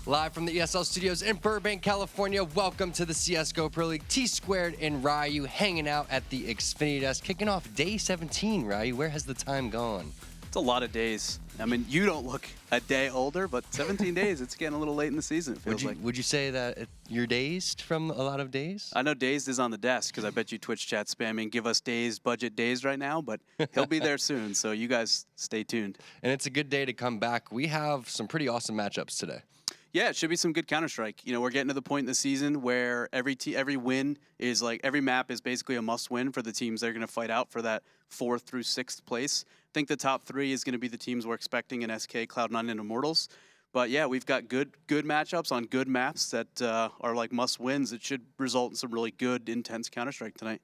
Live from the ESL studios in Burbank, California, welcome to the CSGO Pro League. T-Squared and Ryu hanging out at the Xfinity desk, kicking off day 17, Ryu. Where has the time gone? It's a lot of days. I mean, you don't look a day older, but 17 days, it's getting a little late in the season, it feels like. Would you say that you're dazed from a lot of days? I know Dazed is on the desk, because I bet you Twitch chat spamming, give us Dazed, budget Dazed right now, but he'll be there soon, so you guys stay tuned. And it's a good day to come back. We have some pretty awesome matchups today. Yeah, it should be some good Counter-Strike. You know, we're getting to the point in the season where every win is like, every map is basically a must-win for the teams that are going to fight out for that 4th through 6th place. I think the top 3 is going to be the teams we're expecting in SK, Cloud9, and Immortals. But yeah, we've got good matchups on good maps that are like must-wins. It should result in some really good, intense Counter-Strike tonight.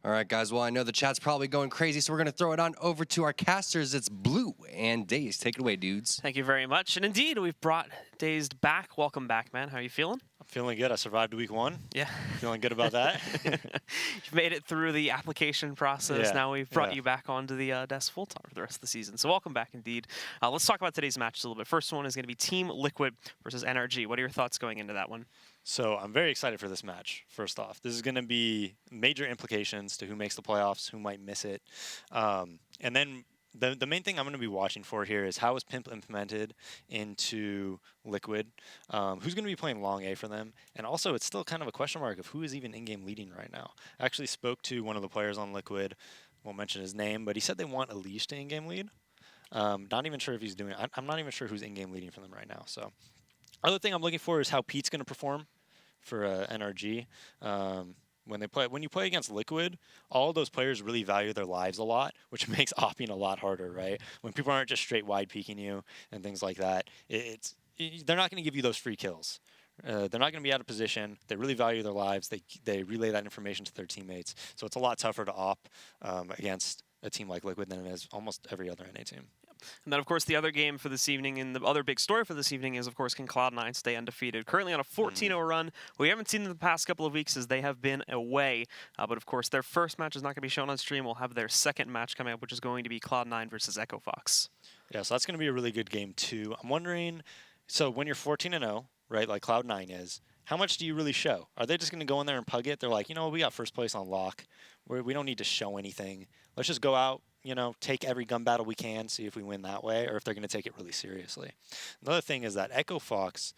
All right, guys. Well, I know the chat's probably going crazy, so we're going to throw it on over to our casters. It's Blue and Dazed. Take it away, dudes. Thank you very much. And indeed, we've brought Dazed back. Welcome back, man. How are you feeling? I'm feeling good. I survived week 1. Yeah. Feeling good about that. You've made it through the application process. Yeah. Now we've brought you back onto the desk full-time for the rest of the season. So welcome back, indeed. Let's talk about today's matches a little bit. First one is going to be Team Liquid versus NRG. What are your thoughts going into that one? So I'm very excited for this match, first off. This is going to be major implications to who makes the playoffs, who might miss it. And then the main thing I'm going to be watching for here is how is Pimp implemented into Liquid, who's going to be playing long A for them, and also it's still kind of a question mark of who is even in-game leading right now. I actually spoke to one of the players on Liquid, won't mention his name, but he said they want Elish to in-game lead. Not even sure if he's doing it. I'm not even sure who's in-game leading for them right now. So other thing I'm looking for is how Pete's going to perform for NRG. When you play against Liquid, all those players really value their lives a lot, which makes opping a lot harder, right? When people aren't just straight wide peeking you and things like that, they're not going to give you those free kills. They're not going to be out of position. They really value their lives. They relay that information to their teammates. So it's a lot tougher to op against a team like Liquid than it is almost every other NA team. And then, of course, the other game for this evening and the other big story for this evening is, of course, can Cloud9 stay undefeated? Currently on a 14-0 run. We haven't seen them the past couple of weeks as they have been away. But, of course, their first match is not going to be shown on stream. We'll have their second match coming up, which is going to be Cloud9 versus EchoFox. Yeah, so that's going to be a really good game, too. I'm wondering, so when you're 14-0, right, like Cloud9 is, how much do you really show? Are they just going to go in there and pug it? They're like, you know, we got first place on lock. We don't need to show anything. Let's just go out, you know, take every gun battle we can, see if we win that way, or if they're going to take it really seriously. Another thing is that EchoFox,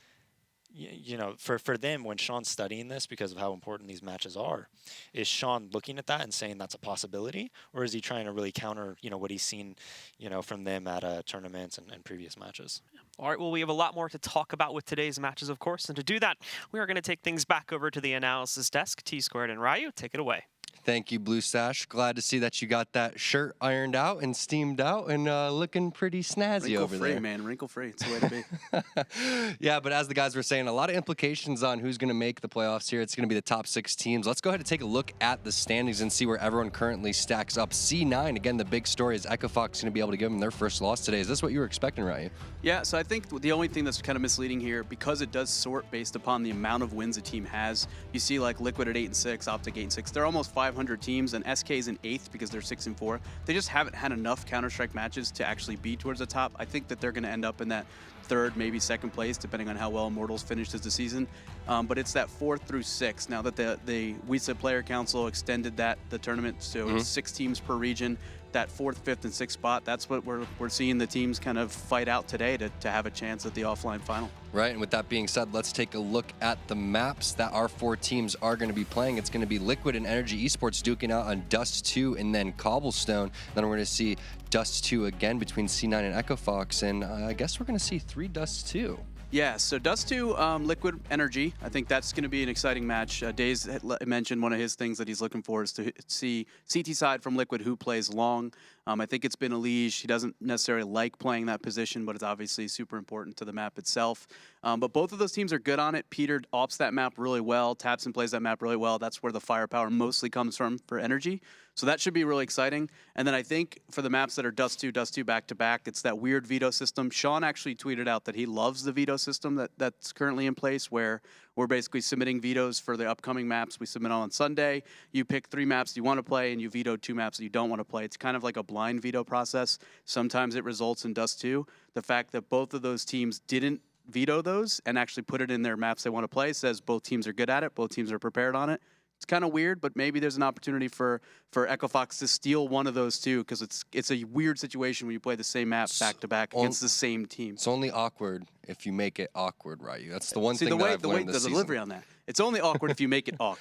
you know, for them, when Sean's studying this because of how important these matches are, is Sean looking at that and saying that's a possibility, or is he trying to really counter, you know, what he's seen, you know, from them at tournaments and previous matches? All right, well, we have a lot more to talk about with today's matches, of course, and to do that, we are going to take things back over to the analysis desk. T-Squared and Ryu, take it away. Thank you, Blue Sash. Glad to see that you got that shirt ironed out and steamed out and looking pretty snazzy over there. Wrinkle-free, man. Wrinkle-free. It's the way to be. Yeah, but as the guys were saying, a lot of implications on who's going to make the playoffs here. It's going to be the top 6 teams. Let's go ahead and take a look at the standings and see where everyone currently stacks up. C9, again, the big story is EchoFox going to be able to give them their first loss today. Is this what you were expecting, Ryu? Yeah, so I think the only thing that's kind of misleading here, because it does sort based upon the amount of wins a team has, you see like Liquid at 8-6, Optic 8-6. They're almost 500 teams, and SK's in 8th because they're 6-4. They just haven't had enough Counter-Strike matches to actually be towards the top. I think that they're going to end up in that 3rd, maybe 2nd place, depending on how well Immortals finished as the season. But it's that 4th through 6th. Now that the WISA Player Council extended the tournament to 6 teams per region, that 4th, 5th, and 6th spot, that's what we're seeing the teams kind of fight out today to have a chance at the offline final. Right, and with that being said, let's take a look at the maps that our 4 teams are going to be playing. It's going to be Liquid and NRG Esports duking out on Dust 2 and then Cobblestone. Then we're going to see Dust 2 again between C9 and EchoFox, and I guess we're going to see 3 Dust 2. Yeah, so Dust 2, Liquid, NRG. I think that's going to be an exciting match. Daze mentioned one of his things that he's looking for is to see CT side from Liquid who plays long. I think it's been Elish. He doesn't necessarily like playing that position, but it's obviously super important to the map itself. But both of those teams are good on it. Peter ops that map really well. Tapson plays that map really well. That's where the firepower mostly comes from for NRG. So that should be really exciting. And then I think for the maps that are Dust 2 back-to-back, it's that weird veto system. Sean actually tweeted out that he loves the veto system that's currently in place, where we're basically submitting vetoes for the upcoming maps we submit on Sunday. You pick 3 maps you want to play, and you veto 2 maps that you don't want to play. It's kind of like a blind veto process. Sometimes it results in Dust 2. The fact that both of those teams didn't veto those and actually put it in their maps they want to play. Says both teams are good at it, both teams are prepared on it. It's kind of weird, but maybe there's an opportunity for EchoFox to steal one of those two, because it's a weird situation when you play the same map back to back against the same team. It's only awkward if you make it awkward, Ryu. That's the one thing the way, that I've learned the this delivery season. on that. It's only awkward if you make it awk.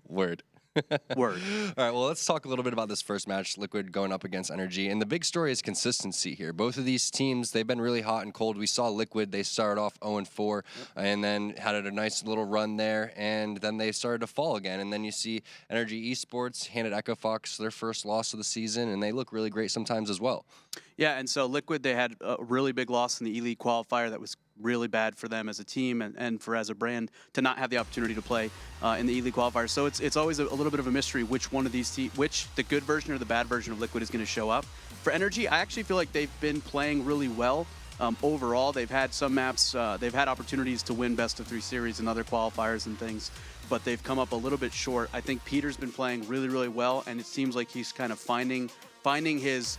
Word. Word. All right, well, let's talk a little bit about this first match, Liquid going up against NRG. And the big story is consistency here. Both of these teams, they've been really hot and cold. We saw Liquid, they started off 0-4 and then had a nice little run there, and then they started to fall again. And then you see NRG Esports handed EchoFox their first loss of the season, and they look really great sometimes as well. Yeah, and so Liquid, they had a really big loss in the E-League qualifier that was really bad for them as a team and for as a brand to not have the opportunity to play in the E-League qualifier. So it's always a little bit of a mystery which one of these which the good version or the bad version of Liquid is going to show up. For NRG, I actually feel like they've been playing really well overall. They've had some maps, they've had opportunities to win best of 3 series and other qualifiers and things, but they've come up a little bit short. I think Peter's been playing really, really well, and it seems like he's kind of finding his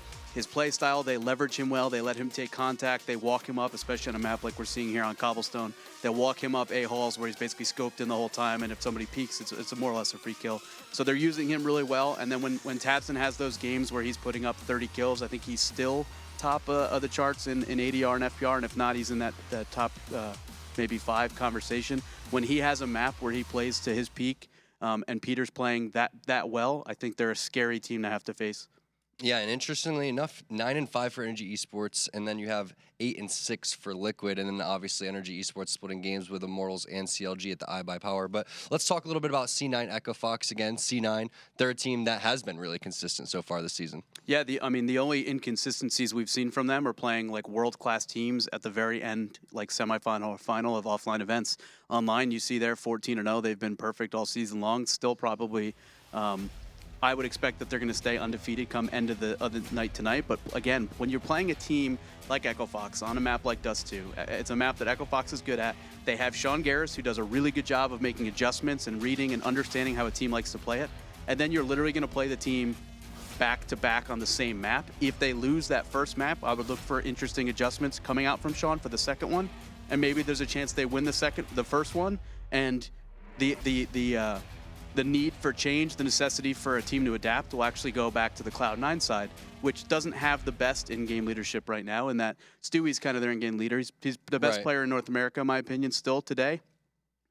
play style. They leverage him well. They let him take contact. They walk him up, especially on a map like we're seeing here on Cobblestone. They walk him up A-halls where he's basically scoped in the whole time, and if somebody peeks, it's more or less a free kill. So they're using him really well, and then when Tadson has those games where he's putting up 30 kills, I think he's still top of the charts in ADR and FPR, and if not, he's in that top maybe 5 conversation. When he has a map where he plays to his peak, and Peter's playing that well, I think they're a scary team to have to face. Yeah, and interestingly enough, 9-5 for NRG Esports, and then you have 8-6 for Liquid, and then obviously NRG Esports splitting games with Immortals and CLG at the iBuyPower. But let's talk a little bit about C9 EchoFox again. C9, they're a team that has been really consistent so far this season. Yeah, the only inconsistencies we've seen from them are playing like world-class teams at the very end, like semifinal or final of offline events. Online, you see they're 14-0. They've been perfect all season long. Still probably. I would expect that they're going to stay undefeated come end of the other night tonight. But again, when you're playing a team like EchoFox on a map like Dust 2, it's a map that EchoFox is good at. They have Sean Garris, who does a really good job of making adjustments and reading and understanding how a team likes to play it. And then you're literally going to play the team back to back on the same map. If they lose that first map, I would look for interesting adjustments coming out from Sean for the second one. And maybe there's a chance they win the first one, and the need for change, the necessity for a team to adapt will actually go back to the Cloud9 side, which doesn't have the best in-game leadership right now, and that Stewie's kind of their in-game leader. He's the best player in North America, in my opinion, still today,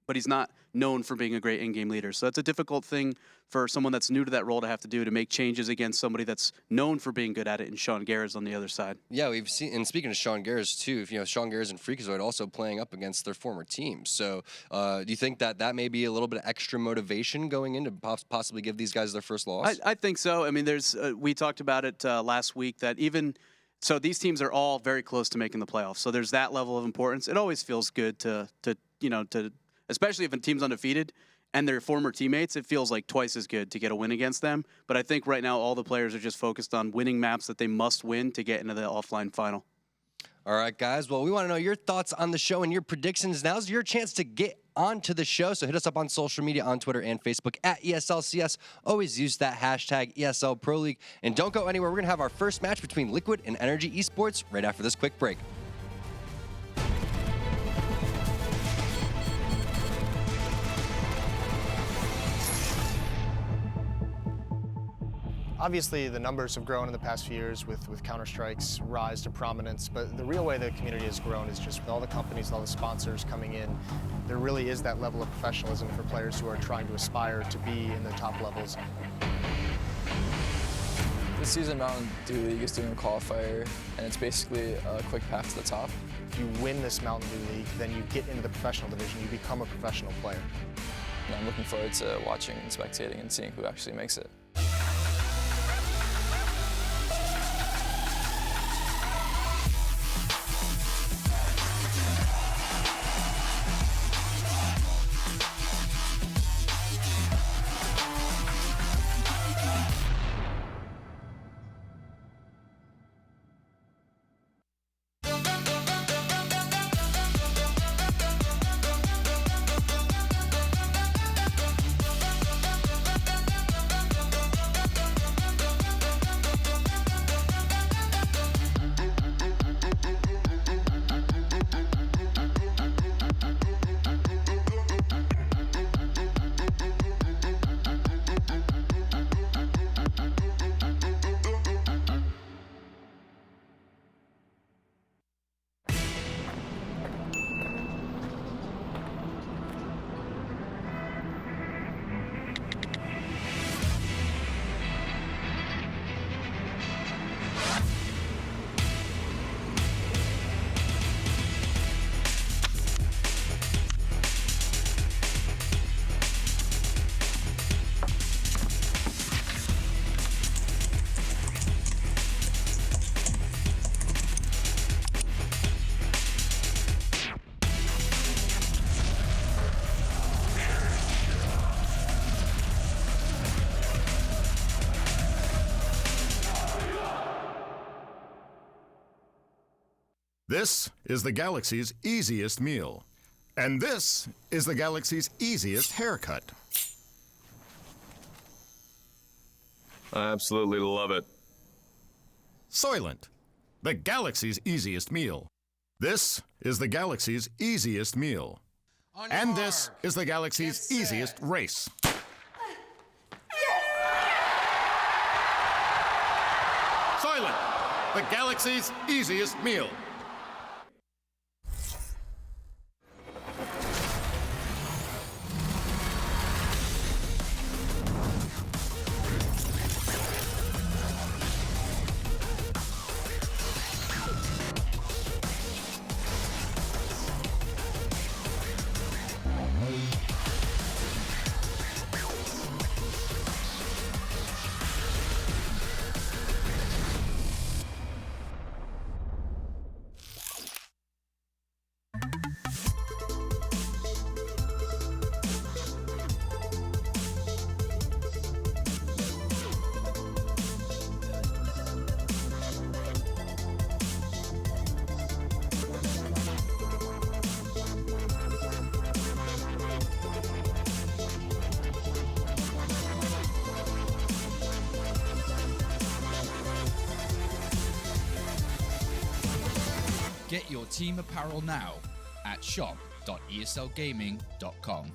but he's not known for being a great in-game leader. So that's a difficult thing for someone that's new to that role to have to do, to make changes against somebody that's known for being good at it, and Sean Garris on the other side. Yeah, we've seen, and speaking of Sean Garris too, Sean Garris and Freakazoid also playing up against their former teams. So do you think that may be a little bit of extra motivation going in to possibly give these guys their first loss? I think so. I mean, there's we talked about it last week that so these teams are all very close to making the playoffs. So there's that level of importance. It always feels good to especially if a team's undefeated and their former teammates, it feels like twice as good to get a win against them. But I think right now all the players are just focused on winning maps that they must win to get into the offline final. All right, guys. Well, we want to know your thoughts on the show and your predictions. Now's your chance to get onto the show. So hit us up on social media, on Twitter and Facebook at ESLCS. Always use that hashtag ESL Pro League. And don't go anywhere. We're going to have our first match between Liquid and NRG Esports right after this quick break. Obviously, the numbers have grown in the past few years with Counter-Strike's rise to prominence, but the real way the community has grown is just with all the companies, all the sponsors coming in. There really is that level of professionalism for players who are trying to aspire to be in the top levels. This season, Mountain Dew League is doing a qualifier, and it's basically a quick path to the top. If you win this Mountain Dew League, then you get into the professional division, you become a professional player. And I'm looking forward to watching and spectating and seeing who actually makes it. This is the galaxy's easiest meal. And this is the galaxy's easiest haircut. I absolutely love it. Soylent, the galaxy's easiest meal. This is the galaxy's easiest meal. And this is the galaxy's easiest race. Soylent, the galaxy's easiest meal. Get your team apparel now at shop.eslgaming.com.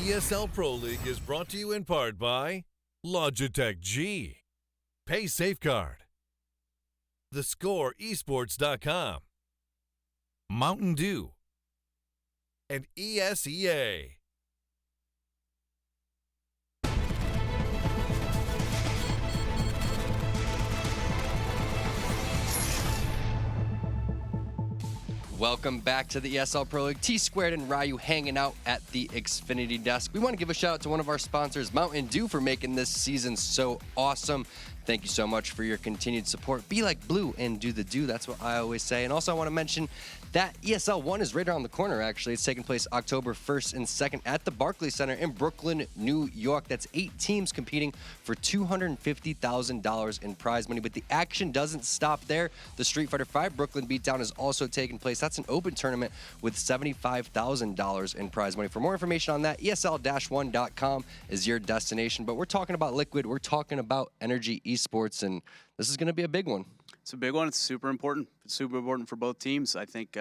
ESL Pro League is brought to you in part by Logitech G, Pay Safeguard, TheScoreEsports.com, Mountain Dew, and ESEA. Welcome back to the ESL Pro League. T-Squared and Ryu hanging out at the Xfinity desk. We want to give a shout out to one of our sponsors, Mountain Dew, for making this season so awesome. Thank you so much for your continued support. Be like blue and do the do. That's what I always say. And also I want to mention that ESL 1 is right around the corner, actually. It's taking place October 1st and 2nd at the Barclays Center in Brooklyn, New York. That's 8 teams competing for $250,000 in prize money. But the action doesn't stop there. The Street Fighter V Brooklyn Beatdown is also taking place. That's an open tournament with $75,000 in prize money. For more information on that, ESL-1.com is your destination. But we're talking about Liquid. We're talking about NRG Esports, and this is going to be a big one. It's a big one. It's super important. It's super important for both teams. I think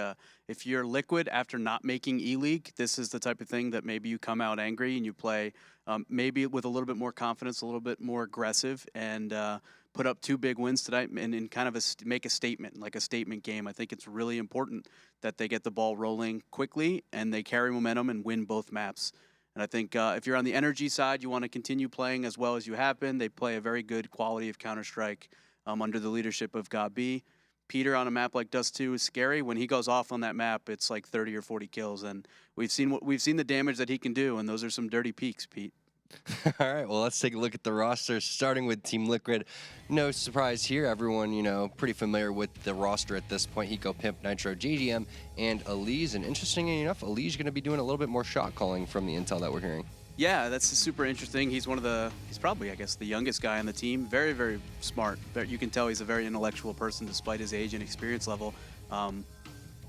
if you're Liquid after not making E-League, this is the type of thing that maybe you come out angry and you play maybe with a little bit more confidence, a little bit more aggressive, and put up 2 big wins tonight and kind of make a statement, like a statement game. I think it's really important that they get the ball rolling quickly and they carry momentum and win both maps. And I think if you're on the NRG side, you want to continue playing as well as you have been. They play a very good quality of Counter-Strike under the leadership of Gabi. Peter on a map like Dust 2 is scary. When he goes off on that map, it's like 30 or 40 kills, and we've seen the damage that he can do, and those are some dirty peaks, Pete. All right, well, let's take a look at the roster, starting with Team Liquid. No surprise here. Everyone, pretty familiar with the roster at this point. Hiko, Pimp, Nitro, JDM, and Elise. And interestingly enough, Elise is going to be doing a little bit more shot calling from the intel that we're hearing. Yeah, that's super interesting. He's he's probably, I guess, the youngest guy on the team. Very, very smart. You can tell he's a very intellectual person despite his age and experience level.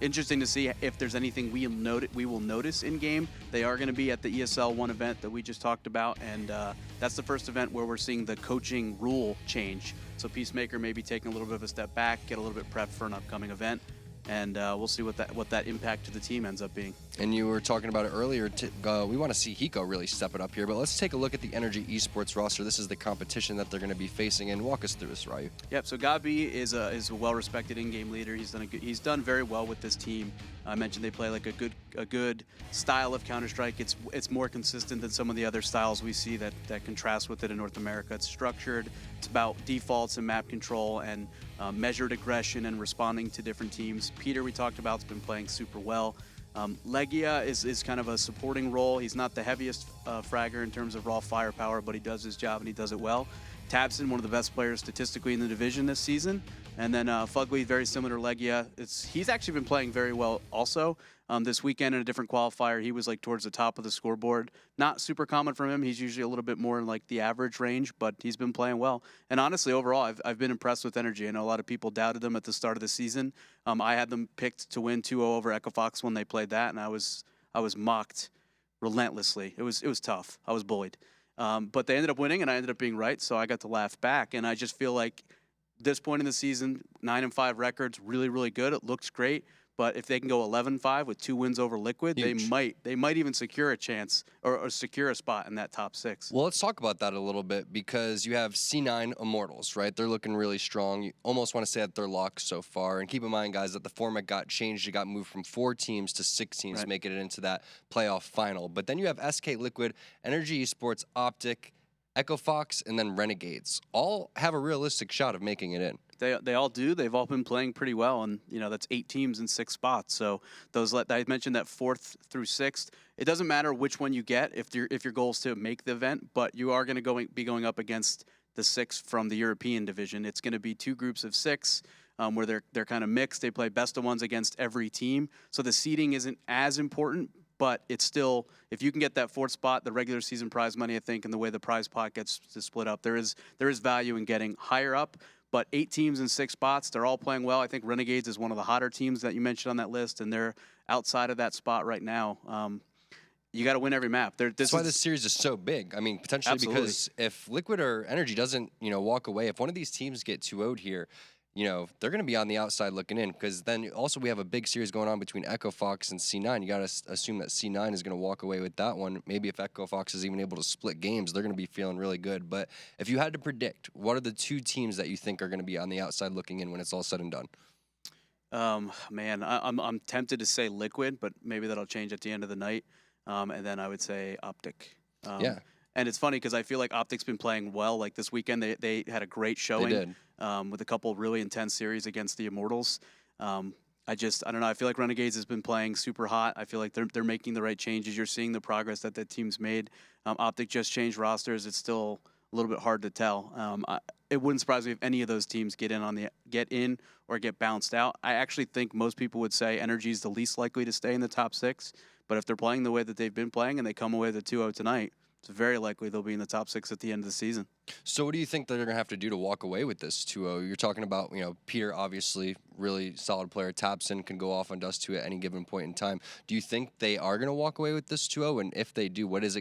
Interesting to see if there's anything we will notice in game. They are going to be at the ESL 1 event that we just talked about, and that's the first event where we're seeing the coaching rule change. So Peacemaker may be taking a little bit of a step back, get a little bit prepped for an upcoming event, and we'll see what that impact to the team ends up being. And you were talking about it earlier. We want to see Hiko really step it up here, but let's take a look at the NRG Esports roster. This is the competition that they're going to be facing, and walk us through this, Ryu. Yep. So Gabi is a well-respected in-game leader. He's done very well with this team. I mentioned they play like a good style of Counter-Strike. It's more consistent than some of the other styles we see that contrast with it in North America. It's structured. It's about defaults and map control and measured aggression and responding to different teams. Peter, we talked about, has been playing super well. Legia is kind of a supporting role. He's not the heaviest fragger in terms of raw firepower, but he does his job and he does it well. Tabson, one of the best players statistically in the division this season. And then Fugly, very similar to Legia. He's actually been playing very well also. This weekend in a different qualifier, he was like towards the top of the scoreboard. Not super common from him. He's usually a little bit more in like the average range, but he's been playing well. And honestly, overall, I've been impressed with NRG. I know a lot of people doubted them at the start of the season. I had them picked to win 2-0 over EchoFox when they played that, and I was mocked relentlessly. It was tough. I was bullied. But they ended up winning, and I ended up being right, so I got to laugh back. And I just feel like this point in the season, 9-5 records, really, really good. It looks great. But if they can go 11-5 with 2 wins over Liquid, Huge. they might even secure a chance or secure a spot in that top 6. Well, let's talk about that a little bit, because you have C9 Immortals, right? They're looking really strong. You almost want to say that they're locked so far. And keep in mind, guys, that the format got changed. It got moved from 4 teams to 6 teams, right, making it into that playoff final. But then you have SK Liquid, NRG Esports, Optic, EchoFox, and then Renegades. All have a realistic shot of making it in. They all do. They've all been playing pretty well, and that's 8 teams in 6 spots. So I mentioned that 4th through 6th. It doesn't matter which one you get if your goal is to make the event, but you are going to be going up against the 6 from the European division. It's going to be 2 groups of 6 where they're kind of mixed. They play best of ones against every team, so the seeding isn't as important. But it's still, if you can get that 4th spot, the regular season prize money, I think, and the way the prize pot gets split up, there is value in getting higher up. But 8 teams in 6 spots, they're all playing well. I think Renegades is one of the hotter teams that you mentioned on that list, and they're outside of that spot right now. You got to win every map. That's why this series is so big. I mean, potentially Absolutely. Because if Liquid or NRG doesn't, walk away, if one of these teams get 2-0'd here, they're going to be on the outside looking in, because then also we have a big series going on between EchoFox and C9. You got to assume that C9 is going to walk away with that one. Maybe if EchoFox is even able to split games, they're going to be feeling really good. But if you had to predict, what are the 2 teams that you think are going to be on the outside looking in when it's all said and done? Man, I'm tempted to say Liquid, but maybe that'll change at the end of the night. And then I would say Optic. Yeah. And it's funny because I feel like Optic's been playing well. Like this weekend, they had a great showing. They did. With a couple really intense series against the Immortals. I don't know. I feel like Renegades has been playing super hot. I feel like they're making the right changes. You're seeing the progress that the team's made. Optic just changed rosters. It's still a little bit hard to tell. It wouldn't surprise me if any of those teams get in or get bounced out. I actually think most people would say NRG is the least likely to stay in the top 6. But if they're playing the way that they've been playing and they come away with a 2-0 tonight, it's very likely they'll be in the top 6 at the end of the season. So what do you think they're going to have to do to walk away with this 2-0? You're talking about, Peter, obviously, really solid player. Tapson can go off on Dust 2 at any given point in time. Do you think they are going to walk away with this 2-0? And if they do, what's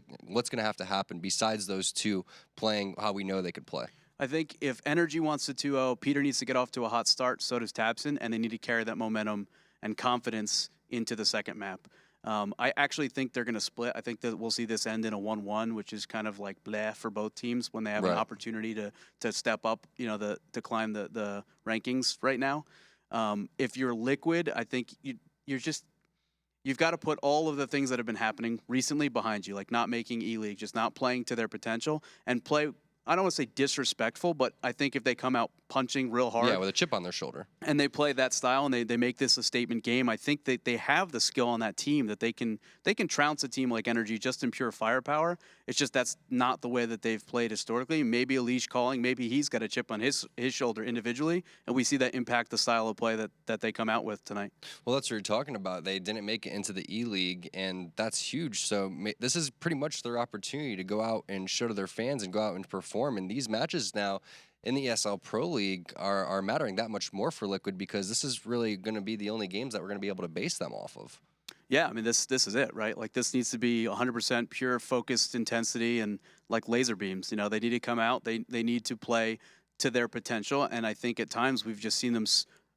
going to have to happen besides those two playing how we know they could play? I think if NRG wants to 2-0, Peter needs to get off to a hot start, so does Tapson, and they need to carry that momentum and confidence into the second map. I actually think they're going to split. I think that we'll see this end in a 1-1, which is kind of like bleh for both teams when they have an opportunity to step up, to climb the rankings right now. If you're Liquid, I think you've got to put all of the things that have been happening recently behind you, like not making E-League, just not playing to their potential, and play, I don't want to say disrespectful, but I think if they come out punching real hard. Yeah, with a chip on their shoulder. And they play that style and they make this a statement game, I think that they have the skill on that team that they can trounce a team like NRG just in pure firepower. It's just that's not the way that they've played historically. Maybe Elish calling, maybe he's got a chip on his shoulder individually, and we see that impact the style of play that they come out with tonight. Well, that's what you're talking about. They didn't make it into the E-League, and that's huge. So this is pretty much their opportunity to go out and show to their fans and go out and perform. And these matches now in the ESL Pro League are mattering that much more for Liquid because this is really going to be the only games that we're going to be able to base them off of. Yeah, I mean, this is it, right? Like, this needs to be 100% pure focused intensity and like laser beams. They need to come out. They need to play to their potential. And I think at times we've just seen them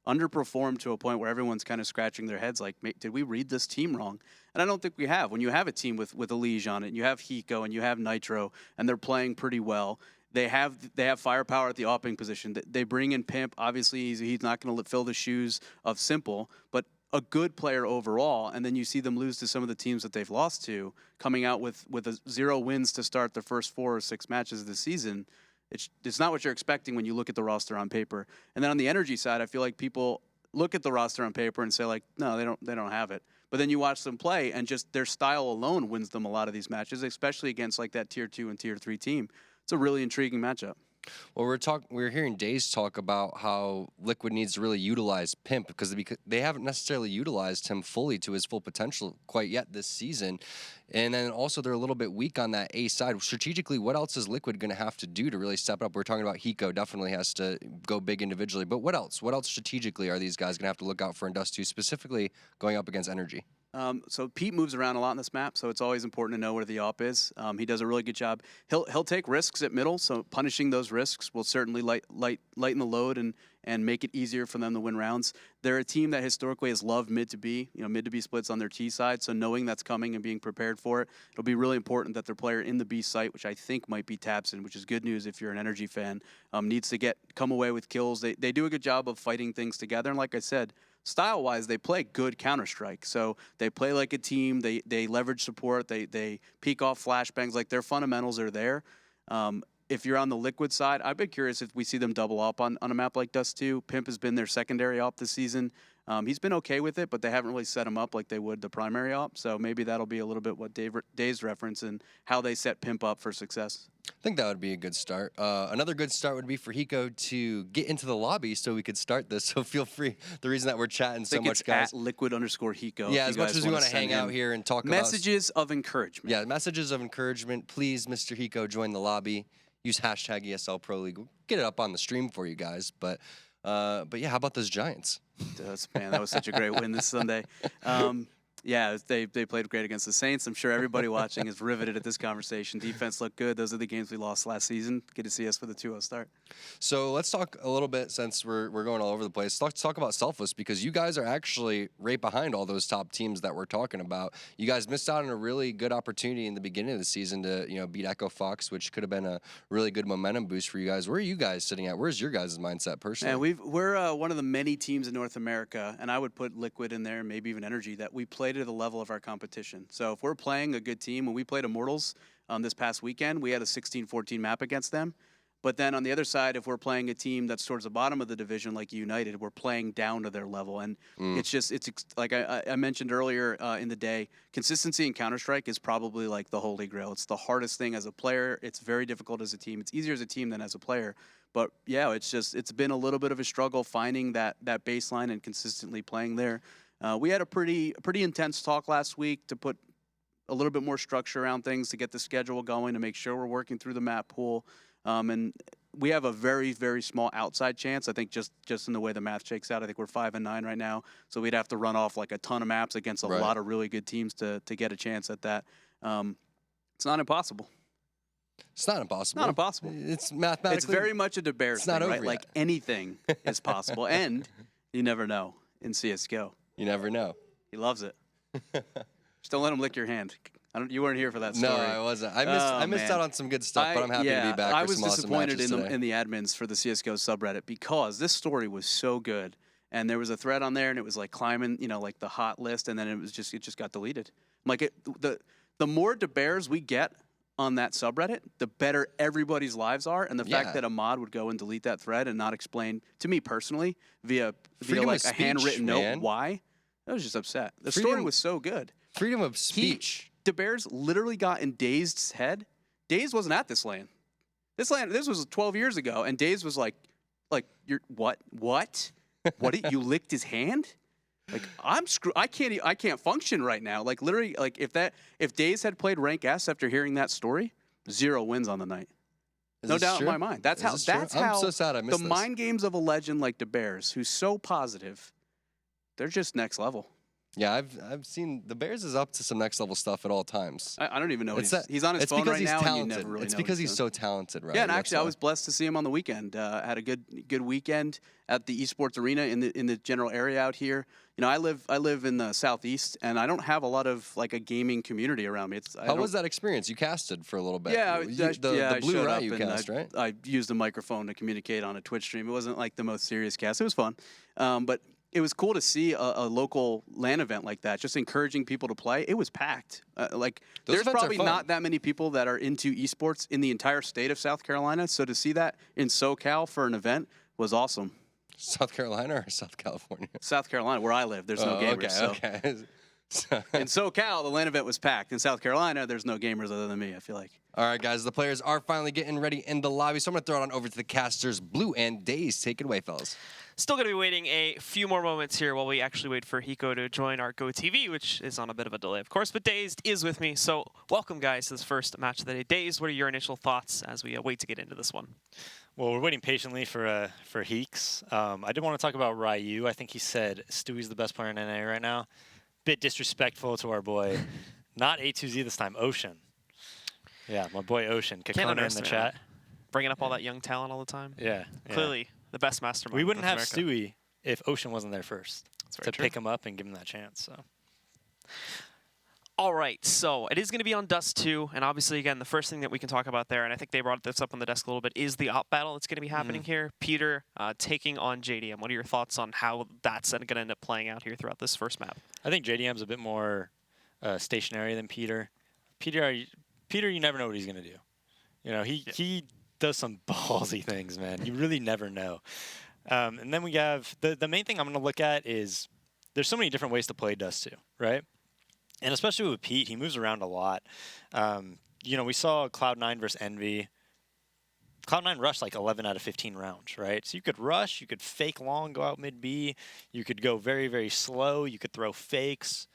underperform to a point where everyone's kind of scratching their heads like, did we read this team wrong? And I don't think we have. When you have a team with Elish on it, and you have Hiko and you have Nitro, and they're playing pretty well, they have firepower at the opping position. They bring in Pimp. Obviously, he's not going to fill the shoes of Simple, but a good player overall. And then you see them lose to some of the teams that they've lost to, coming out with 0 wins to start their first 4 or 6 matches of the season. It's not what you're expecting when you look at the roster on paper. And then on the NRG side, I feel like people look at the roster on paper and say like, no, they don't have it. But then you watch them play, and just their style alone wins them a lot of these matches, especially against like that tier 2 and tier 3 team. It's a really intriguing matchup. Well, we're hearing Days talk about how Liquid needs to really utilize Pimp because they haven't necessarily utilized him fully to his full potential quite yet this season. And then also they're a little bit weak on that A side. Strategically, what else is Liquid going to have to do to really step up? We're talking about Hiko definitely has to go big individually. But what else? What else strategically are these guys going to have to look out for in Dust 2, specifically going up against NRG? So Pete moves around a lot in this map, so it's always important to know where the op is. He does a really good job. He'll take risks at middle, so punishing those risks will certainly lighten the load and make it easier for them to win rounds. They're a team that historically has loved mid to B. Mid to B splits on their T side, so knowing that's coming and being prepared for it, it'll be really important that their player in the B site, which I think might be Tapson, which is good news if you're an NRG fan, needs to come away with kills. They do a good job of fighting things together, and like I said, style-wise, they play good Counter-Strike. So they play like a team. They leverage support. They peek off flashbangs. Like, their fundamentals are there. If you're on the Liquid side, I've been curious if we see them double up on a map like Dust 2. Pimp has been their secondary op this season. He's been okay with it, but they haven't really set him up like they would the primary op. So maybe that'll be a little bit what Dave's reference and how they set Pimp up for success. I think that would be a good start. Another good start would be for Hiko to get into the lobby so we could start this. So feel free. The reason that we're chatting so much, guys. At Liquid_Hiko. Yeah, as much as we want to hang out here and talk messages of encouragement. Yeah, messages of encouragement. Please, Mr. Hiko, join the lobby. Use hashtag ESL Pro League. We'll get it up on the stream for you guys. But yeah, how about those Giants? Man, that was such a great win this Sunday. Yeah, they played great against the Saints. I'm sure everybody watching is riveted at this conversation. Defense looked good. Those are the games we lost last season. Good to see us with a 2-0 start. So let's talk a little bit, since we're going all over the place. Let's talk about Selfless, because you guys are actually right behind all those top teams that we're talking about. You guys missed out on a really good opportunity in the beginning of the season to beat EchoFox, which could have been a really good momentum boost for you guys. Where are you guys sitting at? Where's your guys' mindset personally? And we're one of the many teams in North America, and I would put Liquid in there, maybe even NRG, that we play to the level of our competition. So if we're playing a good team, when we played Immortals this past weekend, we had a 16-14 map against them. But then on the other side, if we're playing a team that's towards the bottom of the division, like United, we're playing down to their level. And it's like I mentioned earlier in the day, consistency in Counter-Strike is probably like the holy grail. It's the hardest thing as a player. It's very difficult as a team. It's easier as a team than as a player. But yeah, it's been a little bit of a struggle finding that baseline and consistently playing there. We had a pretty intense talk last week to put a little bit more structure around things, to get the schedule going, to make sure we're working through the map pool. And we have a very, very small outside chance. I think just in the way the math shakes out, I think we're 5-9 right now. So we'd have to run off like a ton of maps against a lot of really good teams to get a chance at that. It's not impossible. It's not impossible. Not impossible. It's mathematically. It's very much a De Beers it's not thing, over right? yet. Like anything is possible, and you never know in CS:GO. You never know. He loves it. Just don't let him lick your hand. You weren't here for that story. No, I wasn't. I missed out on some good stuff, but I'm happy to be back. I for was some disappointed awesome matches in the admins for the CS:GO subreddit because this story was so good, and there was a thread on there, and it was like climbing, like the hot list, and then it just got deleted. Like the more De Beers we get on that subreddit, the better everybody's lives are, and the fact that a mod would go and delete that thread and not explain to me personally via like a handwritten note why, I was just upset. The story was so good. Freedom of speech. De Beers literally got in Dazed's head. Dazed wasn't at this LAN. This was 12 years ago, and Dazed was like you're what? You licked his hand? Like I'm screwed. I can't function right now. Like literally, like if Dazed had played rank S after hearing that story, 0 wins on the night. No doubt in my mind. That's how I'm so sad I missed the this. mind games of a legend like De Beers, who's so positive, they're just next level. Yeah, I've seen the Bears is up to some next level stuff at all times. I don't even know what he's on his phone right now. And you never really it's know because he's so talented, right? Yeah, and actually, I was blessed to see him on the weekend. Had a good weekend at the esports arena in the general area out here. I live in the southeast, and I don't have a lot of like a gaming community around me. How was that experience? You casted for a little bit. Yeah, the Blue Rat you cast, right? I used a microphone to communicate on a Twitch stream. It wasn't like the most serious cast. It was fun, but it was cool to see a local LAN event like that, just encouraging people to play. It was packed. There's probably not that many people that are into esports in the entire state of South Carolina. So to see that in SoCal for an event was awesome. South Carolina or South California? South Carolina, where I live. There's no gamers. Okay. In SoCal, the LAN event was packed. In South Carolina, there's no gamers other than me, I feel like. All right, guys, the players are finally getting ready in the lobby, so I'm going to throw it on over to the casters, Blue and Dazed. Take it away, fellas. Still going to be waiting a few more moments here while we actually wait for Hiko to join our GoTV, which is on a bit of a delay, of course, but Dazed is with me. So welcome, guys, to this first match of the day. Dazed, what are your initial thoughts as we wait to get into this one? Well, we're waiting patiently for Heeks. I did want to talk about Ryu. I think he said Stewie's the best player in NA right now. Bit disrespectful to our boy. Not A2Z this time, Ocean. Yeah, my boy Ocean. Kakona in the chat. Bringing up all that young talent all the time. Yeah. Clearly the best mastermind. We wouldn't have America. Stewie if Ocean wasn't there first to pick him up and give him that chance. So. All right, so it is going to be on Dust 2, and obviously, again, the first thing that we can talk about there, and I think they brought this up on the desk a little bit, is the op battle that's going to be happening here. Peter taking on JDM. What are your thoughts on how that's going to end up playing out here throughout this first map? I think JDM's a bit more stationary than Peter. Peter, you never know what he's going to do. He does some ballsy things, man. You really never know. And then we have the main thing I'm going to look at is there's so many different ways to play Dust 2, right? And especially with Pete, he moves around a lot. We saw Cloud9 versus Envy. Cloud9 rushed like 11 out of 15 rounds, right? So you could rush, you could fake long, go out mid-B. You could go very, very slow. You could throw fakes.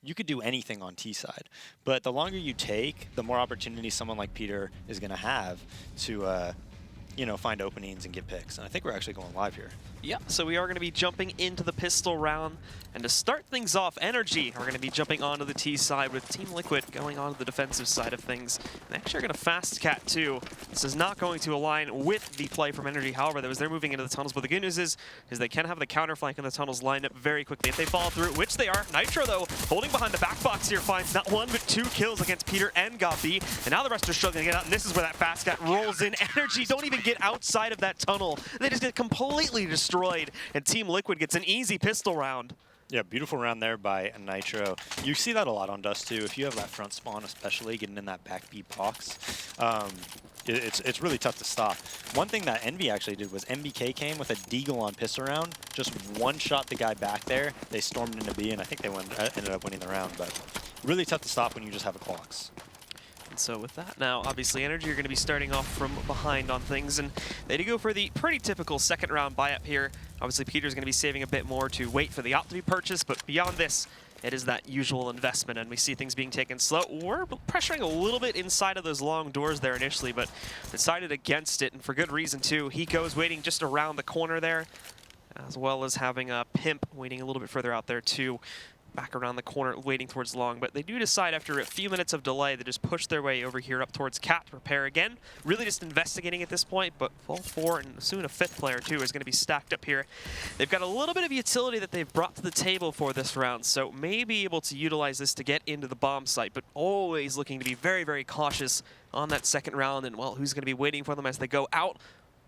You could do anything on T side. But the longer you take, the more opportunity someone like Peter is going to have to, find openings and get picks. And I think we're actually going live here. Yeah, so we are going to be jumping into the pistol round. And to start things off, NRG are going to be jumping onto the T side with Team Liquid going on to the defensive side of things. And they actually are going to fast cat too. This is not going to align with the play from NRG. However, they're moving into the tunnels. But the good news is they can have the counter flank in the tunnels lined up very quickly if they fall through, which they are. Nitro, though, holding behind the back box here, finds not 1 but 2 kills against Peter and Gabi. And now the rest are struggling to get out. And this is where that fast cat rolls in. NRG don't even get outside of that tunnel. They just get completely destroyed. And Team Liquid gets an easy pistol round. Yeah, beautiful round there by Nitro. You see that a lot on Dust 2. If you have that front spawn, especially getting in that back B box, it's really tough to stop. One thing that Envy actually did was MBK came with a Deagle on piss around, just one-shot the guy back there. They stormed into B, and I think they ended up winning the round, but really tough to stop when you just have a Clox. And so with that now, obviously NRG are going to be starting off from behind on things, and they do go for the pretty typical second round buy-up here. Obviously Peter's going to be saving a bit more to wait for the op to be purchased, but beyond this, it is that usual investment, and we see things being taken slow. We're pressuring a little bit inside of those long doors there initially, but decided against it, and for good reason too. He goes waiting just around the corner there, as well as having a Pimp waiting a little bit further out there too, back around the corner waiting towards long. But they do decide after a few minutes of delay to just push their way over here up towards Cat to prepare again. Really just investigating at this point, but full 4 and soon a 5th player too is going to be stacked up here. They've got a little bit of utility that they've brought to the table for this round, so may be able to utilize this to get into the bomb site, but always looking to be very, very cautious on that second round. And well, who's going to be waiting for them as they go out?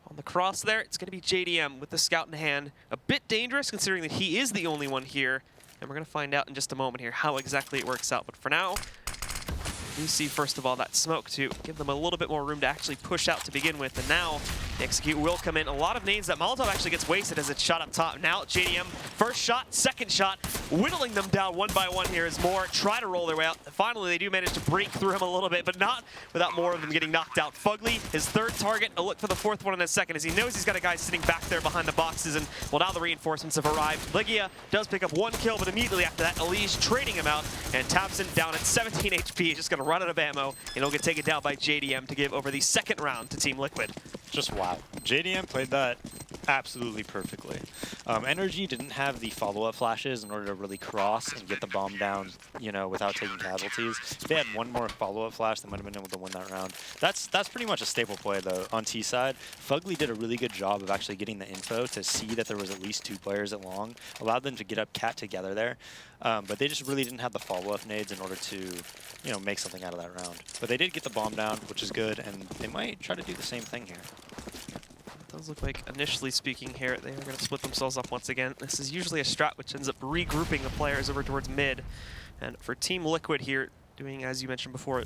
On the cross there, it's going to be JDM with the scout in hand. A bit dangerous considering that he is the only one here. And we're going to find out in just a moment here how exactly it works out. But for now, we see first of all that smoke to give them a little bit more room to actually push out to begin with. And now the execute will come in. A lot of nades that Molotov actually gets wasted as it's shot up top. Now JDM, first shot, second shot, whittling them down one by one here as more try to roll their way out. Finally, they do manage to break through him a little bit, but not without more of them getting knocked out. Fugly, his 3rd target, a look for the 4th one in a second as he knows he's got a guy sitting back there behind the boxes. And well, now the reinforcements have arrived. Ligia does pick up 1 kill, but immediately after that, Elige trading him out, and Tabson down at 17 HP, just gonna run out of ammo, and he'll get taken down by JDM to give over the 2nd round to Team Liquid. Just wow. JDM played that absolutely perfectly. NRG didn't have the follow-up flashes in order to really cross and get the bomb down, you know, without taking casualties. If they had one more follow-up flash, they might have been able to win that round. That's pretty much a staple play, though, on T side. Fugly did a really good job of actually getting the info to see that there was at least 2 players at long, allowed them to get up Cat together there. But they just really didn't have the follow-up nades in order to, you know, make something out of that round. But they did get the bomb down, which is good, and they might try to do the same thing here. It does look like, initially speaking here, they are going to split themselves up once again. This is usually a strat which ends up regrouping the players over towards mid. And for Team Liquid here, doing, as you mentioned before,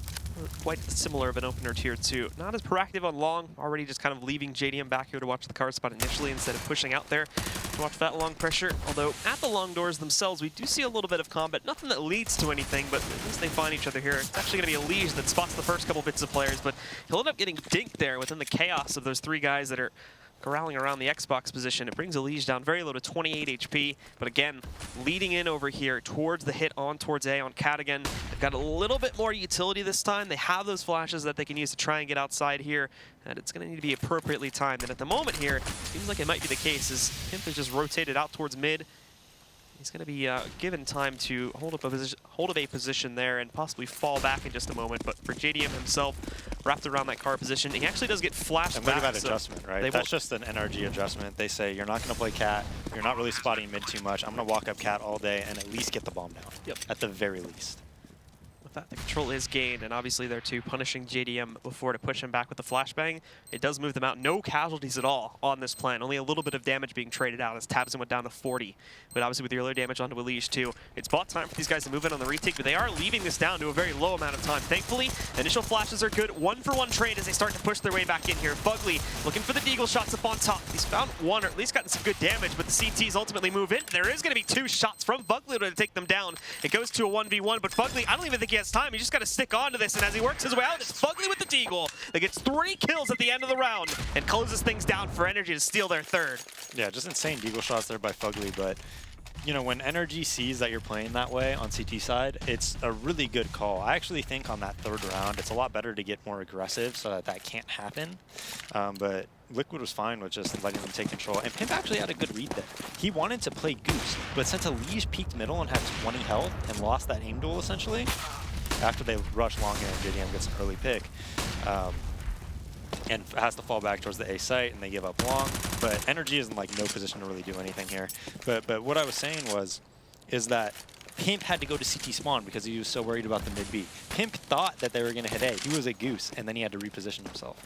quite similar of an opener tier 2. Not as proactive on long, already just kind of leaving JDM back here to watch the card spot initially instead of pushing out there to watch that long pressure. Although at the long doors themselves, we do see a little bit of combat. Nothing that leads to anything, but at least they find each other here. It's actually going to be Elige that spots the first couple bits of players, but he'll end up getting dinked there within the chaos of those 3 guys that are corralling around the Xbox position. It brings Elige down very low to 28 HP, but again, leading in over here towards the hit on towards A on Cat again. They've got a little bit more utility this time. They have those flashes that they can use to try and get outside here, and it's going to need to be appropriately timed. And at the moment here, seems like it might be the case as Pimp is just rotated out towards mid. He's going to be given time to hold up a position there and possibly fall back in just a moment. But for JDM himself, wrapped around that car position, he actually does get flashed and back. look at that adjustment, right? That's just an NRG adjustment. They say, you're not going to play Cat, you're not really spotting mid too much, I'm going to walk up Cat all day and at least get the bomb down. Yep. At the very least. With that, the control is gained, and obviously they're too punishing JDM before to push him back with the flashbang. It does move them out. No casualties at all on this plan. Only a little bit of damage being traded out as Tabson went down to 40. But obviously with the earlier damage onto Elige too, it's bought time for these guys to move in on the retake, but they are leaving this down to a very low amount of time. Thankfully, initial flashes are good. 1-for-1 trade as they start to push their way back in here. Fugly looking for the deagle shots up on top. He's found 1, or at least gotten some good damage, but the CTs ultimately move in. There is going to be 2 shots from Fugly to take them down. It goes to a 1v1, but Fugly, I don't even think he has time. He just got to stick onto this, and as he works his way out, it's Fugly with the deagle that gets 3 kills at the end of the round and closes things down for NRG to steal their 3rd. Yeah, just insane deagle shots there by Fugly, but you know, when NRG sees that you're playing that way on CT side, it's a really good call. I actually think on that 3rd round, it's a lot better to get more aggressive so that that can't happen. But Liquid was fine with just letting them take control. And Pimp actually had a good read there. He wanted to play Goose, but since Elige peeked middle and had 20 health and lost that aim duel essentially, after they rush long and JDM gets an early pick, and has to fall back towards the A site, and they give up long. But NRG is in like no position to really do anything here. But what I was saying is that Pimp had to go to CT spawn because he was so worried about the mid B. Pimp thought that they were going to hit A. He was a Goose, and then he had to reposition himself.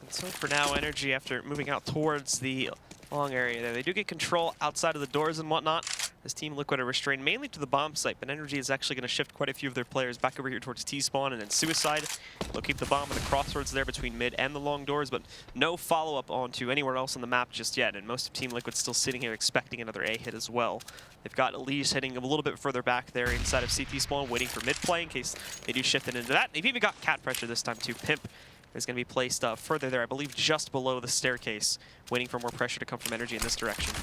And so for now, NRG, after moving out towards the long area there, they do get control outside of the doors and whatnot. As Team Liquid are restrained mainly to the bomb site, but NRG is actually going to shift quite a few of their players back over here towards T-spawn and then Suicide. They'll keep the bomb at the crossroads there between mid and the long doors, but no follow-up onto anywhere else on the map just yet, and most of Team Liquid's still sitting here expecting another A hit as well. They've got Elise heading a little bit further back there inside of CT spawn, waiting for mid play in case they do shift it into that. They've even got cat pressure this time too. Pimp is going to be placed further there, I believe just below the staircase, waiting for more pressure to come from NRG in this direction.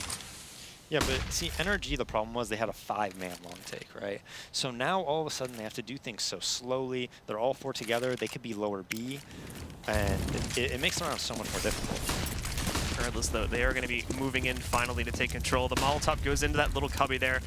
Yeah, but see, NRG, the problem was they had a 5-man long take, right? So now all of a sudden they have to do things so slowly. They're all 4 together. They could be lower B, and it makes the round so much more difficult. Regardless, though, they are going to be moving in finally to take control. The Molotov goes into that little cubby there.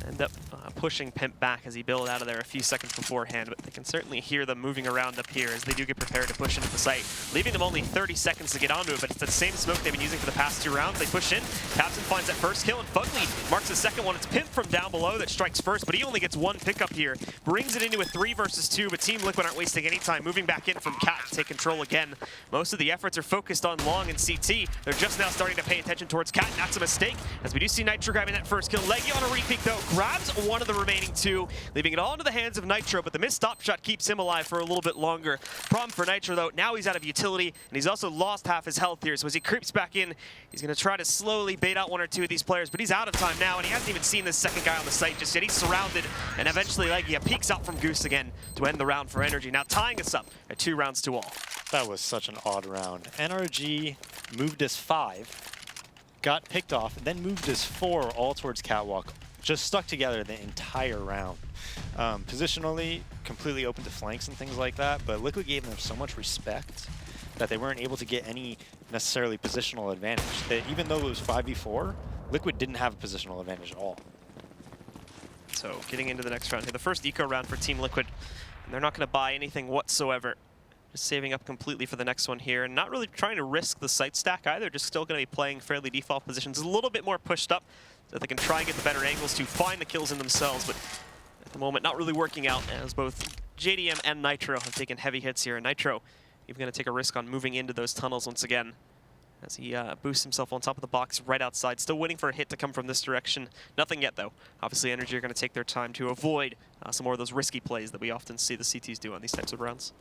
End up pushing Pimp back as he bailed out of there a few seconds beforehand, but they can certainly hear them moving around up here as they do get prepared to push into the site, leaving them only 30 seconds to get onto it, but it's the same smoke they've been using for the past 2 rounds. They push in, Tabson finds that first kill, and Fugly marks the second one. It's Pimp from down below that strikes first, but he only gets 1 pickup here, brings it into a 3 versus 2, but Team Liquid aren't wasting any time, moving back in from Cat to take control again. Most of the efforts are focused on Long and CT. They're just now starting to pay attention towards Cat, and that's a mistake, as we do see Nitro grabbing that first kill. Leggy on a repeat though, grabs one of the remaining 2, leaving it all into the hands of Nitro, but the missed stop shot keeps him alive for a little bit longer. Problem for Nitro though, now he's out of utility, and he's also lost half his health here, so as he creeps back in, he's going to try to slowly bait out 1 or 2 of these players, but he's out of time now, and he hasn't even seen this second guy on the site just yet. He's surrounded, and eventually Leggy peeks out from Goose again to end the round for NRG, now tying us up at 2 rounds to all. That was such an odd round. NRG moved as 5, got picked off, and then moved as 4 all towards Catwalk. Just stuck together the entire round. Positionally, completely open to flanks and things like that, but Liquid gave them so much respect that they weren't able to get any necessarily positional advantage. Even though it was 5v4, Liquid didn't have a positional advantage at all. So getting into the next round here, the first eco round for Team Liquid, and they're not going to buy anything whatsoever. Just saving up completely for the next one here, and not really trying to risk the site stack either, just still going to be playing fairly default positions, a little bit more pushed up, so that they can try and get the better angles to find the kills in themselves, but at the moment not really working out, as both JDM and Nitro have taken heavy hits here. And Nitro even going to take a risk on moving into those tunnels once again, as he boosts himself on top of the box right outside, still waiting for a hit to come from this direction. Nothing yet though. Obviously NRG are going to take their time to avoid some more of those risky plays that we often see the CTs do on these types of rounds.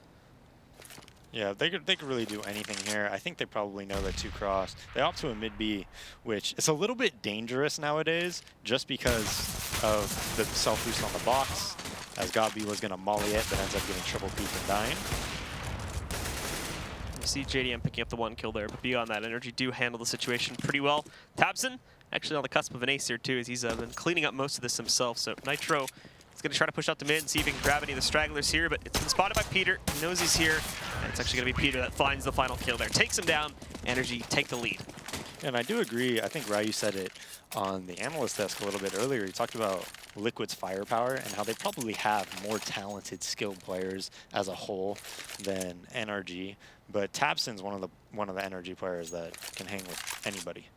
Yeah, they could really do anything here. I think they probably know that 2 cross. They opt to a mid-B, which is a little bit dangerous nowadays just because of the self-boost on the box, as Godby was going to molly it, but ends up getting triple peeked and dying. You see JDM picking up the 1 kill there, but beyond that, NRG do handle the situation pretty well. Tabson actually on the cusp of an ace here too, as he's been cleaning up most of this himself, so Nitro is going to try to push out to mid and see if he can grab any of the stragglers here, but it's been spotted by Peter. He knows he's here, and it's actually going to be Peter that finds the final kill there. Takes him down. NRG take the lead. And I do agree. I think Ryu said it on the analyst desk a little bit earlier. He talked about Liquid's firepower and how they probably have more talented, skilled players as a whole than NRG. But Tabson's one of the NRG players that can hang with anybody.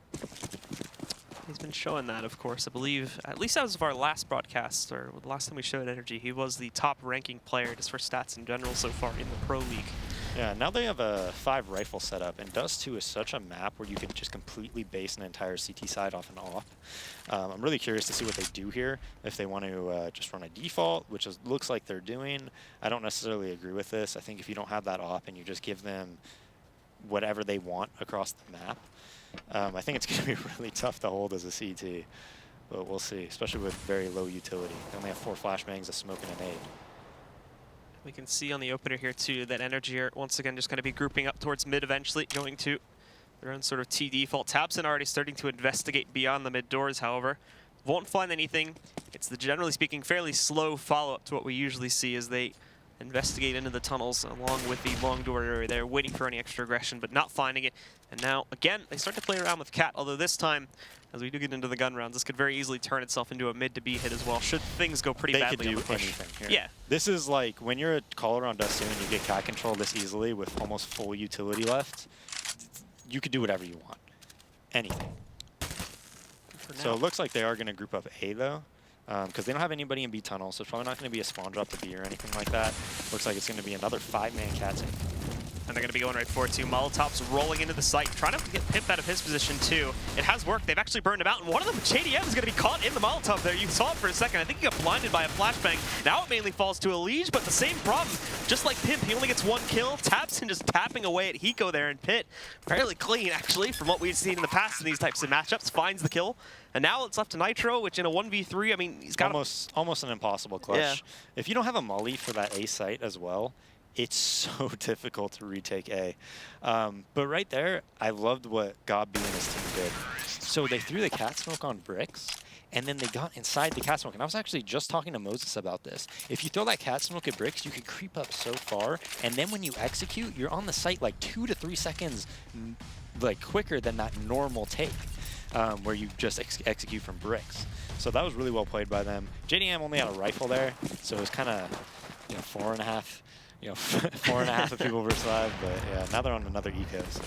He's been showing that, of course. I believe, at least as of our last broadcast, or the last time we showed NRG, he was the top ranking player just for stats in general so far in the Pro League. Yeah, now they have a 5 rifle setup, and Dust 2 is such a map where you could just completely base an entire CT side off and off. I'm really curious to see what they do here, if they want to just run a default, which looks like they're doing. I don't necessarily agree with this. I think if you don't have that op and you just give them whatever they want across the map, I think it's going to be really tough to hold as a CT, but we'll see, especially with very low utility. They only have 4 flashbangs, a smoke, and an aid. We can see on the opener here too that NRG are once again just going to be grouping up towards mid eventually, going to their own sort of T default. Tabson already starting to investigate beyond the mid doors, however. Won't find anything. It's the, generally speaking, fairly slow follow-up to what we usually see as they investigate into the tunnels along with the long door area there, waiting for any extra aggression, but not finding it. And now, again, they start to play around with Cat, although this time, as we do get into the gun rounds, this could very easily turn itself into a mid to B hit as well, should things go pretty badly on the push. Anything here. Yeah. This is like, when you're a caller on Dust 2 and you get Cat control this easily with almost full utility left, you could do whatever you want. Anything. So it looks like they are going to group up A, though. Because they don't have anybody in B tunnel, so it's probably not going to be a spawn drop to B or anything like that. Looks like it's going to be another 5-man cat team. And they're going to be going right for it too. Molotov's rolling into the site, trying to get Pimp out of his position too. It has worked. They've actually burned him out. And one of them, JDM, is going to be caught in the Molotov there. You saw it for a second. I think he got blinded by a flashbang. Now it mainly falls to Elige, but the same problem. Just like Pimp, he only gets 1 kill. Tabson just tapping away at Hiko there, and Pit, fairly clean actually from what we've seen in the past in these types of matchups, finds the kill. And now it's left to Nitro, which in a 1v3, I mean, he's got almost an impossible clutch. Yeah. If you don't have a molly for that A site as well, it's so difficult to retake A. But right there, I loved what Gobby and his team did. So they threw the cat smoke on bricks, and then they got inside the cat smoke. And I was actually just talking to Moses about this. If you throw that cat smoke at bricks, you can creep up so far, and then when you execute, you're on the site like 2 to 3 seconds like quicker than that normal take, where you just execute from bricks. So that was really well played by them. JDM only had a rifle there, so it was kind of, 4.5. 4.5 of people versus 5, but yeah, now they're on another eco. So.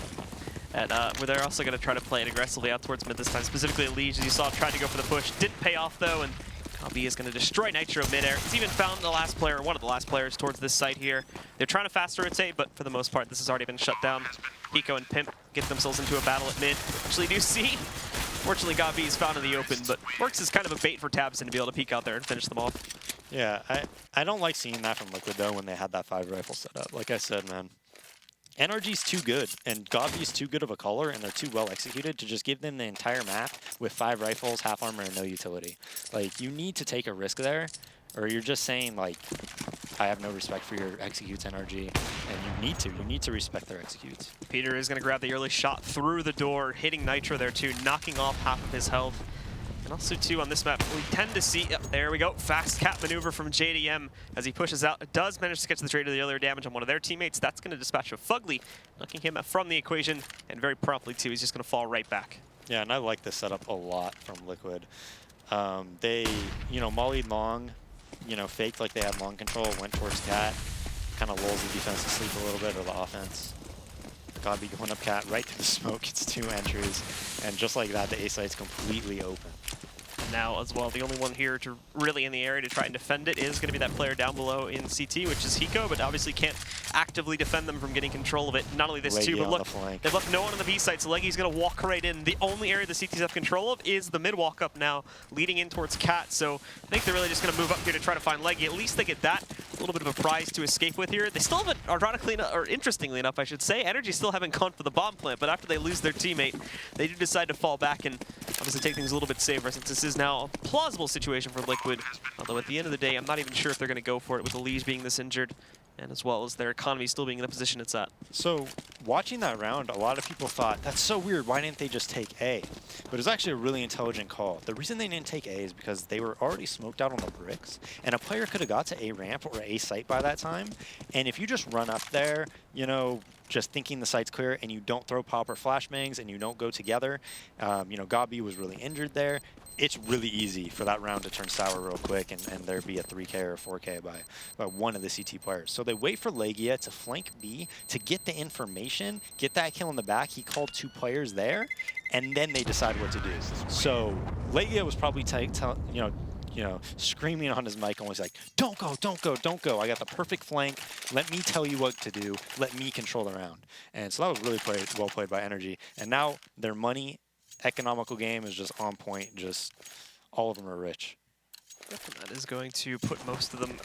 And where they're also going to try to play it aggressively out towards mid this time, specifically Elige, as you saw, tried to go for the push. Didn't pay off, though, and Gobby is going to destroy Nitro midair. It's even found the last player, one of the last players, towards this site here. They're trying to fast rotate, but for the most part, this has already been shut down. Hiko and Pimp get themselves into a battle at mid. Actually, do see, fortunately, Gobby is found in the open, but works as kind of a bait for Tabson to be able to peek out there and finish them off. Yeah, I don't like seeing that from Liquid, though, when they had that 5 rifle set up. Like I said, man, NRG's too good, and Gobby's too good of a caller, and they're too well executed to just give them the entire map with 5 rifles, half armor, and no utility. Like, you need to take a risk there, or you're just saying, like, I have no respect for your executes, NRG, and you need to respect their executes. Peter is going to grab the early shot through the door, hitting Nitro there, too, knocking off half of his health. And also, too, on this map, we tend to see, there we go, fast cap maneuver from JDM as he pushes out. It does manage to catch the trade of the earlier damage on one of their teammates. That's going to dispatch a Fugly, knocking him from the equation, and very promptly, too, he's just going to fall right back. Yeah, and I like this setup a lot from Liquid. They, mollied long, faked like they had long control, went towards cat, kind of lulls the defense to sleep a little bit, or the offense. Gobby going up cat right through the smoke, gets 2 entries, and just like that, the A site's completely open. And now, as well, the only one here to really in the area to try and defend it is going to be that player down below in CT, which is Hiko, but obviously can't actively defend them from getting control of it. Not only this, too, but look, they've left no one on the B site, so Leggy's going to walk right in. The only area the CTs have control of is the mid walk up now, leading in towards Cat, so I think they're really just going to move up here to try to find Leggy. At least they get that a little bit of a prize to escape with here. They still haven't, ironically enough, or interestingly enough, I should say, NRG still haven't gone for the bomb plant, but after they lose their teammate, they do decide to fall back and obviously take things a little bit safer, since this is now a plausible situation for Liquid. Although at the end of the day, I'm not even sure if they're going to go for it with Elige being this injured, and as well as their economy still being in the position it's at. So, watching that round, a lot of people thought, that's so weird, why didn't they just take A? But it was actually a really intelligent call. The reason they didn't take A is because they were already smoked out on the bricks, and a player could have got to A ramp or A site by that time, and if you just run up there, just thinking the site's clear, and you don't throw pop or flashbangs, and you don't go together, Gobby was really injured there, it's really easy for that round to turn sour real quick and there be a 3K or a 4K by one of the CT players. So they wait for Legia to flank B to get the information, get that kill in the back. He called 2 players there, and then they decide what to do. So Legia was probably screaming on his mic, almost like, don't go, don't go, don't go. I got the perfect flank. Let me tell you what to do. Let me control the round. And so that was really well played by NRG. And now their money economical game is just on point. Just all of them are rich. Yep, and that is going to put most of them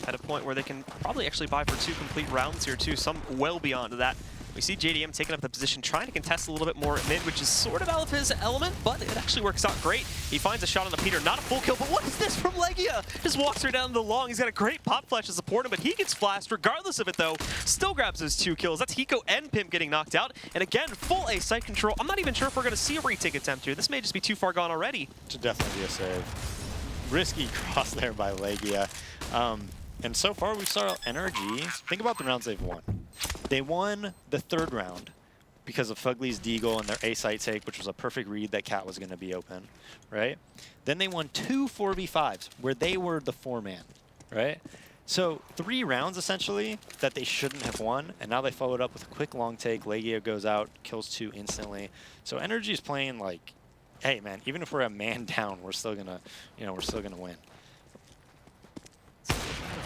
at a point where they can probably actually buy for 2 complete rounds here too, some well beyond that. We see JDM taking up the position, trying to contest a little bit more at mid, which is sort of out of his element, but it actually works out great. He finds a shot on the Peter, not a full kill, but what is this from Legia? Just walks her down the long. He's got a great pop flash to support him, but he gets flashed regardless of it, though. Still grabs his 2 kills. That's Hiko and Pimp getting knocked out. And again, full A site control. I'm not even sure if we're going to see a retake attempt here. This may just be too far gone already. Should definitely be a save. Risky cross there by Legia. And so far, we saw NRG. Think about the rounds they've won. They won the 3rd round because of Fugly's deagle and their A site take, which was a perfect read that Cat was going to be open, right? Then they won 2 4v5s where they were the 4-man, right? So 3 rounds, essentially, that they shouldn't have won, and now they followed up with a quick long take. Legia goes out, kills 2 instantly. So NRG is playing like, hey, man, even if we're a man down, we're still gonna, we're still gonna win.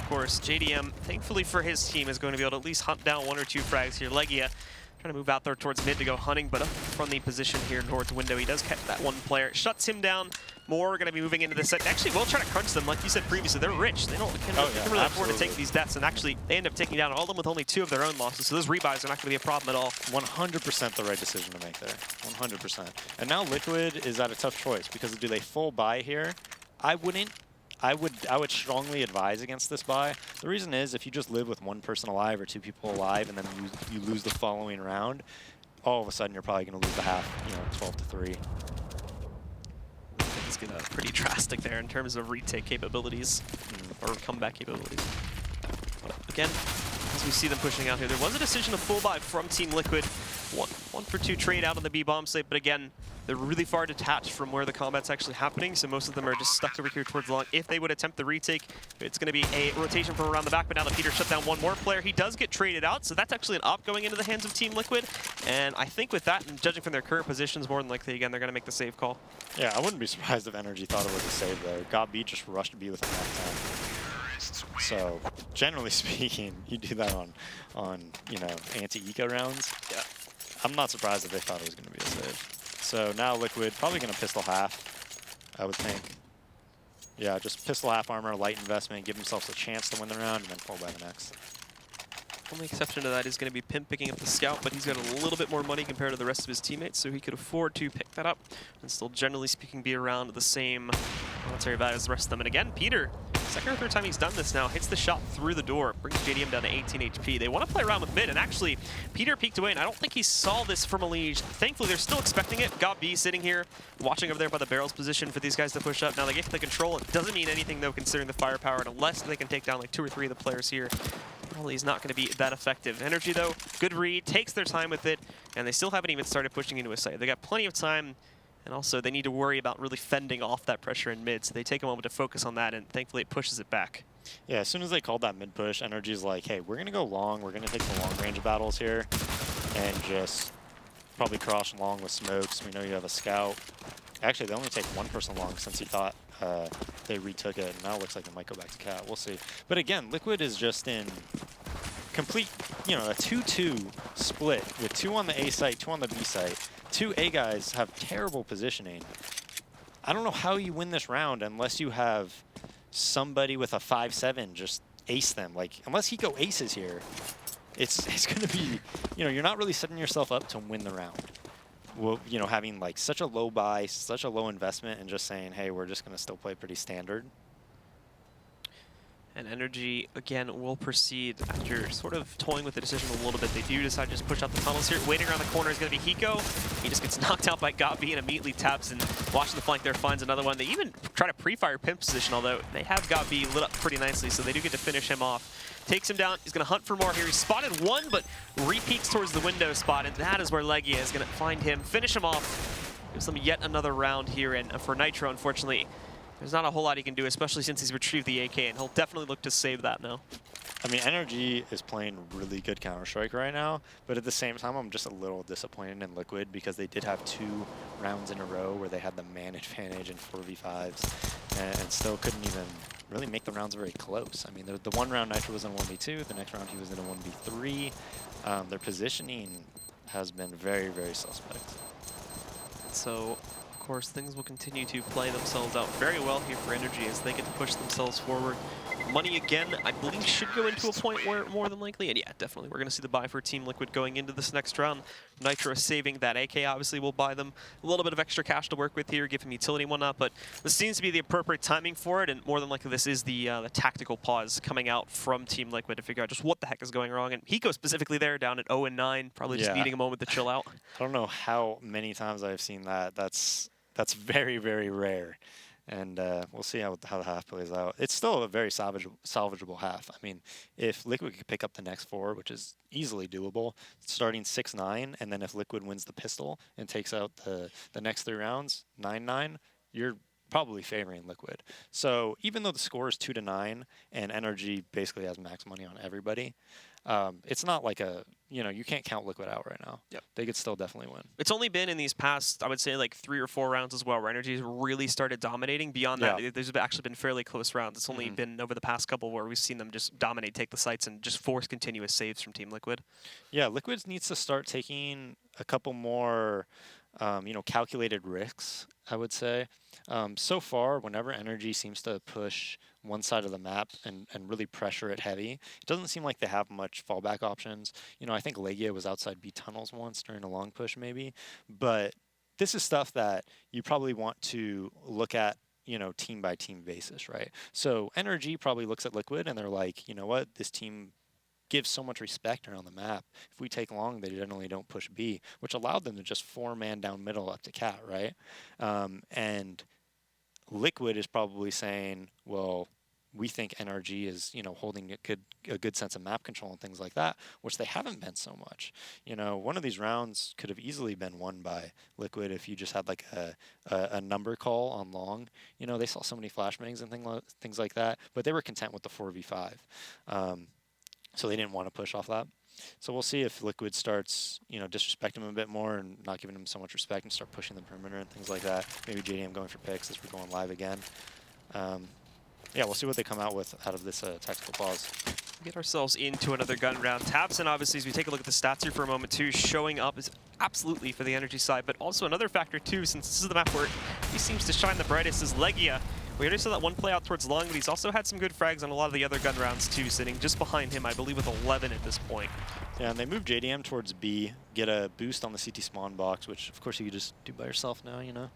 course, JDM, thankfully for his team, is going to be able to at least hunt down 1 or 2 frags here. Legia trying to move out there towards mid to go hunting, but up from the position here towards window, he does catch that one player. Shuts him down. More going to be moving into this set. Actually, we'll try to crunch them. Like you said previously, they're rich. They can really afford to take these deaths, and actually, they end up taking down all of them with only 2 of their own losses, so those rebuys are not going to be a problem at all. 100% the right decision to make there. 100%. And now Liquid is at a tough choice, because do they full buy here? I would strongly advise against this buy. The reason is, if you just live with 1 person alive or 2 people alive, and then you lose the following round, all of a sudden you're probably going to lose the half, 12-3. Things get pretty drastic there in terms of retake capabilities or comeback capabilities. But again, as we see them pushing out here, there was a decision to full buy from Team Liquid. One for 2 trade out on the B bomb site, but again, they're really far detached from where the combat's actually happening, so most of them are just stuck over here towards long. If they would attempt the retake, it's going to be a rotation from around the back, but now that Peter shut down 1 more player, he does get traded out, so that's actually an op going into the hands of Team Liquid, and I think with that, and judging from their current positions, more than likely, again, they're going to make the save call. Yeah, I wouldn't be surprised if NRG thought it was a save there. God B just rushed B with a knockdown. So, generally speaking, you do that on anti-eco rounds. Yeah. I'm not surprised that they thought it was going to be a save. So now Liquid probably going to pistol half, I would think. Yeah, just pistol half armor, light investment, give themselves a chance to win the round, and then full by the next. Only exception to that is going to be Pimp picking up the scout, but he's got a little bit more money compared to the rest of his teammates, so he could afford to pick that up and still, generally speaking, be around the same monetary value as the rest of them. And again, Peter, second or third time he's done this now, hits the shot through the door, brings JDM down to 18 HP. They want to play around with mid, and actually, Peter peeked away, and I don't think he saw this from Elige. Thankfully, they're still expecting it. Got B sitting here, watching over there by the barrels position for these guys to push up. Now, they get the control. It doesn't mean anything, though, considering the firepower, and unless they can take down like 2 or 3 of the players here, probably is not going to be that effective. NRG, though, good read, takes their time with it, and they still haven't even started pushing into a site. They got plenty of time, and also they need to worry about really fending off that pressure in mid, so they take a moment to focus on that, and thankfully it pushes it back. Yeah, as soon as they called that mid push, NRG's like, hey, we're going to go long, we're going to take the long range battles here, and just probably cross long with smokes. We know you have a scout. Actually, they only take 1 person long since he thought they retook it, and now it looks like they might go back to Cat. We'll see. But again, Liquid is just in complete, a 2-2 split with 2 on the A site, 2 on the B site. 2 A guys have terrible positioning. I don't know how you win this round unless you have somebody with a 5-7 just ace them. Like, unless Hiko aces here, it's going to be, you're not really setting yourself up to win the round. Well, having like such a low buy, such a low investment, and just saying, hey, we're just going to still play pretty standard. And NRG, again, will proceed after sort of toying with the decision a little bit. They do decide to just push out the tunnels here. Waiting around the corner is going to be Hiko. He just gets knocked out by Gabi and immediately taps, and watching the flank there finds another one. They even try to pre-fire Pimp position, although they have Gabi lit up pretty nicely, so they do get to finish him off. Takes him down. He's going to hunt for more here. He's spotted 1, but re-peeks towards the window spot, and that is where Legia is going to find him, finish him off. Gives them yet another round here, and for Nitro, unfortunately, there's not a whole lot he can do, especially since he's retrieved the AK, and he'll definitely look to save that now. I mean, NRG is playing really good Counter-Strike right now, but at the same time, I'm just a little disappointed in Liquid because they did have 2 rounds in a row where they had the man advantage in 4v5s and still couldn't even really make the rounds very close. I mean, the one round Nitro was in a 1v2, the next round he was in a 1v3. Their positioning has been very, very suspect. So, of course, things will continue to play themselves out very well here for NRG as they get to push themselves forward. Money, again, I believe should go into a point where more than likely, and yeah, definitely, we're going to see the buy for Team Liquid going into this next round. Nitro saving that AK, obviously, will buy them a little bit of extra cash to work with here, give him utility and whatnot, but this seems to be the appropriate timing for it, and more than likely, this is the tactical pause coming out from Team Liquid to figure out just what the heck is going wrong, and Hiko specifically there, down at 0-9, probably just needing a moment to chill out. I don't know how many times I've seen that. That's very, very rare. And we'll see how the half plays out. It's still a very salvageable half. I mean, if Liquid could pick up the next 4, which is easily doable, starting 6-9, and then if Liquid wins the pistol and takes out the next 3 rounds, 9-9, you're probably favoring Liquid. So even though the score is 2-9 and NRG basically has max money on everybody, it's not like a you know, you can't count Liquid out right now. Yep. They could still definitely win. It's only been in these past, I would say, like 3 or 4 rounds as well, where NRG has really started dominating. Beyond that, there's actually been fairly close rounds. It's only been over the past couple where we've seen them just dominate, take the sites, and just force continuous saves from Team Liquid. Yeah, Liquid needs to start taking a couple more, you know, calculated risks, I would say. So far, whenever NRG seems to push one side of the map and really pressure it heavy, it doesn't seem like they have much fallback options. You know, I think Legia was outside B tunnels once during a long push maybe, but this is stuff that you probably want to look at, you know, team by team basis, right? So NRG probably looks at Liquid and they're like, you know what, this team gives so much respect around the map. If we take long, they generally don't push B, which allowed them to just 4-man down middle up to Cat, right? And Liquid is probably saying, well, we think NRG is, you know, holding a good sense of map control and things like that, which they haven't been so much. You know, one of these rounds could have easily been won by Liquid if you just had like a number call on long. You know, they saw so many flashbangs and things like that, but they were content with the 4v5. So they didn't want to push off that. So we'll see if Liquid starts, you know, disrespecting him a bit more and not giving him so much respect and start pushing the perimeter and things like that. Maybe JDM going for picks as we're going live again. Yeah, we'll see what they come out with out of this tactical pause. Get ourselves into another gun round. tabseN, obviously, as we take a look at the stats here for a moment, too, showing up is absolutely for the NRG side, but also another factor, too, since this is the map where he seems to shine the brightest, is Legia. We already saw that one play out towards long, but he's also had some good frags on a lot of the other gun rounds, too, sitting just behind him, I believe, with 11 at this point. Yeah, and they move JDM towards B, get a boost on the CT spawn box, which, of course, you could just do by yourself now, you know?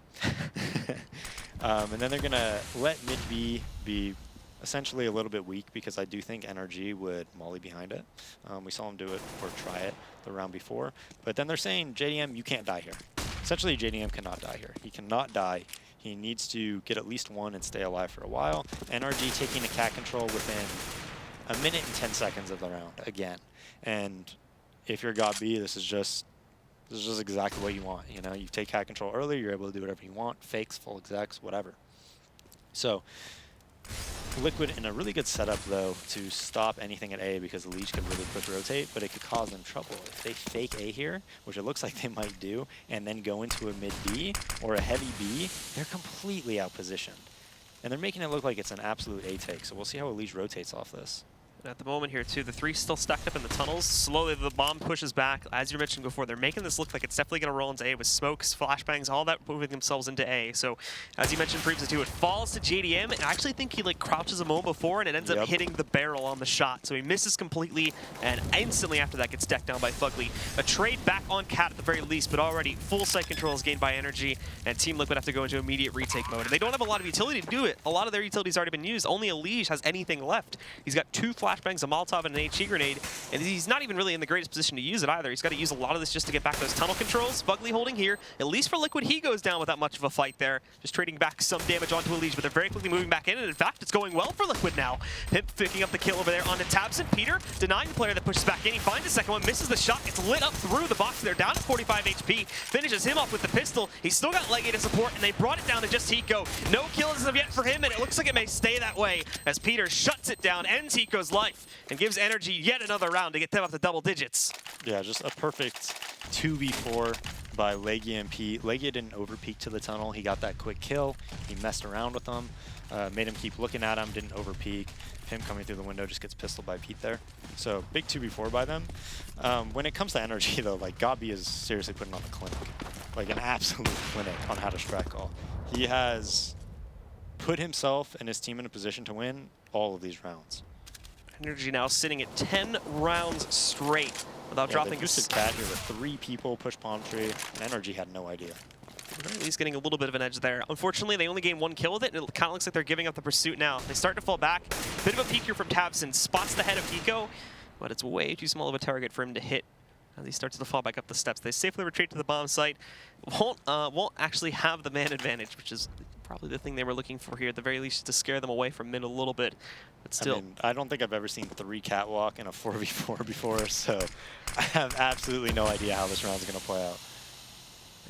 And then they're going to let mid B be essentially a little bit weak because I do think NRG would molly behind it. We saw him do it or try it the round before. But then they're saying, JDM, you can't die here. Essentially, JDM cannot die here. He cannot die. He needs to get at least one and stay alive for a while. NRG taking the cat control within a minute and 10 seconds of the round again. And if you're God B, this is just exactly what you want. You know, you take cat control early, you're able to do whatever you want, fakes, full execs, whatever. So Liquid in a really good setup, though, to stop anything at A because the Leech could really quick rotate, but it could cause them trouble. If they fake A here, which it looks like they might do, and then go into a mid B or a heavy B, they're completely outpositioned. And they're making it look like it's an absolute A take, so we'll see how a Leech rotates off this. And at the moment here, too, the 3 still stacked up in the tunnels. Slowly, the bomb pushes back. As you mentioned before, they're making this look like it's definitely going to roll into A with smokes, flashbangs, all that moving themselves into A. So, as you mentioned previously, too, it falls to JDM. And I actually think he, like, crouches a moment before, and it ends up hitting the barrel on the shot. So he misses completely, and instantly after that gets decked down by Fugly. A trade back on Cat at the very least, but already full site control is gained by NRG, and Team Liquid have to go into immediate retake mode. And they don't have a lot of utility to do it. A lot of their utility's already been used. Only Elige has anything left. He's got 2 flashbangs, a Molotov, and an HE grenade, and he's not even really in the greatest position to use it either. He's got to use a lot of this just to get back those tunnel controls. Fugly holding here. At least for Liquid, he goes down without much of a fight there. Just trading back some damage onto Elige, but they're very quickly moving back in, and in fact, it's going well for Liquid now. Pimp picking up the kill over there onto tabseN. Peter denying the player that pushes back in. He finds the second one, misses the shot. It's lit up through the box. They're down to 45 HP. Finishes him off with the pistol. He's still got Legia to support, and they brought it down to just Hiko. No kills as of yet for him, and it looks like it may stay that way as Peter shuts it down, ends Hiko's life, and gives NRG yet another round to get them up to double digits. Yeah, just a perfect 2v4 by Legia and Pete. Legia didn't overpeak to the tunnel. He got that quick kill. He messed around with them, made him keep looking at him, didn't overpeak. Him coming through the window just gets pistoled by Pete there. So big 2v4 by them. When it comes to NRG, though, like Gabi is seriously putting on a clinic, like an absolute clinic on how to strat call. He has put himself and his team in a position to win all of these rounds. NRG now sitting at 10 rounds straight without dropping. They boosted Cat here with 3 people, push palm tree, and NRG had no idea. At least getting a little bit of an edge there. Unfortunately, they only gained 1 kill with it, and it kind of looks like they're giving up the pursuit now. They start to fall back. Bit of a peek here from tabseN. Spots the head of Hiko, but it's way too small of a target for him to hit as he starts to fall back up the steps. They safely retreat to the bomb site. Won't actually have the man advantage, which is probably the thing they were looking for here, at the very least, to scare them away from mid a little bit. But still, I mean, I don't think I've ever seen 3 catwalk in a 4v4 before, so I have absolutely no idea how this round's going to play out.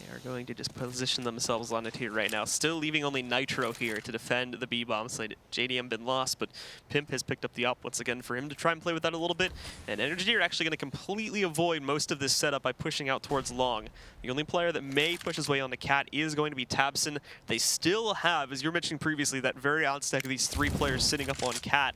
They are going to just position themselves on it here right now. Still leaving only Nitro here to defend the B-bomb site. JDM been lost, but Pimp has picked up the op once again for him to try and play with that a little bit. And NRG are actually going to completely avoid most of this setup by pushing out towards Long. The only player that may push his way onto Cat is going to be Tabson. They still have, as you were mentioning previously, that very odd stack of these 3 players sitting up on Cat.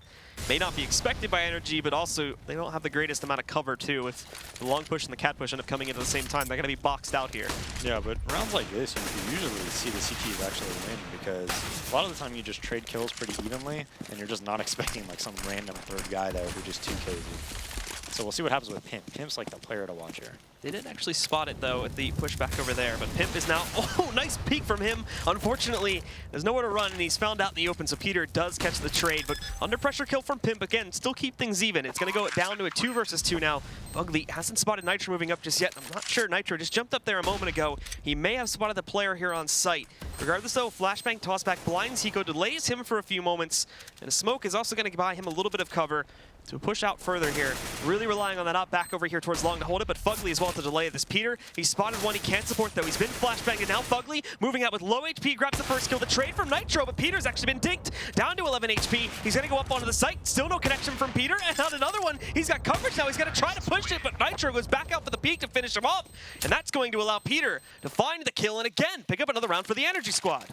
May not be expected by NRG, but also they don't have the greatest amount of cover too. If the Long push and the Cat push end up coming in at the same time, they're going to be boxed out here. Yeah, but rounds like this, you usually see the CTs actually win because a lot of the time you just trade kills pretty evenly, and you're just not expecting like some random third guy there who just 2Ks you. So we'll see what happens with Pimp. Pimp's like the player to watch here. They didn't actually spot it, though, at the pushback over there, but Pimp is now... Oh, nice peek from him. Unfortunately, there's nowhere to run, and he's found out in the open, so Peter does catch the trade, but under pressure kill from Pimp, again, still keep things even. It's going to go down to a 2 versus 2 now. Fugly hasn't spotted Nitro moving up just yet. I'm not sure. Nitro just jumped up there a moment ago. He may have spotted the player here on site. Regardless, though, flashbang, tossback, blinds Hiko, delays him for a few moments, and Smoke is also going to buy him a little bit of cover to push out further here. Really relying on that op back over here towards Long to hold it, but Fugly as well to delay this. Peter, he spotted one he can't support though. He's been flashbanged, and now Fugly moving out with low HP, grabs the first kill. The trade from Nitro, but Peter's actually been dinked down to 11 HP. He's gonna go up onto the site. Still no connection from Peter, and on another one, he's got coverage now. He's gonna try to push it, but Nitro goes back out for the peak to finish him off, and that's going to allow Peter to find the kill and again pick up another round for the Energy squad.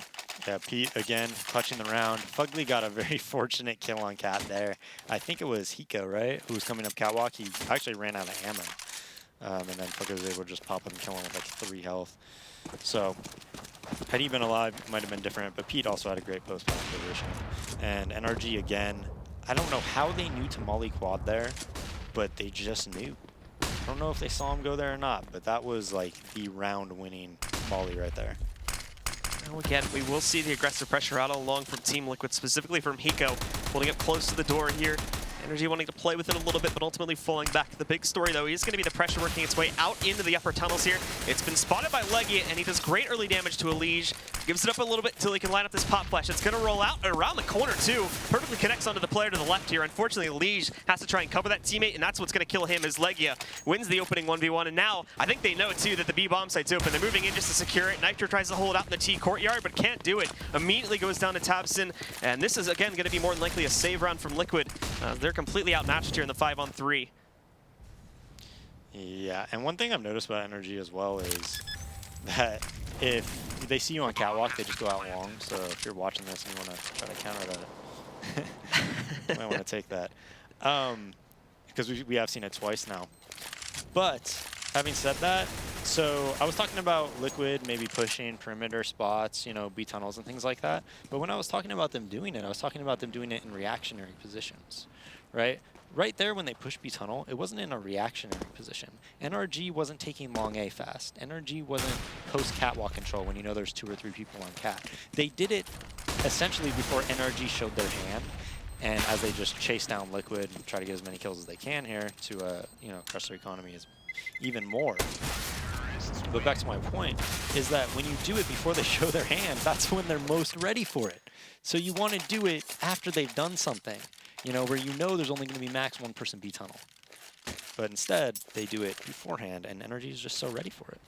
Yeah, Pete again clutching the round. Fugly got a very fortunate kill on Cat there. I think it was Hiko, right? Who was coming up catwalk. He actually ran out of ammo. And then Fugly was able to just pop him and kill him with like 3 health. So had he been alive, it might have been different, but Pete also had a great post-plant position. And NRG again, I don't know how they knew to molly quad there, but they just knew. I don't know if they saw him go there or not, but that was like the round-winning molly right there. Now again, we will see the aggressive pressure out along from Team Liquid, specifically from Hiko, holding up close to the door here. NRG wanting to play with it a little bit, but ultimately falling back. The big story, though, is going to be the pressure working its way out into the upper tunnels here. It's been spotted by Legia, and he does great early damage to Elige. Gives it up a little bit until he can line up this pop flash. It's going to roll out around the corner, too. Perfectly connects onto the player to the left here. Unfortunately, Elige has to try and cover that teammate, and that's what's going to kill him as Legia wins the opening 1v1. And now, I think they know, too, that the B-bomb site's open. They're moving in just to secure it. Nitro tries to hold out in the T courtyard, but can't do it. Immediately goes down to Tabson, and this is, again, going to be more than likely a save round from Liquid. They're completely outmatched here in the 5-on-3. Yeah, and one thing I've noticed about NRG as well is that if they see you on catwalk, they just go out long. So if you're watching this and you want to try to counter that, you might want to take that. Because we have seen it twice now. But having said that, so I was talking about Liquid maybe pushing perimeter spots, you know, B tunnels and things like that. But when I was talking about them doing it, I was talking about them doing it in reactionary positions, right? Right there when they pushed B tunnel, it wasn't in a reactionary position. NRG wasn't taking long A fast. NRG wasn't post catwalk control when you know there's 2 or 3 people on cat. They did it essentially before NRG showed their hand, and as they just chase down Liquid and try to get as many kills as they can here to you know, crush their economy is even more. But back to my point is that when you do it before they show their hand, that's when they're most ready for it. So you want to do it after they've done something, you know, where you know there's only going to be max 1 person B tunnel. But instead, they do it beforehand, and NRG is just so ready for it.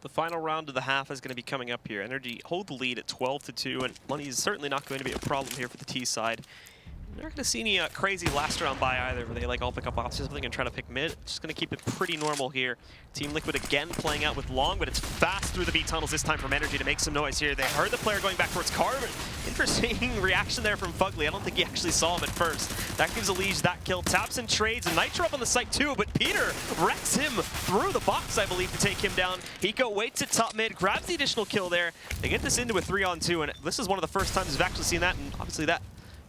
The final round of the half is going to be coming up here. NRG hold the lead at 12-2, and money is certainly not going to be a problem here for the T side. They're not going to see any crazy last round buy either, where they like all pick up off something and try to pick mid. Just going to keep it pretty normal here. Team Liquid again playing out with Long, but it's fast through the B tunnels this time from NRG to make some noise here. They heard the player going back towards Carver. Interesting reaction there from Fugly. I don't think he actually saw him at first. That gives Elige that kill. Tabson trades, and Nitro up on the site too, but Peter wrecks him through the box, I believe, to take him down. Hiko waits at top mid, grabs the additional kill there. They get this into a 3-on-2, and this is one of the first times we've actually seen that, and obviously that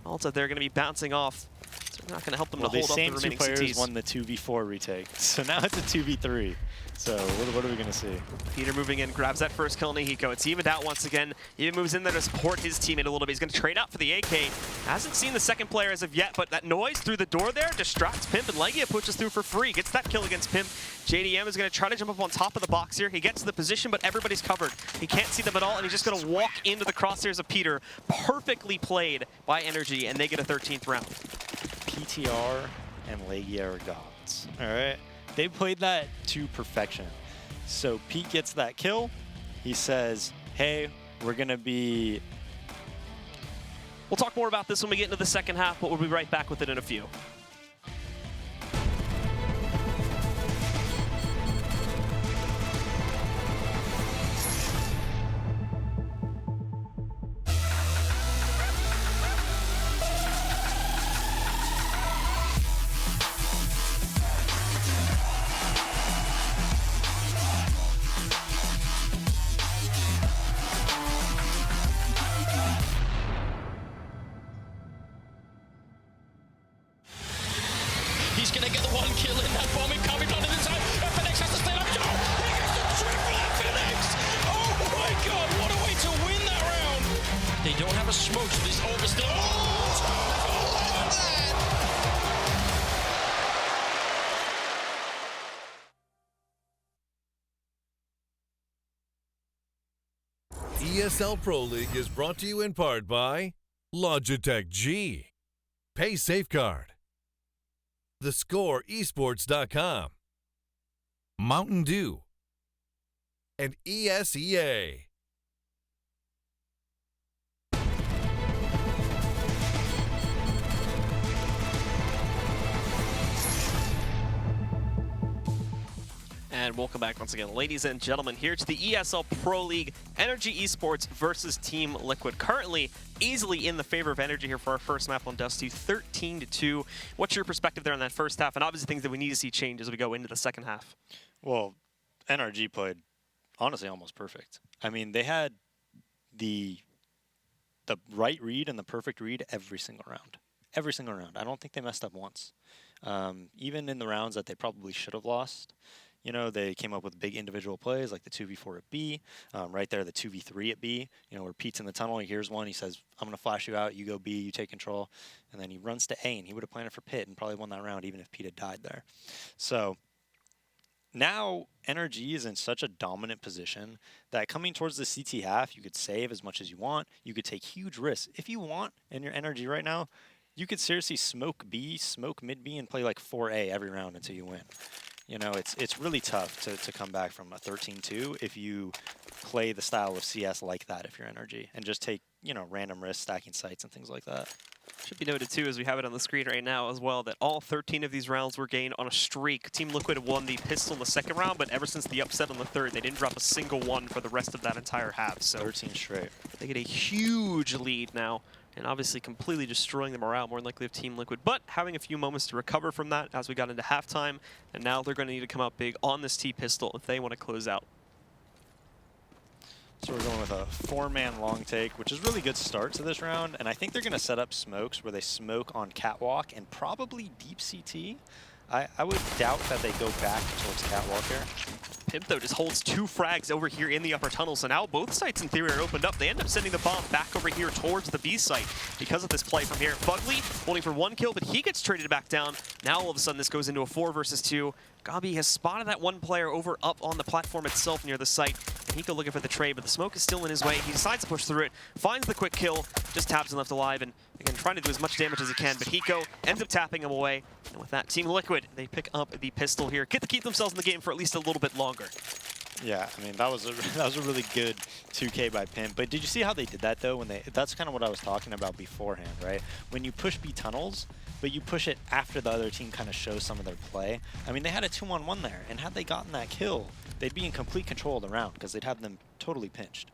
ulti they're going to be bouncing off. So they're not going to help them to hold up the remaining CTs. Same 2 players won the 2v4 retake, so now it's a 2v3. So what are we going to see? Peter moving in, grabs that first kill on Hiko. It's evened out once again. He even moves in there to support his teammate a little bit. He's going to trade out for the AK. Hasn't seen the second player as of yet, but that noise through the door there distracts Pimp, and Legia pushes through for free. Gets that kill against Pimp. JDM is going to try to jump up on top of the box here. He gets to the position, but everybody's covered. He can't see them at all, and he's just going to walk into the crosshairs of Peter. Perfectly played by NRG, and they get a 13th round. PTR and Legia are gods. All right, they played that to perfection. So Pete gets that kill, He says, hey, we're going to be... We'll talk more about this when we get into the second half, but we'll be right back with it in a few. He's going to get the one kill in that bomb coming down to the side. And Phoenix has to stay up. He gets the triple at Phoenix. Oh my god, what a way to win that round. They don't have a smoke, so this orb is still... Oh, ESL Pro League is brought to you in part by Logitech G, Pay Safeguard, TheScoreEsports.com, Mountain Dew, and ESEA. And welcome back once again, ladies and gentlemen, here to the ESL Pro League, NRG Esports versus Team Liquid. Currently, easily in the favor of NRG here for our first map on Dust 2, 13-2. What's your perspective there on that first half, and obviously things that we need to see change as we go into the second half? Well, NRG played, honestly, almost perfect. I mean, they had the right read and the perfect read every single round. Every single round. I don't think they messed up once. Even in the rounds that they probably should have lost, you know, they came up with big individual plays like the 2v4 at B, right there, the 2v3 at B, you know, where Pete's in the tunnel, he hears one, he says, I'm going to flash you out, you go B, you take control, and then he runs to A, and he would have planted for Pit and probably won that round even if Pete had died there. So now NRG is in such a dominant position that coming towards the CT half, you could save as much as you want, you could take huge risks. If you want, in your NRG right now, you could seriously smoke B, smoke mid B, and play like 4A every round until you win. You know, it's really tough to come back from a 13-2 if you play the style of CS like that if you're NRG and just take, you know, random risks, stacking sites and things like that. Should be noted, too, as we have it on the screen right now as well, that all 13 of these rounds were gained on a streak. Team Liquid won the pistol in the second round, but ever since the upset on the third, they didn't drop a single one for the rest of that entire half. So 13 straight. They get a huge lead now, and obviously completely destroying the morale, more than likely, of Team Liquid. But having a few moments to recover from that as we got into halftime, and now they're going to need to come out big on this T-pistol if they want to close out. So we're going with a 4-man long take, which is really good start to this round, and I think they're going to set up smokes where they smoke on Catwalk and probably deep CT. I would doubt that they go back towards Catwalk here. Pimp, though, just holds 2 frags over here in the upper tunnel, so now both sites in theory are opened up. They end up sending the bomb back over here towards the B site because of this play from here. Fugly holding for 1 kill, but he gets traded back down. Now all of a sudden this goes into a 4 versus 2. Gabi has spotted that one player over up on the platform itself near the site. And Hiko looking for the trade, but the smoke is still in his way. He decides to push through it, finds the quick kill, just taps him left alive, and again trying to do as much damage as he can, but Hiko ends up tapping him away. And with that, Team Liquid, they pick up the pistol here, get to keep themselves in the game for at least a little bit longer. Yeah, I mean, that was a really good 2K by Pimp. But did you see how they did that, though? When that's kind of what I was talking about beforehand, right? When you push B tunnels, but you push it after the other team kind of shows some of their play. I mean, they had a 2-on-1 there, and had they gotten that kill, they'd be in complete control of the round because they'd have them totally pinched.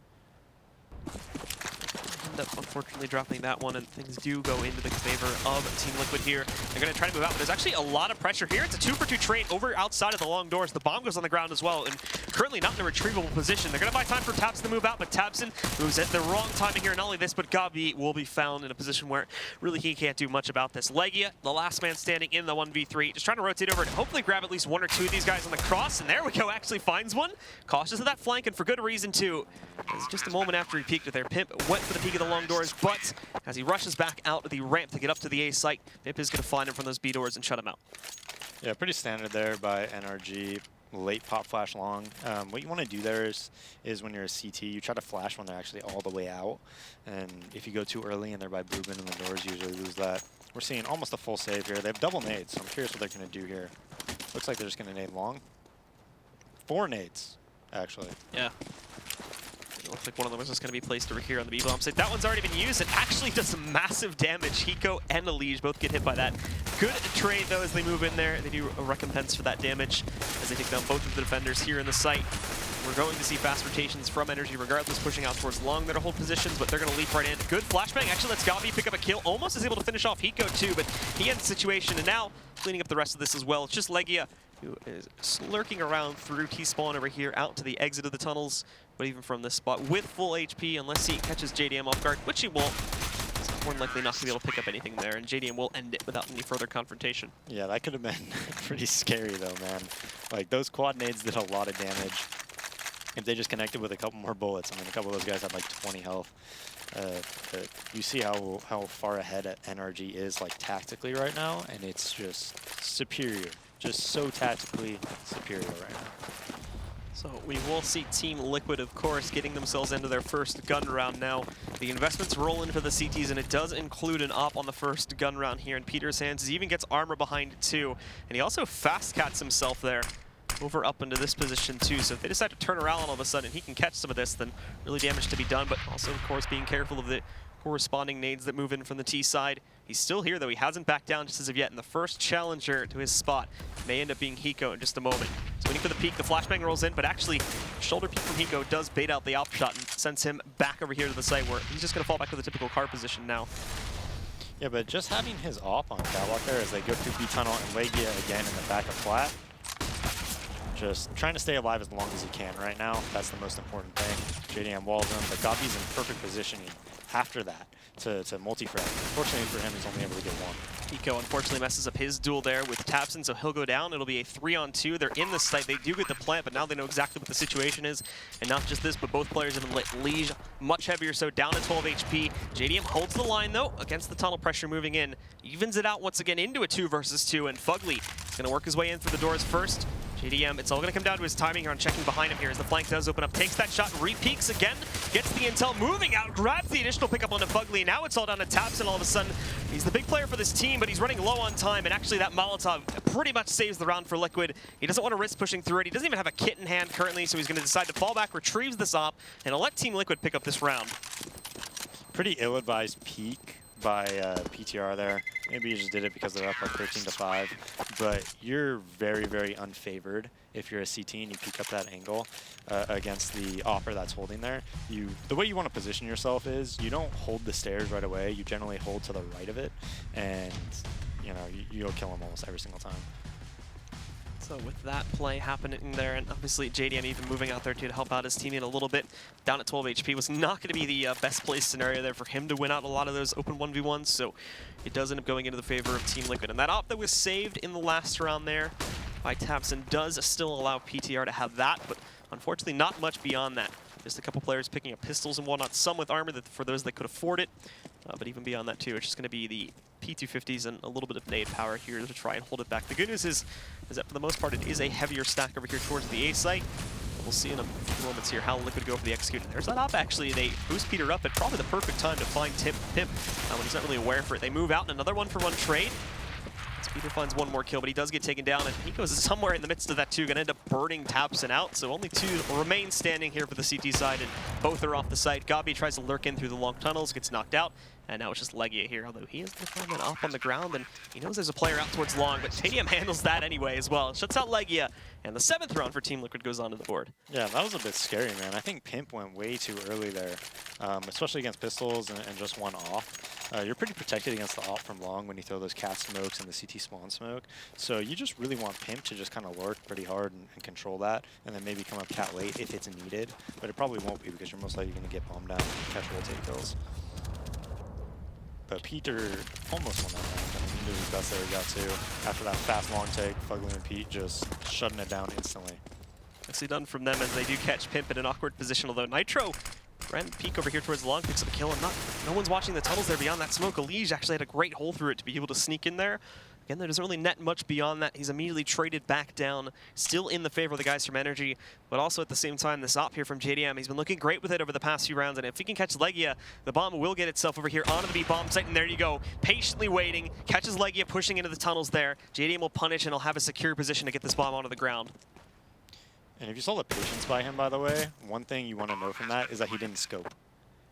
End up unfortunately dropping that one, and things do go into the favor of Team Liquid here. They're going to try to move out, but there's actually a lot of pressure here. It's a 2-for-2 trade over outside of the long doors. The bomb goes on the ground as well, and currently not in a retrievable position. They're going to buy time for Tabson to move out, but Tabson moves at the wrong timing here. And not only this, but Gabi will be found in a position where really he can't do much about this. Legia, the last man standing in the 1v3, just trying to rotate over and hopefully grab at least 1 or 2 of these guys on the cross, and there we go, actually finds one. Cautious of that flank, and for good reason too. It's just a moment after he peeked at their Pimp, went for the peek of the long doors, but as he rushes back out of the ramp to get up to the A site, Pimp is going to find him from those B doors and shut him out. Yeah, pretty standard there by NRG. Late pop flash long. What you want to do there is when you're a CT, you try to flash when they're actually all the way out. And if you go too early and they're by Booben and the doors, you usually lose that. We're seeing almost a full save here. They have double nades, so I'm curious what they're going to do here. Looks like they're just going to nade long. 4 nades, actually. Yeah. It looks like one of them is just going to be placed over here on the B-bomb site. That one's already been used. It actually does some massive damage. Hiko and Elige both get hit by that. Good trade, though, as they move in there. They do a recompense for that damage as they take down both of the defenders here in the site. We're going to see fast rotations from NRG regardless, pushing out towards long there to hold positions, but they're going to leap right in. Good flashbang. Actually lets Gabi pick up a kill. Almost is able to finish off Hiko, too, but he ends the situation, and now cleaning up the rest of this as well. It's just Legia, who is lurking around through T-spawn over here, out to the exit of the tunnels, but even from this spot with full HP, unless he catches JDM off guard, which he won't. It's more than likely not going to be able to pick up anything there, and JDM will end it without any further confrontation. Yeah, that could have been pretty scary, though, man. Like, those quad nades did a lot of damage. If they just connected with a couple more bullets, I mean, a couple of those guys had like 20 health. But you see how far ahead NRG is, like, tactically right now, and it's just superior. Just so tactically superior right now. So we will see Team Liquid, of course, getting themselves into their first gun round now. The investments roll in for the CTs, and it does include an op on the first gun round here in Peter's hands. He even gets armor behind it, too. And he also fast-cats himself there over up into this position, too. So if they decide to turn around all of a sudden, he can catch some of this, then really damage to be done. But also, of course, being careful of the corresponding nades that move in from the T side. He's still here, though. He hasn't backed down just as of yet, and the first challenger to his spot may end up being Hiko in just a moment. So waiting for the peek, the flashbang rolls in, but actually, shoulder peek from Hiko does bait out the op shot and sends him back over here to the site where he's just going to fall back to the typical car position now. Yeah, but just having his op on Catwalk there as they go through B tunnel and Legia again in the back of flat, just trying to stay alive as long as he can right now. That's the most important thing. JDM walls him, but Gabi's in perfect positioning after that to multi-frag. Unfortunately for him, he's only able to get one. Hiko unfortunately messes up his duel there with Tabson, so he'll go down. It'll be a 3-on-2. They're in the site. They do get the plant, but now they know exactly what the situation is. And not just this, but both players have been lit. Lige, much heavier, so down to 12 HP. JDM holds the line, though, against the tunnel pressure moving in. Evens it out once again into a 2 versus 2, and Fugly is going to work his way in through the doors first. JDM, it's all going to come down to his timing here on checking behind him here as the flank does open up. Takes that shot, re-peeks again, gets the intel, moving out, grabs the additional pickup onto Fugly. Now it's all down to Tabson all of a sudden. He's the big player for this team, but he's running low on time, and actually that Molotov pretty much saves the round for Liquid. He doesn't want to risk pushing through it. He doesn't even have a kit in hand currently, so he's going to decide to fall back, retrieves this op, and he'll let Team Liquid pick up this round. Pretty ill-advised peek by PTR there. Maybe you just did it because they're up like 13-5, but you're very, very unfavored if you're a CT and you peek up that angle against the offer that's holding there. The way you want to position yourself is you don't hold the stairs right away. You generally hold to the right of it, and you know you'll kill him almost every single time. So with that play happening there, and obviously JDM even moving out there too to help out his teammate a little bit, down at 12 HP was not going to be the best place scenario there for him to win out a lot of those open 1v1s, so it does end up going into the favor of Team Liquid. And that op that was saved in the last round there by Tabson does still allow PTR to have that, but unfortunately not much beyond that. Just a couple players picking up pistols and whatnot, some with armor for those that could afford it, but even beyond that too, it's just going to be the P250s and a little bit of nade power here to try and hold it back. The good news is that for the most part it is a heavier stack over here towards the A site. We'll see in a few moments here how Liquid go for the execute. And there's that op actually. They boost Peter up at probably the perfect time to find Pimp when he's not really aware for it. They move out in another 1-for-1 trade. Peter finds one more kill, but he does get taken down, and he goes somewhere in the midst of that too, going to end up burning Tabson out. So only 2 remain standing here for the CT side, and both are off the site. Gabi tries to lurk in through the long tunnels, gets knocked out, and now it's just Legia here, although he is going to find that op on the ground, and he knows there's a player out towards long, but JDM handles that anyway as well. Shuts out Legia, and the 7th round for Team Liquid goes onto the board. Yeah, that was a bit scary, man. I think Pimp went way too early there, especially against pistols and just one off. You're pretty protected against the op from long when you throw those cat smokes and the CT spawn smoke. So you just really want Pimp to just kind of lurk pretty hard and control that, and then maybe come up cat late if it's needed. But it probably won't be because you're most likely going to get bombed down and catch rotate kills. But Peter almost won that round. I mean, he did his best there he got to. After that fast long take, Fugly and Pete just shutting it down instantly. Nicely done from them as they do catch Pimp in an awkward position, although Nitro ran peek over here towards the long, picks up a kill, and no one's watching the tunnels there beyond that smoke. Elige actually had a great hole through it to be able to sneak in there. Again, there doesn't really net much beyond that. He's immediately traded back down, still in the favor of the guys from NRG, but also at the same time, this op here from JDM, he's been looking great with it over the past few rounds, and if he can catch Legia, the bomb will get itself over here onto the B bomb site, and there you go. Patiently waiting, catches Legia pushing into the tunnels there. JDM will punish, and he'll have a secure position to get this bomb onto the ground. And if you saw the patience by him, by the way, one thing you want to know from that is that he didn't scope.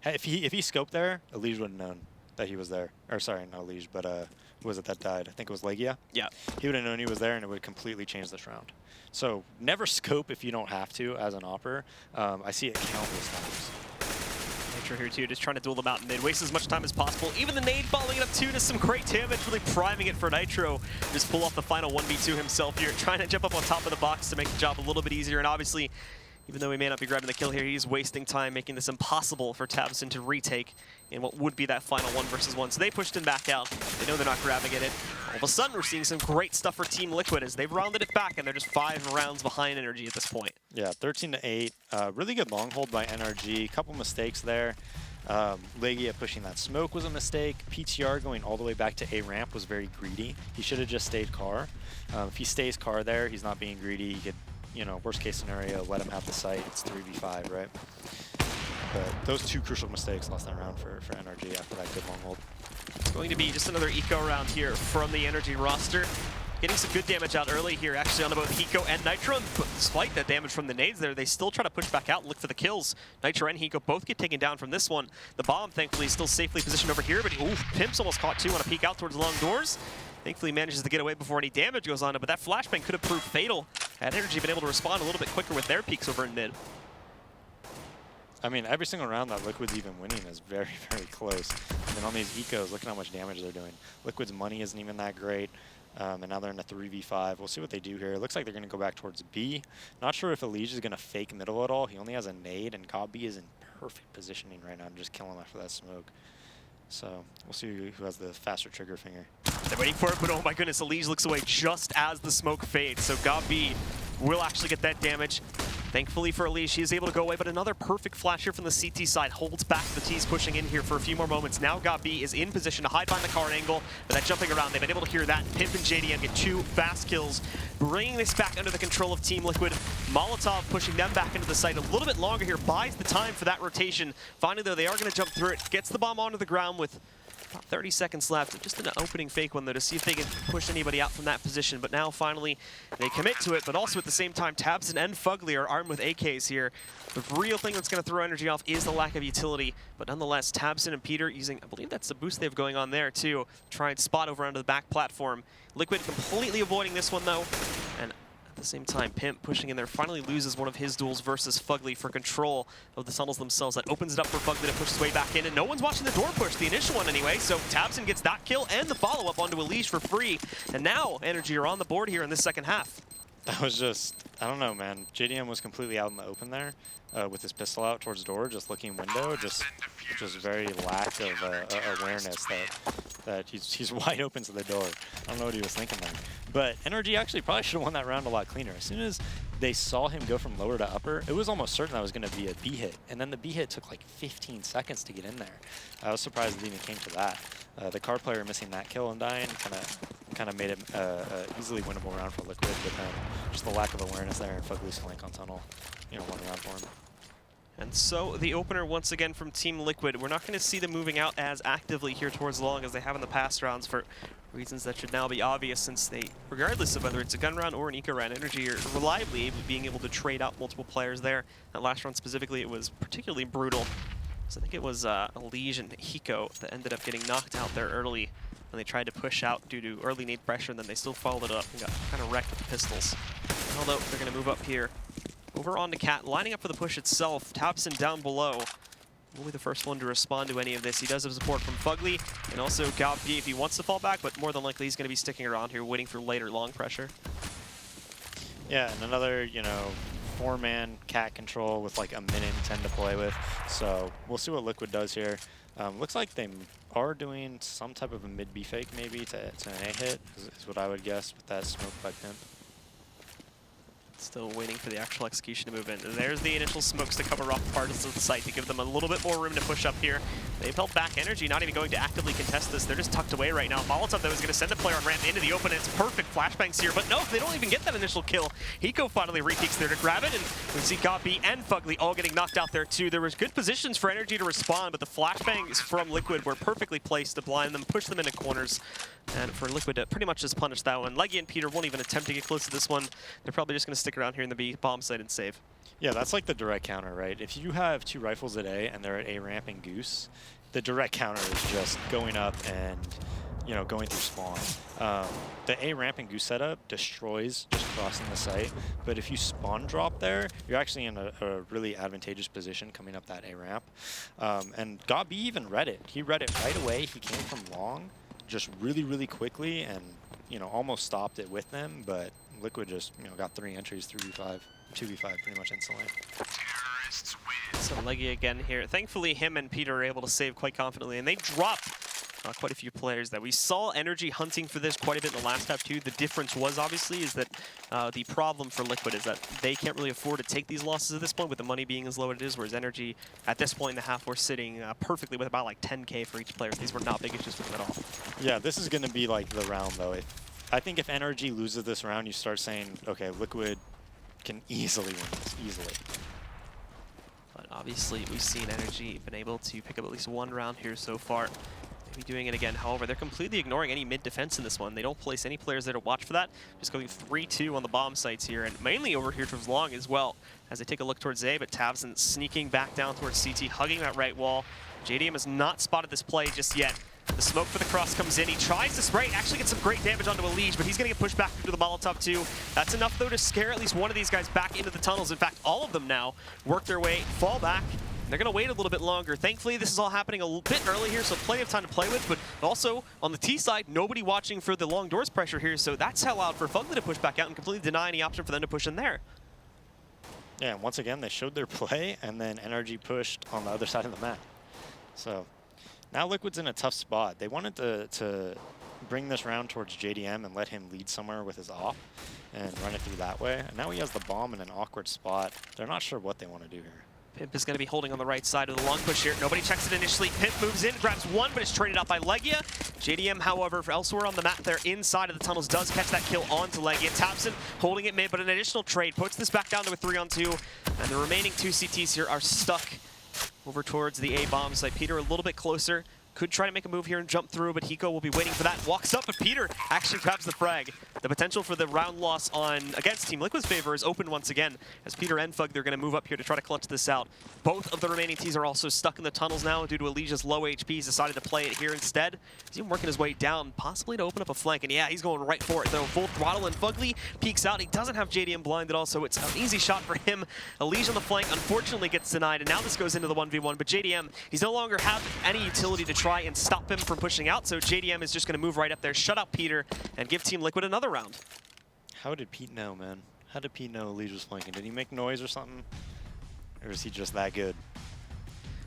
If he scoped there, Elige would have known that he was there. Or sorry, not Elige, but who was it that died? I think it was Legia. Yeah. He would have known he was there, and it would completely change this round. So never scope if you don't have to as an opper. I see it countless times. Nitro here too, just trying to duel them out in mid, waste as much time as possible. Even the nade following it up too to some great damage, really priming it for Nitro. Just pull off the final 1v2 himself here, trying to jump up on top of the box to make the job a little bit easier. And obviously, even though he may not be grabbing the kill here, he's wasting time, making this impossible for tabseN to retake in what would be that final 1 versus 1. So they pushed him back out. They know they're not grabbing it. All of a sudden, we're seeing some great stuff for Team Liquid as they've rounded it back, and they're just 5 rounds behind NRG at this point. Yeah, 13-8. Really good long hold by NRG. Couple mistakes there. Legia pushing that smoke was a mistake. PTR going all the way back to A ramp was very greedy. He should have just stayed car. If he stays car there, he's not being greedy. He could, you know, worst case scenario, let him have the site. It's 3v5, right? But those 2 crucial mistakes lost that round for NRG after that good long hold. It's going to be just another eco round here from the NRG roster. Getting some good damage out early here, actually, on both Hiko and Nitro. But despite that damage from the nades there, they still try to push back out and look for the kills. Nitro and Hiko both get taken down from this one. The bomb, thankfully, is still safely positioned over here, but Pimp's almost caught too on a peek out towards the long doors. Thankfully, he manages to get away before any damage goes on him, but that flashbang could have proved fatal had NRG been able to respond a little bit quicker with their peaks over in mid. I mean, every single round that Liquid's even winning is very, very close. I mean, on these ecos, look at how much damage they're doing. Liquid's money isn't even that great. And now they're in a 3v5. We'll see what they do here. It looks like they're going to go back towards B. Not sure if Elige is going to fake middle at all. He only has a nade, and GobB is in perfect positioning right now to just kill him after that smoke. So we'll see who has the faster trigger finger. They're waiting for it, but oh my goodness, Elige looks away just as the smoke fades. So GobB will actually get that damage. Thankfully for Elige, he is able to go away, but another perfect flash here from the CT side holds back the T's pushing in here for a few more moments. Now GobB is in position to hide behind the car angle, but that jumping around, they've been able to hear that. Pimp and JDM get 2 fast kills, bringing this back under the control of Team Liquid. Molotov pushing them back into the site a little bit longer here, buys the time for that rotation. Finally, though, they are going to jump through it, gets the bomb onto the ground with about 30 seconds left. Just an opening fake one, though, to see if they can push anybody out from that position. But now, finally, they commit to it. But also, at the same time, tabseN and Fugly are armed with AKs here. The real thing that's going to throw NRG off is the lack of utility. But nonetheless, tabseN and Peter using, I believe that's the boost they have going on there, too. Try and spot over onto the back platform. Liquid completely avoiding this one, though. And at the same time, Pimp pushing in there finally loses one of his duels versus Fugly for control of the tunnels themselves. That opens it up for Fugly to push his way back in, and no one's watching the door push, the initial one anyway, so tabseN gets that kill and the follow-up onto Elige for free, and now NRG are on the board here in this second half. That was just, I don't know, man. JDM was completely out in the open there with his pistol out towards door, just looking window, just very lack of awareness that he's wide open to the door. I don't know what he was thinking there. But NRG actually probably should have won that round a lot cleaner. As soon as they saw him go from lower to upper, it was almost certain that was going to be a B hit. And then the B hit took like 15 seconds to get in there. I was surprised it even came to that. The car player missing that kill and dying kind of made it easily winnable round for Liquid, but then just the lack of awareness there and Fugly's flank on tunnel, you know, won the round for him. And so the opener once again from Team Liquid. We're not going to see them moving out as actively here towards long as they have in the past rounds for reasons that should now be obvious, since they, regardless of whether it's a gun round or an eco round, NRG are reliably being able to trade out multiple players there. That last round specifically, it was particularly brutal. So I think it was Elige and Hiko that ended up getting knocked out there early when they tried to push out due to early nade pressure, and then they still followed it up and got kind of wrecked with the pistols. Although they're going to move up here. Over onto Cat, lining up for the push itself. tabseN down below. Will be the first one to respond to any of this. He does have support from Fugly and also GobB if he wants to fall back, but more than likely he's going to be sticking around here waiting for later long pressure. Yeah, and another, you know, 4-man Cat control with like a minute and 10 to play with. So we'll see what Liquid does here. Looks like they are doing some type of a mid-B fake maybe to an A hit, is what I would guess with that smoke by Pimp. Still waiting for the actual execution to move in. And there's the initial smokes to cover off parts of the site to give them a little bit more room to push up here. They've held back NRG, not even going to actively contest this. They're just tucked away right now. Molotov, though, is going to send a player on ramp into the open. It's perfect flashbangs here, but no, they don't even get that initial kill. Hiko finally re-peeks there to grab it, and we see GobB and Fugly all getting knocked out there, too. There was good positions for NRG to respond, but the flashbangs from Liquid were perfectly placed to blind them, push them into corners. And for Liquid to pretty much just punish that one. Leggy and Peter won't even attempt to get close to this one. They're probably just going to stick stick around here in the B bomb site and save. Yeah, that's like the direct counter, right? If you have 2 rifles at A and they're at A ramp and Goose, the direct counter is just going up and, you know, going through spawn. The A ramp and Goose setup destroys just crossing the site, but if you spawn drop there, you're actually in a really advantageous position coming up that A ramp. And Gabi even read it. He read it right away. He came from long, just really, really quickly, and, you know, almost stopped it with them, but Liquid just, you know, got 3 entries, 3v5, 2v5 pretty much instantly. So Leggy again here. Thankfully, him and Peter are able to save quite confidently, and they dropped quite a few players that we saw NRG hunting for this quite a bit in the last half too. The difference was obviously is that the problem for Liquid is that they can't really afford to take these losses at this point with the money being as low as it is, whereas NRG at this point in the half were sitting perfectly with about like 10K for each player. These were not big issues for them at all. Yeah, this is going to be like the round though. I think if NRG loses this round, you start saying, okay, Liquid can easily win this, easily. But obviously we've seen NRG been able to pick up at least 1 round here so far. Be doing it again. However, they're completely ignoring any mid defense in this one. They don't place any players there to watch for that. Just going 3-2 on the bomb sites here, and mainly over here towards long as well as they take a look towards A, but Tabson sneaking back down towards CT, hugging that right wall. JDM has not spotted this play just yet. The smoke for the cross comes in. He tries to spray, actually gets some great damage onto Elige, but he's going to get pushed back into the Molotov too. That's enough though to scare at least one of these guys back into the tunnels. In fact, all of them now work their way, fall back. They're going to wait a little bit longer. Thankfully, this is all happening a bit early here, so plenty of time to play with. But also, on the T side, nobody watching for the long doors pressure here, so that's how allowed for Fugly to push back out and completely deny any option for them to push in there. Yeah, and once again, they showed their play, and then NRG pushed on the other side of the map. So now Liquid's in a tough spot. They wanted to bring this round towards JDM and let him lead somewhere with his op and run it through that way. And now he has the bomb in an awkward spot. They're not sure what they want to do here. Pimp is going to be holding on the right side of the long push here. Nobody checks it initially. Pimp moves in, grabs 1, but it's traded out by Legia. JDM, however, elsewhere on the map there inside of the tunnels, does catch that kill onto Legia. Tabson holding it mid, but an additional trade puts this back down to a 3-on-2. And the remaining 2 CTs here are stuck over towards the A bomb site. Peter a little bit closer. Could try to make a move here and jump through, but Hiko will be waiting for that. Walks up, but Peter actually grabs the frag. The potential for the round loss against Team Liquid's favor is open once again, as Peter and Fug, they're going to move up here to try to clutch this out. Both of the remaining Ts are also stuck in the tunnels now due to Elige's low HP. He's decided to play it here instead. He's even working his way down, possibly to open up a flank, and yeah, he's going right for it, though. Full throttle, and Fugly peeks out. He doesn't have JDM blinded also. It's an easy shot for him. Elige on the flank, unfortunately, gets denied, and now this goes into the 1v1, but JDM, he's no longer have any utility to try and stop him from pushing out, so JDM is just going to move right up there, shut out Peter, and give Team Liquid another round. How did Pete know, man? How did Pete know Elige was flanking? Did he make noise or something? Or is he just that good?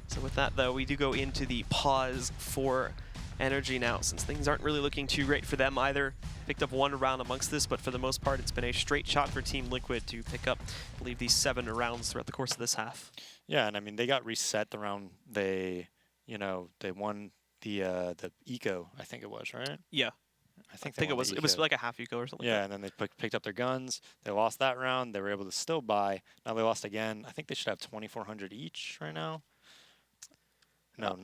So with that, though, we do go into the pause for NRG now, since things aren't really looking too great for them either. Picked up 1 round amongst this, but for the most part, it's been a straight shot for Team Liquid to pick up, I believe, these 7 rounds throughout the course of this half. Yeah, and I mean, they got reset the round they won the eco, I think it was, right? Yeah. I think it was like a half eco or something. Yeah, like that. and then they picked up their guns. They lost that round. They were able to still buy. Now they lost again. I think they should have 2,400 each right now. No.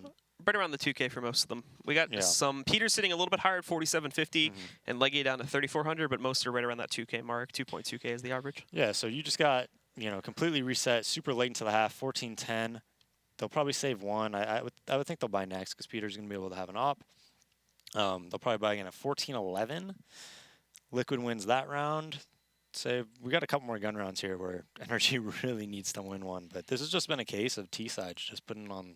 Right around the 2K for most of them. We got some Peter sitting a little bit higher at 4,750 and Legia down to 3,400, but most are right around that 2K mark. 2.2K is the average. Yeah, so you just got, completely reset super late into the half, 14-10. They'll probably save 1. I would think they'll buy next because Peter's going to be able to have an op. They'll probably buy again at 14-11. Liquid wins that round. So we got a couple more gun rounds here where NRG really needs to win one. But this has just been a case of T-sides just putting on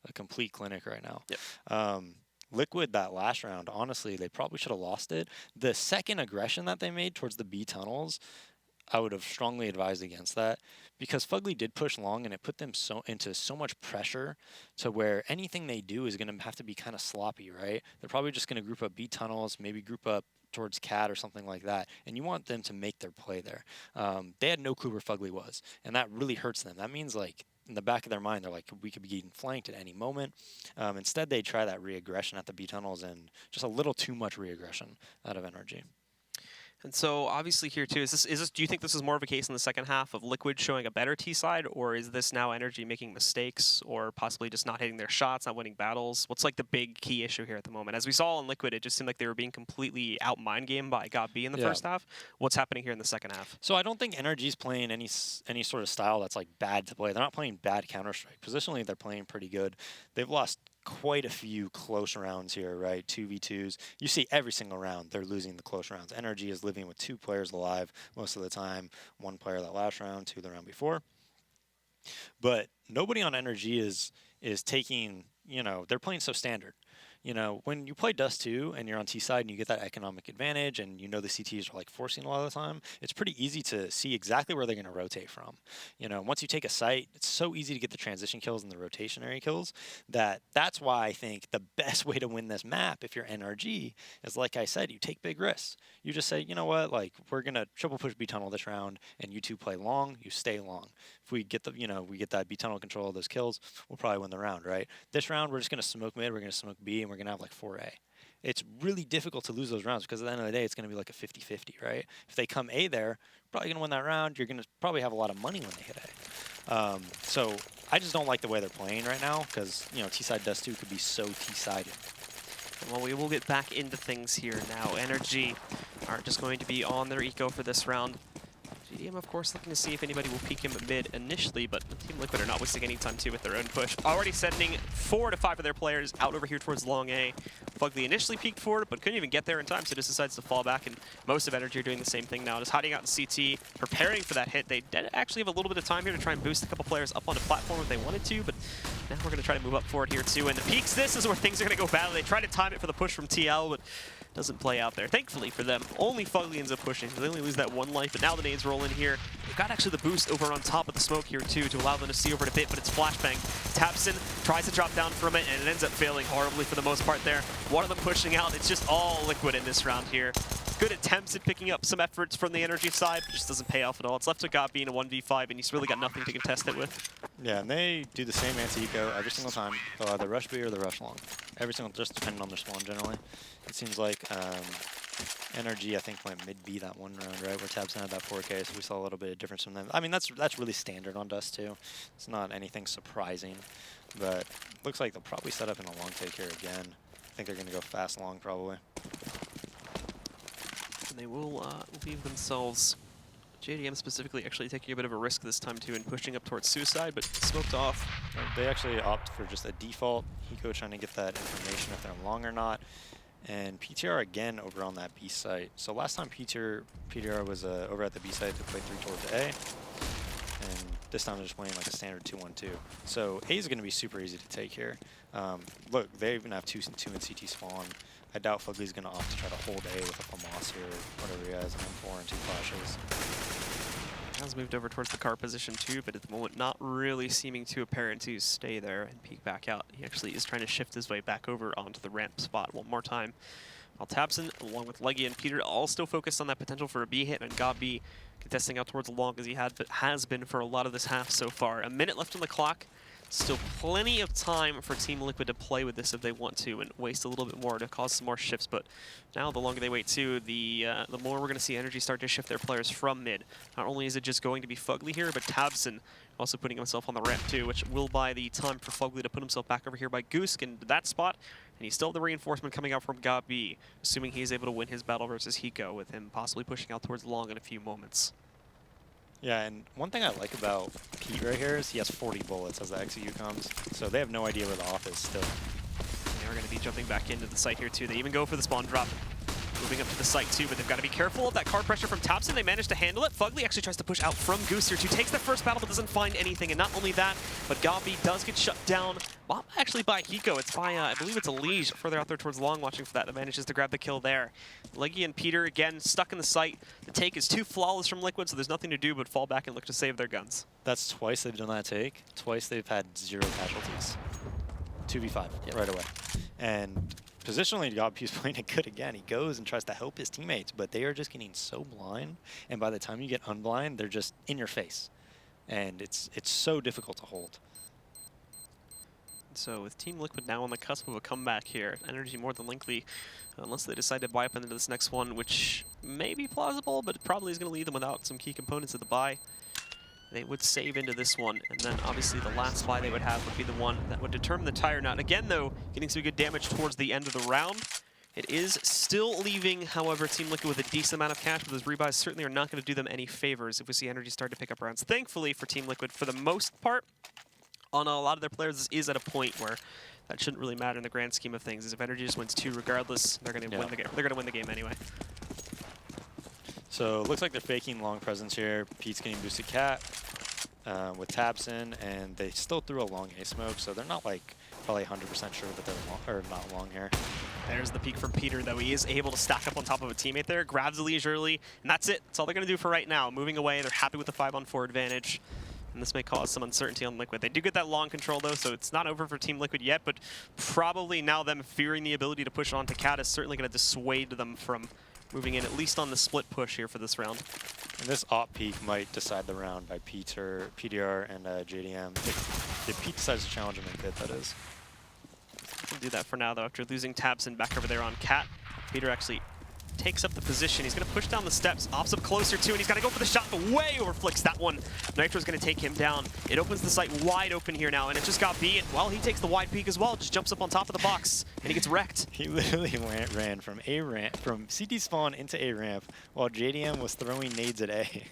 a complete clinic right now. Yep. Liquid, that last round, honestly, they probably should have lost it. The second aggression that they made towards the B tunnels, I would have strongly advised against that because Fugly did push long and it put them into so much pressure to where anything they do is going to have to be kind of sloppy, right? They're probably just going to group up B tunnels, maybe group up towards CAT or something like that, and you want them to make their play there. They had no clue where Fugly was, and that really hurts them. That means, like, in the back of their mind, they're like, we could be getting flanked at any moment. Instead, they try that re-aggression at the B tunnels and just a little too much re-aggression out of NRG. And so obviously here too, is this do you think this is more of a case in the second half of Liquid showing a better T side, or is this now NRG making mistakes or possibly just not hitting their shots, not winning battles? What's like the big key issue here at the moment? As we saw in Liquid, it just seemed like they were being completely out mind game by GOB in the first half. What's happening here in the second half? So I don't think NRG's playing any sort of style that's like bad to play. They're not playing bad Counter-Strike. Positionally, they're playing pretty good. They've lost quite a few close rounds here, right? 2v2s. You see every single round they're losing the close rounds. NRG is living with 2 players alive most of the time. 1 player that last round, 2 the round before. But nobody on NRG is taking, you know, they're playing so standard. You know, when you play Dust 2 and you're on T side and you get that economic advantage and you know the CTs are like forcing a lot of the time, it's pretty easy to see exactly where they're going to rotate from. You know, once you take a site, it's so easy to get the transition kills and the rotationary kills that's why I think the best way to win this map if you're NRG is, like I said, you take big risks. You just say, you know what, like we're going to triple push B tunnel this round and you 2 play long, you stay long. If we get we get that B tunnel control of those kills, we'll probably win the round, right? This round, we're just going to smoke mid, we're going to smoke B, and we're going to have like 4A. It's really difficult to lose those rounds because at the end of the day, it's going to be like a 50-50, right? If they come A there, probably going to win that round. You're going to probably have a lot of money when they hit A. So I just don't like the way they're playing right now because, you know, T-side Dust 2 could be so T-sided. Well, we will get back into things here now. NRG are just going to be on their eco for this round. GDM, of course, looking to see if anybody will peek him at mid initially, but Team Liquid are not wasting any time, too, with their own push. Already sending 4 to 5 of their players out over here towards long A. Fugly initially peeked forward, but couldn't even get there in time, so just decides to fall back, and most of NRG are doing the same thing now, just hiding out in CT, preparing for that hit. They did actually have a little bit of time here to try and boost a couple players up onto platform if they wanted to, but now we're going to try to move up forward here, too. And the peaks, this is where things are going to go badly. They try to time it for the push from TL, but doesn't play out there. Thankfully for them, only Fugly ends up pushing, so they only lose that 1 life, but now the nades roll in here. They've got actually the boost over on top of the smoke here too to allow them to see over it a bit, but it's flashbang. Tapson tries to drop down from it, and it ends up failing horribly for the most part there. One of them pushing out. It's just all Liquid in this round here. Good attempts at picking up some efforts from the NRG side, but just doesn't pay off at all. It's left to GOB being a 1v5, and he's really got nothing to contest it with. Yeah, and they do the same anti-eco every single time. They'll either rush B or they'll rush long. Every single, just depending on their spawn generally. It seems like NRG, I think, went mid-B that one round, right, where Tabson had that 4K, so we saw a little bit of difference from them. I mean, that's really standard on Dust 2. It's not anything surprising, but looks like they'll probably set up in a long take here again. I think they're going to go fast long, probably. And they will leave themselves, JDM specifically, actually taking a bit of a risk this time, too, and pushing up towards Suicide, but smoked off. They actually opt for just a default Hiko trying to get that information if they're long or not. And PTR again over on that B site. So last time PTR was over at the B site, they played 3 towards A. And this time they're just playing like a standard 2-1-2. So A is going to be super easy to take here. Look, they even have 2 in CT spawn. I doubt Fugly's going to opt to try to hold A with a FAMAS here, whatever he has, an M4 and 2 flashes. Has moved over towards the car position too, but at the moment not really seeming too apparent to stay there and peek back out. He actually is trying to shift his way back over onto the ramp spot one more time. While Tabson, along with Leggy and Peter, all still focused on that potential for a B hit, and GOB contesting out towards the long as he has been for a lot of this half so far. A minute left on the clock. Still plenty of time for Team Liquid to play with this if they want to and waste a little bit more to cause some more shifts, but now the longer they wait too, the more we're going to see NRG start to shift their players from mid. Not only is it just going to be Fugly here, but Tabson also putting himself on the ramp too, which will buy the time for Fugly to put himself back over here by Goosk into that spot, and he's still the reinforcement coming out from GOB, assuming he's able to win his battle versus Hiko, with him possibly pushing out towards long in a few moments. Yeah, and one thing I like about Pete right here is he has 40 bullets as the XEU comes, so they have no idea where the off is still. They are going to be jumping back into the site here too. They even go for the spawn drop, moving up to the site too, but they've got to be careful of that car pressure from Tabson. They managed to handle it. Fugly actually tries to push out from Goose here too. Takes the first battle but doesn't find anything, and not only that, but GOB does get shut down. Well, actually by Hiko. It's by, I believe it's a Liege further out there towards long watching for that manages to grab the kill there. Leggy and Peter, again, stuck in the site. The take is too flawless from Liquid, so there's nothing to do but fall back and look to save their guns. That's twice they've done that take. Twice they've had 0 casualties. 2v5 right away. And positionally, GOB's playing it good again. He goes and tries to help his teammates, but they are just getting so blind. And by the time you get unblind, they're just in your face. And it's so difficult to hold. So with Team Liquid now on the cusp of a comeback here, NRG more than likely, unless they decide to buy up into this next one, which may be plausible, but it probably is going to leave them without some key components of the buy. They would save into this one, and then obviously the last buy they would have would be the one that would determine the tire knot. Again, though, getting some good damage towards the end of the round. It is still leaving, however, Team Liquid with a decent amount of cash, but those rebuys certainly are not going to do them any favors if we see NRG start to pick up rounds. Thankfully for Team Liquid, for the most part, on a lot of their players, this is at a point where that shouldn't really matter in the grand scheme of things. As if NRG just wins 2 regardless, they're going to win the game. They're going to win the game anyway. So it looks like they're faking long presence here. Pete's getting boosted cat with Tabson, and they still threw a long A smoke, so they're not like probably 100% sure that they're long, or not long here. There's the peek from Peter, though. He is able to stack up on top of a teammate there, grabs the Liege early, and that's it. That's all they're going to do for right now. Moving away, they're happy with the 5-on-4 advantage, and this may cause some uncertainty on Liquid. They do get that long control, though, so it's not over for Team Liquid yet, but probably now them fearing the ability to push onto Cat is certainly going to dissuade them from moving in, at least on the split push here for this round. And this op peak might decide the round by Peter, PDR, and JDM. If Pete decides to challenge him in pit, that is. We'll do that for now, though, after losing Tabson back over there on Cat. Peter actually takes up the position. He's going to push down the steps, ops up closer too, and he's got to go for the shot, but way overflicks that one. Nitro's going to take him down. It opens the site wide open here now, and it just got B, and well, he takes the wide peak as well, just jumps up on top of the box, and he gets wrecked. He literally ran from A ramp, from CT spawn into A ramp, while JDM was throwing nades at A.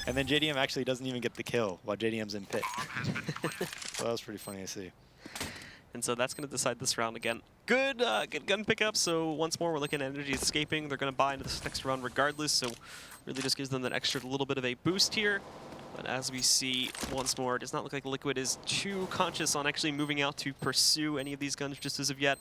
And then JDM actually doesn't even get the kill while JDM's in pit. So that was pretty funny to see. And so that's going to decide this round again. Good gun pickup, so once more we're looking at NRG escaping. They're going to buy into this next round regardless, so really just gives them that extra little bit of a boost here. But as we see once more, it does not look like Liquid is too conscious on actually moving out to pursue any of these guns just as of yet.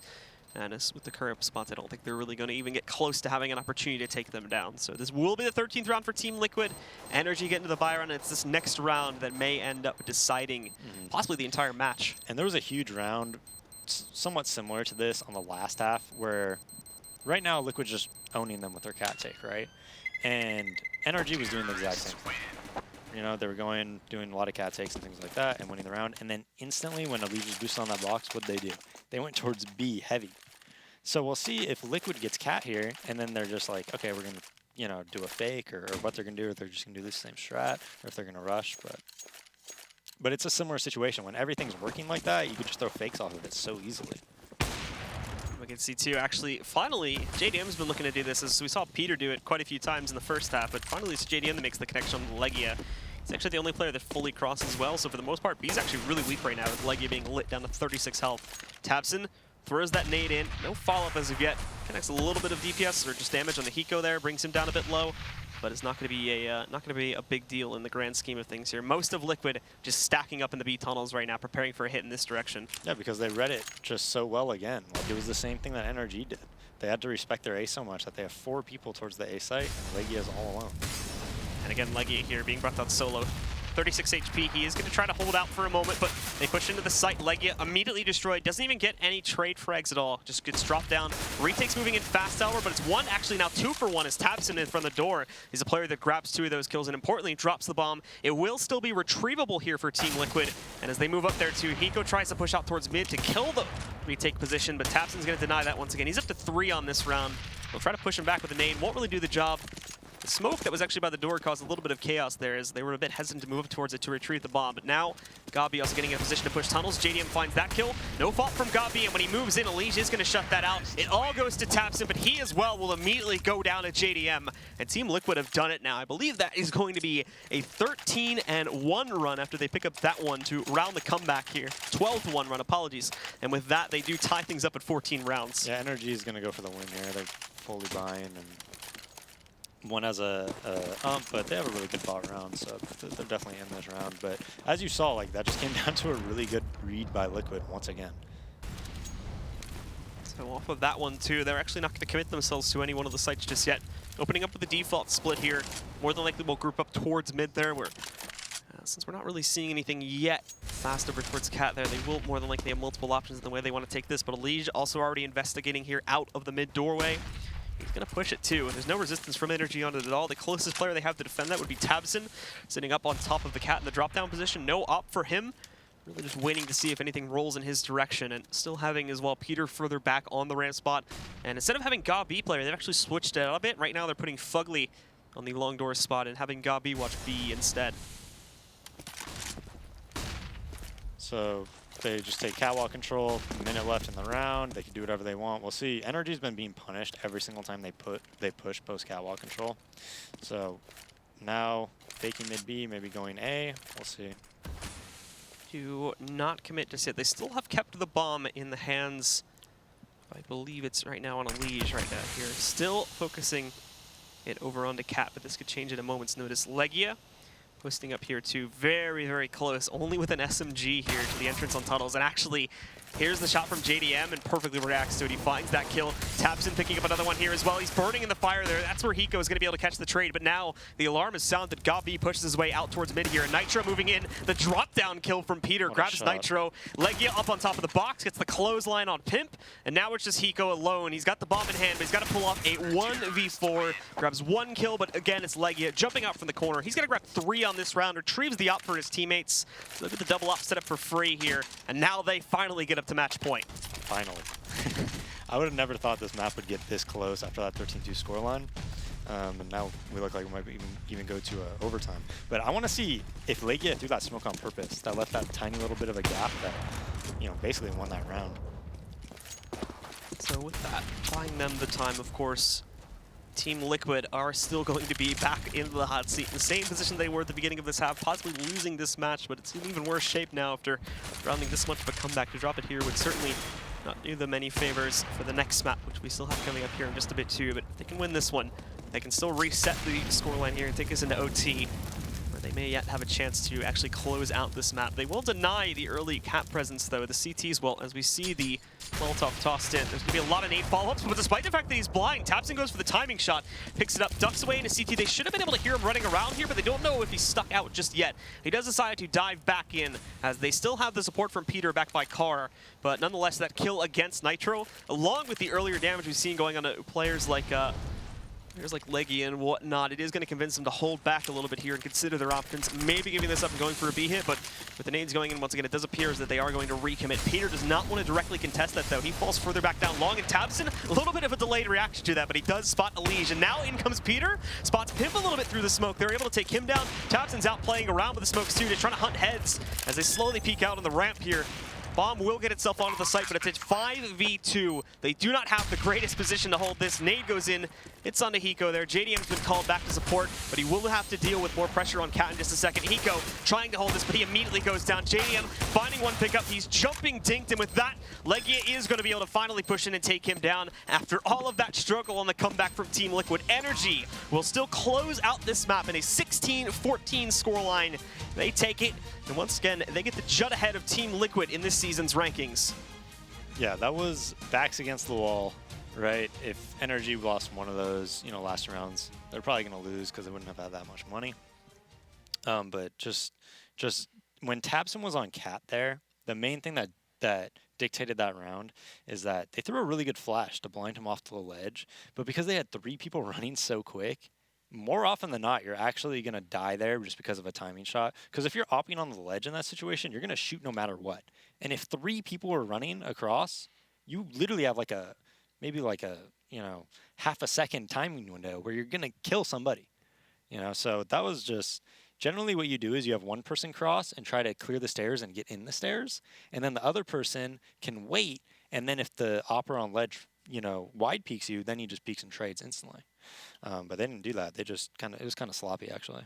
And as with the current spots, I don't think they're really going to even get close to having an opportunity to take them down. So this will be the 13th round for Team Liquid. NRG get into the buy round, and it's this next round that may end up deciding possibly the entire match. And there was a huge round, somewhat similar to this on the last half, where right now Liquid's just owning them with their cat take, right? And NRG was doing the exact same thing. You know, they were doing a lot of cat takes and things like that and winning the round. And then instantly when Elite was boosted on that box, what did they do? They went towards B heavy. So we'll see if Liquid gets cat here, and then they're just like, okay, we're going to, you know, do a fake, or what they're going to do, if they're just going to do the same strat, or if they're going to rush. But it's a similar situation. When everything's working like that, you can just throw fakes off of it so easily. We can see too, actually, finally, JDM's been looking to do this, as we saw Peter do it quite a few times in the first half, but finally it's JDM that makes the connection on Legia. He's actually the only player that fully crosses well, so for the most part, B's actually really weak right now, with Legia being lit down to 36 health. Tabson throws that nade in, no follow-up as of yet, connects a little bit of DPS, or just damage on the Hiko there, brings him down a bit low, but it's not going to be a big deal in the grand scheme of things here. Most of Liquid just stacking up in the B tunnels right now, preparing for a hit in this direction. Yeah, because they read it just so well again. Like, it was the same thing that NRG did. They had to respect their A so much that they have 4 people towards the A site, and Legia is all alone. And again, Legia here being brought down solo. 36 HP. He is going to try to hold out for a moment, but they push into the site. Legia immediately destroyed. Doesn't even get any trade frags at all. Just gets dropped down. Retakes moving in fast, however, but it's one, actually now 2 for 1 as Tabson in front of the door. He's a player that grabs 2 of those kills and importantly drops the bomb. It will still be retrievable here for Team Liquid. And as they move up there too, Hiko tries to push out towards mid to kill the retake position, but Tabson's going to deny that once again. He's up to 3 on this round. We'll try to push him back with a nade. Won't really do the job. The smoke that was actually by the door caused a little bit of chaos there, as they were a bit hesitant to move up towards it to retrieve the bomb. But now, Gabi also getting in a position to push tunnels. JDM finds that kill. No fault from Gabi, and when he moves in, Elige is going to shut that out. It all goes to Tabson, but he as well will immediately go down to JDM. And Team Liquid have done it now. I believe that is going to be a 13-1 run after they pick up that one to round the comeback here. 12-1 run, apologies. And with that, they do tie things up at 14 rounds. Yeah, NRG is going to go for the win here. They're fully buying, and one has a but they have a really good bot round, so they're definitely in this round. But as you saw, like, that just came down to a really good read by Liquid once again. So off of that one too, they're actually not going to commit themselves to any one of the sites just yet. Opening up with the default split here, more than likely we'll group up towards mid there, where since we're not really seeing anything yet fast over towards Cat there, they will more than likely have multiple options in the way they want to take this. But Elige also already investigating here out of the mid doorway. He's going to push it too, and there's no resistance from NRG on it at all. The closest player they have to defend that would be Tabson, sitting up on top of the Cat in the drop-down position. No op for him. really just waiting to see if anything rolls in his direction, and still having as well Peter further back on the ramp spot. And instead of having Ga B player, they've actually switched it out a bit. Right now they're putting Fugly on the long door spot and having Ga B watch B instead. So they just take catwalk control, a minute left in the round, they can do whatever they want. We'll see. NRG's been being punished every single time they push post catwalk control. So now faking mid B, maybe going A, we'll see. Do not commit just yet. They still have kept the bomb in the hands, I believe it's right now on a liege right now here. Still focusing it over onto Cat, but this could change at a moment's notice. Legia posting up here too, very, very close, only with an SMG here to the entrance on tunnels. And actually, here's the shot from JDM and perfectly reacts to it. He finds that kill. Tabson picking up another one here as well. He's burning in the fire there. That's where Hiko is going to be able to catch the trade. But now the alarm is sounded. Gabi pushes his way out towards mid here. And Nitro moving in. The drop down kill from Peter grabs Nitro. Legia up on top of the box, gets the clothesline on Pimp. And now it's just Hiko alone. He's got the bomb in hand, but he's got to pull off a 1v4. Grabs one kill, but again, it's Legia jumping out from the corner. He's going to grab 3 on this round. Retrieves the op for his teammates. Look at the double op set up for free here. And now they finally get up to match point. Finally. I would have never thought this map would get this close after that 13-2 scoreline. And now we look like we might even go to overtime. But I want to see if Legia threw that smoke on purpose. That left that tiny little bit of a gap that, you know, basically won that round. So with that, buying them the time, of course, Team Liquid are still going to be back into the hot seat in the same position they were at the beginning of this half, possibly losing this match, but it's in even worse shape now after rounding this much of a comeback. To drop it here would certainly not do them any favors for the next map, which we still have coming up here in just a bit too, but if they can win this one, they can still reset the scoreline here and take us into OT, where they may yet have a chance to actually close out this map. They will deny the early Cat presence though. The CTs will, as we see the Molotov tossed in. There's going to be a lot of nade follow-ups, but despite the fact that he's blind, Tabson goes for the timing shot, picks it up, ducks away into CT. They should have been able to hear him running around here, but they don't know if he's stuck out just yet. He does decide to dive back in, as they still have the support from Peter back by Carr, but nonetheless, that kill against Nitro, along with the earlier damage we've seen going on to players like Legia and whatnot, it is going to convince them to hold back a little bit here and consider their options, maybe giving this up and going for a B hit, but with the nades going in, once again, it does appear as that they are going to recommit. Peter does not want to directly contest that, though. He falls further back down long, and Tabson, a little bit of a delayed reaction to that, but he does spot Elige, and now in comes Peter, spots Pimp a little bit through the smoke. They're able to take him down. Tabson's out playing around with the smokes, too. They're trying to hunt heads as they slowly peek out on the ramp here. Bomb will get itself onto the site, but it's a 5v2. They do not have the greatest position to hold this. Nade goes in. It's onto Hiko there. JDM's been called back to support, but he will have to deal with more pressure on Cat in just a second. Hiko trying to hold this, but he immediately goes down. JDM finding one pickup. He's jumping dinked, and with that, Legia is going to be able to finally push in and take him down after all of that struggle on the comeback from Team Liquid. NRG will still close out this map in a 16-14 scoreline. They take it, and once again, they get the jut ahead of Team Liquid in this season's rankings. Yeah, that was backs against the wall, right? If NRG lost one of those, you know, last rounds, they're probably going to lose because they wouldn't have had that much money. But just when Tabson was on Cat there, the main thing that dictated that round is that they threw a really good flash to blind him off to the ledge, but because they had 3 people running so quick, more often than not, you're actually going to die there just because of a timing shot. Because if you're opping on the ledge in that situation, you're going to shoot no matter what. And if 3 people are running across, you literally have maybe you know, half a second timing window where you're going to kill somebody. You know, so that was just generally what you do is you have one person cross and try to clear the stairs and get in the stairs. And then the other person can wait. And then if the opera on ledge, you know, wide peeks you, then he just peeks and trades instantly. But they didn't do that. They just it was kind of sloppy, actually.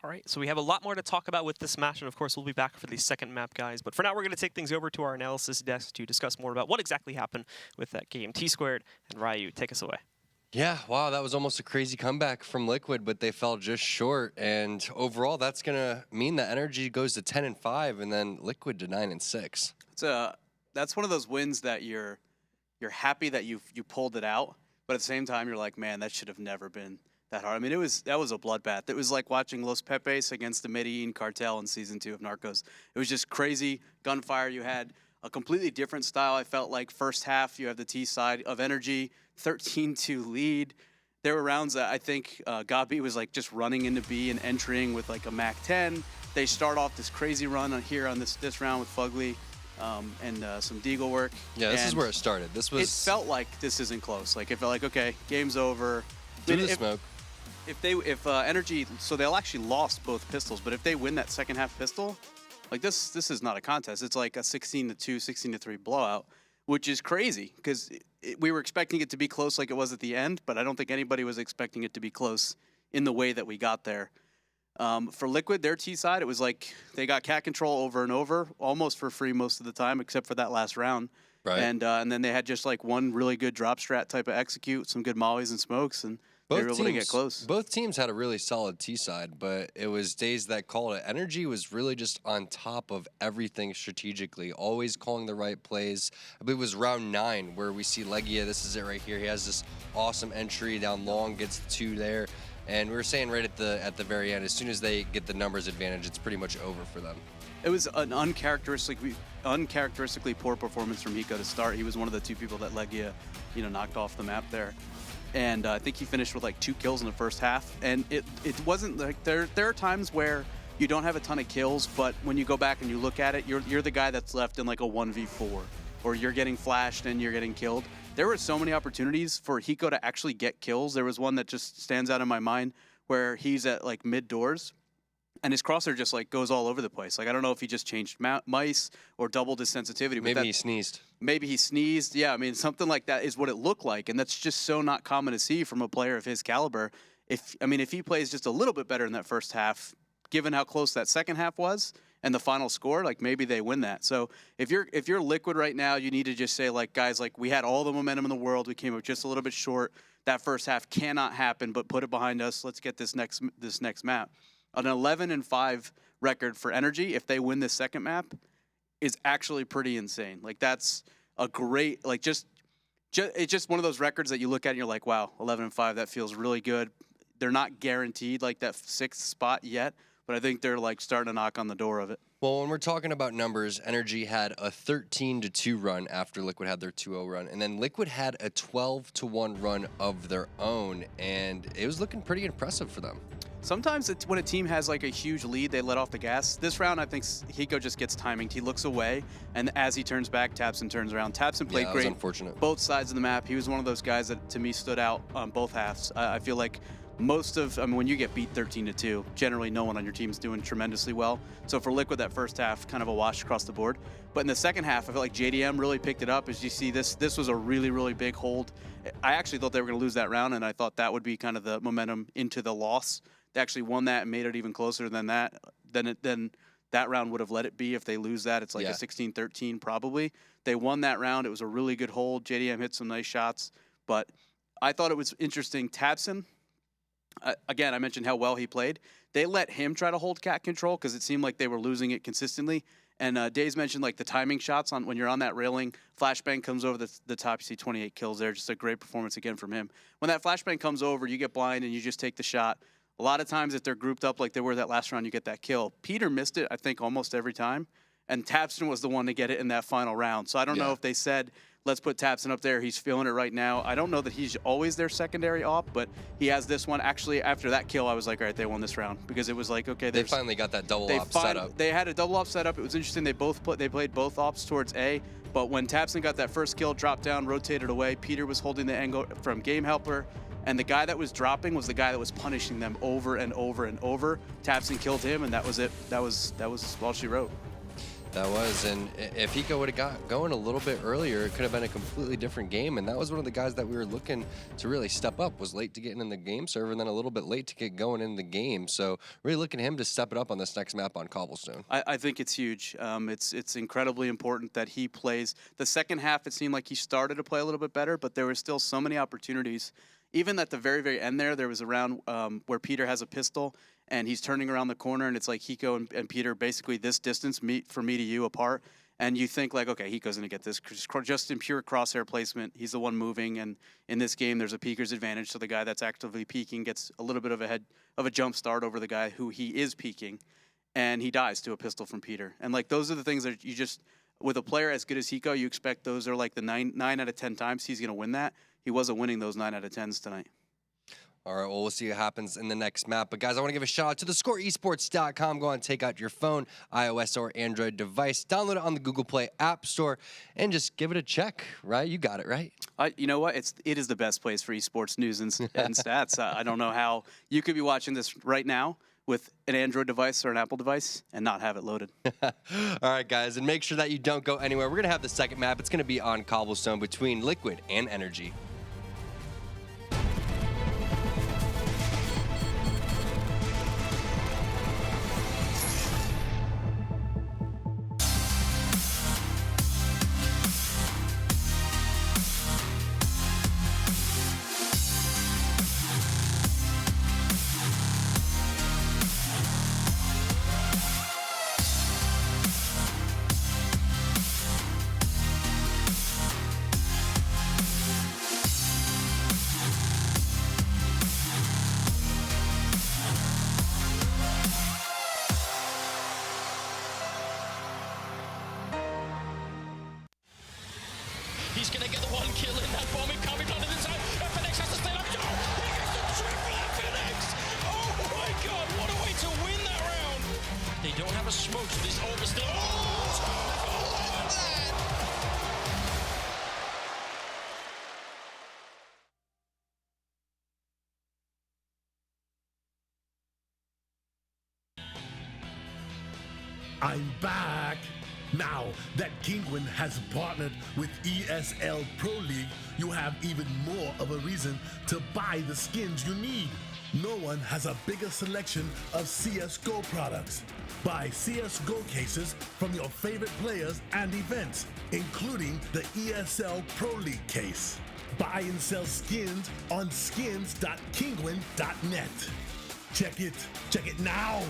All right, so we have a lot more to talk about with this match, and of course, we'll be back for the second map, guys. But for now, we're going to take things over to our analysis desk to discuss more about what exactly happened with that game. T-Squared and Ryu, take us away. Yeah, wow, that was almost a crazy comeback from Liquid, but they fell just short. And overall, that's going to mean that NRG goes to 10-5, and then Liquid to 9-6. That's one of those wins that you're happy that you pulled it out. But at the same time, you're like, man, that should have never been that hard. I mean, that was a bloodbath. It was like watching Los Pepes against the Medellin cartel in Season 2 of Narcos. It was just crazy gunfire. You had a completely different style. I felt like first half, you have the T side of NRG, 13-2 lead. there were rounds that I think Gabi was like just running into B and entering with like a Mac 10. They start off this crazy run on this round with Fugly and some Deagle work. Yeah, this is where it started. This was. It felt like this isn't close. Like it felt like, okay, game's over. Through the smoke. Oh, If NRG, so they'll actually lost both pistols, but if they win that second half pistol, like this is not a contest. It's like a 16-2, 16-3 blowout, which is crazy because we were expecting it to be close like it was at the end, but I don't think anybody was expecting it to be close in the way that we got there. For Liquid, their T side, it was like they got cat control over and over, almost for free most of the time, except for that last round. Right. And then they had just like one really good drop strat type of execute, some good mollies and smokes, and they were able to get close. Both teams had a really solid T side, but it was Days that called it. NRG was really just on top of everything strategically, always calling the right plays. I believe it was round 9 where we see Legia. This is it right here. He has this awesome entry down long, gets the 2 there. And we were saying right at the very end, as soon as they get the numbers advantage, it's pretty much over for them. It was an uncharacteristically poor performance from Hiko to start. He was one of the 2 people that Legia, knocked off the map there. And I think he finished with like 2 kills in the first half. And it wasn't like there are times where you don't have a ton of kills, but when you go back and you look at it, you're the guy that's left in like a 1v4, or you're getting flashed and you're getting killed. There were so many opportunities for Hiko to actually get kills. There was one that just stands out in my mind where he's at like mid doors and his crosshair just like goes all over the place. Like I don't know if he just changed mice or doubled his sensitivity. Maybe he sneezed. Maybe he sneezed. Yeah, I mean something like that is what it looked like, and that's just so not common to see from a player of his caliber. If he plays just a little bit better in that first half, given how close that second half was and the final score, like maybe they win that. So if you're Liquid right now, you need to just say like, guys, like we had all the momentum in the world. We came up just a little bit short. That first half cannot happen, but put it behind us. Let's get this next map. An 11-5 record for NRG, if they win this second map, is actually pretty insane. Like that's a great, like it's just one of those records that you look at and you're like, wow, 11-5, that feels really good. They're not guaranteed like that 6th spot yet, but I think they're like starting to knock on the door of it. Well, when we're talking about numbers, NRG had a 13-2 run after Liquid had their 2-0 run, and then Liquid had a 12-1 run of their own, and it was looking pretty impressive for them. Sometimes it's when a team has like a huge lead, they let off the gas. This round, I think Hiko just gets timing. He looks away, and as he turns back, tabseN turns around. tabseN played great. Unfortunate. Both sides of the map. He was one of those guys that, to me, stood out on both halves. I feel like when you get beat 13-2, generally no one on your team is doing tremendously well. So for Liquid, that first half, kind of a wash across the board. But in the second half, I feel like JDM really picked it up. As you see, this was a really, really big hold. I actually thought they were going to lose that round, and I thought that would be kind of the momentum into the loss. They actually won that and made it even closer than that. Then that round would have let it be. If they lose that, it's like a 16-13 probably. They won that round. It was a really good hold. JDM hit some nice shots. But I thought it was interesting. tabseN, again, I mentioned how well he played. They let him try to hold cat control because it seemed like they were losing it consistently. And Days mentioned like the timing shots on when you're on that railing. Flashbang comes over the top. You see 28 kills there. Just a great performance again from him. When that flashbang comes over, you get blind and you just take the shot. A lot of times if they're grouped up like they were that last round, you get that kill. Peter missed it, I think, almost every time. And tabseN was the one to get it in that final round. So I don't know if they said, let's put tabseN up there. He's feeling it right now. I don't know that he's always their secondary op, but he has this one. Actually, after that kill, I was like, all right, they won this round. Because it was like, okay. They finally got that double op set up. They had a double op set up. It was interesting. They played both ops towards A. But when tabseN got that first kill, dropped down, rotated away, Peter was holding the angle from Game Helper. And the guy that was dropping was the guy that was punishing them over and over and over. tabseN killed him, and that was it. That was all she wrote. That was, and if Hiko would have got going a little bit earlier, it could have been a completely different game. And that was one of the guys that we were looking to really step up, was late to getting in the game server and then a little bit late to get going in the game. So really looking at him to step it up on this next map on Cobblestone. I think it's huge. It's incredibly important that he plays. The second half, it seemed like he started to play a little bit better, but there were still so many opportunities. Even at the very, very end there was a round where Peter has a pistol, and he's turning around the corner, and it's like Hiko and Peter basically this distance, from me to you apart. And you think like, okay, Hiko's going to get this just in pure crosshair placement. He's the one moving, and in this game, there's a peeker's advantage. So the guy that's actively peeking gets a little bit of a jump start over the guy who he is peeking, and he dies to a pistol from Peter. And like those are the things that you just, with a player as good as Hiko, you expect those are like the 9 out of 10 times he's going to win that. He wasn't winning those 9 out of 10s tonight. All right, well, we'll see what happens in the next map. But, guys, I want to give a shout-out to thescoreesports.com. Go on and take out your phone, iOS or Android device. Download it on the Google Play App Store and just give it a check, right? You got it, right? You know what? It is the best place for esports news and stats. I don't know how you could be watching this right now with an Android device or an Apple device and not have it loaded. All right, guys, and make sure that you don't go anywhere. We're going to have the second map. It's going to be on Cobblestone between Liquid and NRG. He's going to get the one kill in that bomb incoming on the inside. FNX has to stay up. Joe, he gets the triple FNX. Oh my God, what a way to win that round. They don't have a smoke, so this over still. Oh, look at that. I'm back! Now that Kinguin has partnered with ESL Pro League, you have even more of a reason to buy the skins you need. No one has a bigger selection of CSGO products. Buy CSGO cases from your favorite players and events, including the ESL Pro League case. Buy and sell skins on skins.kinguin.net. Check it now!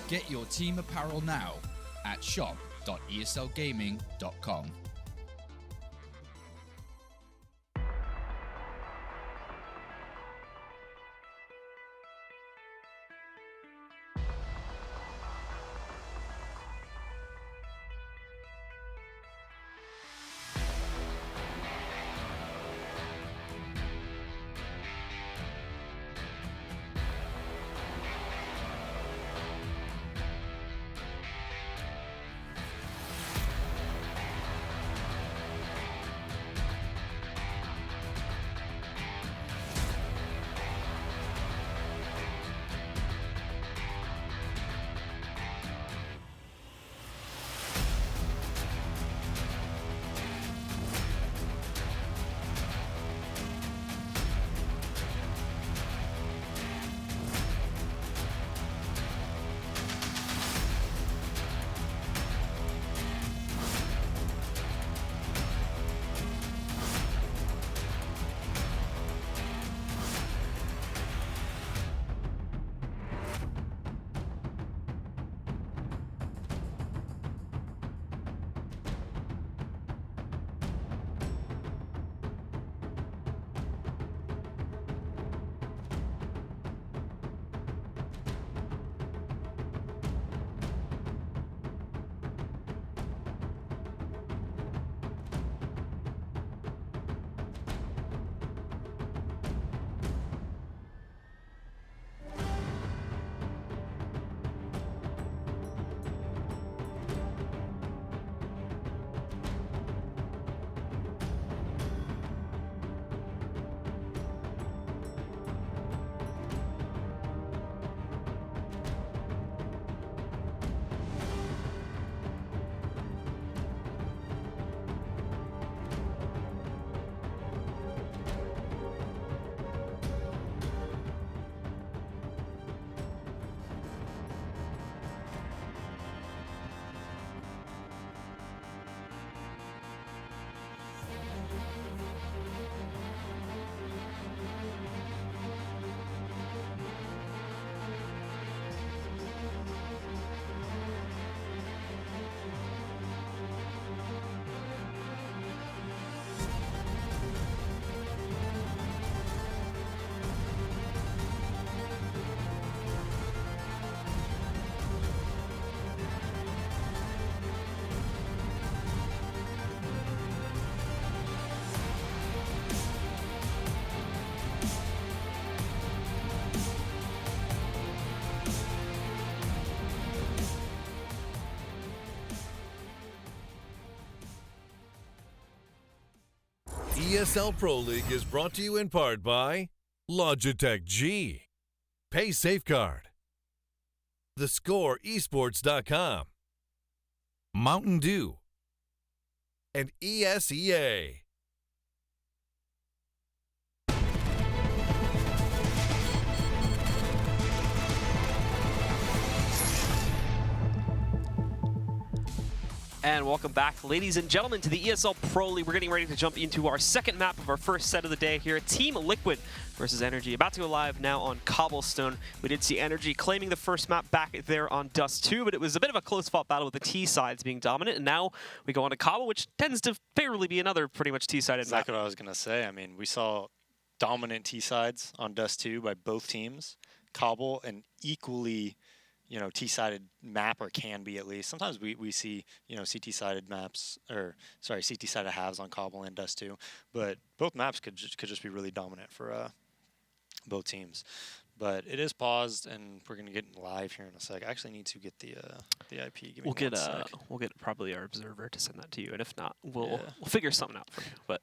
Get your team apparel now at shop.eslgaming.com. ESL Pro League is brought to you in part by Logitech G, Pay Safeguard, TheScoreEsports.com, Mountain Dew, and ESEA. And welcome back, ladies and gentlemen, to the ESL Pro League. We're getting ready to jump into our second map of our first set of the day here. Team Liquid versus NRG. About to go live now on Cobblestone. We did see NRG claiming the first map back there on Dust 2, but it was a bit of a close-fought battle with the T sides being dominant. And now we go on to Cobble, which tends to favorably be another pretty much T-sided map. Exactly what I was going to say. I mean, we saw dominant T sides on Dust 2 by both teams. Cobble, an equally, you know, T-sided map, or can be at least. Sometimes we see, you know, CT-sided maps, or sorry, CT-sided halves on Cobble and Dust 2, but both maps could just be really dominant for both teams. But it is paused, and we're gonna get live here in a sec. I actually need to get the IP. Give me one sec. We'll get probably our observer to send that to you, and if not, we'll figure something out for you. But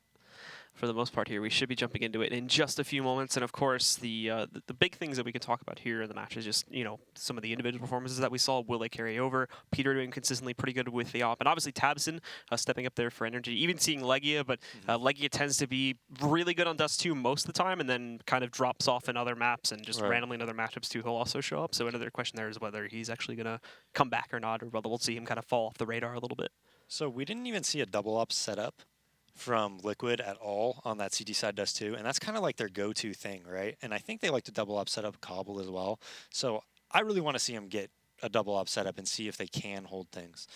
for the most part here, we should be jumping into it in just a few moments. And of course, the big things that we can talk about here in the match is just, you know, some of the individual performances that we saw. Will they carry over? Peter doing consistently pretty good with the op, and obviously Tabson stepping up there for NRG. Even seeing Legia, but Legia tends to be really good on Dust 2 most of the time, and then kind of drops off in other maps, and just randomly in other matchups too, he'll also show up. So another question there is whether he's actually going to come back or not, or whether we'll see him kind of fall off the radar a little bit. So we didn't even see a double up setup from Liquid at all on that CT side Dust 2, and that's kind of like their go-to thing, right? And I think they like to double up setup Cobble as well. So I really want to see them get a double up setup and see if they can hold things.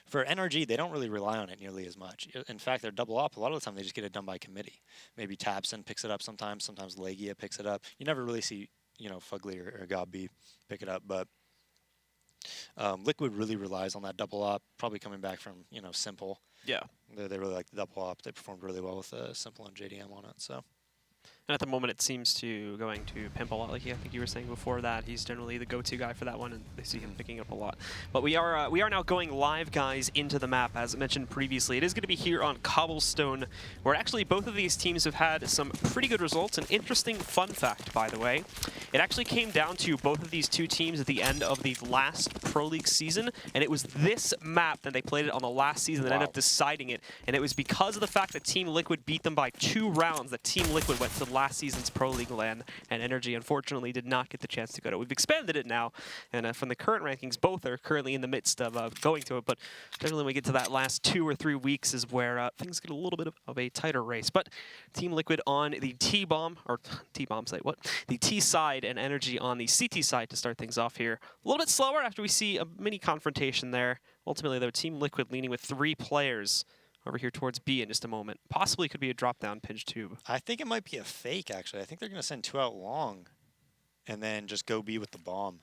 For NRG, they don't really rely on it nearly as much. In fact, their double up, a lot of the time they just get it done by committee. Maybe Tabson picks it up sometimes Legia picks it up. You never really see, you know, Fugly or Gobby pick it up, but Liquid really relies on that double op, probably coming back from, you know, Simple. Yeah. They really like the double op. They performed really well with Simple and JDM on it. So. And at the moment, it seems to going to Pimp a lot. Like I think you were saying before that, he's generally the go-to guy for that one, and they see him picking up a lot. But we are now going live, guys, into the map. As mentioned previously, it is going to be here on Cobblestone, where actually both of these teams have had some pretty good results. An interesting fun fact, by the way, it actually came down to both of these two teams at the end of the last Pro League season, and it was this map that they played it on the last season that ended up deciding it. And it was because of the fact that Team Liquid beat them by 2 rounds that Team Liquid went to last season's Pro League LAN, and NRG unfortunately did not get the chance to go to it. We've expanded it now, and from the current rankings, both are currently in the midst of going to it, but generally when we get to that last 2 or 3 weeks is where things get a little bit of a tighter race. But Team Liquid on the T-bomb, or T-bomb side, what? The T side, and NRG on the CT side to start things off here. A little bit slower after we see a mini confrontation there. Ultimately, though, Team Liquid leaning with 3 players over here towards B in just a moment. Possibly could be a drop-down pinch tube. I think it might be a fake, actually. I think they're going to send 2 out long and then just go B with the bomb.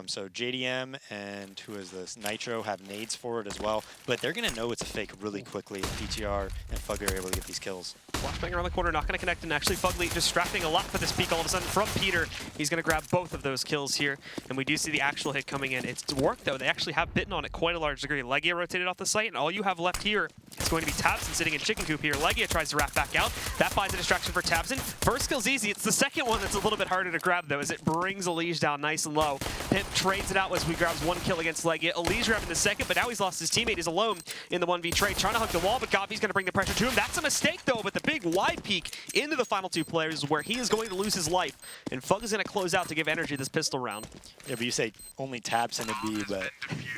So JDM and who is this? Nitro have nades for it as well, but they're going to know it's a fake really quickly if PTR and Fugly are able to get these kills. Flashbang around the corner, not going to connect, and actually Fugly distracting a lot for this peek all of a sudden from Peter. He's going to grab both of those kills here, and we do see the actual hit coming in. It's worked, though. They actually have bitten on it quite a large degree. Legia rotated off the site, and all you have left here is going to be Tabson sitting in chicken coop here. Legia tries to wrap back out. That buys a distraction for Tabson. First kill's easy. It's the second one that's a little bit harder to grab, though, as it brings Elige down nice and low. Pimp trades it out as we grabs 1 kill against Legia. Elige grabbing the second, but now he's lost his teammate. He's alone in the 1v trade, trying to hug the wall, but Gobby's going to bring the pressure to him. That's a mistake, though, but the big wide peek into the final 2 players is where he is going to lose his life, and Fug is going to close out to give NRG this pistol round. Yeah, but you say only Tabson to B, but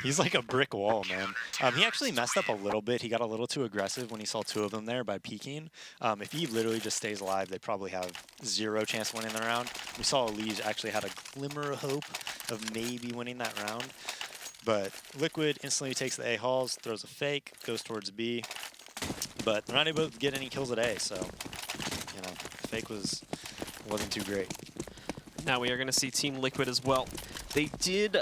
he's like a brick wall, man. He actually messed up a little bit. He got a little too aggressive when he saw 2 of them there by peeking. If he literally just stays alive, they probably have 0 chance of winning the round. We saw Elige actually had a glimmer of hope of maybe winning that round, but Liquid instantly takes the A-halls, throws a fake, goes towards B, but they're not able to get any kills at A, so, you know, fake wasn't too great. Now we are going to see Team Liquid as well. They did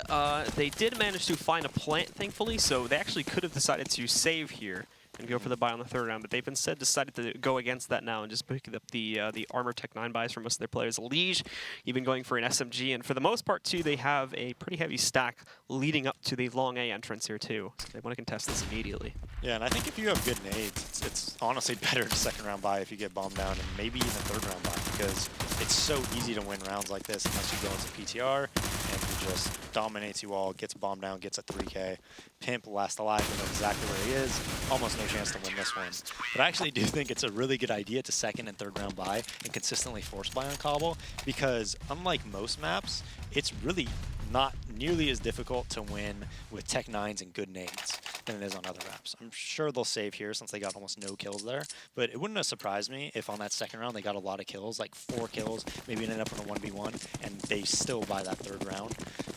manage to find a plant, thankfully, so they actually could have decided to save here and go for the buy on the third round, but they've instead decided to go against that now and just picking up the armor Tech 9 buys for most of their players. Liege even going for an SMG, and for the most part too, they have a pretty heavy stack leading up to the long A entrance here too. So they want to contest this immediately. Yeah, and I think if you have good nades, it's honestly better to second round buy if you get bombed down, and maybe even third round buy, because it's so easy to win rounds like this unless you go into PTR and he just dominates you all, gets bombed down, gets a 3K. Pimp, last alive, you know exactly where he is. Almost no chance to win this one. But I actually do think it's a really good idea to second and third round buy and consistently force buy on Cobble, because unlike most maps, it's really not nearly as difficult to win with Tech 9s and good nades than it is on other maps. I'm sure they'll save here since they got almost no kills there, but it wouldn't have surprised me if on that second round they got a lot of kills, like 4 kills, maybe ended up in a 1v1, and they still buy that third round.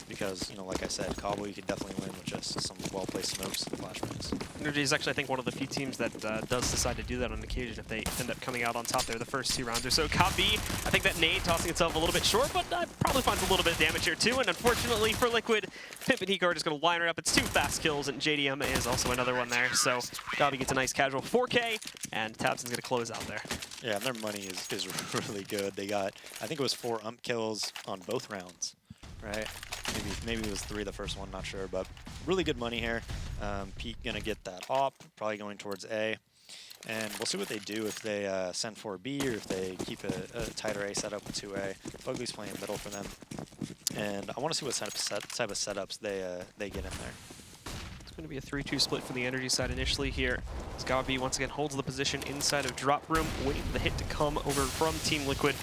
Because, you know, like I said, Cobble, you could definitely win with just some well-placed smokes and flashbangs. NRG is actually, I think, one of the few teams that does decide to do that on occasion if they end up coming out on top there the first 2 rounds or so. Copy, I think that nade tossing itself a little bit short, but probably finds a little bit of damage here too. And unfortunately for Liquid, Pimp and Hikar are just going to line her up. It's 2 fast kills, and JDM is also another one there. So Copy gets a nice casual 4K, and Tabson's going to close out there. Yeah, and their money is really good. They got, I think it was 4 ump kills on both rounds, right? Maybe it was 3 the first one, not sure, but really good money here. Pete gonna get that op, probably going towards A, and we'll see what they do if they send for B or if they keep a tighter A setup with 2A. Fugly's playing middle for them, and I want to see what type of setups they get in there. It's going to be a 3-2 split from the NRG side initially here. Skabi once again holds the position inside of drop room, waiting for the hit to come over from Team Liquid.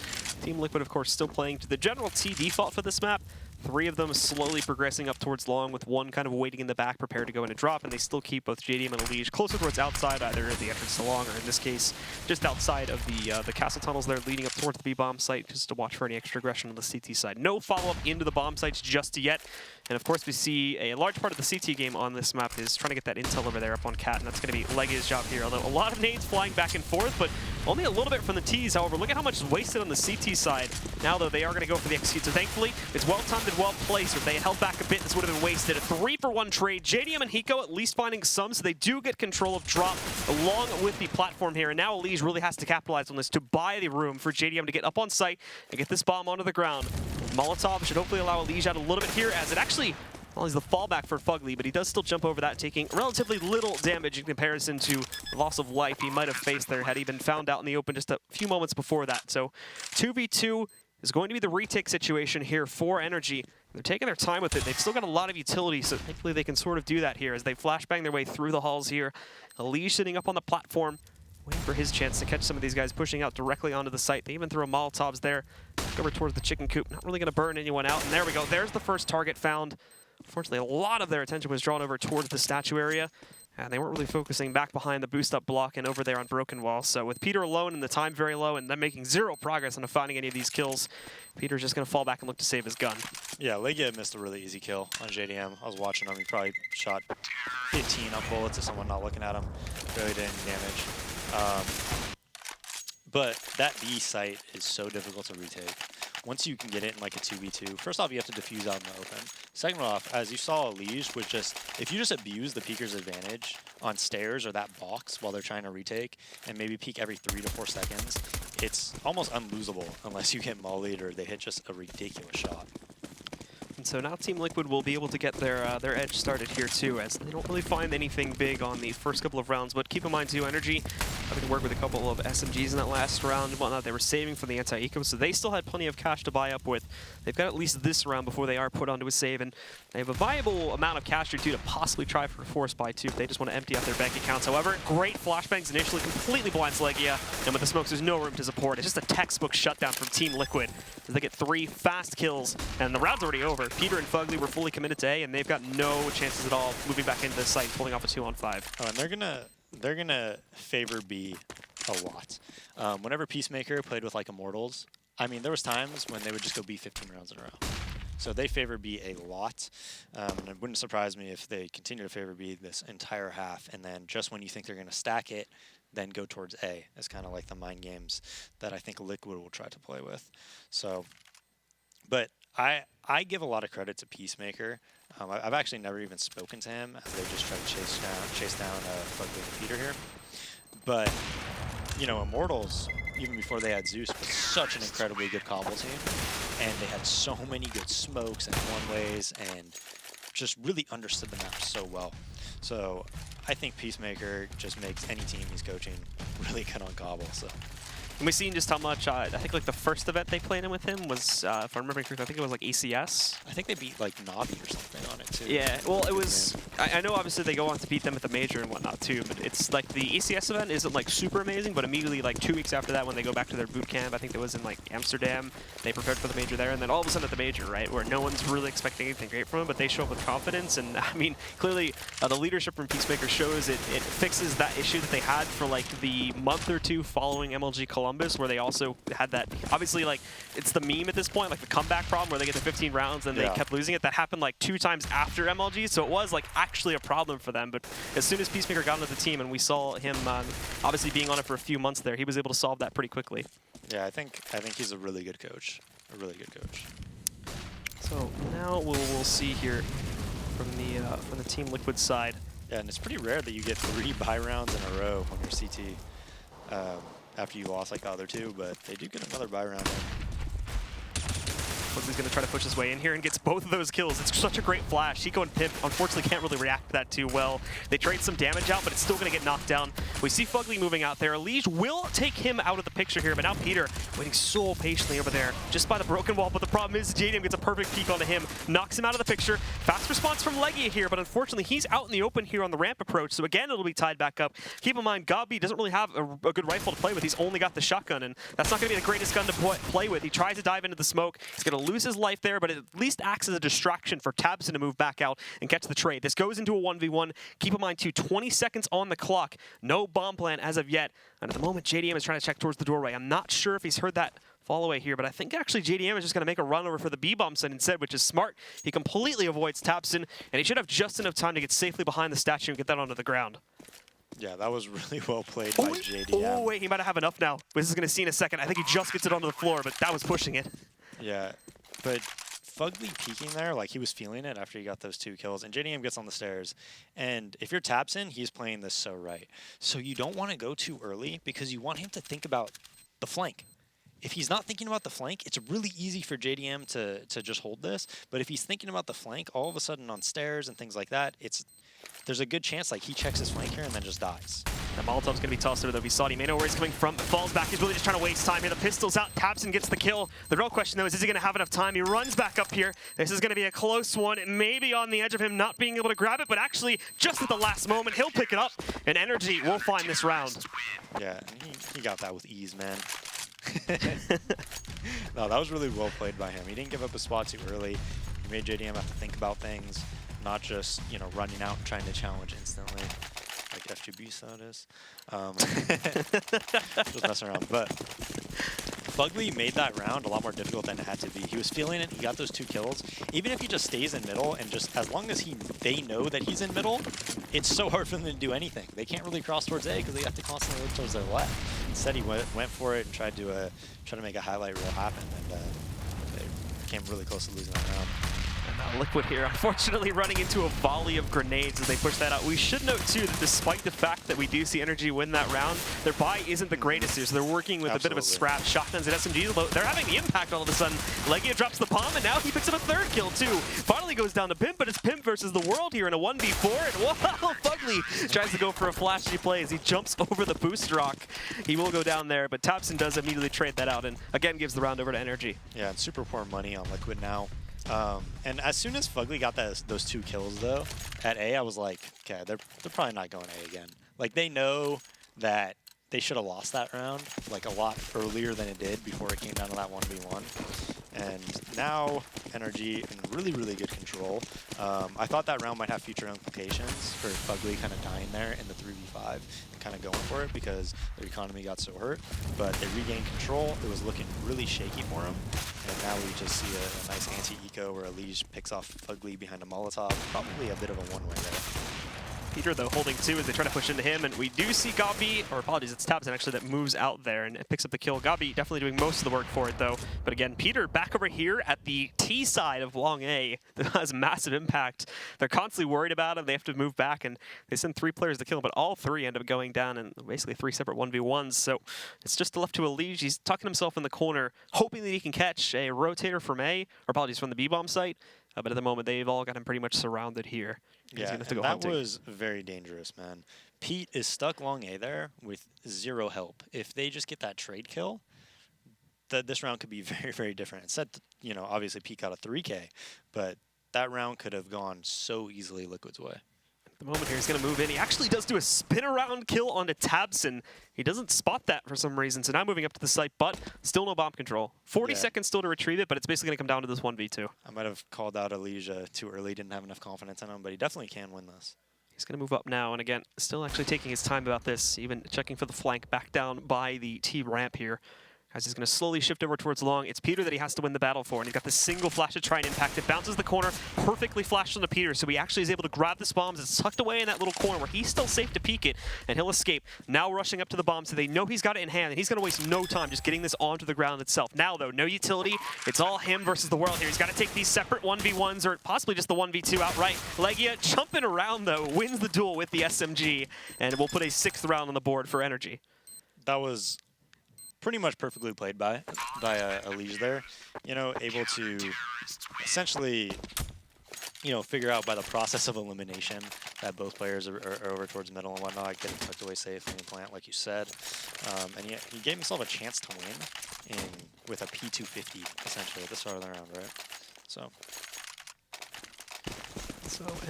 Team Liquid, of course, still playing to the general T default for this map. 3 of them slowly progressing up towards long, with 1 kind of waiting in the back, prepared to go into drop, and they still keep both JDM and Liege closer towards outside, either at the entrance to long, or in this case, just outside of the castle tunnels there leading up towards the B-bomb site, just to watch for any extra aggression on the CT side. No follow-up into the bomb sites just yet, and of course we see a large part of the CT game on this map is trying to get that intel over there up on Cat, and that's going to be Lega's job here, although a lot of nades flying back and forth, but only a little bit from the T's. However, look at how much is wasted on the CT side. Now, though, they are going to go for the execute, so thankfully, it's well-timed and well-placed. If they had held back a bit, this would have been wasted. A 3-for-1 trade. JDM and Hiko at least finding some, so they do get control of drop along with the platform here. And now Elise really has to capitalize on this to buy the room for JDM to get up on site and get this bomb onto the ground. Molotov should hopefully allow Elise out a little bit here, as it actually, well, he's the fallback for Fugly, but he does still jump over that, taking relatively little damage in comparison to the loss of life he might have faced there had he been found out in the open just a few moments before that. So 2v2 is going to be the retake situation here for NRG. They're taking their time with it. They've still got a lot of utility, so thankfully they can sort of do that here as they flashbang their way through the halls here. Elige sitting up on the platform, waiting for his chance to catch some of these guys pushing out directly onto the site. They even throw Molotovs there, back over towards the chicken coop. Not really going to burn anyone out, and there we go. There's the first target found. Unfortunately, a lot of their attention was drawn over towards the statue area, and they weren't really focusing back behind the boost-up block and over there on Broken Wall. So with Peter alone and the time very low and them making 0 progress on finding any of these kills, Peter's just going to fall back and look to save his gun. Yeah, Legia missed a really easy kill on JDM. I was watching him. He probably shot 15 up bullets to someone not looking at him. Barely did any damage. But that B site is so difficult to retake. Once you can get it in like a 2v2, first off, you have to defuse out in the open. Second off, as you saw, Elige was just, if you just abuse the peeker's advantage on stairs or that box while they're trying to retake, and maybe peek every 3 to 4 seconds, it's almost unlosable unless you get mollied or they hit just a ridiculous shot. And so now Team Liquid will be able to get their edge started here too, as they don't really find anything big on the first couple of rounds. But keep in mind too, NRG having to work with a couple of SMGs in that last round and whatnot. They were saving for the anti-eco, so they still had plenty of cash to buy up with. They've got at least this round before they are put onto a save, and they have a viable amount of cash here too to possibly try for a force buy too if they just want to empty out their bank accounts. However, great flashbangs initially, completely blinds Legia, and with the smokes, there's no room to support. It's just a textbook shutdown from Team Liquid as they get 3 fast kills, and the round's already over. Peter and Fugly were fully committed to A, and they've got no chances at all moving back into the site, pulling off a 2-on-5. Oh, and they're gonna favor B a lot. Whenever Peacemaker played with like Immortals, I mean, there was times when they would just go B 15 rounds in a row. So they favor B a lot, and it wouldn't surprise me if they continue to favor B this entire half, and then just when you think they're going to stack it, then go towards A. It's kind of like the mind games that I think Liquid will try to play with. So But I give a lot of credit to Peacemaker. I've actually never even spoken to him, as they just try to chase down Fugly and Peter here. But, you know, Immortals, even before they had Zeus, was such an incredibly good cobble team. And they had so many good smokes and one-ways and just really understood the map so well. So I think Peacemaker just makes any team he's coaching really good on cobble. So. And we've seen just how much, I think like the first event they played in with him was, if I remember correctly, I think it was like ACS. I think they beat like Navi or something on it too. Yeah, well it was, I know obviously they go on to beat them at the major and whatnot too, but it's like the ACS event isn't like super amazing, but immediately like 2 weeks after that when they go back to their boot camp, I think it was in like Amsterdam, they prepared for the major there, and then all of a sudden at the major, right, where no one's really expecting anything great from them, but they show up with confidence, and I mean, clearly the leadership from Peacemaker shows it fixes that issue that they had for like the month or two following MLG Columbus, where they also had that, obviously like, it's the meme at this point, like the comeback problem where they get to 15 rounds and they kept losing it. That happened like 2 times after MLG, so it was like actually a problem for them. But as soon as Peacemaker got into the team and we saw him obviously being on it for a few months there, he was able to solve that pretty quickly. Yeah, I think he's a really good coach. A really good coach. So now we'll see here from the Team Liquid side. Yeah, and it's pretty rare that you get 3 buy rounds in a row on your CT. After you lost like the other 2, but they do get another buy round in. Fugly's going to try to push his way in here and gets both of those kills. It's such a great flash. Hiko and Pimp unfortunately can't really react to that too well. They trade some damage out, but it's still going to get knocked down. We see Fugly moving out there. Elige will take him out of the picture here, but now Peter waiting so patiently over there just by the broken wall. But the problem is JDM gets a perfect peek onto him, knocks him out of the picture. Fast response from Legia here, but unfortunately he's out in the open here on the ramp approach. So again, it'll be tied back up. Keep in mind, Gabi doesn't really have a good rifle to play with. He's only got the shotgun, and that's not going to be the greatest gun to play with. He tries to dive into the smoke. He's going to lose his life there, but it at least acts as a distraction for tabseN to move back out and catch the trade. This goes into a 1v1. Keep in mind, too, 20 seconds on the clock. No bomb plan as of yet. And at the moment, JDM is trying to check towards the doorway. I'm not sure if he's heard that fall away here, but I think actually JDM is just going to make a run over for the B-bomb site instead, which is smart. He completely avoids tabseN, and he should have just enough time to get safely behind the statue and get that onto the ground. Yeah, that was really well played by JDM. Oh, wait, he might have enough now. This is going to see in a second. I think he just gets it onto the floor, but that was pushing it. Yeah, but Fugly peeking there, like he was feeling it after he got those 2 kills, and JDM gets on the stairs. And if you're tabseN, he's playing this so right. So you don't want to go too early because you want him to think about the flank. If he's not thinking about the flank, it's really easy for JDM to just hold this. But if he's thinking about the flank, all of a sudden on stairs and things like that, there's a good chance like he checks his flank here and then just dies. The Molotov's going to be tossed over, though. Visati may know where he's coming from. Falls back. He's really just trying to waste time here. The pistol's out. tabseN gets the kill. The real question, though, is he going to have enough time? He runs back up here. This is going to be a close one. It may be on the edge of him not being able to grab it, but actually, just at the last moment, he'll pick it up, and NRG will find this round. Yeah, he got that with ease, man. No, that was really well played by him. He didn't give up a spot too early. He made JDM have to think about things, not just, you know, running out and trying to challenge instantly, like FGB saw this. Just messing around. But Fugly made that round a lot more difficult than it had to be. He was feeling it. He got those 2 kills. Even if he just stays in middle and just as long as they know that he's in middle, it's so hard for them to do anything. They can't really cross towards A because they have to constantly look towards their left. Instead, he went for it and tried to make a highlight reel happen, and they came really close to losing that round. Liquid here, unfortunately running into a volley of grenades as they push that out. We should note, too, that despite the fact that we do see NRG win that round, their buy isn't the greatest here, so they're working with a bit of a scrap. Shotguns and SMGs, they're having the impact all of a sudden. Legia drops the bomb, and now he picks up a 3rd kill, too. Finally goes down to Pimp, but it's Pimp versus the world here in a 1v4, and wow, Fugly tries to go for a flashy play as he jumps over the boost rock. He will go down there, but tabseN does immediately trade that out, and again gives the round over to NRG. Yeah, and super poor money on Liquid now. And as soon as Fugly got those 2 kills, though, at A, I was like, okay, they're probably not going A again. Like, they know that they should have lost that round, like, a lot earlier than it did before it came down to that 1v1. And now, NRG in really, really good control. I thought that round might have future implications for Fugly kind of dying there in the 3v5 and kind of going for it because their economy got so hurt. But they regained control. It was looking really shaky for them. And now we just see a nice anti-eco where Elige picks off Fugly behind a Molotov. Probably a bit of a one-way there. Peter, though, holding 2 as they try to push into him, and we do see Gabi, or apologies, it's Tabson actually that moves out there and picks up the kill. Gabi definitely doing most of the work for it, though. But again, Peter back over here at the T side of Long A that has massive impact. They're constantly worried about him. They have to move back, and they send 3 players to kill him, but all 3 end up going down in basically 3 separate 1v1s. So it's just left to Elige. He's tucking himself in the corner, hoping that he can catch a rotator from A, or apologies, from the B-bomb site. But at the moment, they've all got him pretty much surrounded here. Yeah, and that was very dangerous, man. Pete is stuck Long A there with 0 help. If they just get that trade kill, this round could be very, very different. Instead, you know, obviously Pete got a 3K, but that round could have gone so easily Liquid's way. At the moment here, he's going to move in. He actually does do a spin-around kill onto Tabson. He doesn't spot that for some reason, so now moving up to the site, but still no bomb control. 40 seconds still to retrieve it, but it's basically going to come down to this 1v2. I might have called out Elijah too early, didn't have enough confidence in him, but he definitely can win this. He's going to move up now, and again, still actually taking his time about this, even checking for the flank back down by the T ramp here. As he's going to slowly shift over towards Long. It's Peter that he has to win the battle for, and he's got this single flash to try and impact it. Bounces the corner, perfectly flashed onto Peter, so he actually is able to grab this bomb. It's tucked away in that little corner where he's still safe to peek it, and he'll escape. Now rushing up to the bomb, so they know he's got it in hand, and he's going to waste no time just getting this onto the ground itself. Now, though, no utility. It's all him versus the world here. He's got to take these separate 1v1s, or possibly just the 1v2 outright. Legia jumping around, though, wins the duel with the SMG, and we'll put a 6th round on the board for NRG. That was pretty much perfectly played by Elige there. You know, able to essentially, you know, figure out by the process of elimination that both players are over towards middle and whatnot, getting tucked away safely in plant, like you said. And he gave himself a chance to win with a P250, essentially, at the start of the round, right? So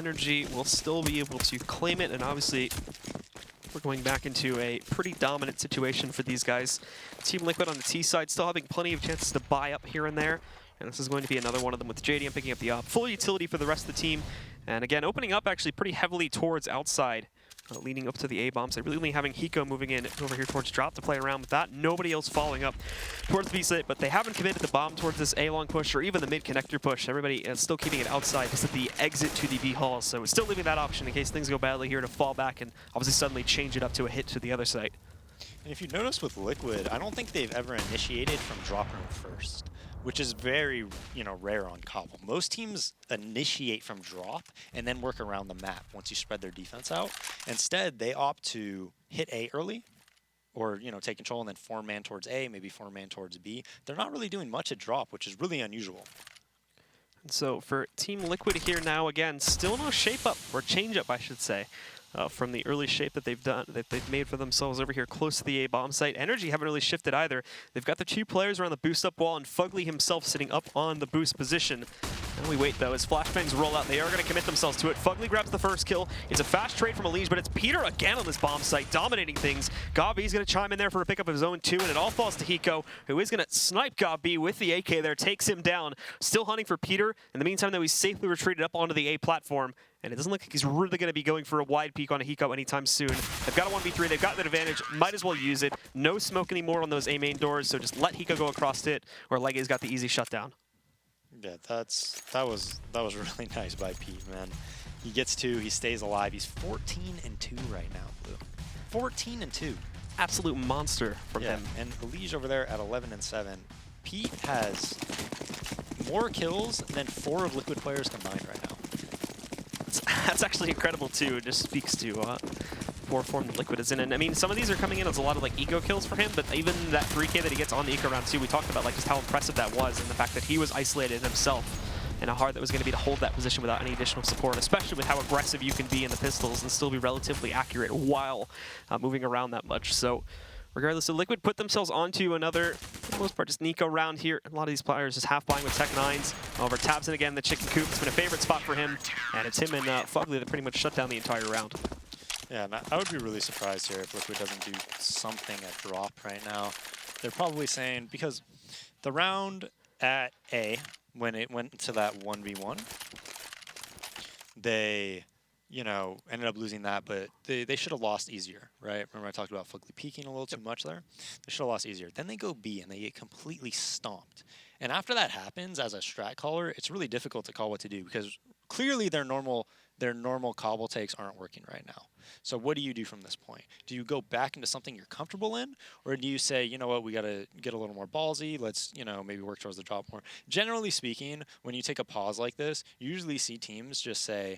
NRG will still be able to claim it, and obviously we're going back into a pretty dominant situation for these guys. Team Liquid on the T side still having plenty of chances to buy up here and there. And this is going to be another one of them with JDM picking up the op. Full utility for the rest of the team. And again, opening up actually pretty heavily towards outside. Leading up to the A-bomb side, really only having Hiko moving in over here towards drop to play around with that. Nobody else following up towards the B site, but they haven't committed the bomb towards this A-long push or even the mid-connector push. Everybody is still keeping it outside just at the exit to the B hall, so it's still leaving that option in case things go badly here to fall back and obviously suddenly change it up to a hit to the other site. And if you notice with Liquid, I don't think they've ever initiated from drop room first, which is very, you know, rare on Cobble. Most teams initiate from drop and then work around the map once you spread their defense out. Instead, they opt to hit A early, or, you know, take control and then 4-man towards A, maybe 4-man towards B. They're not really doing much at drop, which is really unusual. And so for Team Liquid here now, again, still no shape up, or change up, I should say. From the early shape that they've made for themselves over here close to the A-bomb site. NRG haven't really shifted either. They've got the 2 players around the boost-up wall, and Fugly himself sitting up on the boost position. And we wait, though, as flashbangs roll out. They are going to commit themselves to it. Fugly grabs the first kill. It's a fast trade from Elige, but it's Peter again on this bomb site, dominating things. Gabi's going to chime in there for a pickup of his own 2, and it all falls to Hiko, who is going to snipe Gabi with the AK there, takes him down. Still hunting for Peter. In the meantime, though, he's safely retreated up onto the A platform. And it doesn't look like he's really going to be going for a wide peek on a Hiko anytime soon. They've got a 1v3, they've got that advantage, might as well use it. No smoke anymore on those A main doors, so just let Hiko go across it, or Legia's got the easy shutdown. Yeah, that was really nice by Pete, man. He gets 2, he stays alive. He's 14-2 right now, Blue. 14-2. Absolute monster from him. And Elige over there at 11-7. Pete has more kills than 4 of Liquid players combined right now. That's actually incredible too. It just speaks to poor form Liquid is in. And I mean, some of these are coming in as a lot of like eco kills for him, but even that 3K that he gets on the eco round 2, we talked about like just how impressive that was, and the fact that he was isolated himself and how hard that was going to be to hold that position without any additional support, especially with how aggressive you can be in the pistols and still be relatively accurate while moving around that much. So regardless, of Liquid put themselves onto another, for the most part, just Nico round here. A lot of these players just half buying with Tech 9s. Over Tabson again, the chicken coop. It's been a favorite spot for him. And it's him and Fugly that pretty much shut down the entire round. Yeah, I would be really surprised here if Liquid doesn't do something at drop right now. They're probably saying, because the round at A, when it went to that 1v1, they, you know, ended up losing that, but they should have lost easier, right? Remember I talked about Fugly peeking a little too much there? They should have lost easier. Then they go B and they get completely stomped. And after that happens, as a strat caller, it's really difficult to call what to do, because clearly their normal their normal cobble takes aren't working right now. So what do you do from this point? Do you go back into something you're comfortable in? Or do you say, you know what, we got to get a little more ballsy. Let's, you know, maybe work towards the drop more. Generally speaking, when you take a pause like this, you usually see teams just say,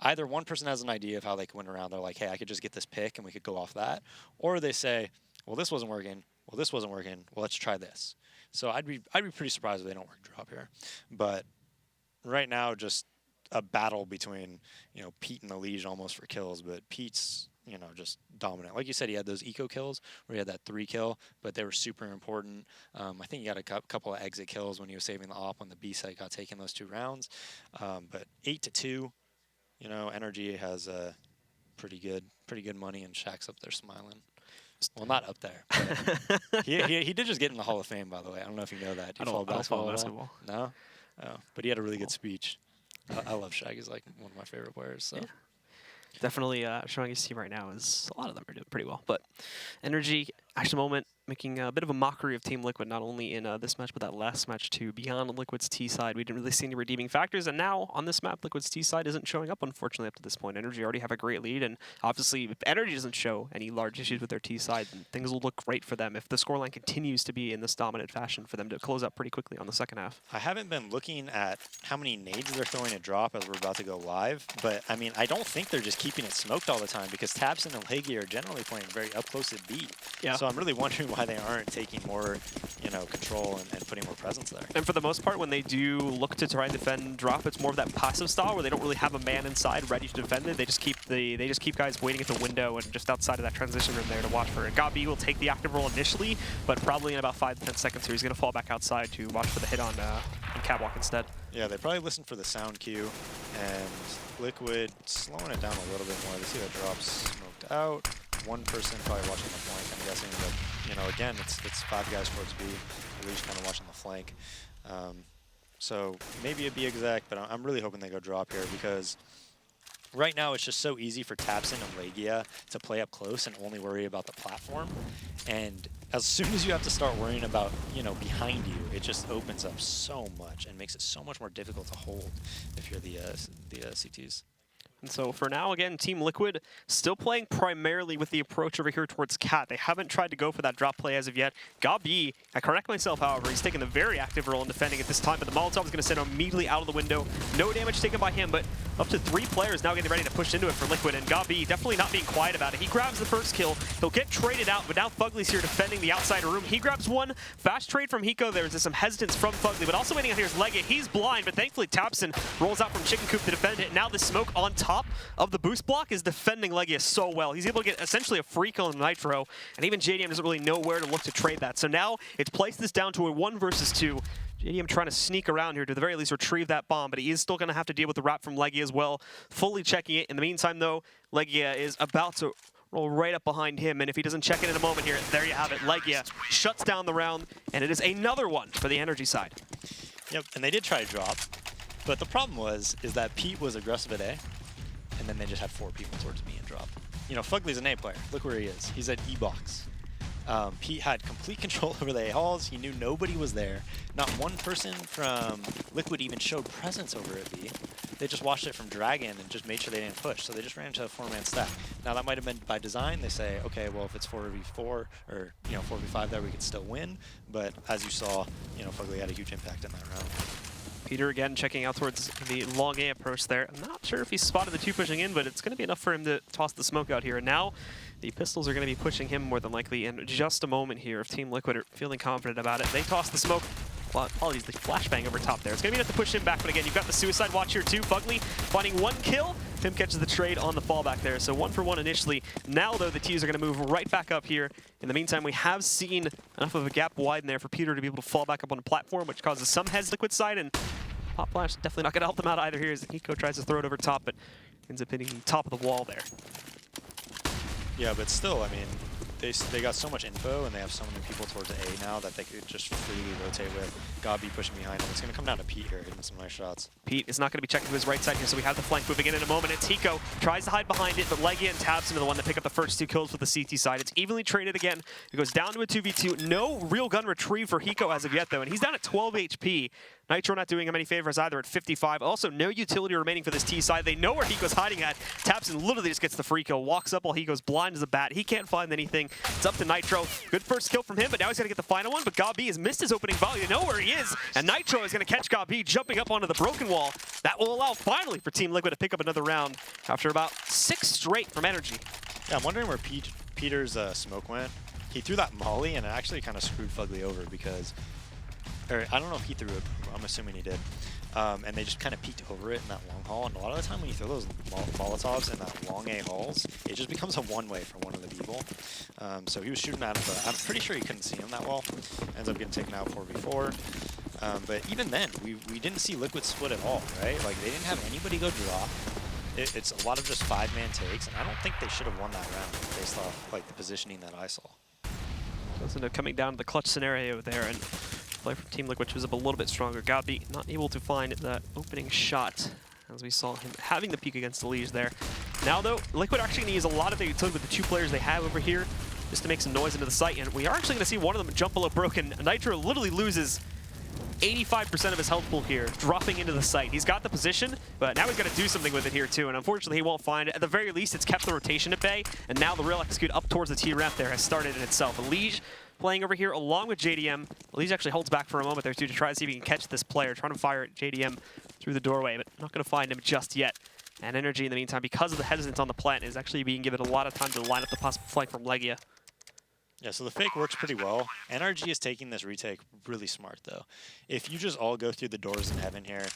either one person has an idea of how they can win around. They're like, hey, I could just get this pick and we could go off that. Or they say, well, this wasn't working. Well, this wasn't working. Well, let's try this. So I'd be pretty surprised if they don't work drop here. But right now, just a battle between, you know, Pete and Elige almost for kills, but Pete's, you know, just dominant. Like you said, he had those eco kills where he had that 3 kill, but they were super important. I think he got a couple of exit kills when he was saving the op on the B side, got taken those 2 rounds. But 8-2, you know, NRG has pretty good money, and Shaq's up there smiling. Well, not up there. he did just get in the Hall of Fame, by the way. I don't know if you know that. Do you follow basketball? No? Oh, but he had a really good speech. I love Shaq. He's like one of my favorite players. So. Yeah. Definitely showing his team right now is a lot of them are doing pretty well. But NRG, actually, moment making a bit of a mockery of Team Liquid, not only in this match, but that last match too. Beyond Liquid's T side, we didn't really see any redeeming factors, and now on this map, Liquid's T side isn't showing up, unfortunately, up to this point. NRG already have a great lead, and obviously, if NRG doesn't show any large issues with their T side, then things will look great for them if the scoreline continues to be in this dominant fashion for them to close up pretty quickly on the second half. I haven't been looking at how many nades they're throwing at drop as we're about to go live, but I mean, I don't think they're just keeping it smoked all the time, because Tabson and Legia are generally playing very up close at B. Yeah. So I'm really wondering why they aren't taking more, you know, control and putting more presence there. And for the most part, when they do look to try and defend drop, it's more of that passive style where they don't really have a man inside ready to defend it. They just keep guys waiting at the window and just outside of that transition room there to watch for it. Gabi will take the active role initially, but probably in about 5 to 10 seconds here, he's going to fall back outside to watch for the hit on Catwalk instead. Yeah, they probably listened for the sound cue, and Liquid slowing it down a little bit more. They see that drops smoked out. One person probably watching the flank, I'm guessing, but, you know, again, it's 5 guys towards B. Elige kind of watching the flank. So maybe a B exec, but I'm really hoping they go drop here, because right now it's just so easy for Tabson and Legia to play up close and only worry about the platform. And as soon as you have to start worrying about, you know, behind you, it just opens up so much and makes it so much more difficult to hold if you're the CTs. And so for now, again, Team Liquid still playing primarily with the approach over here towards Cat. They haven't tried to go for that drop play as of yet. Gabi, I correct myself, however, he's taking a very active role in defending at this time, but the Molotov is going to send him immediately out of the window. No damage taken by him, but up to 3 players now getting ready to push into it for Liquid, and Gabi definitely not being quiet about it. He grabs the first kill. He'll get traded out, but now Fugly's here defending the outside room. He grabs one. Fast trade from Hiko. There's some hesitance from Fugly, but also waiting out here is Legia. He's blind, but thankfully Tabson rolls out from Chicken Coop to defend it. Now the smoke on top of the boost block is defending Legia so well. He's able to get essentially a free kill in Nitro, and even JDM doesn't really know where to look to trade that. So now it's placed this down to a 1 versus 2. JDM trying to sneak around here to the very least retrieve that bomb, but he is still going to have to deal with the wrap from Legia as well, fully checking it. In the meantime, though, Legia is about to roll right up behind him, and if he doesn't check it in a moment here, there you have it. Legia shuts down the round, and it is another one for the NRG side. Yep, and they did try to drop, but the problem is that Pete was aggressive at A, and then they just had 4 people towards B and drop. You know, Fugly's an A player. Look where he is. He's at E-box. Pete had complete control over the A halls. He knew nobody was there. Not one person from Liquid even showed presence over at B. They just watched it from Dragon and just made sure they didn't push. So they just ran into a 4-man stack. Now that might have been by design. They say, okay, well if it's 4v4 or 4v5 there, we could still win. But as you saw, you know, Fugly had a huge impact in that round. Peter again checking out towards the long A approach there. I'm not sure if he spotted the 2 pushing in, but it's going to be enough for him to toss the smoke out here. And now the pistols are going to be pushing him more than likely in just a moment here. If Team Liquid are feeling confident about it, they toss the smoke. Well, apologies, the flashbang over top there. It's going to be enough to push him back, but again, you've got the suicide watch here too. Fugly finding 1 kill. Tim catches the trade on the fallback there. So 1 for 1 initially. Now, though, the T's are going to move right back up here. In the meantime, we have seen enough of a gap widen there for Peter to be able to fall back up on the platform, which causes some heads Liquid side, and Pop Flash definitely not going to help them out either here as Hiko tries to throw it over top, but ends up hitting the top of the wall there. Yeah, but still, I mean, they got so much info and they have so many people towards A now that they could just freely rotate with. Gabi pushing behind him. It's going to come down to Pete here, hitting some nice shots. Pete is not going to be checking to his right side here, so we have the flank moving in a moment. It's Hiko, tries to hide behind it, but Legia and Tabson are the one that pick up the first 2 kills for the CT side. It's evenly traded again. It goes down to a 2v2. No real gun retrieve for Hiko as of yet, though, and he's down at 12 HP. Nitro not doing him any favors either at 55. Also, no utility remaining for this T side. They know where Hiko's hiding at. Taps and literally just gets the free kill. Walks up while Hiko's blind as a bat. He can't find anything. It's up to Nitro. Good first kill from him, but now he's got to get the final one. But Gabi has missed his opening volley. You know where he is. And Nitro is going to catch Gabi jumping up onto the broken wall. That will allow finally for Team Liquid to pick up another round after about 6 straight from NRG. Yeah, I'm wondering where Peter's smoke went. He threw that molly and it actually kind of screwed Fugly over because, or I don't know if he threw it, I'm assuming he did. And they just kind of peeked over it in that long haul. And a lot of the time when you throw those Molotovs in that long A halls, it just becomes a one-way for one of the people. So he was shooting at him, but I'm pretty sure he couldn't see him that well. Ends up getting taken out 4v4. But even then, we didn't see Liquid split at all, right? Like, they didn't have anybody go drop. It's a lot of just 5-man takes, and I don't think they should have won that round based off like the positioning that I saw. Does end up coming down to the clutch scenario there, and play from Team Liquid was up a little bit stronger. Gabi not able to find that opening shot, as we saw him having the peek against the Liege there. Now though, Liquid actually going to use a lot of their utility with the 2 players they have over here, just to make some noise into the site, and we are actually going to see one of them jump below broken. Nitro literally loses 85% of his health pool here, dropping into the site. He's got the position, but now he's got to do something with it here too, and unfortunately he won't find it. At the very least, it's kept the rotation at bay, and now the real execute up towards the T ramp there has started in itself. Liege playing over here along with JDM. Liege actually holds back for a moment there too to try to see if he can catch this player, trying to fire at JDM through the doorway, but not going to find him just yet. And NRG in the meantime, because of the hesitance on the plant, is actually being given a lot of time to line up the possible flank from Legia. Yeah, so the fake works pretty well. NRG is taking this retake really smart, though. If you just all go through the doors in heaven here,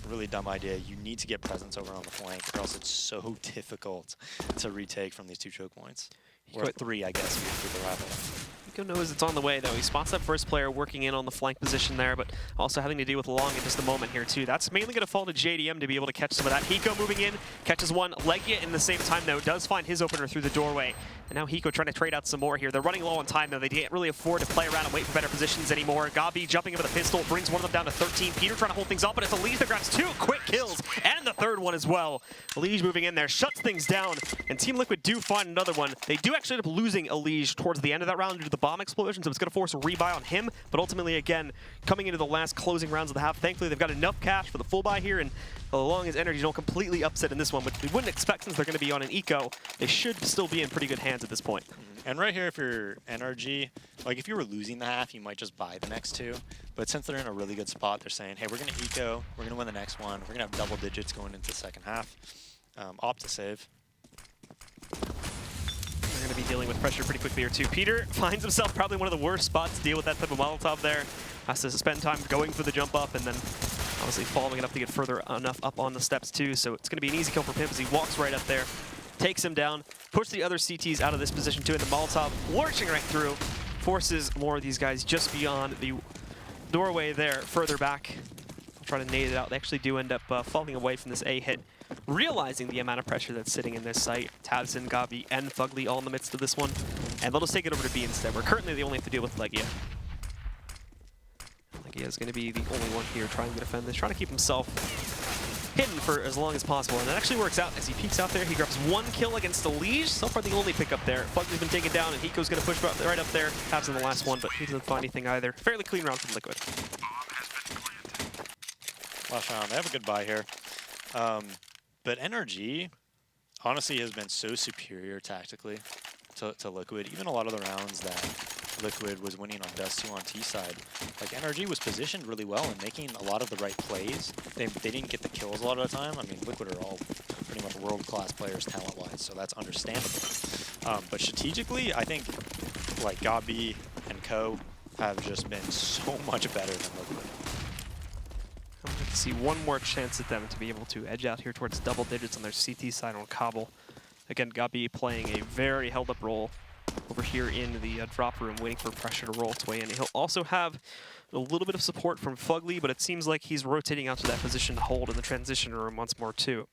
really dumb idea. You need to get presence over on the flank, or else it's so difficult to retake from these 2 choke points. Or 3, I guess, if you do the raffle. Hiko knows it's on the way, though. He spots that first player working in on the flank position there, but also having to deal with Long in just a moment here, too. That's mainly going to fall to JDM to be able to catch some of that. Hiko moving in, catches one. Legia in the same time, though, does find his opener through the doorway. And now Hiko trying to trade out some more here. They're running low on time, though. They can't really afford to play around and wait for better positions anymore. Gabi jumping in with a pistol, brings one of them down to 13. Peter trying to hold things up, but it's a Liege that grabs 2 quick kills, and the third one as well. Liege moving in there, shuts things down, and Team Liquid do find another one. They do actually end up losing a Liege towards the end of that round due to the bomb explosion, so it's going to force a rebuy on him, but ultimately, again, coming into the last closing rounds of the half, thankfully they've got enough cash for the full buy here, and as long as NRG don't completely upset in this one, which we wouldn't expect since they're going to be on an eco, they should still be in pretty good hands at this point. And right here, if you're NRG, like if you were losing the half, you might just buy the next 2. But since they're in a really good spot, they're saying, hey, we're going to eco, we're going to win the next one, we're going to have double digits going into the second half. Opt to save. They're going to be dealing with pressure pretty quickly here too. Peter finds himself probably one of the worst spots to deal with that type of Molotov there. Has to spend time going for the jump up and then obviously following it up to get further enough up on the steps too. So it's going to be an easy kill for him as he walks right up there, takes him down, push the other CTs out of this position too, and the Molotov lurching right through, forces more of these guys just beyond the doorway there, further back. Try to nade it out. They actually do end up falling away from this A hit, realizing the amount of pressure that's sitting in this site. Tabson, Gabi, and Fugly all in the midst of this one, and they'll just take it over to B instead, where currently they only have to deal with Legia. Legia is going to be the only one here trying to defend this, trying to keep himself hidden for as long as possible, and it actually works out as he peeks out there. He grabs 1 kill against the Liege, so far the only pickup there. Fugly's been taken down, and Hiko's going to push right up there. Tabson the last one, but he doesn't find anything either. Fairly clean round from Liquid. Last round, they have a good buy here. But NRG, honestly, has been so superior tactically to Liquid. Even a lot of the rounds that Liquid was winning on Dust 2 on T side, like NRG was positioned really well and making a lot of the right plays. They didn't get the kills a lot of the time. I mean, Liquid are all pretty much world-class players talent-wise, so that's understandable. But strategically, I think like Gabi and Co have just been so much better than Liquid. I'm going to see one more chance at them to be able to edge out here towards double digits on their CT side on Cobble. Again, Gabi playing a very held-up role over here in the drop room, waiting for pressure to roll its way in. He'll also have a little bit of support from Fugly, but it seems like he's rotating out to that position to hold in the transition room once more too.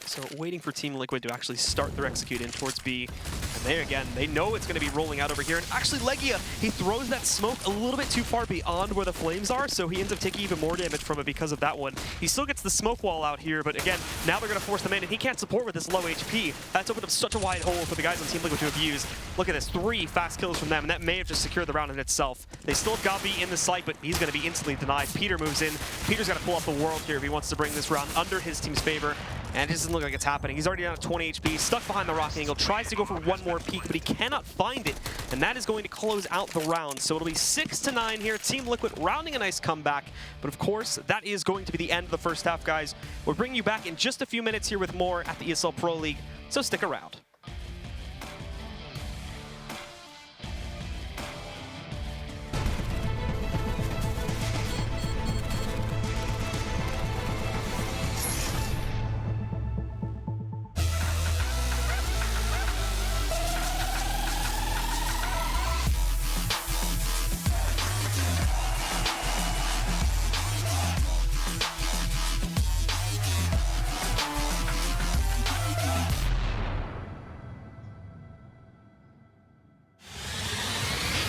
So waiting for Team Liquid to actually start their execute in towards B, and They know it's going to be rolling out over here. And actually, Legia, he throws that smoke a little bit too far beyond where the flames are, so he ends up taking even more damage from it because of that one. He still gets the smoke wall out here, but again, now they're going to force them in, and he can't support with this low HP. That's opened up such a wide hole for the guys on Team Liquid to abuse. Look at this, 3 fast kills from them, and that may have just secured the round in itself. They still have Gabi in the site, but he's going to be instantly denied. Peter moves in. Peter's got to pull up the world here if he wants to bring this round under his team's favor. And it doesn't look like it's happening. He's already down at 20 HP, stuck behind the rock angle, tries to go for one more peek, but he cannot find it. And that is going to close out the round. So it'll be 6-9 here. Team Liquid rounding a nice comeback. But of course, that is going to be the end of the first half, guys. We'll bring you back in just a few minutes here with more at the ESL Pro League. So stick around.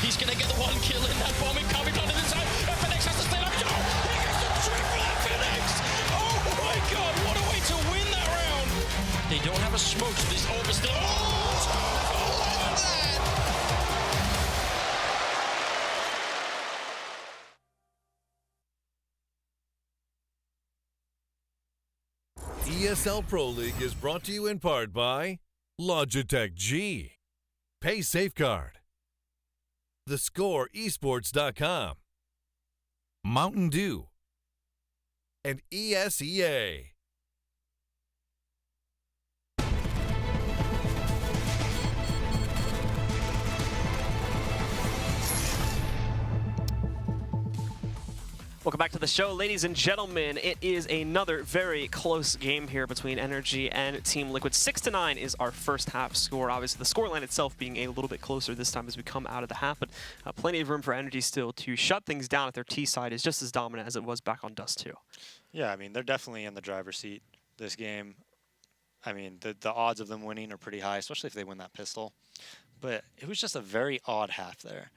He's gonna get the one kill in that bomb coming down to the side. FNX has to stay up. Oh, he gets the triple FNX! Oh my god, what a way to win that round! They don't have a smoke, so this orb is still. ESL Pro League is brought to you in part by Logitech G, Pay Safeguard, TheScoreEsports.com, Mountain Dew, and ESEA. Welcome back to the show, ladies and gentlemen. It is another very close game here between NRG and Team Liquid. 6-9 is our first half score. Obviously, the scoreline itself being a little bit closer this time as we come out of the half, but plenty of room for NRG still to shut things down if their T side is just as dominant as it was back on Dust 2. Yeah, I mean, they're definitely in the driver's seat this game. I mean, the odds of them winning are pretty high, especially if they win that pistol. But it was just a very odd half there.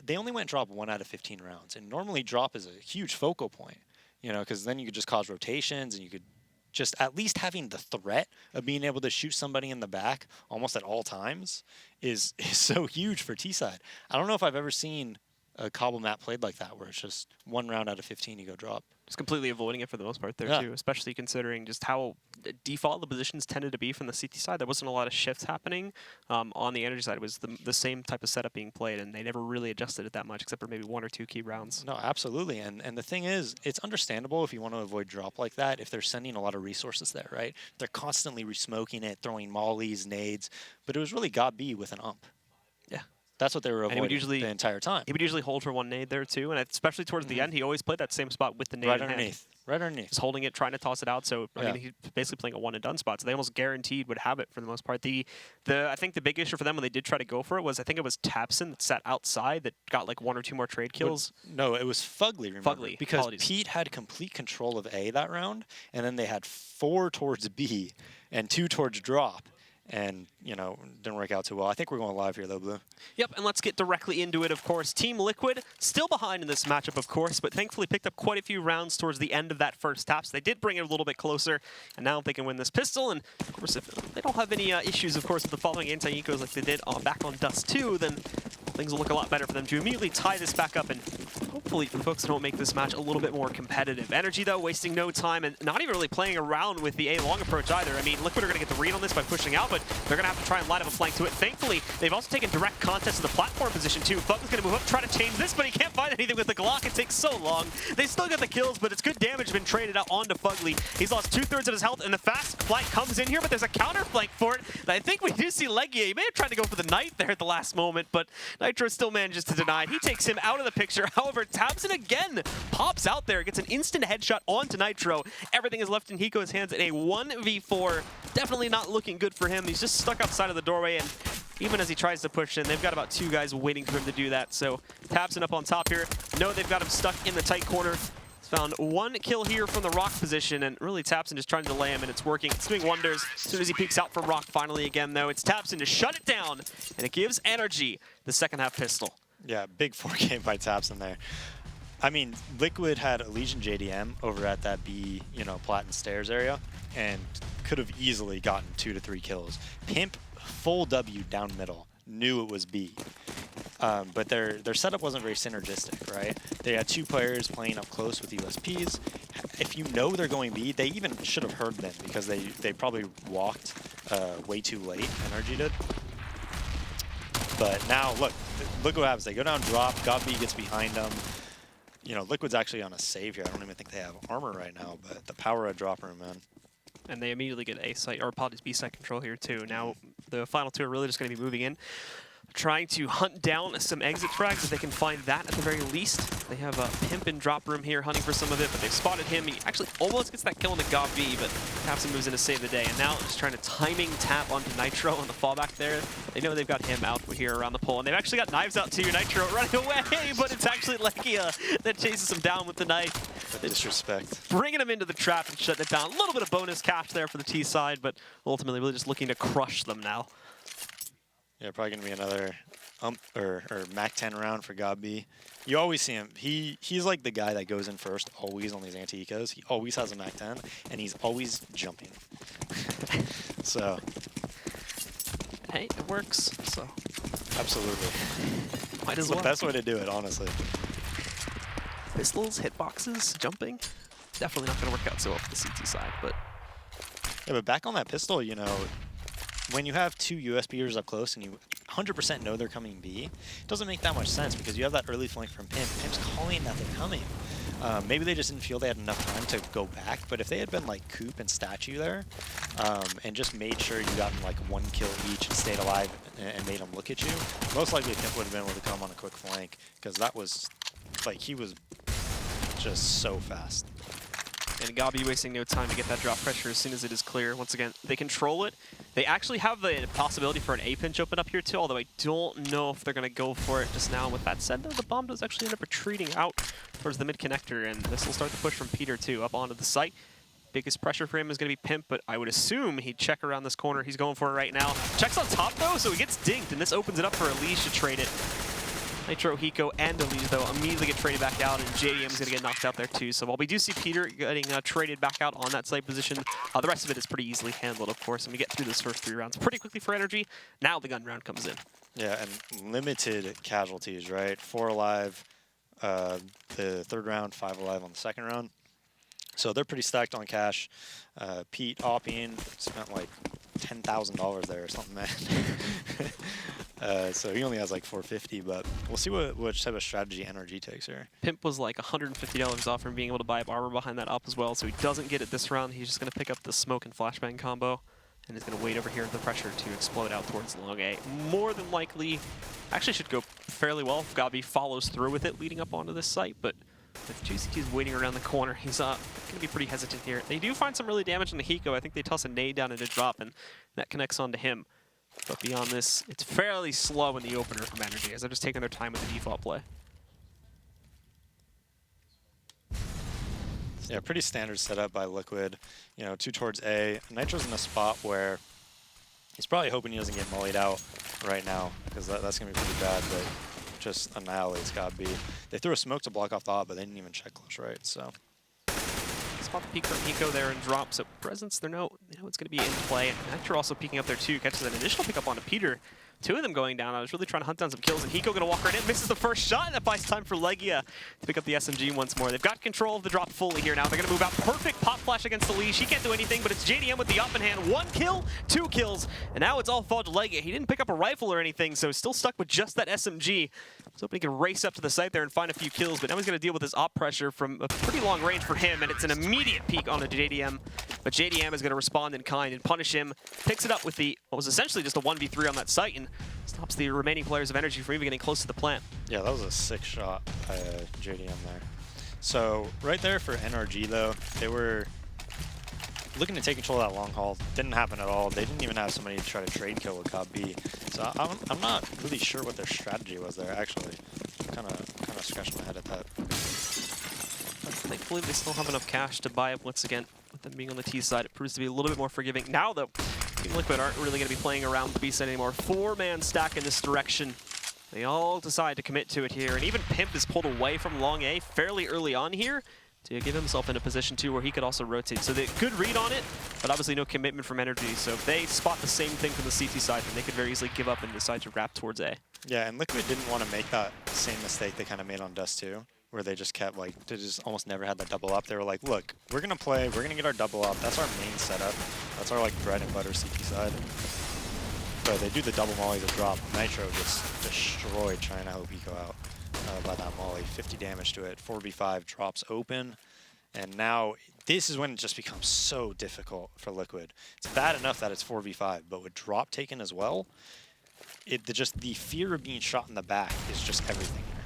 They only went drop 1 out of 15 rounds, and normally drop is a huge focal point, you know, because then you could just cause rotations, and you could just at least having the threat of being able to shoot somebody in the back almost at all times is so huge for T-side. I don't know if I've ever seen a cobble map played like that, where it's just 1 round out of 15 you go drop. Just completely avoiding it for the most part there too, especially considering just how default the positions tended to be from the CT side. There wasn't a lot of shifts happening. On the energy side, it was the same type of setup being played, and they never really adjusted it that much, except for maybe 1 or 2 key rounds. No, absolutely. And the thing is, it's understandable if you want to avoid drop like that, if they're sending a lot of resources there, right? They're constantly resmoking it, throwing mollies, nades, but it was really Gabi with an ump. Yeah. That's what they were avoiding the entire time. He would usually hold for 1 nade there too, and especially towards the end, he always played that same spot with the nade right underneath. Right underneath. Just holding it, trying to toss it out. So I mean, he's basically playing a 1 and done spot. So they almost guaranteed would have it for the most part. I think the big issue for them when they did try to go for it was, I think it was Tapson that sat outside that got like 1 or 2 more trade kills. No, it was Fugly. Remember? Fugly, because Pete had complete control of A that round, and then they had 4 towards B and 2 towards drop. And, you know, didn't work out too well. I think we're going live here, though, Blue. Yep, and let's get directly into it, of course. Team Liquid, still behind in this matchup, of course, but thankfully picked up quite a few rounds towards the end of that first half, so they did bring it a little bit closer, and now they can win this pistol. And, of course, if they don't have any issues, of course, with the following anti-ecos like they did back on Dust 2, then things will look a lot better for them to immediately tie this back up and hopefully for folks don't make this match a little bit more competitive. NRG, though, wasting no time and not even really playing around with the A-long approach either. I mean, Liquid are going to get the read on this by pushing out, but they're going to have to try and line up a flank to it. Thankfully, they've also taken direct contest to the platform position, too. Fug is going to move up, try to change this, but he can't find anything with the Glock. It takes so long. They still get the kills, but it's good damage been traded out onto Fugly. He's lost 2/3 of his health, and the fast flank comes in here, but there's a counter flank for it. And I think we do see Legia. He may have tried to go for the knight there at the last moment, but Nitro still manages to deny it. He takes him out of the picture. However, Tabson again pops out there, gets an instant headshot onto Nitro. Everything is left in Hiko's hands in a 1v4. Definitely not looking good for him. He's just stuck outside of the doorway, and even as he tries to push in, they've got about 2 guys waiting for him to do that. So Tabson up on top here. No, they've got him stuck in the tight corner. Found one kill here from the Rock position, and really Tapson just trying to delay him, and it's working. It's doing wonders. As soon as he peeks out for Rock finally again, though, it's Tapson to shut it down, and it gives NRG the second half pistol. Yeah, big 4K by Tapson there. I mean, Liquid had Elysian JDM over at that B, Platin Stairs area, and could have easily gotten 2 to 3 kills. Pimp, full W down middle, knew it was B. But their setup wasn't very synergistic, right? They had 2 players playing up close with USPs. If you know they're going B, they even should have heard them because they probably walked way too late, NRG did. But now, look what happens. They go down drop, God-B gets behind them. Liquid's actually on a save here. I don't even think they have armor right now, but the power of drop room, man. And they immediately get A site, or apologies, B site control here too. Now the final 2 are really just going to be moving in, trying to hunt down some exit frags if they can find that at the very least. They have a Pimp in drop room here hunting for some of it, but they've spotted him. He actually almost gets that kill on the God-B, but Tapson moves in to save the day. And now just trying to timing tap onto Nitro on the fallback there. They know they've got him out here around the pole, and they've actually got knives out to Nitro running away, but it's actually Legia that chases him down with the knife. Disrespect. Bringing him into the trap and shutting it down. A little bit of bonus cash there for the T side, but ultimately really just looking to crush them now. Yeah, probably going to be another or MAC-10 round for God-B. You always see him. He's like the guy that goes in first always on these anti-ecos. He always has a MAC-10, and he's always jumping. So. Hey, it works, so. Absolutely. Might as It's well. the best way to do it, honestly. Pistols, hitboxes, jumping. Definitely not going to work out so well for the CT side, but. Yeah, but back on that pistol, when you have 2 USBers up close and you 100% know they're coming B, it doesn't make that much sense because you have that early flank from Pimp. Pimp's calling that they're coming. Maybe they just didn't feel they had enough time to go back, but if they had been like Coop and Statue there and just made sure you gotten like 1 kill each and stayed alive and made them look at you, most likely Pimp would have been able to come on a quick flank because that was, he was just so fast. And God-B wasting no time to get that drop pressure as soon as it is clear. Once again, they control it. They actually have the possibility for an A pinch open up here too, although I don't know if they're going to go for it just now. With that said, though, the bomb does actually end up retreating out towards the mid connector, and this will start the push from Peter too, up onto the site. Biggest pressure for him is going to be Pimp, but I would assume he'd check around this corner. He's going for it right now. Checks on top though, so he gets dinked, and this opens it up for Elise to trade it. Nitro, Hiko, and Elise, though, immediately get traded back out, and JDM is going to get knocked out there, too. So while we do see Peter getting traded back out on that site position, the rest of it is pretty easily handled, of course, and we get through those first 3 rounds pretty quickly for NRG. Now the gun round comes in. Yeah, and limited casualties, right? 4 alive the 3rd round, 5 alive on the 2nd round. So they're pretty stacked on cash. Pete Opping spent like $10,000 there or something, man. So he only has like 450, but we'll see which type of strategy NRG takes here. Pimp was like $150 off from being able to buy up armor behind that op as well, so he doesn't get it this round. He's just going to pick up the smoke and flashbang combo, and is going to wait over here at the pressure to explode out towards long A. More than likely, actually should go fairly well if God-B follows through with it leading up onto this site, but with GCT's waiting around the corner, he's going to be pretty hesitant here. They do find some early damage in the Hiko. I think they toss a nade down into drop, and that connects onto him. But beyond this, it's fairly slow in the opener from NRG, as they're just taking their time with the default play. Yeah, pretty standard setup by Liquid. 2 towards A. Nitro's in a spot where he's probably hoping he doesn't get mullied out right now, because that's going to be pretty bad, but just annihilates God-B. They threw a smoke to block off the op, but they didn't even check close right, so. Spot the peek from Hiko there and drop, so Presence, they know it's going to be in play. And Nitro also peeking up there too, catches an additional pick up onto Peter. 2 of them going down. I was really trying to hunt down some kills, and Hiko going to walk right in, misses the first shot, and that buys time for Legia to pick up the SMG once more. They've got control of the drop fully here now. They're going to move out. Perfect pop flash against the leash. He can't do anything, but it's JDM with the up in hand. 1 kill, 2 kills, and now it's all fault to Legia. He didn't pick up a rifle or anything, so still stuck with just that SMG. So hoping he can race up to the site there and find a few kills, but now he's going to deal with his op pressure from a pretty long range for him, and it's an immediate peek on the JDM. But JDM is going to respond in kind and punish him. Picks it up with what was essentially just a 1v3 on that site, and stops the remaining players of NRG from even getting close to the plant. Yeah, that was a sick shot by JDM there. So right there for NRG, though, they were looking to take control of that long haul. Didn't happen at all. They didn't even have somebody to try to trade kill with God-B. So I'm not really sure what their strategy was there, actually. Kind of scratched my head at that. Thankfully, they still have enough cash to buy a Blitz again. With them being on the T side, it proves to be a little bit more forgiving. Now, though, Team Liquid aren't really going to be playing around the B side anymore. 4-man stack in this direction. They all decide to commit to it here, and even Pimp is pulled away from long A fairly early on here to give himself in a position, too, where he could also rotate. So they good read on it, but obviously no commitment from NRG. So if they spot the same thing from the CT side, then they could very easily give up and decide to wrap towards A. Yeah, and Liquid didn't want to make that same mistake they kind of made on Dust 2, where they just kept, like, they just almost never had that double up. They were like, look, we're going to play, we're going to get our double up. That's our main setup. That's our, like, bread and butter CT side. So they do the double molly to drop. Nitro gets destroyed trying to help Eco out by that molly. 50 damage to it. 4v5 drops open. And now this is when it just becomes so difficult for Liquid. It's bad enough that it's 4v5, but with drop taken as well, the fear of being shot in the back is just everything here.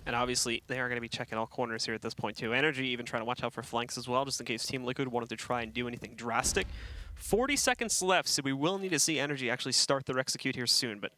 And obviously, they are going to be checking all corners here at this point, too. NRG even trying to watch out for flanks as well, just in case Team Liquid wanted to try and do anything drastic. 40 seconds left, so we will need to see NRG actually start their execute here soon. But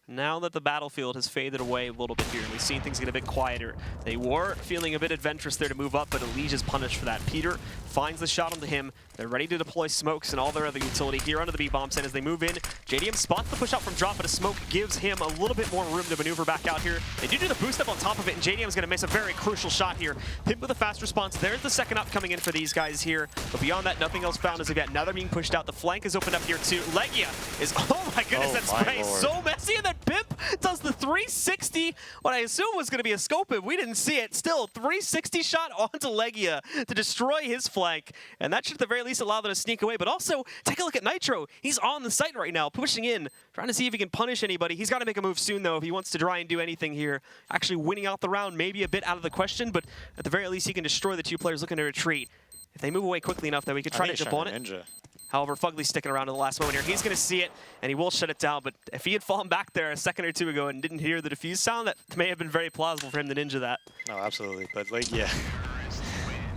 now that the battlefield has faded away a little bit here, and we've seen things get a bit quieter, they were feeling a bit adventurous there to move up, but Elige is punished for that. Peter finds the shot onto him. They're ready to deploy smokes and all their other utility here onto the B-bomb site as they move in. JDM spots the push out from drop, but a smoke gives him a little bit more room to maneuver back out here. They do the boost up on top of it, and JDM's going to miss a very crucial shot here. Pimp with a fast response. There's the second up coming in for these guys here, but beyond that, nothing else found as they've got another being pushed out. The flank is opened up here too. Legia is, oh my goodness, that spray is so messy, and then Pimp does the 360, what I assume was going to be a scope if we didn't see it. Still, 360 shot onto Legia to destroy his flank, and that should at the very least allow them to sneak away. But also, take a look at Nitro. He's on the site right now, pushing in, trying to see if he can punish anybody. He's got to make a move soon, though, if he wants to try and do anything here. Actually winning out the round may be a bit out of the question, but at the very least, he can destroy the two players looking to retreat. If they move away quickly enough, that we could try to jump on it. Ninja. However, Fugly's sticking around to the last moment here. He's going to see it, and he will shut it down. But if he had fallen back there a second or two ago and didn't hear the defuse sound, that may have been very plausible for him to ninja that. No, absolutely. But, like, yeah.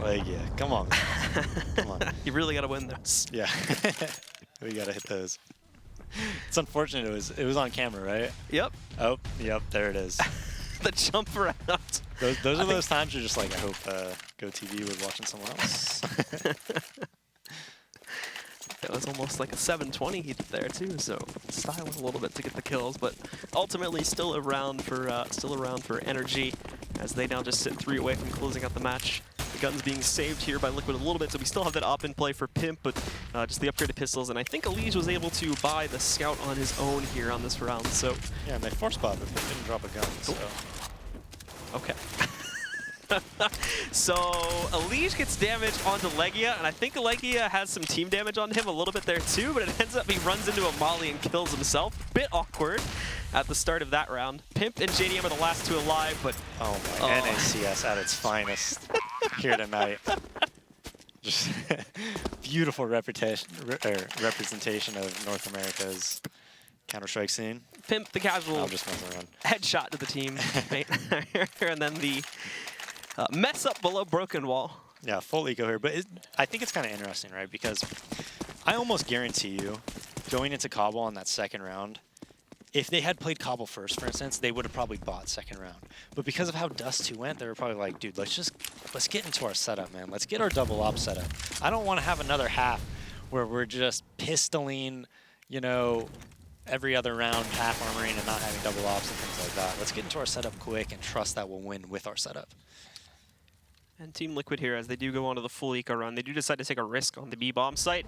Like, yeah. Come on, man. Come on. You really got to win those. Yeah. We got to hit those. It's unfortunate it was on camera, right? Yep. Oh, yep. There it is. The jump around. Those are those times you're just like, I hope GoTV was watching someone else. It was almost like a 720 he did there too, so styling a little bit to get the kills, but ultimately still around for NRG as they now just sit 3 away from closing out the match. The gun's being saved here by Liquid a little bit, so we still have that op in play for Pimp, but just the upgraded pistols, and I think Elige was able to buy the scout on his own here on this round. So yeah, and they force spot, but Pimp didn't drop a gun. So okay. So Elige gets damage onto Legia, and I think Legia has some team damage on him a little bit there too, but it ends up he runs into a molly and kills himself. Bit awkward at the start of that round. Pimp and JDM are the last two alive, but oh my, NACS at its finest here tonight. Just beautiful representation of North America's Counter-Strike scene. Pimp the casual just messing around. Headshot to the team, and then the mess up below broken wall. Yeah, full eco here, but I think it's kind of interesting, right? Because I almost guarantee you, going into Cobble on that second round, if they had played Cobble first, for instance, they would have probably bought second round. But because of how Dust 2 went, they were probably like, dude, let's get into our setup, man. Let's get our double op setup. I don't want to have another half where we're just pistoling, you know, every other round, half armoring and not having double ops and things like that. Let's get into our setup quick and trust that we'll win with our setup. And Team Liquid here, as they do go onto the full eco run, they do decide to take a risk on the B-bomb site.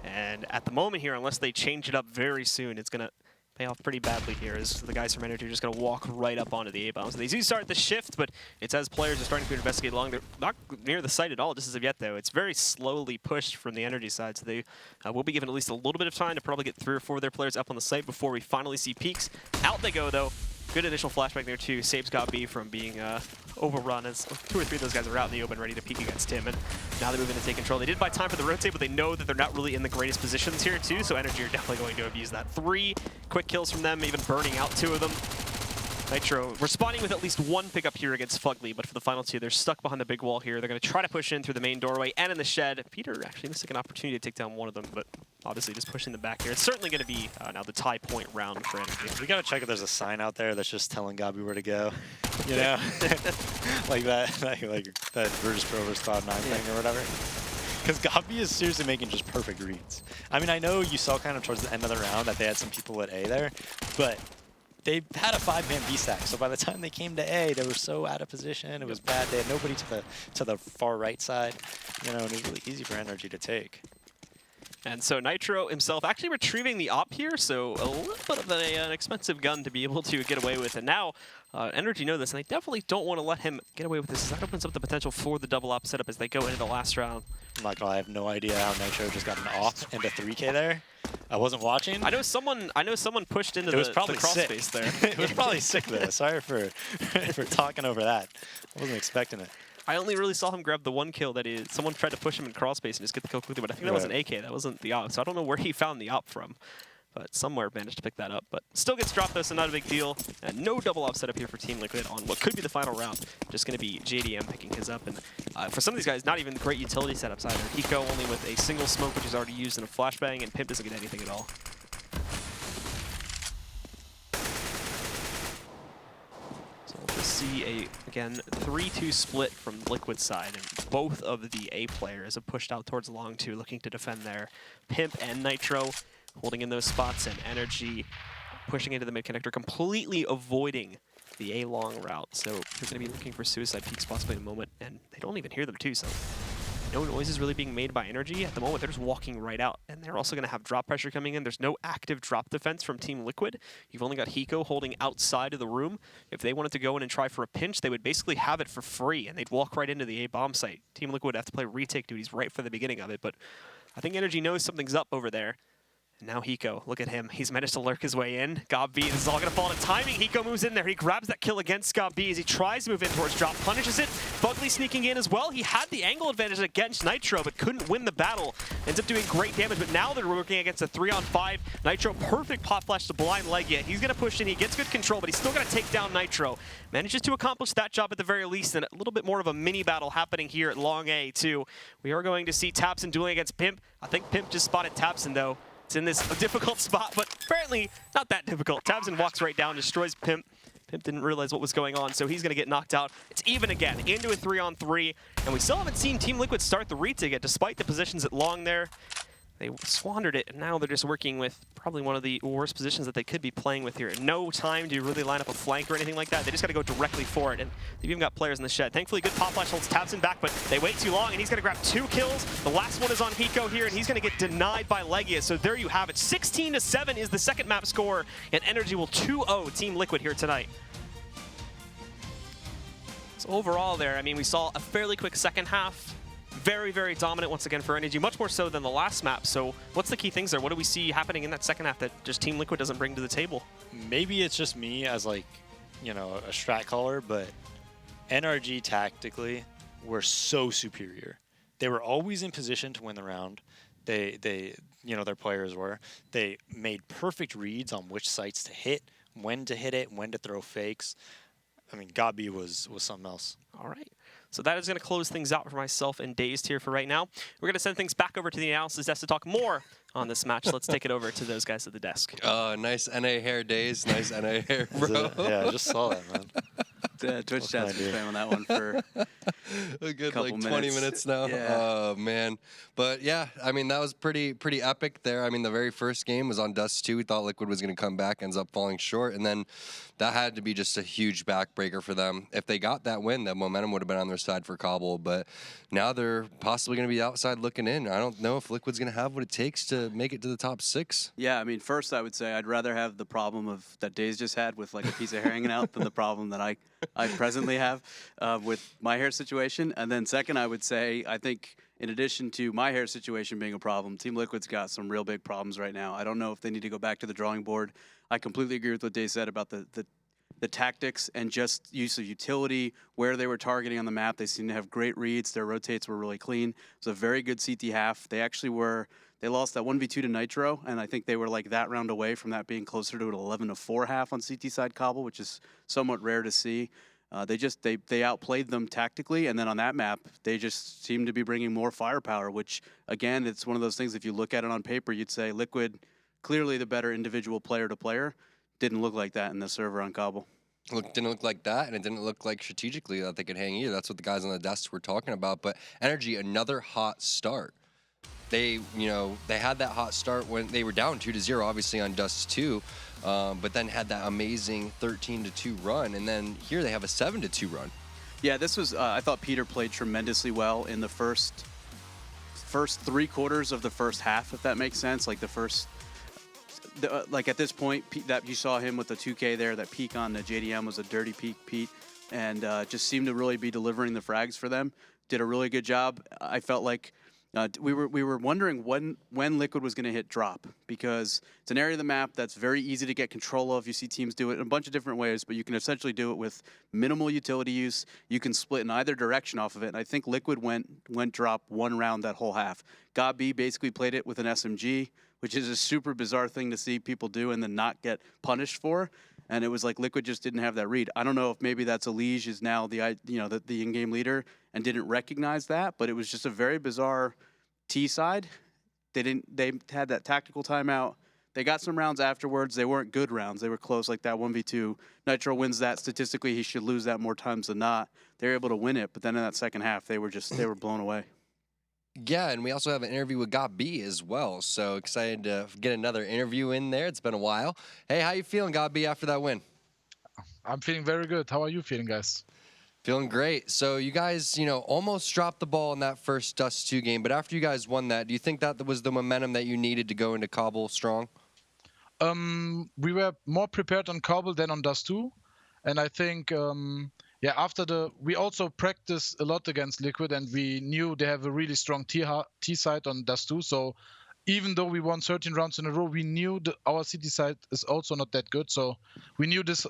And at the moment here, unless they change it up very soon, it's going to pay off pretty badly here, as the guys from NRG are just going to walk right up onto the A-bomb. So they do start the shift, but it's as players are starting to investigate along. They're not near the site at all just as of yet, though. It's very slowly pushed from the NRG side, so they will be given at least a little bit of time to probably get 3 or 4 of their players up on the site before we finally see peaks. Out they go, though. Good initial flashback there, too. Saves got B from being overrun as 2 or 3 of those guys are out in the open ready to peek against him. And now they move in to take control. They did buy time for the rotate, but they know that they're not really in the greatest positions here, too. So NRG are definitely going to abuse that. 3 quick kills from them, even burning out 2 of them. Nitro responding with at least one pickup here against Fugly, but for the final two, they're stuck behind the big wall here. They're going to try to push in through the main doorway and in the shed. Peter actually missing an opportunity to take down one of them, but obviously just pushing them back here. It's certainly going to be now the tie point round for NRG. We got to check if there's a sign out there that's just telling Gabi where to go. You know? like that Virtus Pro vs Cloud9 thing or whatever. Because Gabi is seriously making just perfect reads. I mean, I know you saw kind of towards the end of the round that they had some people at A there, but they had a 5-man B stack, so by the time they came to A, they were so out of position. It was bad. They had nobody to the far right side, you know, and it was really easy for NRG to take. And so Nitro himself actually retrieving the op here, so a little bit of an expensive gun to be able to get away with. And now NRG know this, and they definitely don't want to let him get away with this. That opens up the potential for the double op setup as they go into the last round. I'm not gonna lie, I have no idea how Nitro just got an off into 3K there. I wasn't watching. I know someone pushed into the cross space there. It was probably sick though. Sorry for talking over that. I wasn't expecting it. I only really saw him grab the one kill that someone tried to push him in crawl space and just get the kill quickly, but I think that was an AK. That wasn't the op, so I don't know where he found the op from. But somewhere managed to pick that up. But still gets dropped though, so not a big deal. And no double op setup here for Team Liquid on what could be the final round. Just going to be JDM picking his up. And for some of these guys, not even great utility setups either. Hiko only with a single smoke, which is already used in a flashbang, and Pimp doesn't get anything at all. So we'll just see again, 3-2 split from Liquid side. And both of the A players have pushed out towards long two, looking to defend there. Pimp and Nitro holding in those spots, and NRG pushing into the mid connector, completely avoiding the A long route. So they're going to be looking for suicide peaks possibly in a moment, and they don't even hear them too, so no noise is really being made by NRG. At the moment, they're just walking right out, and they're also going to have drop pressure coming in. There's no active drop defense from Team Liquid. You've only got Hiko holding outside of the room. If they wanted to go in and try for a pinch, they would basically have it for free, and they'd walk right into the A bomb site. Team Liquid would have to play retake duties right for the beginning of it, but I think NRG knows something's up over there. Now Hiko, look at him. He's managed to lurk his way in. Gob B, this is all going to fall to timing. Hiko moves in there. He grabs that kill against Gob B as he tries to move in towards drop, punishes it. Fugly sneaking in as well. He had the angle advantage against Nitro, but couldn't win the battle. Ends up doing great damage, but now they're working against a 3-on-5. Nitro, perfect pop flash to blind Legia. He's going to push in. He gets good control, but he's still going to take down Nitro. Manages to accomplish that job at the very least, and a little bit more of a mini battle happening here at Long A, too. We are going to see Tapson dueling against Pimp. I think Pimp just spotted Tapson, though. It's in this difficult spot, but apparently not that difficult. Tabson walks right down, destroys Pimp. Pimp didn't realize what was going on, so he's going to get knocked out. It's even again, into a 3-on-3, and we still haven't seen Team Liquid start the retake yet, despite the positions at long there. They squandered it, and now they're just working with probably one of the worst positions that they could be playing with here. No time to really line up a flank or anything like that. They just got to go directly for it, and they've even got players in the shed. Thankfully, good pop flash holds Tabson back, but they wait too long, and he's going to grab 2 kills. The last one is on Hiko here, and he's going to get denied by Legia. So there you have it. 16-7 is the second map score, and NRG will 2-0 Team Liquid here tonight. So overall there, I mean, we saw a fairly quick second half. Very, very dominant once again for NRG, much more so than the last map. So what's the key things there? What do we see happening in that second half that just Team Liquid doesn't bring to the table? Maybe it's just me as, like, you know, a strat caller, but NRG tactically were so superior. They were always in position to win the round. They you know, their players were. They made perfect reads on which sites to hit, when to hit it, when to throw fakes. I mean, Gabi was something else. All right. So that is going to close things out for myself and Dazed here for right now. We're going to send things back over to the analysis desk to talk more on this match. Let's take it over to those guys at the desk. Nice NA hair, Daze. Nice NA hair, bro. Yeah, I just saw that, man. Twitch chat's been spamming that one for a good couple like 20 minutes now. Yeah. Oh man, but yeah, I mean that was pretty epic there. I mean the very first game was on Dust 2. We thought Liquid was going to come back, ends up falling short, and then that had to be just a huge backbreaker for them. If they got that win, the momentum would have been on their side for Cobble, but now they're possibly going to be outside looking in. I don't know if Liquid's going to have what it takes to make it to the top 6. Yeah, I mean, first I would say I'd rather have the problem of that Daze just had with like a piece of hair hanging out than the problem that I presently have with my hair situation. And then second, I would say I think in addition to my hair situation being a problem, Team Liquid's got some real big problems right now. I don't know if they need to go back to the drawing board. I completely agree with what Dave said about the tactics and just use of utility, where they were targeting on the map. They seem to have great reads. Their rotates were really clean. It was a very good CT half. They actually were They lost that 1v2 to Nitro, and I think they were like that round away from that being closer to an 11-4 half on CT side Cobble, which is somewhat rare to see. They outplayed them tactically, and then on that map, they just seem to be bringing more firepower, which, again, it's one of those things, if you look at it on paper, you'd say Liquid, clearly the better individual player to player. Didn't look like that in the server on Cobble. Didn't look like that, and it didn't look like strategically that they could hang either. That's what the guys on the desks were talking about. But NRG, another hot start. They had that hot start when they were down 2-0, obviously on Dust 2, but then had that amazing 13-2 run, and then here they have a 7-2 run. Yeah, this was. I thought Peter played tremendously well in the first 3 quarters of the first half, if that makes sense. Like like at this point, that you saw him with the 2K there, that peak on the JDM was a dirty peak, Pete, and just seemed to really be delivering the frags for them. Did a really good job. I felt like we were wondering when Liquid was going to hit drop, because it's an area of the map that's very easy to get control of. You see teams do it in a bunch of different ways, but you can essentially do it with minimal utility use. You can split in either direction off of it, and I think Liquid went drop one round that whole half. God B basically played it with an SMG, which is a super bizarre thing to see people do and then not get punished for. And it was like Liquid just didn't have that read. I don't know if maybe that's Elige is now the in-game leader and didn't recognize that, but it was just a very bizarre T side. They had that tactical timeout. They got some rounds afterwards. They weren't good rounds. They were close, like that 1v2. Nitro wins that. Statistically, he should lose that more times than not. They were able to win it, but then in that second half, they were blown away. Yeah, and we also have an interview with God B as well. So excited to get another interview in there. It's been a while. Hey, how you feeling, God B, after that win? I'm feeling very good. How are you feeling, guys? Feeling great. So you guys, almost dropped the ball in that first Dust 2 game, but after you guys won that, do you think that was the momentum that you needed to go into Cobble strong? We were more prepared on Cobble than on Dust 2, and I think we also practiced a lot against Liquid, and we knew they have a really strong T side on Dust 2. So even though we won 13 rounds in a row, we knew that our CT side is also not that good. So we knew this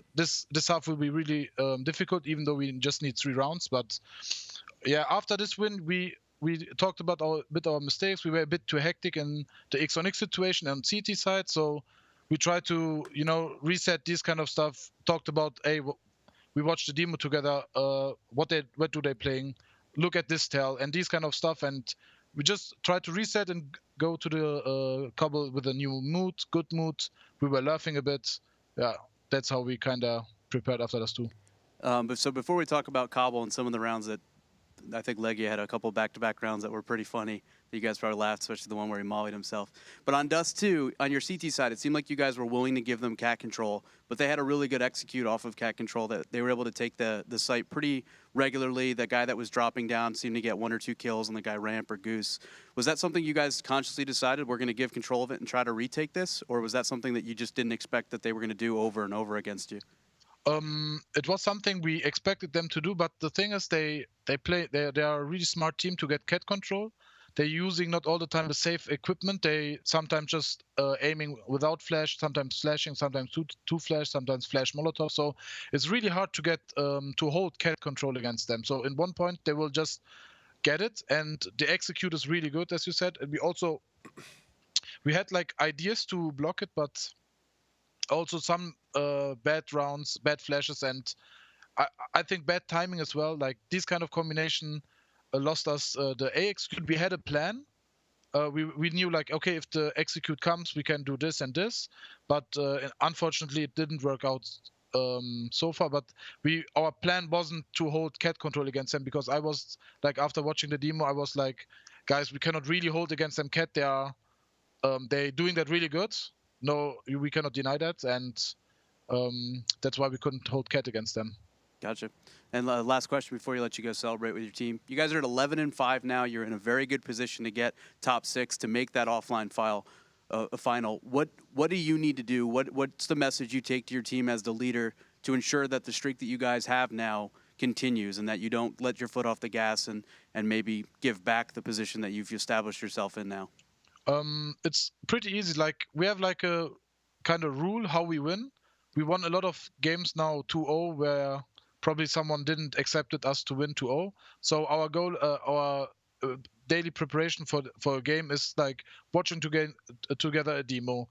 half will be really difficult, even though we just need 3 rounds. But yeah, after this win, we talked about our mistakes. We were a bit too hectic in the X-on-X situation on CT side. So we tried to reset this kind of stuff. Talked about we watched the demo together. What do they playing? Look at this tell and these kind of stuff, and we just tried to reset and go to the Cobble with a new mood, good mood. We were laughing a bit. Yeah, that's how we kind of prepared after this too. So before we talk about Cobble and some of the rounds that I think Legia had a couple back-to-back rounds that were pretty funny. You guys probably laughed, especially the one where he mollied himself. But on Dust 2, on your CT side, it seemed like you guys were willing to give them cat control, but they had a really good execute off of cat control. That they were able to take the site pretty regularly. The guy that was dropping down seemed to get 1 or 2 kills, and the guy Ramp or Goose. Was that something you guys consciously decided we're going to give control of it and try to retake this, or was that something that you just didn't expect that they were going to do over and over against you? It was something we expected them to do, but the thing is they are a really smart team to get cat control. They're using not all the time the safe equipment. They sometimes just aiming without flash, sometimes flashing, sometimes two flash, sometimes flash molotov. So it's really hard to get to hold cat control against them. So in one point they will just get it, and the execute is really good, as you said. And we had like ideas to block it, but also some bad rounds, bad flashes, and I think bad timing as well. Like this kind of combination lost us the A execute. We had a plan. We knew like, okay, if the execute comes, we can do this and this. But unfortunately, it didn't work out so far. But our plan wasn't to hold cat control against them, because I was like, after watching the demo, I was like, guys, we cannot really hold against them cat. They're doing that really good. No, we cannot deny that, and that's why we couldn't hold cat against them. Gotcha. And last question before you let you go celebrate with your team. You guys are at 11-5 now. You're in a very good position to get top 6 to make that offline final. What do you need to do? What's the message you take to your team as the leader to ensure that the streak that you guys have now continues and that you don't let your foot off the gas and maybe give back the position that you've established yourself in now? It's pretty easy. Like we have like a kind of rule how we win. We won a lot of games now 2-0 where probably someone didn't accept us to win 2-0. So our goal, daily preparation for a game is like watching together a demo,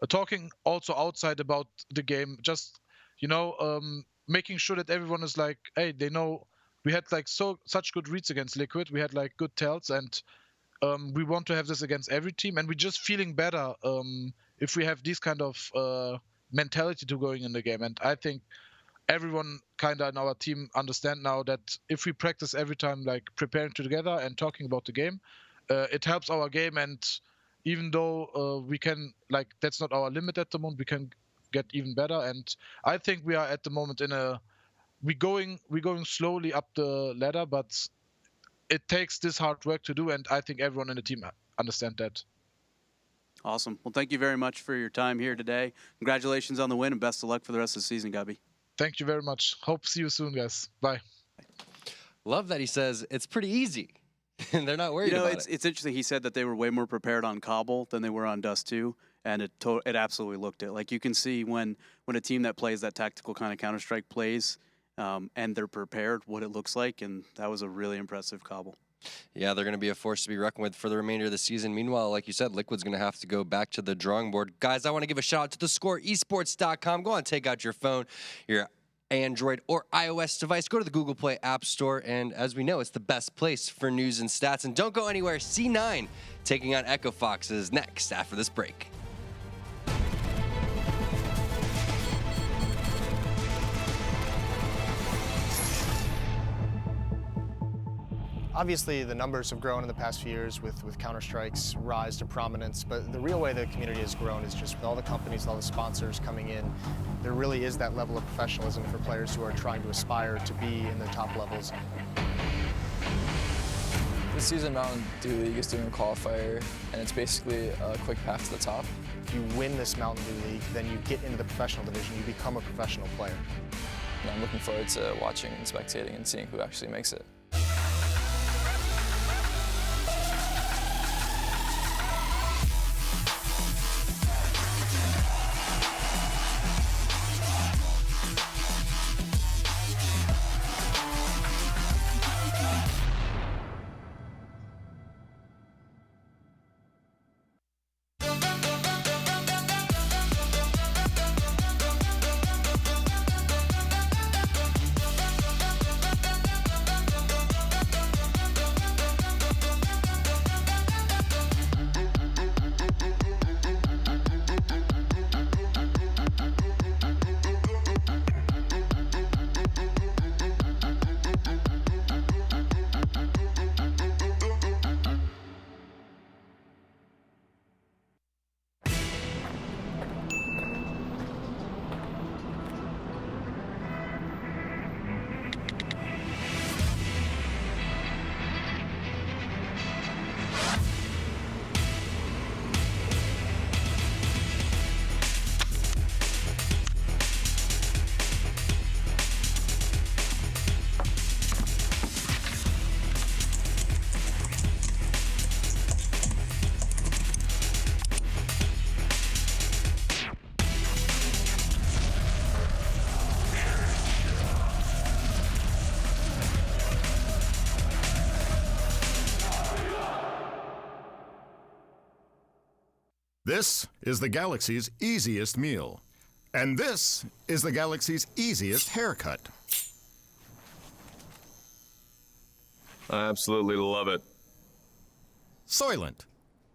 talking also outside about the game, just making sure that everyone is like, hey, they know we had like such good reads against Liquid, we had like good tells, and we want to have this against every team, and we're just feeling better if we have this kind of mentality to going in the game. And I think everyone kind of in our team understand now that if we practice every time, like preparing together and talking about the game, it helps our game. And even though we can, like, that's not our limit at the moment, we can get even better. And I think we are at the moment we're going slowly up the ladder, but it takes this hard work to do, and I think everyone in the team understand that. Awesome. Well, thank you very much for your time here today. Congratulations on the win, and best of luck for the rest of the season, Gabi. Thank you very much. Hope to see you soon, guys. Bye. Love that he says it's pretty easy. And they're not worried about it. It's interesting. He said that they were way more prepared on Cobble than they were on Dust 2, and it absolutely looked it. Like, you can see when a team that plays that tactical kind of Counter-Strike plays and they're prepared, what it looks like, and that was a really impressive Cobble. Yeah, they're going to be a force to be reckoned with for the remainder of the season. Meanwhile, like you said, Liquid's going to have to go back to the drawing board. Guys, I want to give a shout out to thescoreesports.com. Go on, take out your phone, your Android or iOS device. Go to the Google Play App Store, and as we know, it's the best place for news and stats. And don't go anywhere. C9 taking on EchoFox is next after this break. Obviously, the numbers have grown in the past few years with Counter-Strike's rise to prominence, but the real way the community has grown is just with all the companies, all the sponsors coming in. There really is that level of professionalism for players who are trying to aspire to be in the top levels. This season, Mountain Dew League is doing a qualifier, and it's basically a quick path to the top. If you win this Mountain Dew League, then you get into the professional division, you become a professional player. And I'm looking forward to watching and spectating and seeing who actually makes it. This is the galaxy's easiest meal. And this is the galaxy's easiest haircut. I absolutely love it. Soylent,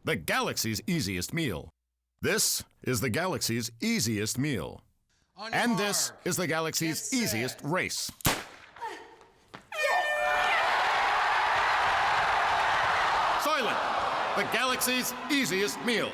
the galaxy's easiest meal. This is the galaxy's easiest meal. And this is the galaxy's easiest race. Soylent, the galaxy's easiest meal.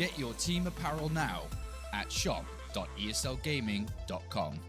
Get your team apparel now at shop.eslgaming.com.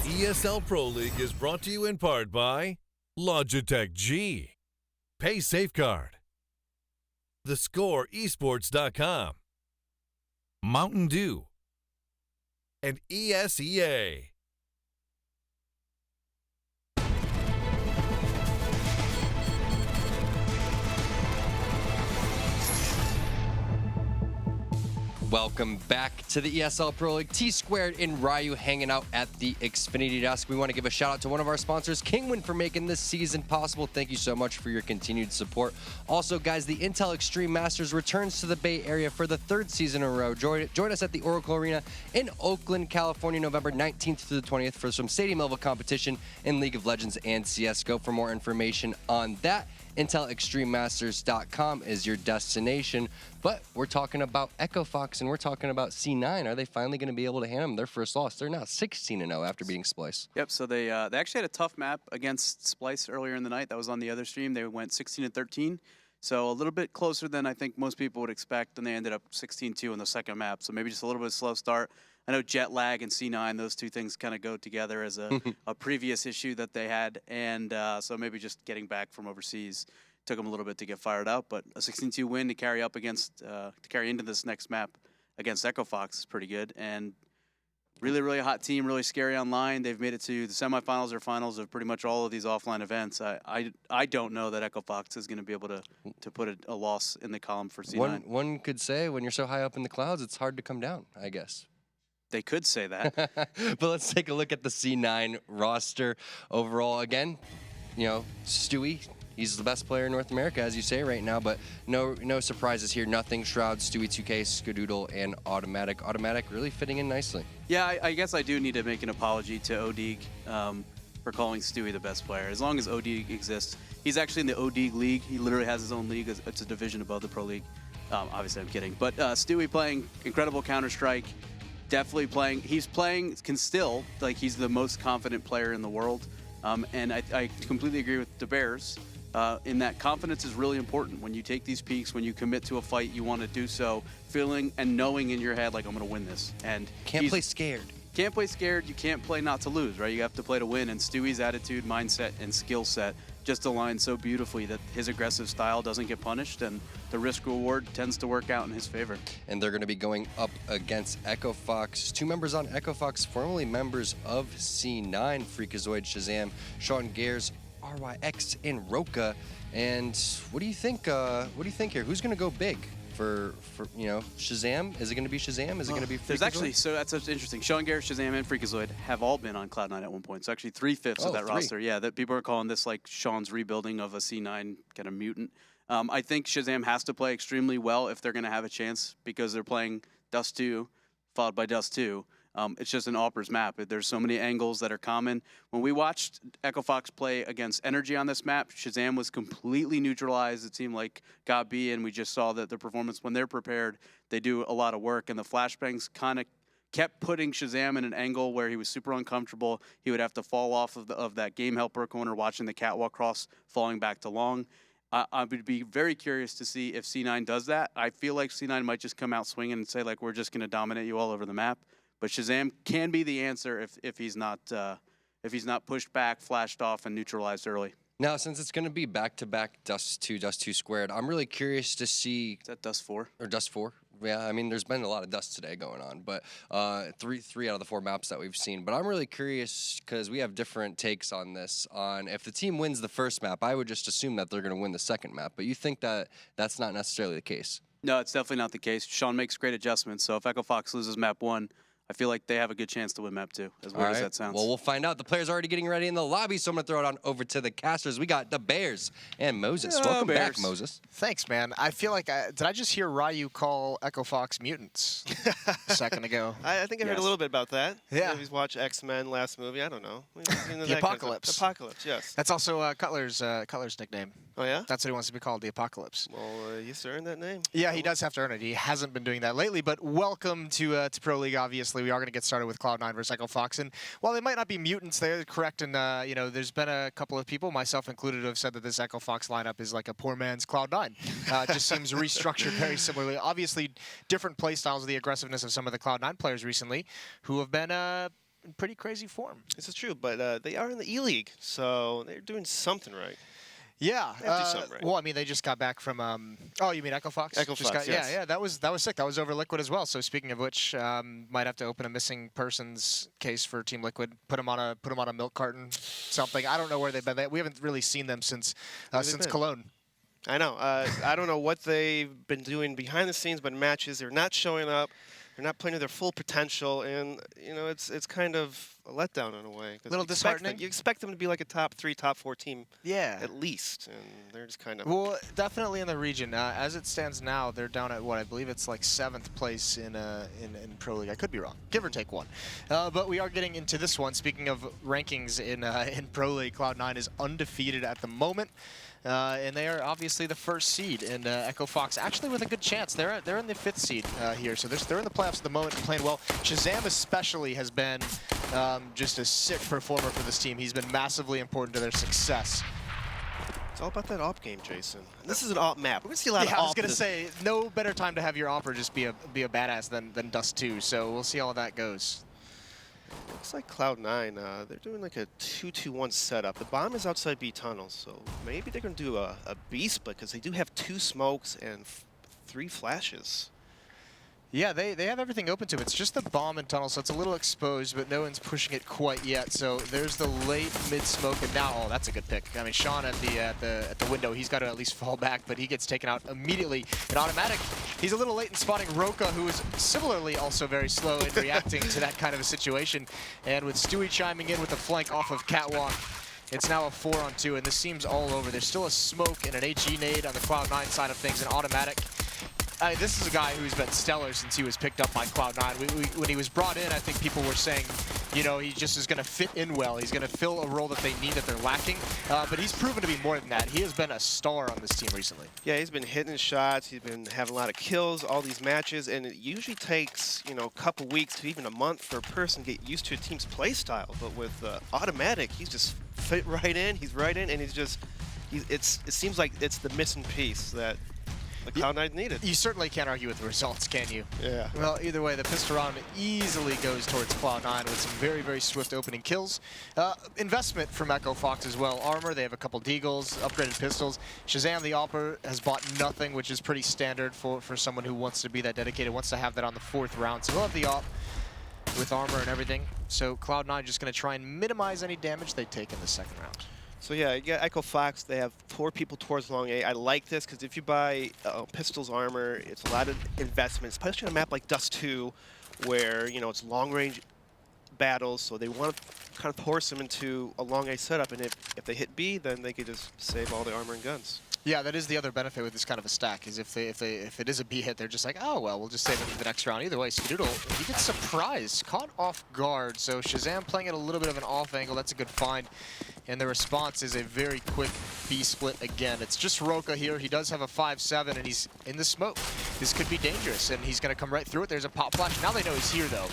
ESL Pro League is brought to you in part by Logitech G, Pay Safeguard, TheScoreEsports.com, Mountain Dew, and ESEA. Welcome back to the ESL Pro League. T-Squared and Ryu hanging out at the Xfinity desk. We want to give a shout out to one of our sponsors, Kingwin, for making this season possible. Thank you so much for your continued support. Also, guys, the Intel Extreme Masters returns to the Bay Area for the third season in a row. Join us at the Oracle Arena in Oakland, California, November 19th through the 20th for some stadium-level competition in League of Legends and CSGO. For more information on that, IntelExtremeMasters.com is your destination. But we're talking about EchoFox and we're talking about C9. Are they finally going to be able to hand them their first loss? They're now 16-0 after beating Splice. Yep, so they actually had a tough map against Splice earlier in the night. That was on the other stream. They went 16-13. So a little bit closer than I think most people would expect, and they ended up 16-2 in the second map. So maybe just a little bit of slow start. I know jet lag and C9, those two things kind of go together as a previous issue that they had. And so maybe just getting back from overseas took them a little bit to get fired up. But a 16-2 win to carry up against, to carry into this next map against EchoFox is pretty good. And really, really hot team, really scary online. They've made it to the semifinals or finals of pretty much all of these offline events. I don't know that EchoFox is going to be able to put a loss in the column for C9. One could say when you're so high up in the clouds, it's hard to come down, I guess. They could say that. But let's take a look at the C9 roster overall. Again, you know, Stewie He's the best player in North America, as you say right now, but no surprises here. Nothing. Shroud, Stewie 2K, Skadoodle, and Automatic. Automatic really fitting in nicely. Yeah, I guess I do need to make an apology to ODeeg for calling Stewie the best player. As long as ODeeg exists, he's actually in the ODeeg League. He literally has his own league. It's a division above the Pro League. Obviously, I'm kidding. But Stewie playing incredible Counter-Strike. Definitely playing. He's playing, can still, like, he's the most confident player in the world. And I completely agree with the Bears. In that confidence is really important. When you take these peaks, when you commit to a fight, you want to do so feeling and knowing in your head, like, I'm going to win this. And can't play scared. Can't play scared. You can't play not to lose, right? You have to play to win. And Stewie's attitude, mindset, and skill set just align so beautifully that his aggressive style doesn't get punished, and the risk reward tends to work out in his favor. And they're going to be going up against EchoFox. 2 members on EchoFox, formerly members of C9, Freakazoid, Shazam, Sean Gares, RYX, and Roka. And what do you think? What do you think here? Who's going to go big for Shazam? Is it going to be Shazam? Is it going to be Freakazoid? There's actually, so that's interesting. Sean Gares, Shazam, and Freakazoid have all been on Cloud9 at one point. So actually 3/5 of that roster. Yeah, that people are calling this like Sean's rebuilding of a C9 kind of mutant. I think Shazam has to play extremely well if they're going to have a chance, because they're playing Dust 2 followed by Dust 2. It's just an Alpers map. There's so many angles that are common. When we watched EchoFox play against NRG on this map, Shazam was completely neutralized. It seemed like God B, and we just saw that the performance, when they're prepared, they do a lot of work. And the flashbangs kind of kept putting Shazam in an angle where he was super uncomfortable. He would have to fall off of that game helper corner, watching the catwalk cross, falling back to long. I would be very curious to see if C9 does that. I feel like C9 might just come out swinging and say, like, we're just going to dominate you all over the map. But Shazam can be the answer if he's not pushed back, flashed off, and neutralized early. Now, since it's going to be back-to-back Dust 2 squared, I'm really curious to see... Is that Dust 4? Or Dust 4? Yeah, I mean, there's been a lot of Dust today going on, but three out of the 4 maps that we've seen. But I'm really curious, because we have different takes on this, on if the team wins the first map, I would just assume that they're going to win the second map. But you think that that's not necessarily the case? No, it's definitely not the case. Sean makes great adjustments, so if EchoFox loses map 1, I feel like they have a good chance to win map 2, as weird as that sounds. Well, we'll find out. The players are already getting ready in the lobby, so I'm going to throw it on over to the casters. We got the Bears and Moses. Welcome back, Moses. Thanks, man. I feel like, did I just hear Ryu call EchoFox mutants a second ago? I think I heard a little bit about that. Yeah. Maybe he's watched X-Men last movie. I don't know. The Apocalypse. Apocalypse, yes. That's also Cutler's nickname. Oh, yeah? That's what he wants to be called, the Apocalypse. Well, he's earned that name. Yeah, he does have to earn it. He hasn't been doing that lately, but welcome to Pro League, obviously. We are going to get started with Cloud9 versus EchoFox. And while they might not be mutants, they're correct. And, there's been a couple of people, myself included, who have said that this EchoFox lineup is like a poor man's Cloud9. It just seems restructured very similarly. Obviously, different play styles of the aggressiveness of some of the Cloud9 players recently who have been in pretty crazy form. This is true, but they are in the E-League, so they're doing something right. Yeah. They have to do something right. Well, I mean, they just got back from. Oh, you mean EchoFox? EchoFox, yes. Yeah, that was sick. That was over Liquid as well. So speaking of which, might have to open a missing persons case for Team Liquid. Put them on a milk carton, something. I don't know where they've been. We haven't really seen them since Cologne. I know. I don't know what they've been doing behind the scenes, but in matches they're not showing up. They're not playing to their full potential, and it's kind of a letdown in a way. A little disheartening. You expect them to be like a top 3, top 4 team, at least, and they're just kind of. Well, definitely in the region. As it stands now, they're down at what I believe it's like 7th place in Pro League. I could be wrong, give or take 1. But we are getting into this one. Speaking of rankings in Pro League, Cloud9 is undefeated at the moment. And they are obviously the first seed, and EchoFox actually with a good chance. They're in the 5th seed here, so they're in the playoffs at the moment and playing well. Shazam especially has been just a sick performer for this team. He's been massively important to their success. It's all about that AWP game, Jason. This is an AWP map. We're gonna see a lot of AWP. I was gonna say no better time to have your AWPer just be a badass than Dust 2. So we'll see how that goes. Looks like Cloud9, they're doing like a 2-2-1 setup. The bomb is outside B tunnel, so maybe they're going to do a B split because they do have 2 smokes and 3 flashes. Yeah, they have everything open to them. It's just the bomb and tunnel, so it's a little exposed, but no one's pushing it quite yet. So there's the late mid-smoke, and now, oh, that's a good pick. I mean, Sean at the window, he's got to at least fall back, but he gets taken out immediately. In automatic, he's a little late in spotting Roka, who is similarly also very slow in reacting to that kind of a situation. And with Stewie chiming in with the flank off of Catwalk, It's now a 4-on-2, and this seems all over. There's still a smoke and an HE nade on the Cloud9 side of things, an automatic. This is a guy who's been stellar since he was picked up by Cloud9. When he was brought in, I think people were saying, you know, he just is going to fit in well. He's going to fill a role that they need, that they're lacking. But he's proven to be more than that. He has been a star on this team recently. Yeah, he's been hitting shots. He's been having a lot of kills, all these matches. And it usually takes, you know, a couple weeks to even a month for a person to get used to a team's play style. But with automatic, he's just fit right in. He's right in, and it seems like it's the missing piece that the Cloud9 needed. You certainly can't argue with the results, can you? Yeah. Well, either way, the pistol round easily goes towards Cloud9 with some very, very swift opening kills. Investment from EchoFox as well. Armor, they have a couple deagles, upgraded pistols. Shazam the Opera has bought nothing, which is pretty standard for someone who wants to be that dedicated, wants to have that on the 4th round. So he'll have the Op with armor and everything. So Cloud9 just going to try and minimize any damage they take in the 2nd round. So yeah, you got EchoFox. They have 4 people towards long A. I like this because if you buy pistols armor, it's a lot of investment, especially on a map like Dust 2, where you know it's long-range battles. So they want to kind of force them into a long A setup, and if they hit B, then they could just save all the armor and guns. Yeah, that is the other benefit with this kind of a stack, is if it is a B hit, they're just like, oh, well, we'll just save it for the next round. Either way, Skadoodle, he gets surprised, caught off guard. So Shazam playing at a little bit of an off angle. That's a good find. And the response is a very quick B split again. It's just Roka here. He does have a 5-7, and he's in the smoke. This could be dangerous, and he's going to come right through it. There's a pop flash. Now they know he's here, though,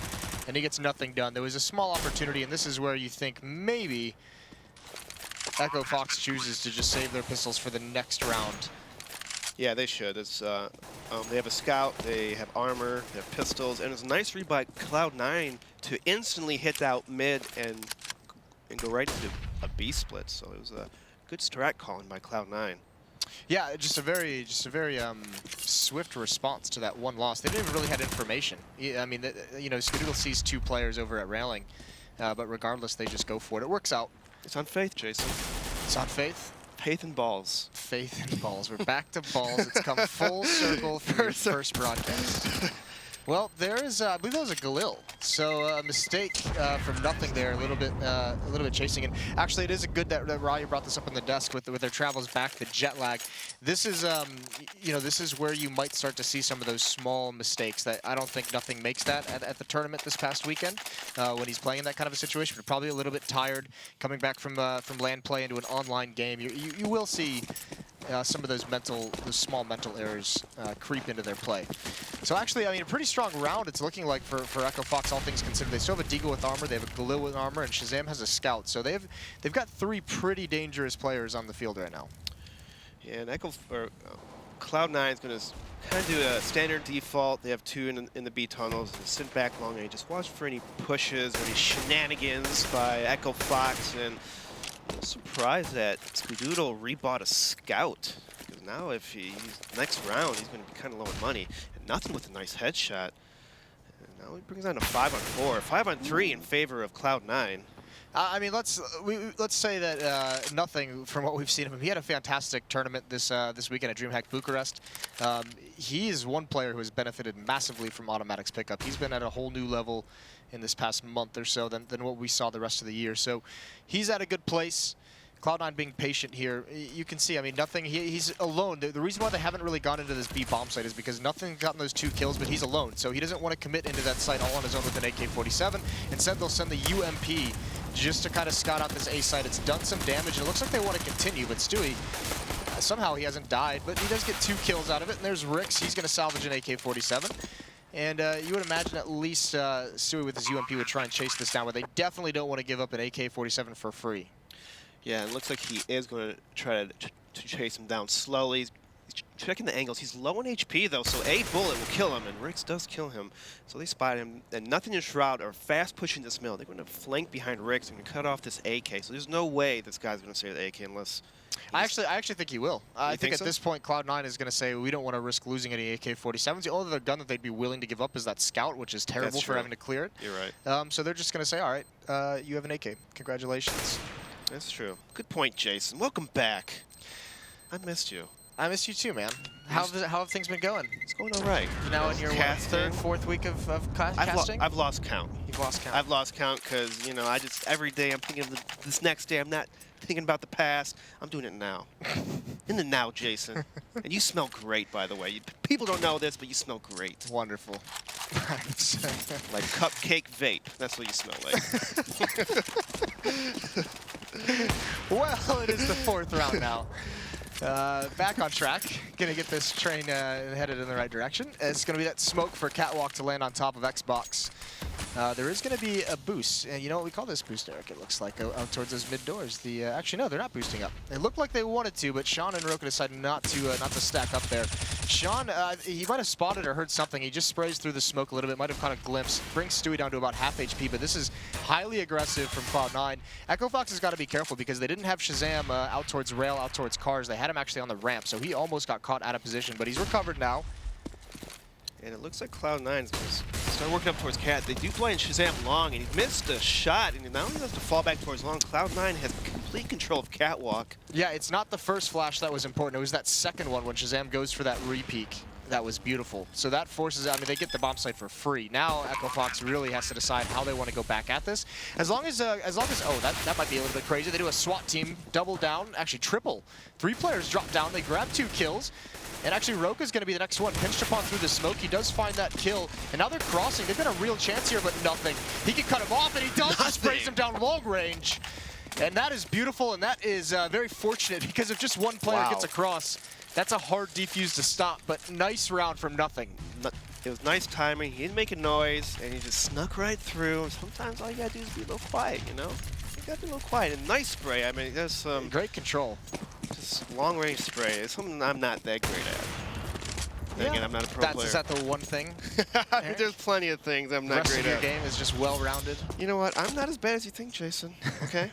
and he gets nothing done. There was a small opportunity, and this is where you think maybe EchoFox chooses to just save their pistols for the next round. Yeah, they should. It's they have a scout, they have armor, they have pistols, and it's a nice read by Cloud9 to instantly hit out mid and go right into a B split. So it was a good strat calling by Cloud9. Yeah, just a very swift response to that one loss. They didn't even really have information. I mean, you know, Skadoodle sees 2 players over at Railing, but regardless, they just go for it. It works out. It's on faith, Jason. It's on faith? Faith and balls. Faith and balls. We're back to balls. It's come full circle for your first broadcast. Well, there is, I believe that was a Galil. So a mistake from nothing there, a little bit chasing. And actually, it is good that Raya brought this up on the desk with their travels back, the jet lag. This is, you know, this is where you might start to see some of those small mistakes that I don't think nothing makes that at the tournament this past weekend when he's playing in that kind of a situation. But probably a little bit tired coming back from LAN play into an online game. You will see some of those small mental errors creep into their play. So actually, I mean, a pretty strong round it's looking like for EchoFox, all things considered. They still have a Deagle with armor, they have a Galil with armor, and Shazam has a scout. So they've got 3 pretty dangerous players on the field right now. Yeah, and Cloud9 is going to kind of do a standard default. They have 2 in the B tunnels. They sit back long and just watch for any pushes or any shenanigans by EchoFox. And I'm surprised that Skadoodle rebought a scout. Because now if next round, he's going to be kind of low on money. And nothing with a nice headshot. And now he brings down a 5-on-4, 5-on-3 in favor of Cloud9. I mean, let's say that nothing from what we've seen of him. He had a fantastic tournament this weekend at DreamHack Bucharest. He is one player who has benefited massively from Automatic's pickup. He's been at a whole new level in this past month or so than what we saw the rest of the year. So he's at a good place. Cloud9 being patient here. You can see, I mean, nothing. He's alone. The reason why they haven't really gone into this B bomb site is because nothing gotten those 2 kills, but he's alone. So he doesn't want to commit into that site all on his own with an AK-47. Instead, they'll send the UMP just to kind of scout out this A site. It's done some damage, and it looks like they want to continue, but Stewie, somehow he hasn't died, but he does get 2 kills out of it, and there's Rix. He's going to salvage an AK-47. And you would imagine at least Stewie with his UMP would try and chase this down, but they definitely don't want to give up an AK-47 for free. Yeah, it looks like he is going to try to chase him down slowly. He's checking the angles. He's low on HP, though, so a bullet will kill him, and Rix does kill him. So they spot him, and nothing in Shroud are fast pushing this mill. They're going to flank behind Rix and cut off this AK. So there's no way this guy's going to save the AK unless... I actually think he will. I think at this point, Cloud9 is going to say, we don't want to risk losing any AK-47s. The only other gun that they'd be willing to give up is that Scout, which is terrible for having to clear it. You're right. So they're just going to say, all right, you have an AK. Congratulations. That's true. Good point, Jason. Welcome back. I missed you. I missed you too, man. How have things been going? It's going all right. You're now in your third, 4th week of casting? I've lost count. You've lost count. I've lost count because, you know, every day I'm thinking of this next day. I'm not thinking about the past. I'm doing it now. In the now, Jason. And you smell great, by the way. People don't know this, but you smell great. Wonderful. Like cupcake vape. That's what you smell like. Well, it is the 4th round now. Back on track. Gonna get this train headed in the right direction. It's gonna be that smoke for Catwalk to land on top of Xbox. There is going to be a boost, and you know what we call this boost, Eric? It looks like out towards those mid doors. Actually, no, they're not boosting up. It looked like they wanted to, but Sean and Roka decided not to stack up there. Sean, he might have spotted or heard something. He just sprays through the smoke a little bit, might have caught a glimpse, brings Stewie down to about half HP, but this is highly aggressive from Cloud9. EchoFox has got to be careful because they didn't have Shazam out towards rail, out towards cars. They had him actually on the ramp, so he almost got caught out of position, but he's recovered now. And it looks like Cloud9's going to start working up towards Cat. They do blind Shazam long, and he missed a shot, and now he has to fall back towards long. Cloud9 has complete control of Catwalk. Yeah, it's not the first flash that was important. It was that second one when Shazam goes for that re-peek. That was beautiful. So that forces, I mean, they get the bomb site for free. Now EchoFox really has to decide how they want to go back at this. As long as, oh, that might be a little bit crazy. They do a SWAT team, double down, actually triple. 3 players drop down, they grab 2 kills. And actually, Roka's going to be the next one. Pinched upon through the smoke. He does find that kill. And now they're crossing. They've got a real chance here, but nothing. He can cut him off, and he does. He sprays him down long range. And that is beautiful, and that is very fortunate because if just one player gets across, that's a hard defuse to stop. But nice round from nothing. It was nice timing. He didn't make a noise, and he just snuck right through. Sometimes all you got to do is be a little quiet, you know? You got to be a little quiet. And nice spray. I mean, there's some... Great control. Just long-range spray. It's something I'm not that great at. Then again, I'm not a pro player. Is that the one thing? There's plenty of things I'm not great at. The rest of your game is just well-rounded? You know what? I'm not as bad as you think, Jason. Okay?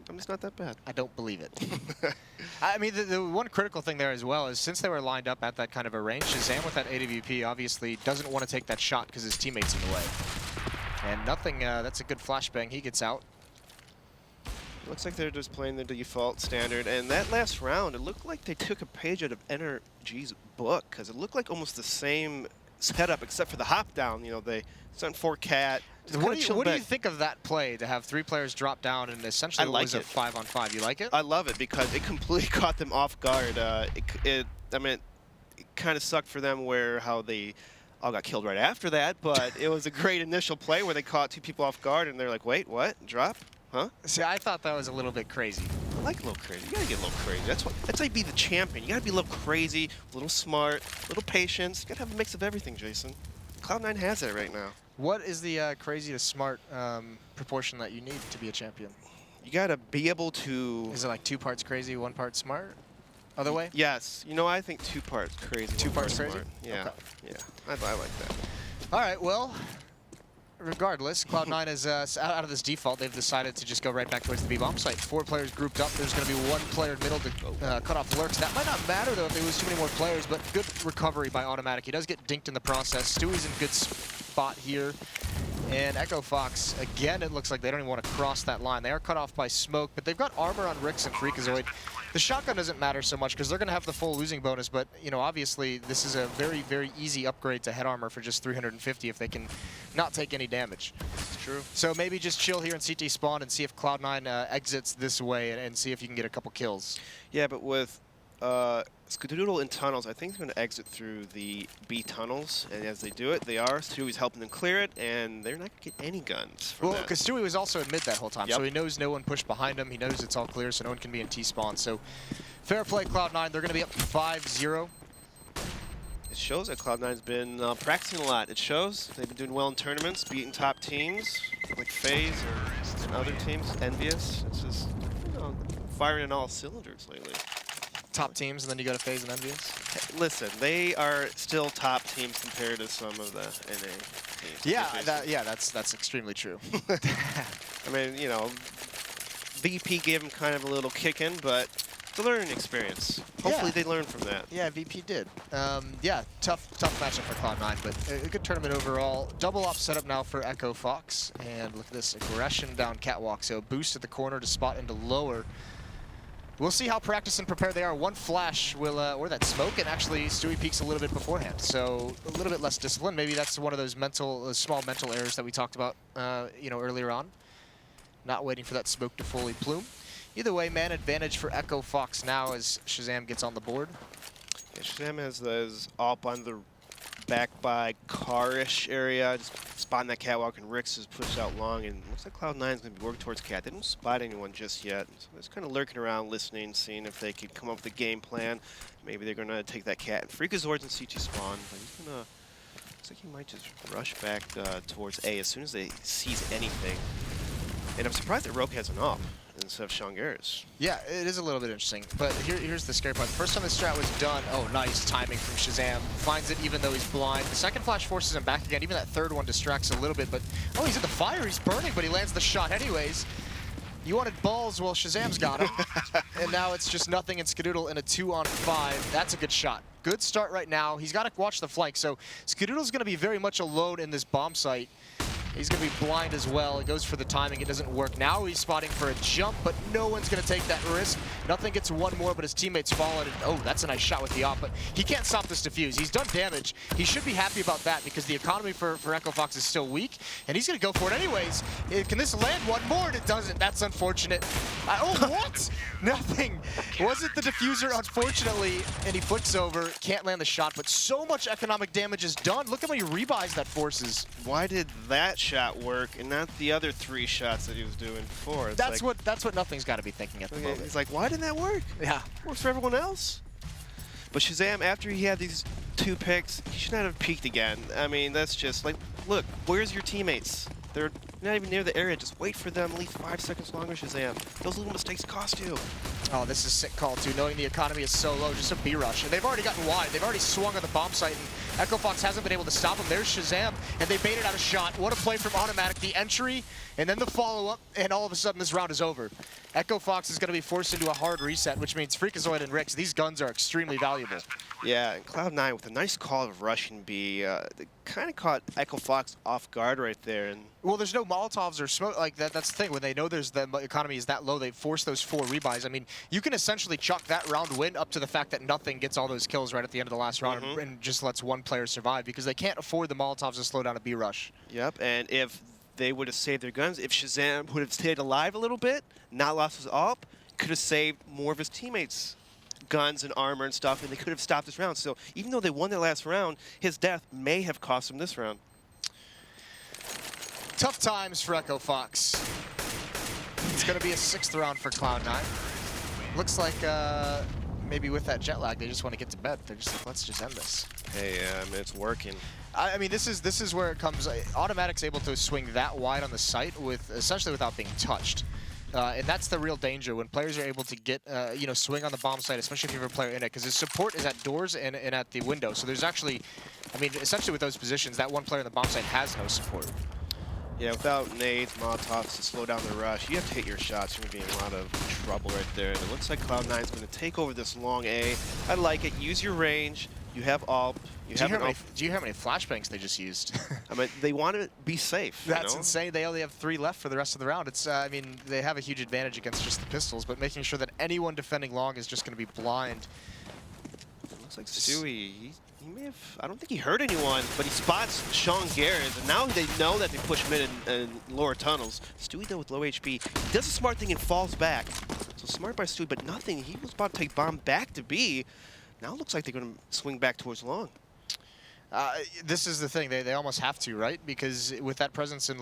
I'm just not that bad. I don't believe it. I mean, the one critical thing there as well is since they were lined up at that kind of a range, Shazam with that AWP obviously doesn't want to take that shot because his teammate's in the way. And nothing, that's a good flashbang. He gets out. Looks like they're just playing the default standard. And that last round, it looked like they took a page out of NRG's book because it looked like almost the same setup except for the hop down. You know, they sent 4 Cat. What do you think of that play to have 3 players drop down and essentially it was a 5-on-5? You like it? I love it because it completely caught them off guard. I mean, it kind of sucked for them how they all got killed right after that, but it was a great initial play where they caught 2 people off guard and they're like, wait, what? Drop? Huh? See, I thought that was a little bit crazy. I like a little crazy. You gotta get a little crazy. That's how you be the champion. You gotta be a little crazy, a little smart, a little patience. You gotta have a mix of everything, Jason. Cloud9 has it right now. What is the crazy to smart proportion that you need to be a champion? You gotta be able to... Is it like 2 parts crazy, 1 part smart? Other way? Yes. You know, I think 2 parts crazy, 2 parts smart. crazy? Yeah. Okay. Yeah. I like that. All right, well, regardless, Cloud9 is out of this default. They've decided to just go right back towards the B-bomb site. 4 players grouped up. There's going to be 1 player in middle to cut off lurks. That might not matter, though, if they lose too many more players, but good recovery by Automatic. He does get dinked in the process. Stewie's in good spot here. And EchoFox, again, it looks like they don't even want to cross that line. They are cut off by smoke, but they've got armor on Rix and Freakazoid. The shotgun doesn't matter so much because they're going to have the full losing bonus, but, you know, obviously this is a very, very easy upgrade to head armor for just 350 if they can not take any damage. It's true. So maybe just chill here in CT spawn and see if Cloud9 exits this way and see if you can get a couple kills. Yeah, but with Skadoodle in tunnels, I think they're going to exit through the B tunnels, and as they do it, Stewie's helping them clear it, and they're not going to get any guns from Well, because Stewie was also in mid that whole time, Yep. so he knows no one pushed behind him. He knows it's all clear, so no one can be in T-spawn. So fair play, Cloud9. They're going to be up 5-0. It shows that Cloud9's been practicing a lot. It shows they've been doing well in tournaments, beating top teams like FaZe or other teams, Envious. It's just, you know, firing on all cylinders lately. Top teams, and then you go to FaZe and Envious? Listen, they are still top teams compared to some of the NA teams. Yeah, that's extremely true. I mean, you know, VP gave them kind of a little kick-in, but it's a learning experience. Hopefully they learn from that. Yeah, VP did. Yeah, tough matchup for Cloud9, but a good tournament overall. Double off setup now for EchoFox, and look at this aggression down Catwalk. So boost at the corner to spot into lower. We'll see how practiced and prepared they are. 1 flash will, or that smoke, and actually Stewie peeks a little bit beforehand. So a little bit less discipline. Maybe that's one of those small mental errors that we talked about, you know, earlier on. Not waiting for that smoke to fully plume. either way, man advantage for EchoFox now as Shazam gets on the board. Yeah, Shazam has his up on the back by car-ish area, just spotting that catwalk, and Rix is pushed out long, and looks like Cloud9 is going to be working towards cat. They don't spot anyone just yet. So they're just kind of lurking around, listening, seeing if they could come up with a game plan. Maybe they're going to take that cat and Freakazoid's in CT spawn, but he's going to... Looks like he might just rush back towards A as soon as they sees anything. And I'm surprised that Roke has an up instead of Shangers. Yeah, it is a little bit interesting, but here's the scary part. The first time the strat was done, oh, nice timing from Shazam. Finds it even though he's blind. The second flash forces him back again. Even that third one distracts a little bit, but oh, he's in the fire. He's burning, but he lands the shot anyways. You wanted balls, well, Shazam's got him. And now it's just nothing in Skadoodle in a 2-on-5. That's a good shot. Good start right now. He's got to watch the flank, so Skadoodle's going to be very much alone in this bomb site. He's going to be blind as well. He goes for the timing. It doesn't work. Now he's spotting for a jump, but no one's going to take that risk. Nothing gets one more, but his teammates fall. And oh, that's a nice shot with the op, but he can't stop this defuse. He's done damage. He should be happy about that because the economy for EchoFox is still weak, and he's going to go for it anyways. Can this land one more? And it doesn't. That's unfortunate. Oh, what? Nothing. Wasn't the diffuser, unfortunately, and he flicks over. Can't land the shot, but so much economic damage is done. Look at how many rebuys that forces. Why did that shot work and not the other 3 shots that he was doing before? It's that's like, what Nothing's got to be thinking at the moment. He's like, why didn't that work? Yeah. Works for everyone else. But Shazam, after he had these 2 picks, he should not have peeked again. I mean, that's just like, look, where's your teammates? They're not even near the area. Just wait for them at least 5 seconds longer, Shazam. Those little mistakes cost you. Oh, this is a sick call, too, knowing the economy is so low. Just a B-rush. And they've already gotten wide. They've already swung on the bomb site, and EchoFox hasn't been able to stop him. There's Shazam, and they baited out a shot. What a play from Automatic. The entry, and then the follow-up, and all of a sudden this round is over. EchoFox is going to be forced into a hard reset, which means Freakazoid and Rix, these guns are extremely valuable. Yeah, and Cloud9 with a nice call of rushing B, they kind of caught EchoFox off guard right there. And well, there's no Molotovs or smoke like that. That's the thing. When they know the economy is that low, they force those 4 rebuys. I mean, you can essentially chalk that round win up to the fact that Nothing gets all those kills right at the end of the last round and just lets one player survive because they can't afford the Molotovs to slow down a B rush. Yep, and if they would have saved their guns, if Shazam would have stayed alive a little bit, not lost his up, could have saved more of his teammates' guns and armor and stuff, and they could have stopped this round. So even though they won that last round, his death may have cost him this round. Tough times for EchoFox. It's going to be a 6th round for Cloud9. Looks like maybe with that jet lag, they just want to get to bed. They're just like, let's just end this. Hey, I mean, it's working. I mean, this is where it comes. Automatic's able to swing that wide on the site with essentially without being touched. And that's the real danger when players are able to get, you know, swing on the bomb site, especially if you have a player in it, because his support is at doors and at the window. So there's actually, I mean, essentially with those positions, that one player in the bomb site has no support. Yeah, without nades, Molotovs to slow down the rush, you have to hit your shots. You're going to be in a lot of trouble right there. And it looks like Cloud9 is going to take over this long A. I like it. Use your range. You have AWP. Do you hear how many flashbangs they just used? I mean, they want to be safe. That's insane. They only have 3 left for the rest of the round. It's, I mean, they have a huge advantage against just the pistols, but making sure that anyone defending long is just going to be blind. It looks like Stewie, he may have, I don't think he hurt anyone, but he spots Sean Garrett, and now they know that they push mid and lower tunnels. Stewie, though, with low HP, he does a smart thing and falls back. So smart by Stewie, but nothing. He was about to take bomb back to B. Now it looks like they're going to swing back towards long. This is the thing. They almost have to, right? Because with that presence in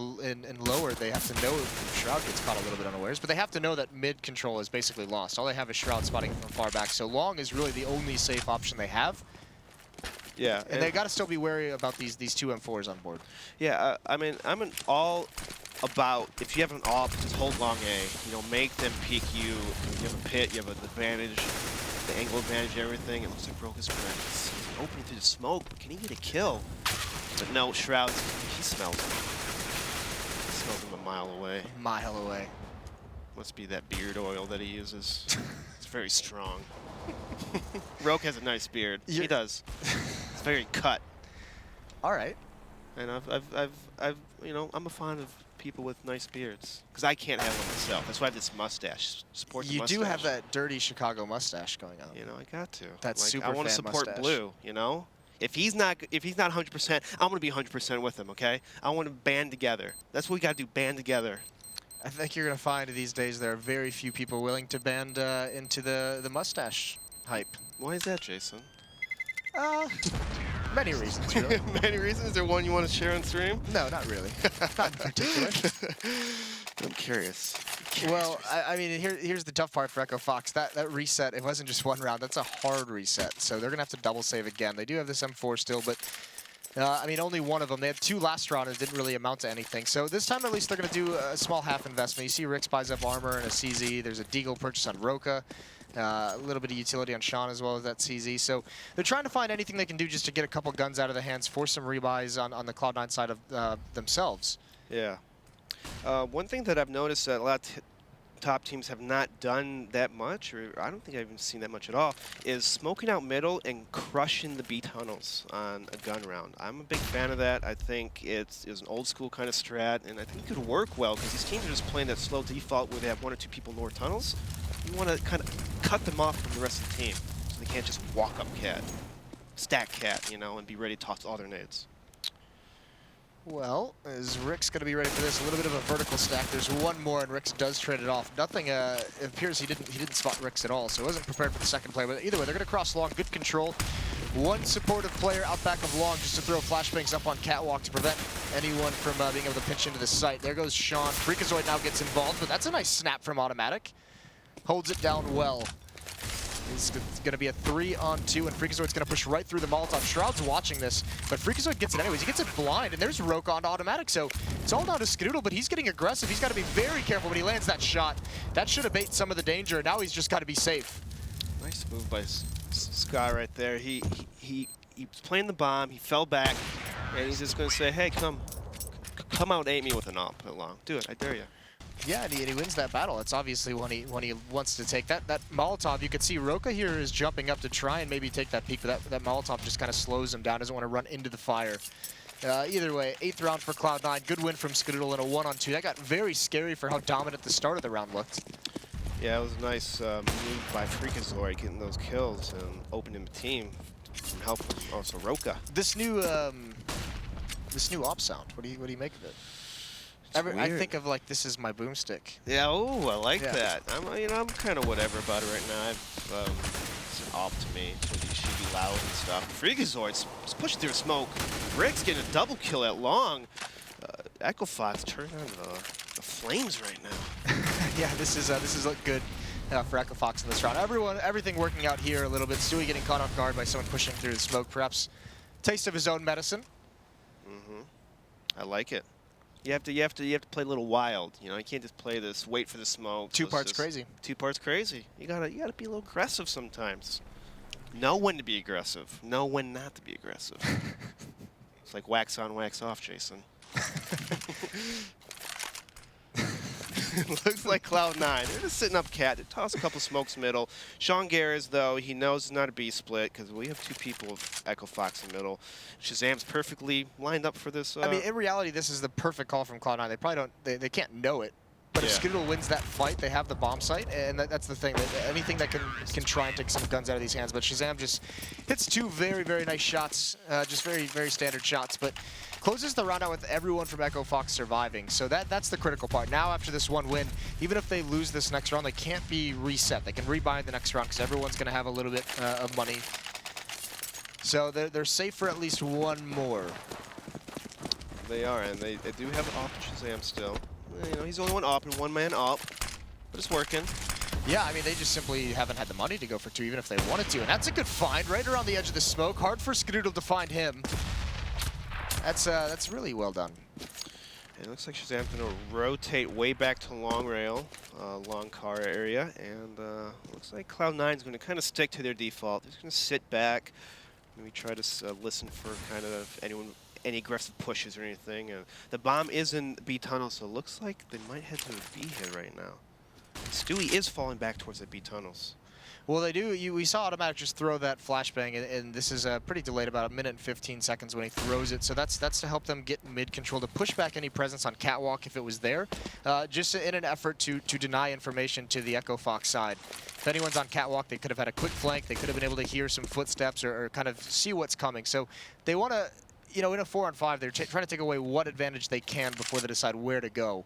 lower, they have to know if Shroud gets caught a little bit unawares. But they have to know that mid control is basically lost. All they have is Shroud spotting from far back. So long is really the only safe option they have. Yeah. And they got to still be wary about these 2 M4s on board. Yeah, I mean, I'm all about, if you have an AWP, just hold long A. You know, make them peek you. You have a pit, you have an advantage, the angle advantage, everything. It looks like Broke is correct. Opening through the smoke, but can he get a kill? But no, Shroud, he smells him. He smells him a mile away. A mile away. Must be that beard oil that he uses. It's very strong. Roke has a nice beard. He does. It's very cut. All right. And I've, you know, I'm a fan of people with nice beards because I can't have one myself. That's why I have this mustache. Support the mustache. You do have that dirty Chicago mustache going on. You know, I got to. That's like, super. I want to support mustache. Blue. You know, if he's not 100%, I'm gonna be 100% with him. Okay, I want to band together. That's what we got to do. Band together. I think you're going to find these days there are very few people willing to bend into the mustache hype. Why is that, Jason? Many reasons, really. Many reasons? Is there one you want to share on stream? No, not really. Not in particular. I'm curious. Well, I mean, here's the tough part for EchoFox. That reset, it wasn't just one round. That's a hard reset. So they're going to have to double save again. They do have this M4 still, but I mean, only one of them. They had 2 last round and it didn't really amount to anything. So this time, at least, they're going to do a small half investment. You see Rix buys up armor and a CZ. There's a Deagle purchase on Roka. A little bit of utility on Sean as well as that CZ. So they're trying to find anything they can do just to get a couple guns out of the hands, force some rebuys on the Cloud9 side of themselves. Yeah. One thing that I've noticed that a lot of top teams have not done that much, or I don't think I've even seen that much at all, is smoking out middle and crushing the B tunnels on a gun round. I'm a big fan of that. I think it's an old school kind of strat, and I think it could work well because these teams are just playing that slow default where they have 1 or 2 people lower tunnels. You want to kind of cut them off from the rest of the team so they can't just walk up cat, stack cat, you know, and be ready to toss all their nades. Well, is Rix going to be ready for this? A little bit of a vertical stack. There's one more, and Rix does trade it off. Nothing. It appears he didn't spot Rix at all, so he wasn't prepared for the second play. But either way, they're going to cross long. Good control. One supportive player out back of long just to throw flashbangs up on catwalk to prevent anyone from being able to pitch into the site. There goes Sean. Freakazoid now gets involved, but that's a nice snap from Automatic. Holds it down well. It's going to be a 3-on-2, and Freakazoid's going to push right through the Molotov. Shroud's watching this, but Freakazoid gets it anyways. He gets it blind, and there's Roka onto Automatic, so it's all down to Skadoodle, but he's getting aggressive. He's got to be very careful when he lands that shot. That should abate some of the danger, and now he's just got to be safe. Nice move by Sky right there. He was playing the bomb, he fell back, and he's just going to say, hey, come out and aim me with an op along. Do it, I dare you. Yeah, and he wins that battle. It's obviously when he wants to take that Molotov. You could see Roka here is jumping up to try and maybe take that peek, but that Molotov just kind of slows him down. Doesn't want to run into the fire. Either way, 8th round for Cloud9. Good win from Skadoodle in a 1-on-2. That got very scary for how dominant the start of the round looked. Yeah, it was a nice move by Freakazoid getting those kills and opening the team from help also Roka. This new op sound. What do you make of it? I think of like, this is my boomstick. Yeah, oh, I like that. I'm kind of whatever about it right now. It's an op to me. It should be loud and stuff. Freakazoid's pushing through smoke. Rick's getting a double kill at long. EchoFox turning on the flames right now. Yeah, this is look good for EchoFox in this round. Everything working out here a little bit. Stewie getting caught off guard by someone pushing through the smoke. Perhaps taste of his own medicine. I like it. You have to play a little wild. You know, you can't just play this. Wait for the smoke. 2 parts crazy. 2 parts crazy. You gotta be a little aggressive sometimes. Know when to be aggressive. Know when not to be aggressive. It's like wax on, wax off, Jason. Looks like Cloud9. They're just sitting up cat. They toss a couple smokes middle. Sean Garris, though, he knows it's not a B split because we have 2 people with EchoFox in middle. Shazam's perfectly lined up for this. I mean, in reality, this is the perfect call from Cloud9. They probably don't. They can't know it. But if Skadoodle wins that fight, they have the bomb site, and that's the thing. Anything that can try and take some guns out of these hands. But Shazam just hits 2 very, very nice shots, just very, very standard shots. But closes the round out with everyone from EchoFox surviving. So that's the critical part. Now, after this 1 win, even if they lose this next round, they can't be reset. They can rebuy the next round because everyone's going to have a little bit of money. So they're safe for at least 1 more. They are, and they do have an op Shazam still. You know, he's the only one up and 1 man up, but it's working. Yeah, I mean, they just simply haven't had the money to go for 2, even if they wanted to. And that's a good find, right around the edge of the smoke. Hard for Skadoodle to find him. That's really well done. And it looks like Shazam's going to rotate way back to long rail, long car area, and looks like Cloud9's going to kind of stick to their default. They're just going to sit back, maybe try to listen for kind of any aggressive pushes or anything. The bomb is in B tunnel, so it looks like they might head to the B hit right now. Stewie is falling back towards the B tunnels. Well, they do. We saw Automatic just throw that flashbang, and this is pretty delayed, about 1 minute and 15 seconds when he throws it. So that's to help them get mid-control, to push back any presence on Catwalk if it was there, just in an effort to deny information to the EchoFox side. If anyone's on Catwalk, they could have had a quick flank. They could have been able to hear some footsteps or kind of see what's coming. So they want to, you know, in a 4-on-5, they're trying to take away what advantage they can before they decide where to go.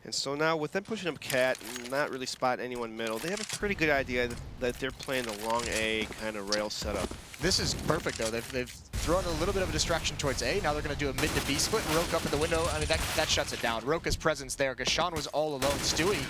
And so now with them pushing up Cat and not really spotting anyone middle, they have a pretty good idea that they're playing the long A kind of rail setup. This is perfect, though. They've thrown a little bit of a distraction towards A. Now they're going to do a mid to B split. Roke up in the window. I mean, that shuts it down. Roka's presence there. Gashan was all alone. Stewie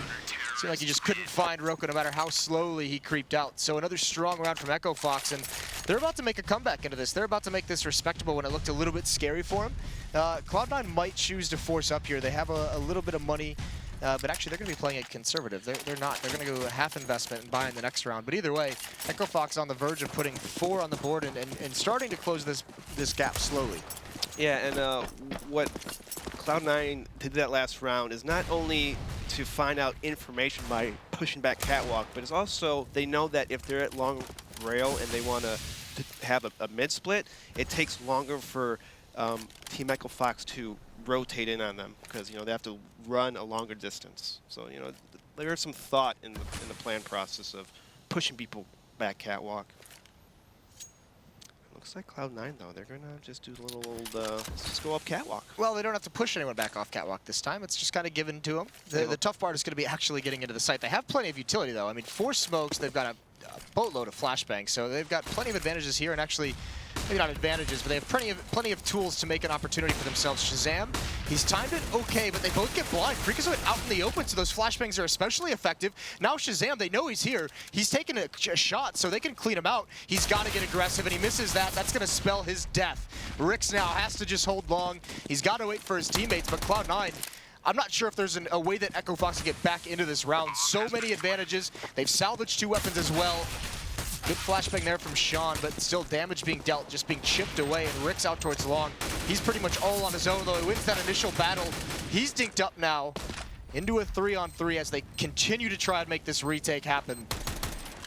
seemed like he just couldn't find Roka no matter how slowly he creeped out. So another strong round from EchoFox, and they're about to make a comeback into this. They're about to make this respectable when it looked a little bit scary for him. Cloud9 might choose to force up here. They have a little bit of money. But actually, they're going to be playing it conservative. They're not. They're going to go half investment and buy in the next round. But either way, EchoFox on the verge of putting 4 on the board and starting to close this gap slowly. Yeah, and what Cloud9 did that last round is not only to find out information by pushing back Catwalk, but it's also they know that if they're at long rail and they want to have a mid split, it takes longer for Team EchoFox to rotate in on them because they have to run a longer distance. So there is some thought in the plan process of pushing people back Catwalk. Looks like Cloud9 though, they're gonna just do a little old let's just go up Catwalk. Well, they don't have to push anyone back off Catwalk this time. It's just kind of given to them. The tough part is going to be actually getting into the site. They have plenty of utility though. I mean, 4 smokes, they've got a boatload of flashbangs, so they've got plenty of advantages here, and actually, maybe not advantages, but they have plenty of tools to make an opportunity for themselves. Shazam, he's timed it okay, but they both get blind. Freakazoid out in the open, so those flashbangs are especially effective. Now Shazam, they know he's here. He's taking a shot, so they can clean him out. He's got to get aggressive, and he misses that. That's going to spell his death. Rix now has to just hold long. He's got to wait for his teammates, but Cloud9, I'm not sure if there's a way that EchoFox can get back into this round. So many advantages. They've salvaged 2 weapons as well. Good flashbang there from Sean, but still damage being dealt, just being chipped away, and Rick's out towards long. He's pretty much all on his own, though he wins that initial battle. He's dinked up now into a 3-on-3 as they continue to try and make this retake happen.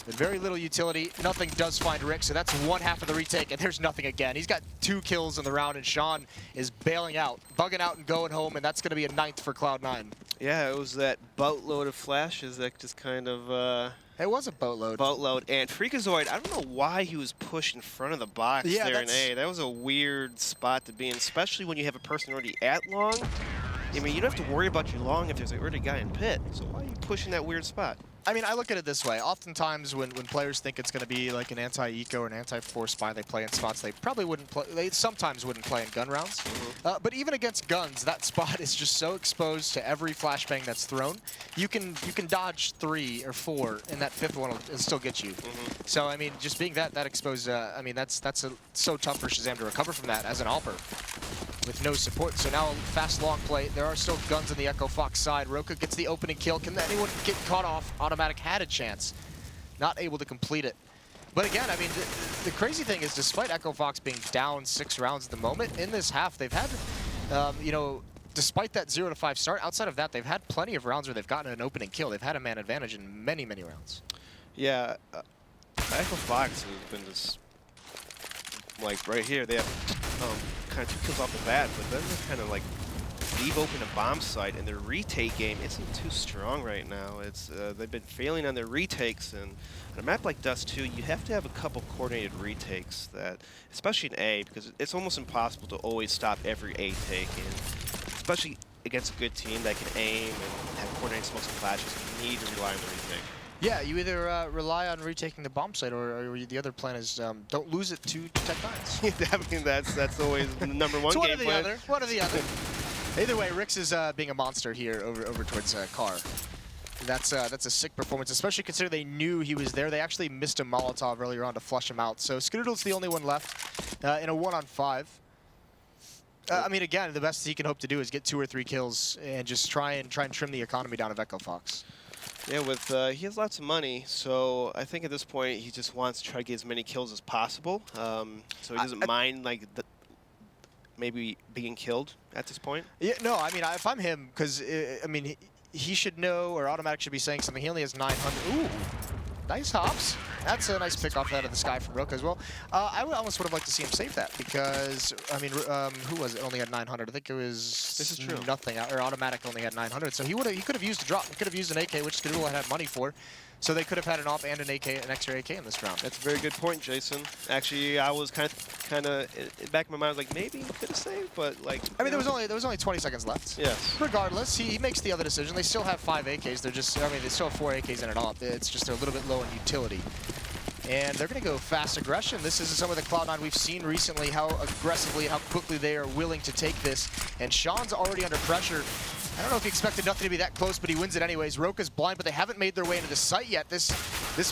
With very little utility, nothing does find Rick, so that's one half of the retake, and there's nothing again. He's got 2 kills in the round, and Sean is bailing out, bugging out and going home, and that's going to be a 9th for Cloud9. Yeah, it was that boatload of flashes that just kind of... It was a boatload. Boatload. And Freakazoid, I don't know why he was pushed in front of the box there in A. That was a weird spot to be in, especially when you have a person already at long. I mean, you don't have to worry about your long if there's already a guy in pit. So why are you pushing that weird spot? I mean, I look at it this way. Oftentimes, when players think it's going to be like an anti-eco or an anti-force spy, they play in spots they probably wouldn't play. They sometimes wouldn't play in gun rounds. But even against guns, that spot is just so exposed to every flashbang that's thrown. You can dodge 3 or 4, and that 5th one will still get you. So I mean, just being that exposed, I mean, that's so tough for Shazam to recover from that as an AWPer with no support. So now fast long play. There are still guns on the EchoFox side. Roka gets the opening kill. Can anyone get caught off? Automatic had a chance. Not able to complete it. But again, I mean, the crazy thing is despite EchoFox being down 6 rounds at the moment, in this half they've had, despite that 0-5 start, outside of that, they've had plenty of rounds where they've gotten an opening kill. They've had a man advantage in many, many rounds. Yeah, EchoFox has been just, like right here, they have kind of 2 kills off the bat, but then they kind of like leave open a bomb site, and their retake game isn't too strong right now. It's they've been failing on their retakes, and on a map like Dust 2, you have to have a couple coordinated retakes that, especially in A, because it's almost impossible to always stop every A take, and especially against a good team that can aim and have coordinated smokes and flashes, you need to rely on the retake. Yeah, you either rely on retaking the bomb site, or the other plan is don't lose it to Tech9s. I mean, that's always the #1 game plan. One or the other. Either way, Rix is being a monster here over towards Carr. That's a sick performance, especially considering they knew he was there. They actually missed a Molotov earlier on to flush him out. So Skidoodle's the only one left in a 1-on-5. I mean, again, the best he can hope to do is get 2 or 3 kills and just try and trim the economy down of EchoFox. Yeah, with he has lots of money, so I think at this point he just wants to try to get as many kills as possible. So he doesn't mind like maybe being killed at this point. Yeah, no, I mean, if I'm him, because I mean, he should know, or Automatic should be saying something. He only has 900. Ooh, nice hops. That's a nice pick off out of the sky from Roka as well. I almost would have liked to see him save that because, I mean, who was it? Only had 900. I think it was this is true. Nothing, or Automatic only had 900. So he could have used a drop. He could have used an AK, which Skidoodle had money for. So they could have had an AWP and an extra AK in this round. That's a very good point, Jason. Actually, I was kind of back in my mind, I was like, maybe he could have saved, but like. I mean, there was only 20 seconds left. Yes. Regardless, he makes the other decision. They still have 5 AKs. They're just, I mean, they still have 4 AKs in an AWP. It's just they're a little bit low in utility. And they're going to go fast aggression. This is some of the Cloud9 we've seen recently, how aggressively and how quickly they are willing to take this. And Sean's already under pressure. I don't know if he expected nothing to be that close, but he wins it anyways. Roka's blind, but they haven't made their way into the site yet. This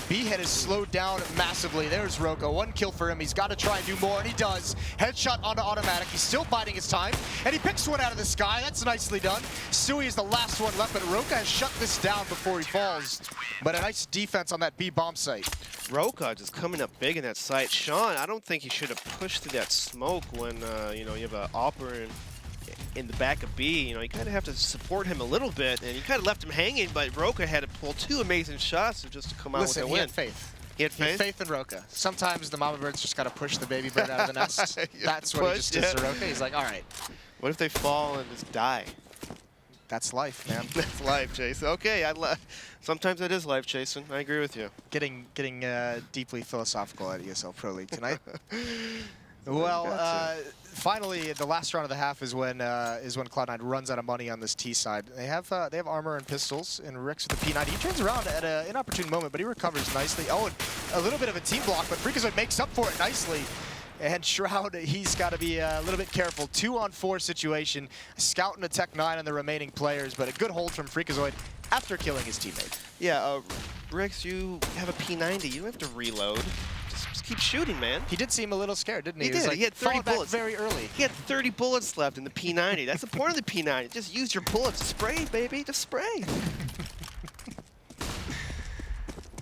B-head is slowed down massively. There's Roka, 1 kill for him. He's got to try and do more, and he does. Headshot onto automatic. He's still biding his time, and he picks one out of the sky. That's nicely done. Stewie is the last one left, but Roka has shut this down before he falls. But a nice defense on that B bomb site. Roka just coming up big in that site. Sean, I don't think he should have pushed through that smoke when you know, you have an AWPer in the back of B. You know, you kind of have to support him a little bit, and you kind of left him hanging, but Roka had to pull 2 amazing shots just to come out with a win. He had faith. He had faith? He had faith in Roka. Sometimes the mama bird's just got to push the baby bird out of the nest. That's what he just did to Roka. He's like, all right. What if they fall and just die? That's life, man. That's life, Jason. Okay, sometimes it is life, Jason. I agree with you. Getting deeply philosophical at ESL Pro League tonight. Well, finally, the last round of the half is when Cloud9 runs out of money on this T side. They have armor and pistols, and Rix with the P90. He turns around at an inopportune moment, but he recovers nicely. Oh, and a little bit of a team block, but Freakazoid makes up for it nicely. And Shroud, he's got to be a little bit careful. 2-on-4 situation. Scout and a Tech 9 on the remaining players, but a good hold from Freakazoid after killing his teammate. Yeah, Rix, you have a P90. You don't have to reload. Just keep shooting, man. He did seem a little scared, didn't he? He did. Like, he had 30 bullets very early. He had 30 bullets left in the P90. That's the point of the P90. Just use your bullets. Spray, baby. Just spray.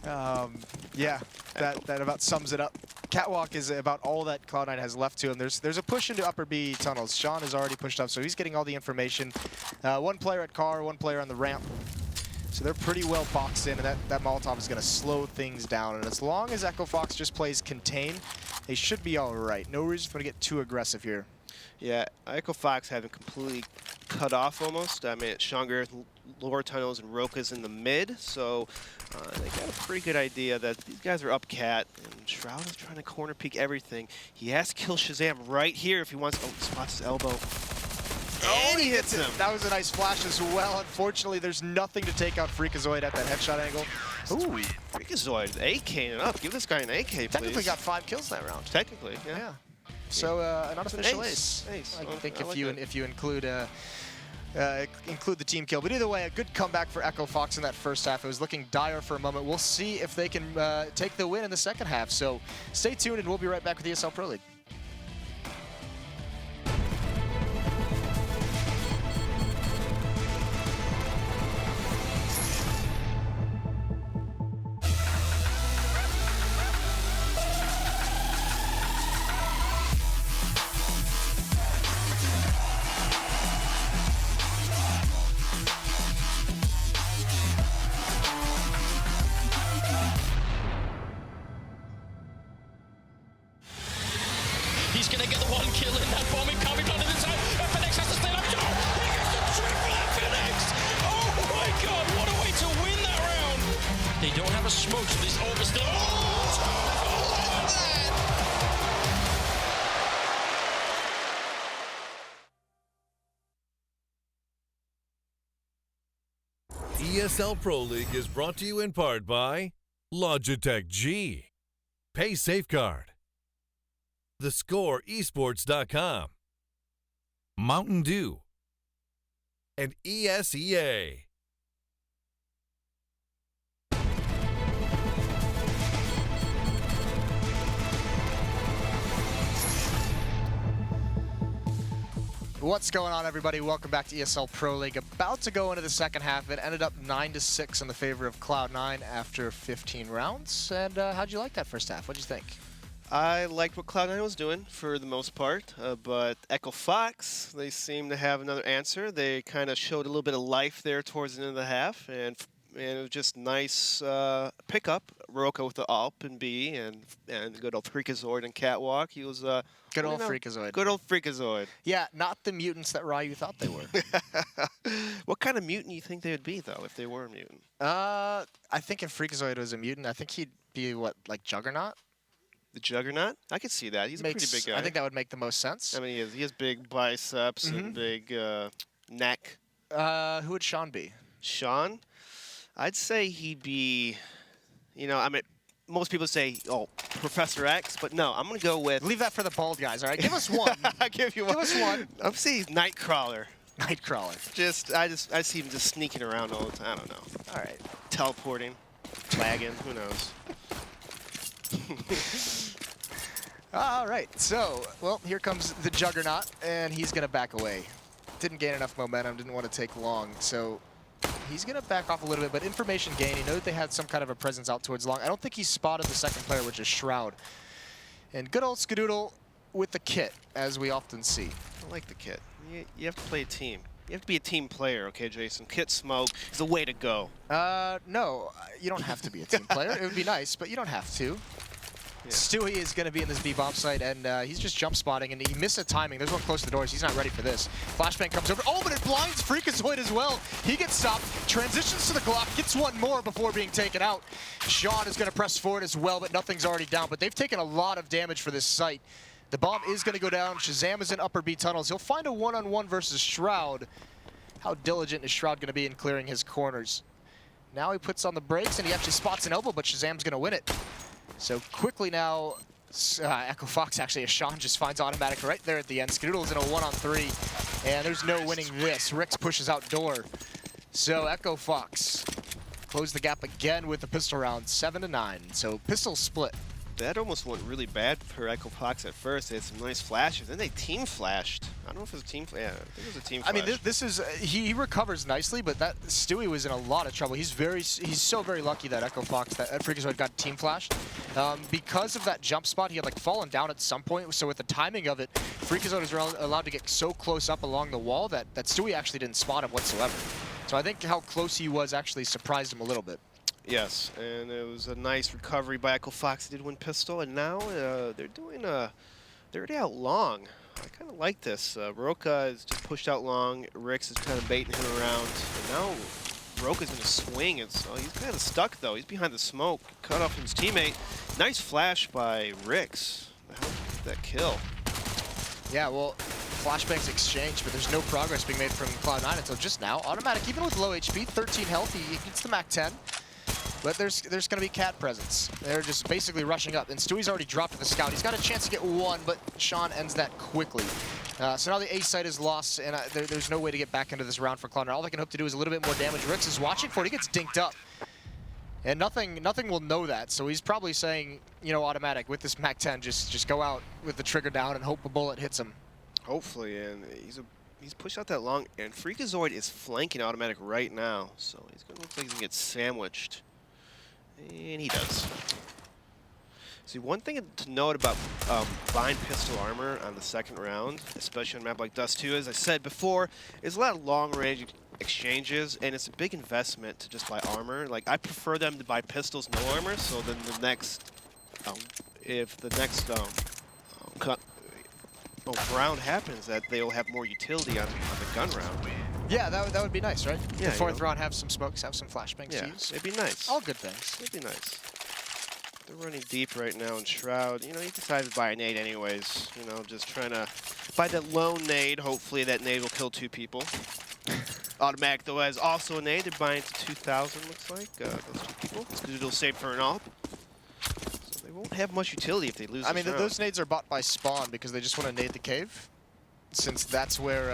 Yeah, that about sums it up. Catwalk is about all that Cloud9 has left to him. There's a push into upper B tunnels. Sean is already pushed up, so he's getting all the information. 1 player at car, 1 player on the ramp. So they're pretty well boxed in, and that Molotov is going to slow things down. And as long as EchoFox just plays contain, they should be all right. No reason for them to get too aggressive here. Yeah, EchoFox have him completely cut off almost. I mean, Sean Garrett, lower tunnels, and Roka's in the mid, so they got a pretty good idea that these guys are up cat, and Shroud is trying to corner peek everything. He has to kill Shazam right here if he wants. Oh, spots his elbow. And he hits him. That was a nice flash as well. Unfortunately, there's nothing to take out Freakazoid at that headshot angle. Ooh, Freakazoid, AKing up. Give this guy an AK, please. Technically got 5 kills that round. Technically, yeah. So an unofficial ace. I think if you include the team kill. But either way, a good comeback for EchoFox in that first half. It was looking dire for a moment. We'll see if they can take the win in the second half. So stay tuned, and we'll be right back with ESL Pro League. He's gonna get the 1 kill in that bomb coming on the inside. FNX has to stay up. Joe, he gets the triple FNX. Oh my god, what a way to win that round. They don't have a smoke, so this over still. ESL Pro League is brought to you in part by Logitech G, Pay Safeguard, TheScoreEsports.com, Mountain Dew, and ESEA. What's going on, everybody? Welcome back to ESL Pro League. About to go into the second half. It ended up 9-6 in the favor of Cloud9 after 15 rounds. And how'd you like that first half? What'd you think? I liked what Cloud9 was doing for the most part, but EchoFox, they seem to have another answer. They kind of showed a little bit of life there towards the end of the half, and it was just nice pickup Roka with the Alp and B, and good old Freakazoid and Catwalk. He was good old Freakazoid. Good old Freakazoid. Yeah, not the mutants that Ryu thought they were. What kind of mutant do you think they would be though if they were a mutant? I think if Freakazoid was a mutant, I think he'd be what, like Juggernaut? The Juggernaut? I could see that. He's a pretty big guy. I think that would make the most sense. I mean, he has big biceps and big neck. Who would Sean be? Sean? I'd say he'd be, you know, I mean, most people say, oh, Professor X, but no, I'm going to go with... Leave that for the bald guys, all right? Give us one. I'll give you one. Give us one. I'm saying Nightcrawler. Nightcrawler. I see him just sneaking around all the time. I don't know. All right. Teleporting, lagging, who knows? All right, so, well, here comes the Juggernaut, and he's going to back away. Didn't gain enough momentum, didn't want to take long, so he's going to back off a little bit, but information gain. He knows they had some kind of a presence out towards long. I don't think he spotted the second player, which is Shroud. And good old Skadoodle with the kit, as we often see. I like the kit. You have to play a team. You have to be a team player, okay, Jason? Kit smoke is the way to go. No, you don't have to be a team player. It would be nice, but you don't have to. Yeah. Stewie is going to be in this B-bomb site, and he's just jump spotting, and he missed the timing. There's one close to the doors. He's not ready for this. Flashbang comes over. Oh, but it blinds Freakazoid as well. He gets stopped, transitions to the Glock, gets one more before being taken out. Sean is going to press forward as well, but nothing's already down. But they've taken a lot of damage for this site. The bomb is going to go down. Shazam is in upper B tunnels. He'll find a one-on-one versus Shroud. How diligent is Shroud going to be in clearing his corners? Now he puts on the brakes, and he actually spots an elbow, but Shazam's going to win it. So quickly now, EchoFox actually, as Sean just finds automatic right there at the end. Skadoodle's in a 1-on-3, and there's no winning this. Rix pushes out door. So EchoFox close the gap again with the pistol round, 7-9. So pistol split. That almost went really bad for EchoFox at first. They had some nice flashes. Then they team flashed. I don't know if it was a team flash. Yeah, I think it was a team flash. I mean, this is he recovers nicely, but that Stewie was in a lot of trouble. He's so very lucky that EchoFox, that Freakazoid got team flashed. Because of that jump spot, he had like fallen down at some point. So with the timing of it, Freakazoid was allowed to get so close up along the wall that Stewie actually didn't spot him whatsoever. So I think how close he was actually surprised him a little bit. Yes, and it was a nice recovery by EchoFox. They did win pistol, and now they're doing they're already out long. I kind of like this. Roka is just pushed out long. Rix is kind of baiting him around, and now Roka's going to swing, and so he's kind of stuck though. He's behind the smoke, cut off his teammate. Nice flash by Rix. How did he get that kill? Yeah, well, flashbangs exchange, but there's no progress being made from Cloud9 until just now. Automatic, even with low HP, 13 health, he gets the Mac 10. But there's going to be cat presence. They're just basically rushing up. And Stewie's already dropped to the scout. He's got a chance to get one, but Sean ends that quickly. So now the A site is lost, and there's no way to get back into this round for Cloud9. All they can hope to do is a little bit more damage. Rix is watching for it. He gets dinked up. And nothing will know that. So he's probably saying, you know, automatic, with this Mac 10, just go out with the trigger down and hope a bullet hits him. Hopefully, and he's pushed out that long, and Freakazoid is flanking automatic right now. So he's going to look like he's going to get sandwiched. And he does. See, one thing to note about Vine pistol armor on the second round, especially on a map like Dust 2, as I said before, is a lot of long-range exchanges, and it's a big investment to just buy armor. Like, I prefer them to buy pistols, no armor, so then the next, if the next round happens, that they'll have more utility on the gun round. Yeah, that would be nice, right? Yeah, the fourth round, have some smokes, have some flashbangs to use. It'd be nice. All good things. It'd be nice. They're running deep right now in Shroud. You know, he decided to buy a nade anyways. You know, just trying to buy that lone nade. Hopefully that nade will kill 2 people. Automatic, though, has also a nade. They're buying to 2,000, looks like. Those 2 people. It'll save for an AWP. So they won't have much utility if they lose this round. Those nades are bought by Spawn because they just want to nade the cave. Since that's where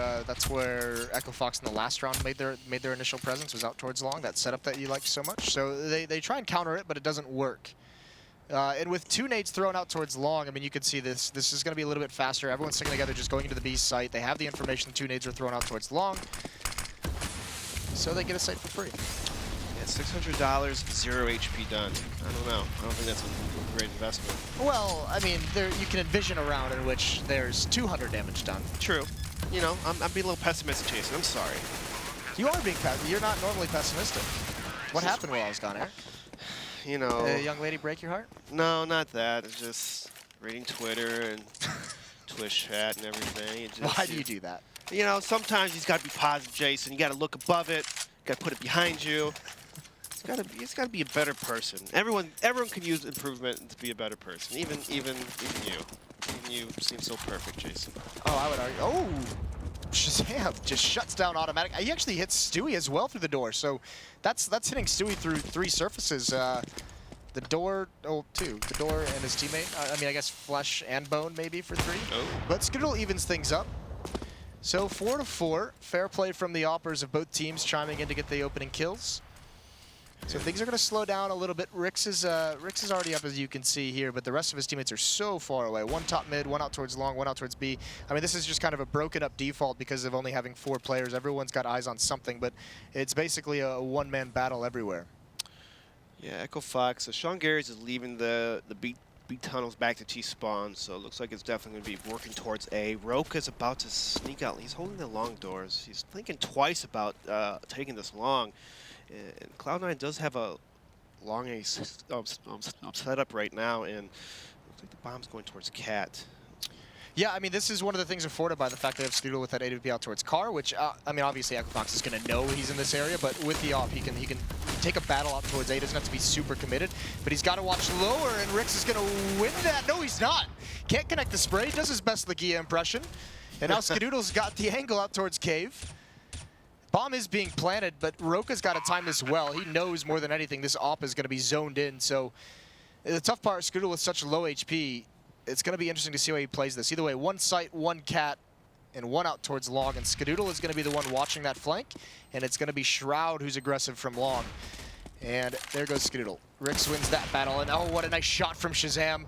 EchoFox in the last round made their initial presence, was out towards long, that setup that you liked so much. So they try and counter it, but it doesn't work. And with 2 nades thrown out towards long, I mean, you can see this is going to be a little bit faster. Everyone's sticking together, just going into the B site. They have the information. 2 nades are thrown out towards long, so they get a site for free. Yeah, $600, 0 HP done. I don't know. I don't think that's a great investment. Well, I mean, you can envision a round in which there's 200 damage done. True. You know, I'm being a little pessimistic, Jason. I'm sorry. You are being pessimistic. You're not normally pessimistic. What happened while I was gone, Eric? you know. A young lady break your heart? No, not that. It's just reading Twitter and Twitch chat and everything. Why do you do that? You know, sometimes you've got to be positive, Jason. You got to look above it. You got to put it behind you. It's got to be a better person. Everyone can use improvement to be a better person. Even you. Even you seem so perfect, Jason. Oh, I would argue. Oh, Shazam just shuts down automatic. He actually hits Stewie as well through the door. So that's hitting Stewie through 3 surfaces. The door, two. The door and his teammate. I mean, I guess Flesh and Bone maybe for 3. Oh. But Skidoodle evens things up. So 4-4. Fair play from the Oppers of both teams chiming in to get the opening kills. So things are going to slow down a little bit. Rix is already up, as you can see here, but the rest of his teammates are so far away. 1 top mid, 1 out towards long, 1 out towards B. I mean, this is just kind of a broken up default because of only having 4 players. Everyone's got eyes on something, but it's basically a one-man battle everywhere. Yeah, EchoFox. Sean Garrys is leaving the B tunnels back to T-spawn, so it looks like it's definitely going to be working towards A. Roka's about to sneak out. He's holding the long doors. He's thinking twice about taking this long. And Cloud9 does have a long A set up right now, and looks like the bomb's going towards Cat. Yeah, I mean, this is one of the things afforded by the fact they have Skidoodle with that AWP out towards Car, which, I mean, obviously EchoFox is going to know he's in this area, but with the AWP, he can take a battle out towards A. Doesn't have to be super committed, but he's got to watch lower, and Rix is going to win that. No, he's not. Can't connect the spray. Does his best Lagia impression. And now Skidoodle's got the angle out towards Cave. Bomb is being planted, but Roka's got to time this well. He knows more than anything this AWP is going to be zoned in, so the tough part, Skidoodle with such low HP, it's going to be interesting to see how he plays this. Either way, 1 site, 1 cat, and 1 out towards long, and Skidoodle is going to be the one watching that flank, and it's going to be Shroud who's aggressive from long. And there goes Skidoodle. Rix wins that battle, and oh, what a nice shot from Shazam.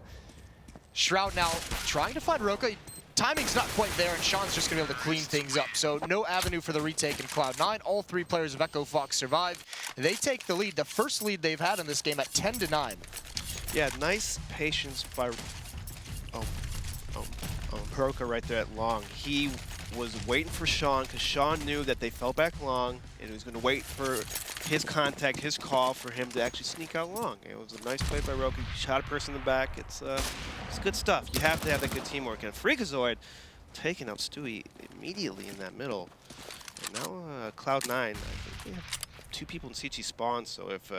Shroud now trying to find Roka. Timing's not quite there, and Sean's just going to be able to clean things up. So no avenue for the retake in Cloud9. All 3 players of EchoFox survive. They take the lead, the first lead they've had in this game at 10-9. Yeah, nice patience by Roka right there at long. He was waiting for Sean because Sean knew that they fell back long, and he was going to wait for his contact, his call for him to actually sneak out long. It was a nice play by Roka. He shot a person in the back. It's good stuff. You have to have that good teamwork. And Freakazoid taking out Stewie immediately in that middle. And now Cloud9, I think they have 2 people in CT spawn, so if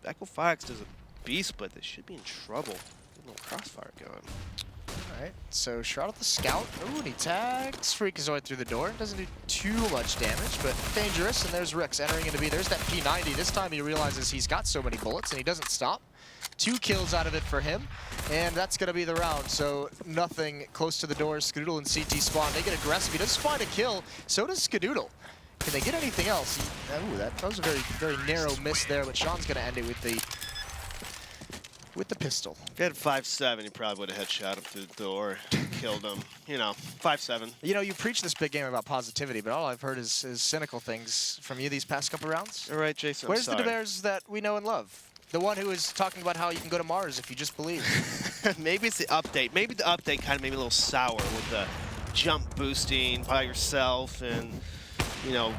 EchoFox does a B split, they should be in trouble. A little crossfire going. All right, so Shroud of the Scout. Ooh, and he tags Freakazoid through the door. Doesn't do too much damage, but dangerous. And there's Rix entering into B. There's that P90. This time he realizes he's got so many bullets, and he doesn't stop. 2 kills out of it for him, and that's going to be the round. So nothing close to the doors. Skidoodle and CT spawn. They get aggressive. He does find a kill. So does Skidoodle. Can they get anything else? Ooh, that was a very, very narrow miss there, but Sean's going to end it with the pistol. If he had 5.7, he probably would have headshot him through the door, killed him. You know, 5.7. You know, you preach this big game about positivity, but all I've heard is cynical things from you these past couple rounds. All right, Jason, Where's the DeBears that we know and love? The one who is talking about how you can go to Mars if you just believe. Maybe it's the update. Maybe the update kind of made me a little sour with the jump boosting by yourself and, you know,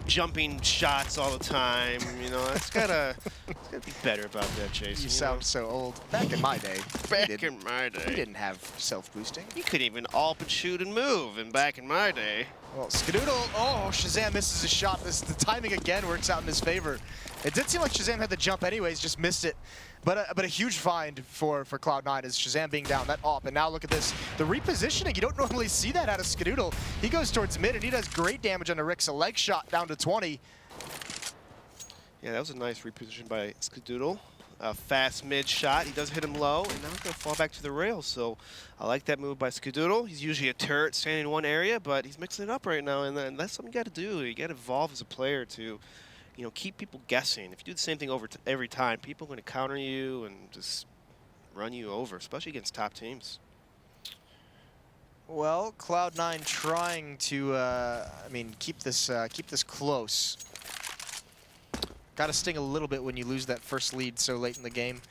jumping shots all the time. You know, it's gotta be better about that, Jason. You sound so old. Back in my day. Back in my day. We didn't have self-boosting. You could even AWP and shoot and move, and back in my day. Well, Skidoodle, oh, Shazam misses a shot. The timing again works out in his favor. It did seem like Shazam had the jump anyways, just missed it. But a huge find for Cloud9 is Shazam being down, that AWP. And now look at this, the repositioning. You don't normally see that out of Skidoodle. He goes towards mid, and he does great damage on Rix. A leg shot down to 20. Yeah, that was a nice reposition by Skidoodle. A fast mid shot. He does hit him low, and now he's going to fall back to the rails. So I like that move by Skidoodle. He's usually a turret standing in one area, but he's mixing it up right now, and that's something you got to do. You got to evolve as a player to, you know, keep people guessing. If you do the same thing every time, people are going to counter you and just run you over, especially against top teams. Well, Cloud9 trying to, keep this close. Got to sting a little bit when you lose that first lead so late in the game,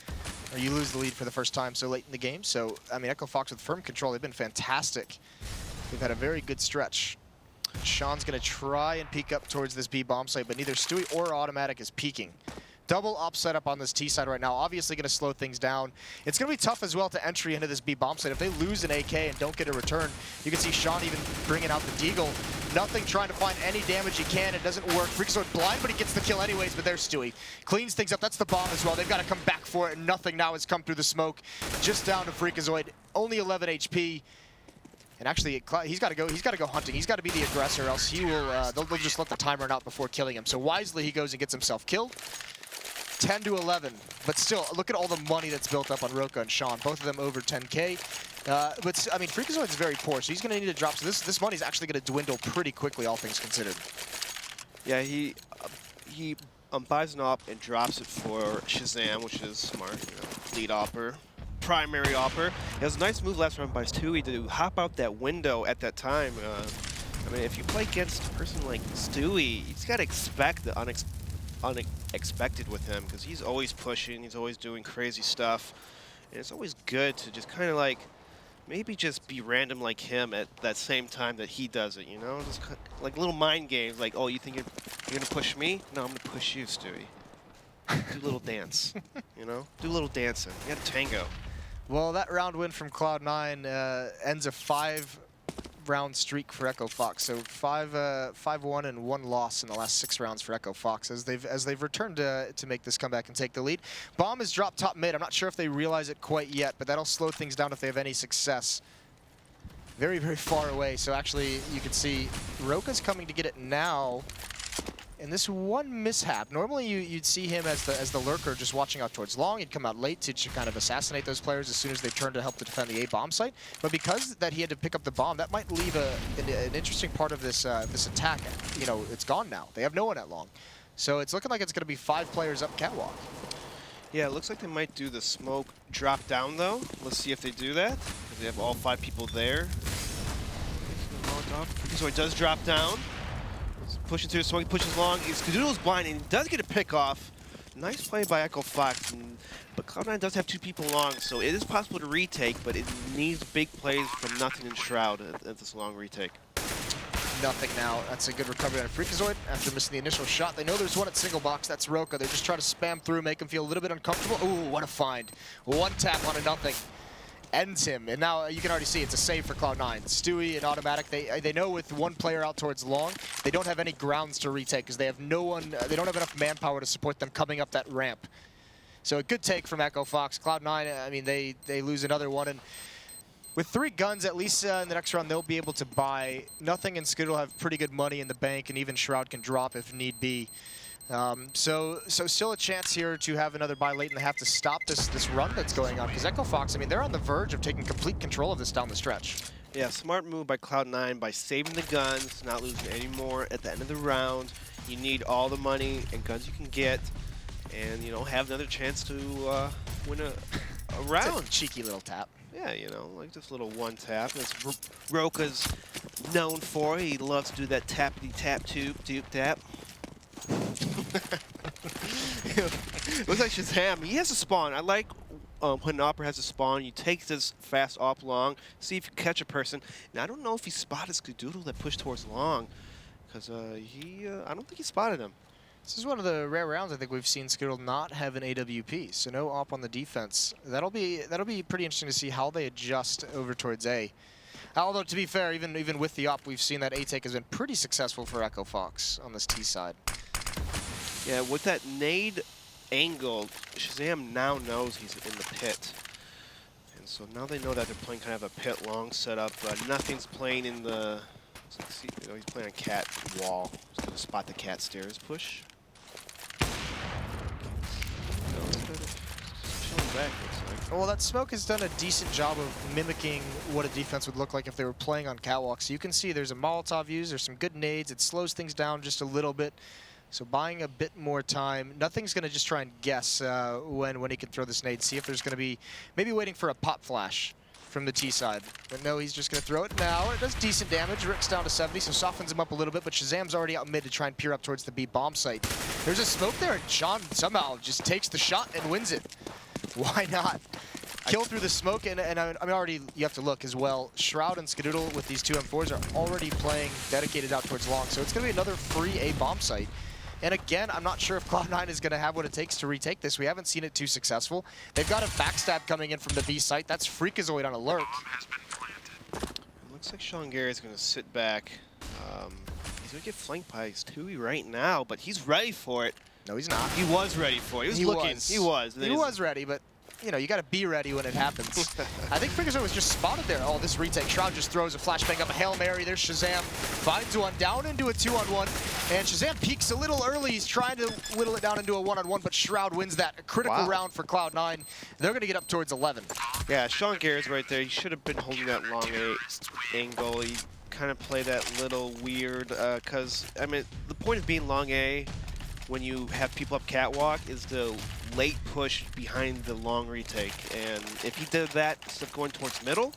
or you lose the lead for the first time so late in the game. So, I mean, EchoFox with firm control, they've been fantastic. They've had a very good stretch. Sean's going to try and peek up towards this B bomb site, but neither Stewie or Automatic is peeking. double up setup on this T side right now. Obviously going to slow things down. It's going to be tough as well to entry into this B bomb site. If they lose an AK and don't get a return, you can see Sean even bringing out the Deagle. Nothing, trying to find any damage he can. It doesn't work. Freakazoid blind, but he gets the kill anyways, but there's Stewie. Cleans things up. That's the bomb as well. They've got to come back for it, and nothing now has come through the smoke. Just down to Freakazoid. Only 11 HP. And actually, he's got to go. He's got to go hunting. He's got to be the aggressor, else he will. They'll just let the time run out before killing him. So wisely, he goes and gets himself killed. 10 to 11. But still, look at all the money that's built up on Roka and Sean. Both of them over 10K. But I mean, Freakazoid's very poor, so he's going to need to drop. So this money's actually going to dwindle pretty quickly, all things considered. Yeah, he buys an op and drops it for Shazam, which is smart. You know, lead opper. Primary opper. It was a nice move last round by Stewie to hop out that window at that time. I mean, if you play against a person like Stewie, you just got to expect the unexpected with him, because he's always pushing, he's always doing crazy stuff. And it's always good to just kind of like, maybe just be random like him at that same time that he does it, you know? Just like little mind games, like, oh, you think you're going to push me? No, I'm going to push you, Stewie. Do a little dance, you know? Do a little dancing. You got a tango. Well, that round win from Cloud9 ends a 5-round streak for EchoFox. So 5-1 and 1 loss in the last 6 rounds for EchoFox as they've returned to make this comeback and take the lead. Bomb is dropped top mid. I'm not sure if they realize it quite yet, but that'll slow things down if they have any success. Very, very far away. So actually, you can see Roka's coming to get it now. And this one mishap, normally you'd see him as the lurker just watching out towards long. He'd come out late to kind of assassinate those players as soon as they turn to help to defend the A bomb site. But because that he had to pick up the bomb, that might leave an interesting part of this this attack. You know, it's gone now. They have no one at long. So it's looking like it's going to be 5 players up catwalk. Yeah, it looks like they might do the smoke drop down, though. Let's see if they do that, because they have all 5 people there. So it does drop down. Pushing through the smoke, pushes long. Skadoodle's blind, and he does get a pick off. Nice play by EchoFox, but Cloud9 does have 2 people long, so it is possible to retake, but it needs big plays from Nothing and Shroud at this long retake. Nothing now. That's a good recovery on Freakazoid after missing the initial shot. They know there's one at single box. That's Roka. They're just trying to spam through, make him feel a little bit uncomfortable. Ooh, what a find. 1 tap on a Nothing. Ends him, and now you can already see it's a save for Cloud9. Stewie and Automatic, they know with 1 player out towards long, they don't have any grounds to retake because they have no one, they don't have enough manpower to support them coming up that ramp. So a good take from EchoFox. Cloud9, I mean, they lose another one, and with 3 guns, at least in the next round, they'll be able to buy. Nothing and Skiddle have pretty good money in the bank, and even Shroud can drop if need be. So still a chance here to have another buy late, and they have to stop this run that's going on, because EchoFox, I mean, they're on the verge of taking complete control of this down the stretch. Yeah, smart move by Cloud9 by saving the guns, not losing any more at the end of the round. You need all the money and guns you can get, and, you know, have another chance to win a round. It's a cheeky little tap. Yeah, you know, like this little 1 tap. That's Roka's known for. He loves to do that tappity-tap, tap. Looks like Shazam. He has a spawn. I like when an opera has a spawn. You take this fast op long, see if you catch a person. And I don't know if he spotted Skadoodle that pushed towards long, because I don't think he spotted him. This is one of the rare rounds I think we've seen Skiddle not have an AWP, so no op on the defense. That'll be pretty interesting to see how they adjust over towards A. Although, to be fair, even with the op, we've seen that A-take has been pretty successful for EchoFox on this T side. Yeah, with that nade angle, Shazam now knows he's in the pit. And so now they know that they're playing kind of a pit long setup. Nothing's playing in the... You know, he's playing on cat wall. He's going to spot the cat stairs push. Back, looks like. Well, that smoke has done a decent job of mimicking what a defense would look like if they were playing on catwalk. So you can see there's a Molotov used, there's some good nades, it slows things down just a little bit. So buying a bit more time. Nothing's going to just try and guess when he can throw this nade. See if there's going to be maybe waiting for a pop flash from the T side. But no, he's just going to throw it now. It does decent damage. Rick's down to 70, so softens him up a little bit, but Shazam's already out mid to try and peer up towards the B bomb site. There's a smoke there, and Sean somehow just takes the shot and wins it. Why not? Kill through the smoke, and I mean, already you have to look as well. Shroud and Skadoodle with these 2 M4s are already playing dedicated out towards long, so it's going to be another free A bomb site. And again, I'm not sure if Cloud9 is going to have what it takes to retake this. We haven't seen it too successful. They've got a backstab coming in from the B site. That's Freakazoid on alert. It looks like Sean Gary's going to sit back. He's going to get flanked by Stewie right now, but he's ready for it. No, he's not. He was ready for it. He was ready, but you know, you got to be ready when it happens. I think Freakazoid was just spotted there. Oh, this retake. Shroud just throws a flashbang up a Hail Mary. There's Shazam. Finds one down into a 2-on-1. And Shazam peaks a little early. He's trying to whittle it down into a 1-on-1, but Shroud wins that. A critical round for Cloud9. They're going to get up towards 11. Yeah, Sean Gary's right there. He should have been holding that long angle. He kind of played that little weird, because, I mean, the point of being long A when you have people up catwalk is the late push behind the long retake. And if he did that instead of going towards middle,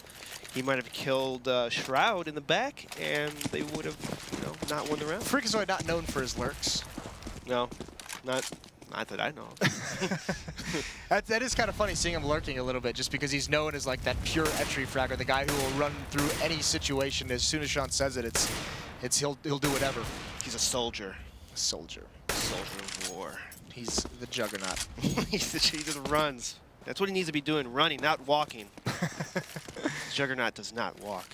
he might have killed Shroud in the back, and they would have, you know, not won the round. Freakazoid not known for his lurks. No, not that I know. That is kind of funny seeing him lurking a little bit, just because he's known as like that pure entry fragger, the guy who will run through any situation. As soon as Sean says it, he'll do whatever. He's a soldier. Soldier of war. He's the juggernaut. He just runs. That's what he needs to be doing, running, not walking. Juggernaut does not walk.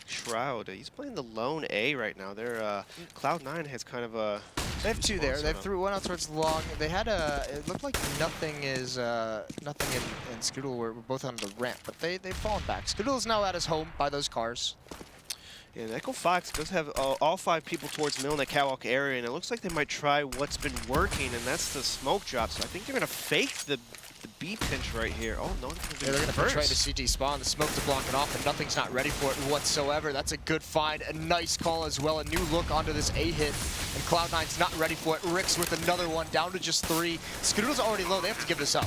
Shroud, he's playing the lone A right now. They're Cloud9 has kind of a. They have two there. They threw one out towards the long. They had it looked like nothing in Scoodle were both on the ramp, but they've fallen back. Scoodle is now at his home by those cars. And EchoFox does have all 5 people towards middle in the catwalk area, and it looks like they might try what's been working, and that's the smoke drop. So I think they're going to fake the B pinch right here. Oh, no. They're going to pinch right to CT spawn. The smoke to block it off, and nothing's not ready for it whatsoever. That's a good find. A nice call as well. A new look onto this A hit, and Cloud9's not ready for it. Rick's with another one, down to just 3. Scoodle's already low. They have to give this up.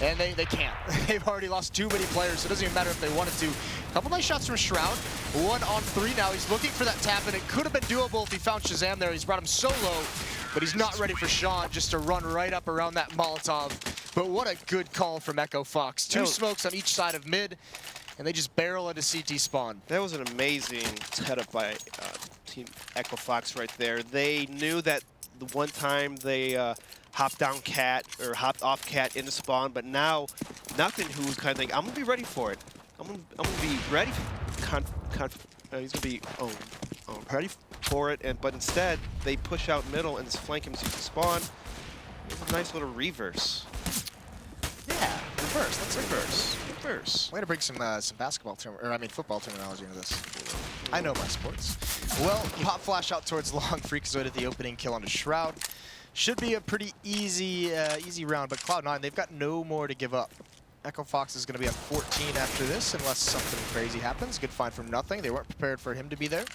And they can't. They've already lost too many players, so it doesn't even matter if they wanted to. A couple nice shots from Shroud. 1 on 3 now. He's looking for that tap, and it could have been doable if he found Shazam there. He's brought him so low, but he's not ready for Sean just to run right up around that Molotov. But what a good call from EchoFox. 2 smokes on each side of mid, and they just barrel into CT spawn. That was an amazing setup by Team EchoFox right there. They knew that the one time they hopped down cat or hopped off cat into spawn, but now nothing who was kind of thinking, I'm gonna be ready for it. I'm gonna be ready. He's gonna be ready for it, but instead they push out middle and just flank him to spawn. It's a nice little reverse. Yeah, reverse. That's reverse. Reverse. Way to bring some basketball football terminology into this. I know my sports. Well, pop flash out towards long. Freakazoid at the opening kill onto Shroud. Should be a pretty easy round, but Cloud9, they've got no more to give up. EchoFox is going to be at 14 after this, unless something crazy happens. Good find from nothing. They weren't prepared for him to be there.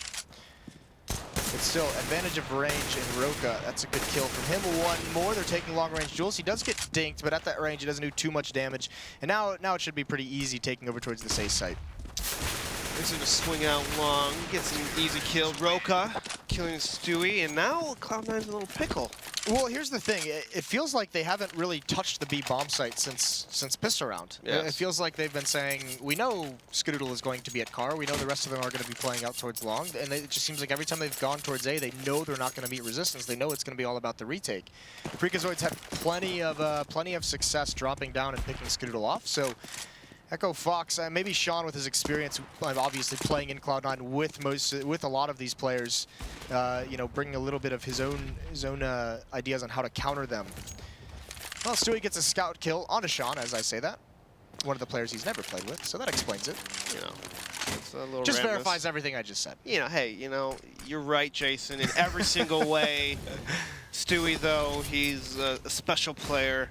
But still, advantage of range in Roka. That's a good kill from him. 1 more. They're taking long-range duels. He does get dinked, but at that range, he doesn't do too much damage. And now it should be pretty easy taking over towards this A site. He's going to swing out long, gets an easy kill. Roka killing Stewie, and now Cloud9's a little pickle. Well, here's the thing. It feels like they haven't really touched the B bomb site since Pistol Round. Yes. It feels like they've been saying, we know Skadoodle is going to be at car. We know the rest of them are going to be playing out towards long. And it just seems like every time they've gone towards A, they know they're not going to meet resistance. They know it's going to be all about the retake. The Freakazoids had plenty of success dropping down and picking Skadoodle off. So EchoFox, maybe Sean with his experience, obviously playing in Cloud9 with a lot of these players, bringing a little bit of his own ideas on how to counter them. Well, Stewie gets a scout kill onto Sean, as I say that. One of the players he's never played with, so that explains it. It's a little just randomness. verifies everything I just said. Hey, you're right, Jason, in every single way. Stewie, though, he's a special player.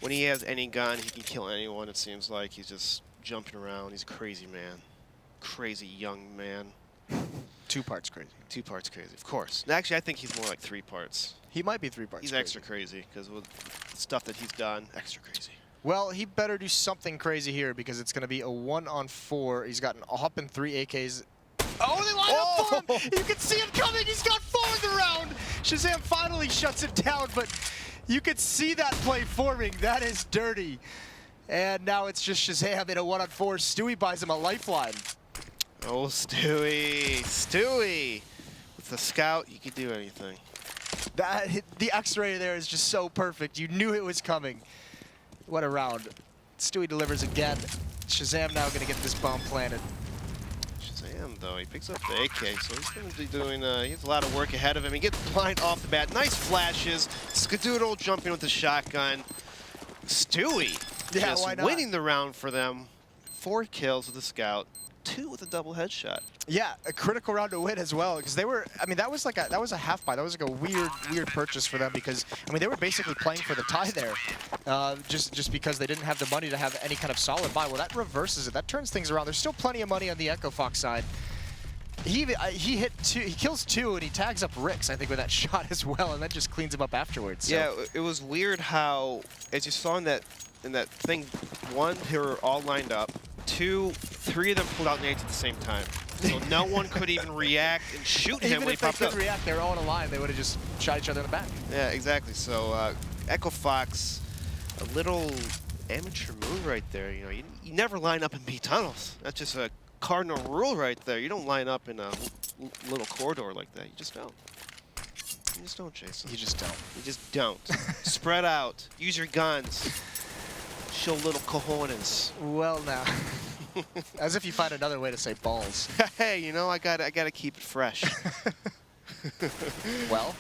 When he has any gun, he can kill anyone, it seems like. He's just jumping around. He's a crazy man. Crazy young man. 2 parts crazy. 2 parts crazy, of course. Actually, I think he's more like 3 parts. He might be 3 parts He's crazy. extra crazy, because with the stuff that he's done, extra crazy. Well, he better do something crazy here, because it's going to be a 1 on 4. He's got a hop and 3 AKs. Oh, they line up for him! You can see him coming! He's got 4 in the round! Shazam finally shuts it down, but you could see that play forming. That is dirty. And now it's just Shazam in a 1 on 4. Stewie buys him a lifeline. Oh, Stewie. Stewie with With a scout, you can do anything. The X-ray there is just so perfect. You knew it was coming. What a round. Stewie delivers again. Shazam now going to get this bomb planted. Shazam, though, he picks up the AK, so he's going to be doing, he has a lot of work ahead of him. He gets blind off the bat. Nice flashes. Skadoodle jumping with the shotgun. Stewie just why not? winning the round for them. 4 kills with the scout, 2 with a double headshot. Yeah, a critical round to win as well, because they were, I mean, that was a half buy. That was like a weird purchase for them, because, I mean, they were basically playing for the tie there, just because they didn't have the money to have any kind of solid buy. Well, that reverses it. That turns things around. There's still plenty of money on the EchoFox side. He hit 2, he kills 2, and he tags up Rix, I think, with that shot as well, and then just cleans him up afterwards. So. Yeah, it was weird how, as you saw in that thing, 1, they were all lined up. 2, 3 of them pulled out nades at the same time. So no one could even react and shoot him when he popped up. Even if they could react, they were all in a line, they would have just shot each other in the back. Yeah, exactly. So EchoFox, a little amateur move right there. You know, you never line up in B tunnels. That's just a cardinal rule right there. You don't line up in a little corridor like that. You just don't. You just don't, Jason. You just don't. You just don't. Spread out. Use your guns. Show little cojones. Well, now. As if you find another way to say balls. Hey, you know, I gotta keep it fresh. Well,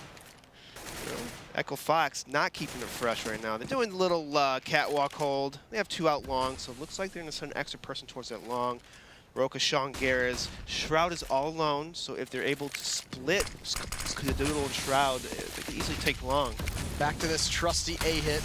you know, EchoFox not keeping it fresh right now. They're doing a little catwalk hold. They have 2 out long, so it looks like they're gonna send an extra person towards that long. Roka, Sean Garris. Shroud is all alone, so if they're able to split Skadoodle and Shroud, they could easily take long. Back to this trusty A hit.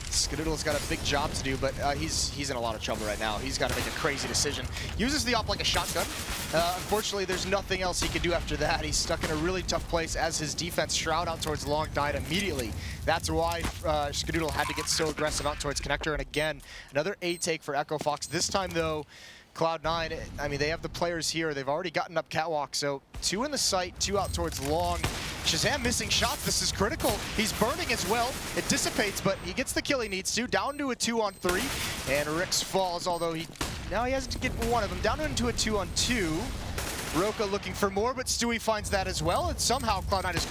Skadoodle's got a big job to do, but he's in a lot of trouble right now. He's got to make a crazy decision. Uses the op like a shotgun. Unfortunately, there's nothing else he can do after that. He's stuck in a really tough place as his defense. Shroud out towards long died immediately. That's why Skadoodle had to get so aggressive out towards connector. And again, another A take for EchoFox. This time, though, Cloud9, I mean, they have the players here. They've already gotten up catwalk, so 2 in the sight, 2 out towards long. Shazam missing shots. This is critical. He's burning as well. It dissipates, but he gets the kill he needs to. Down to a 2-on-3, and Rix falls, although he has to get one of them. Down into a 2-on-2. Roka looking for more, but Stewie finds that as well, and somehow Cloud9 has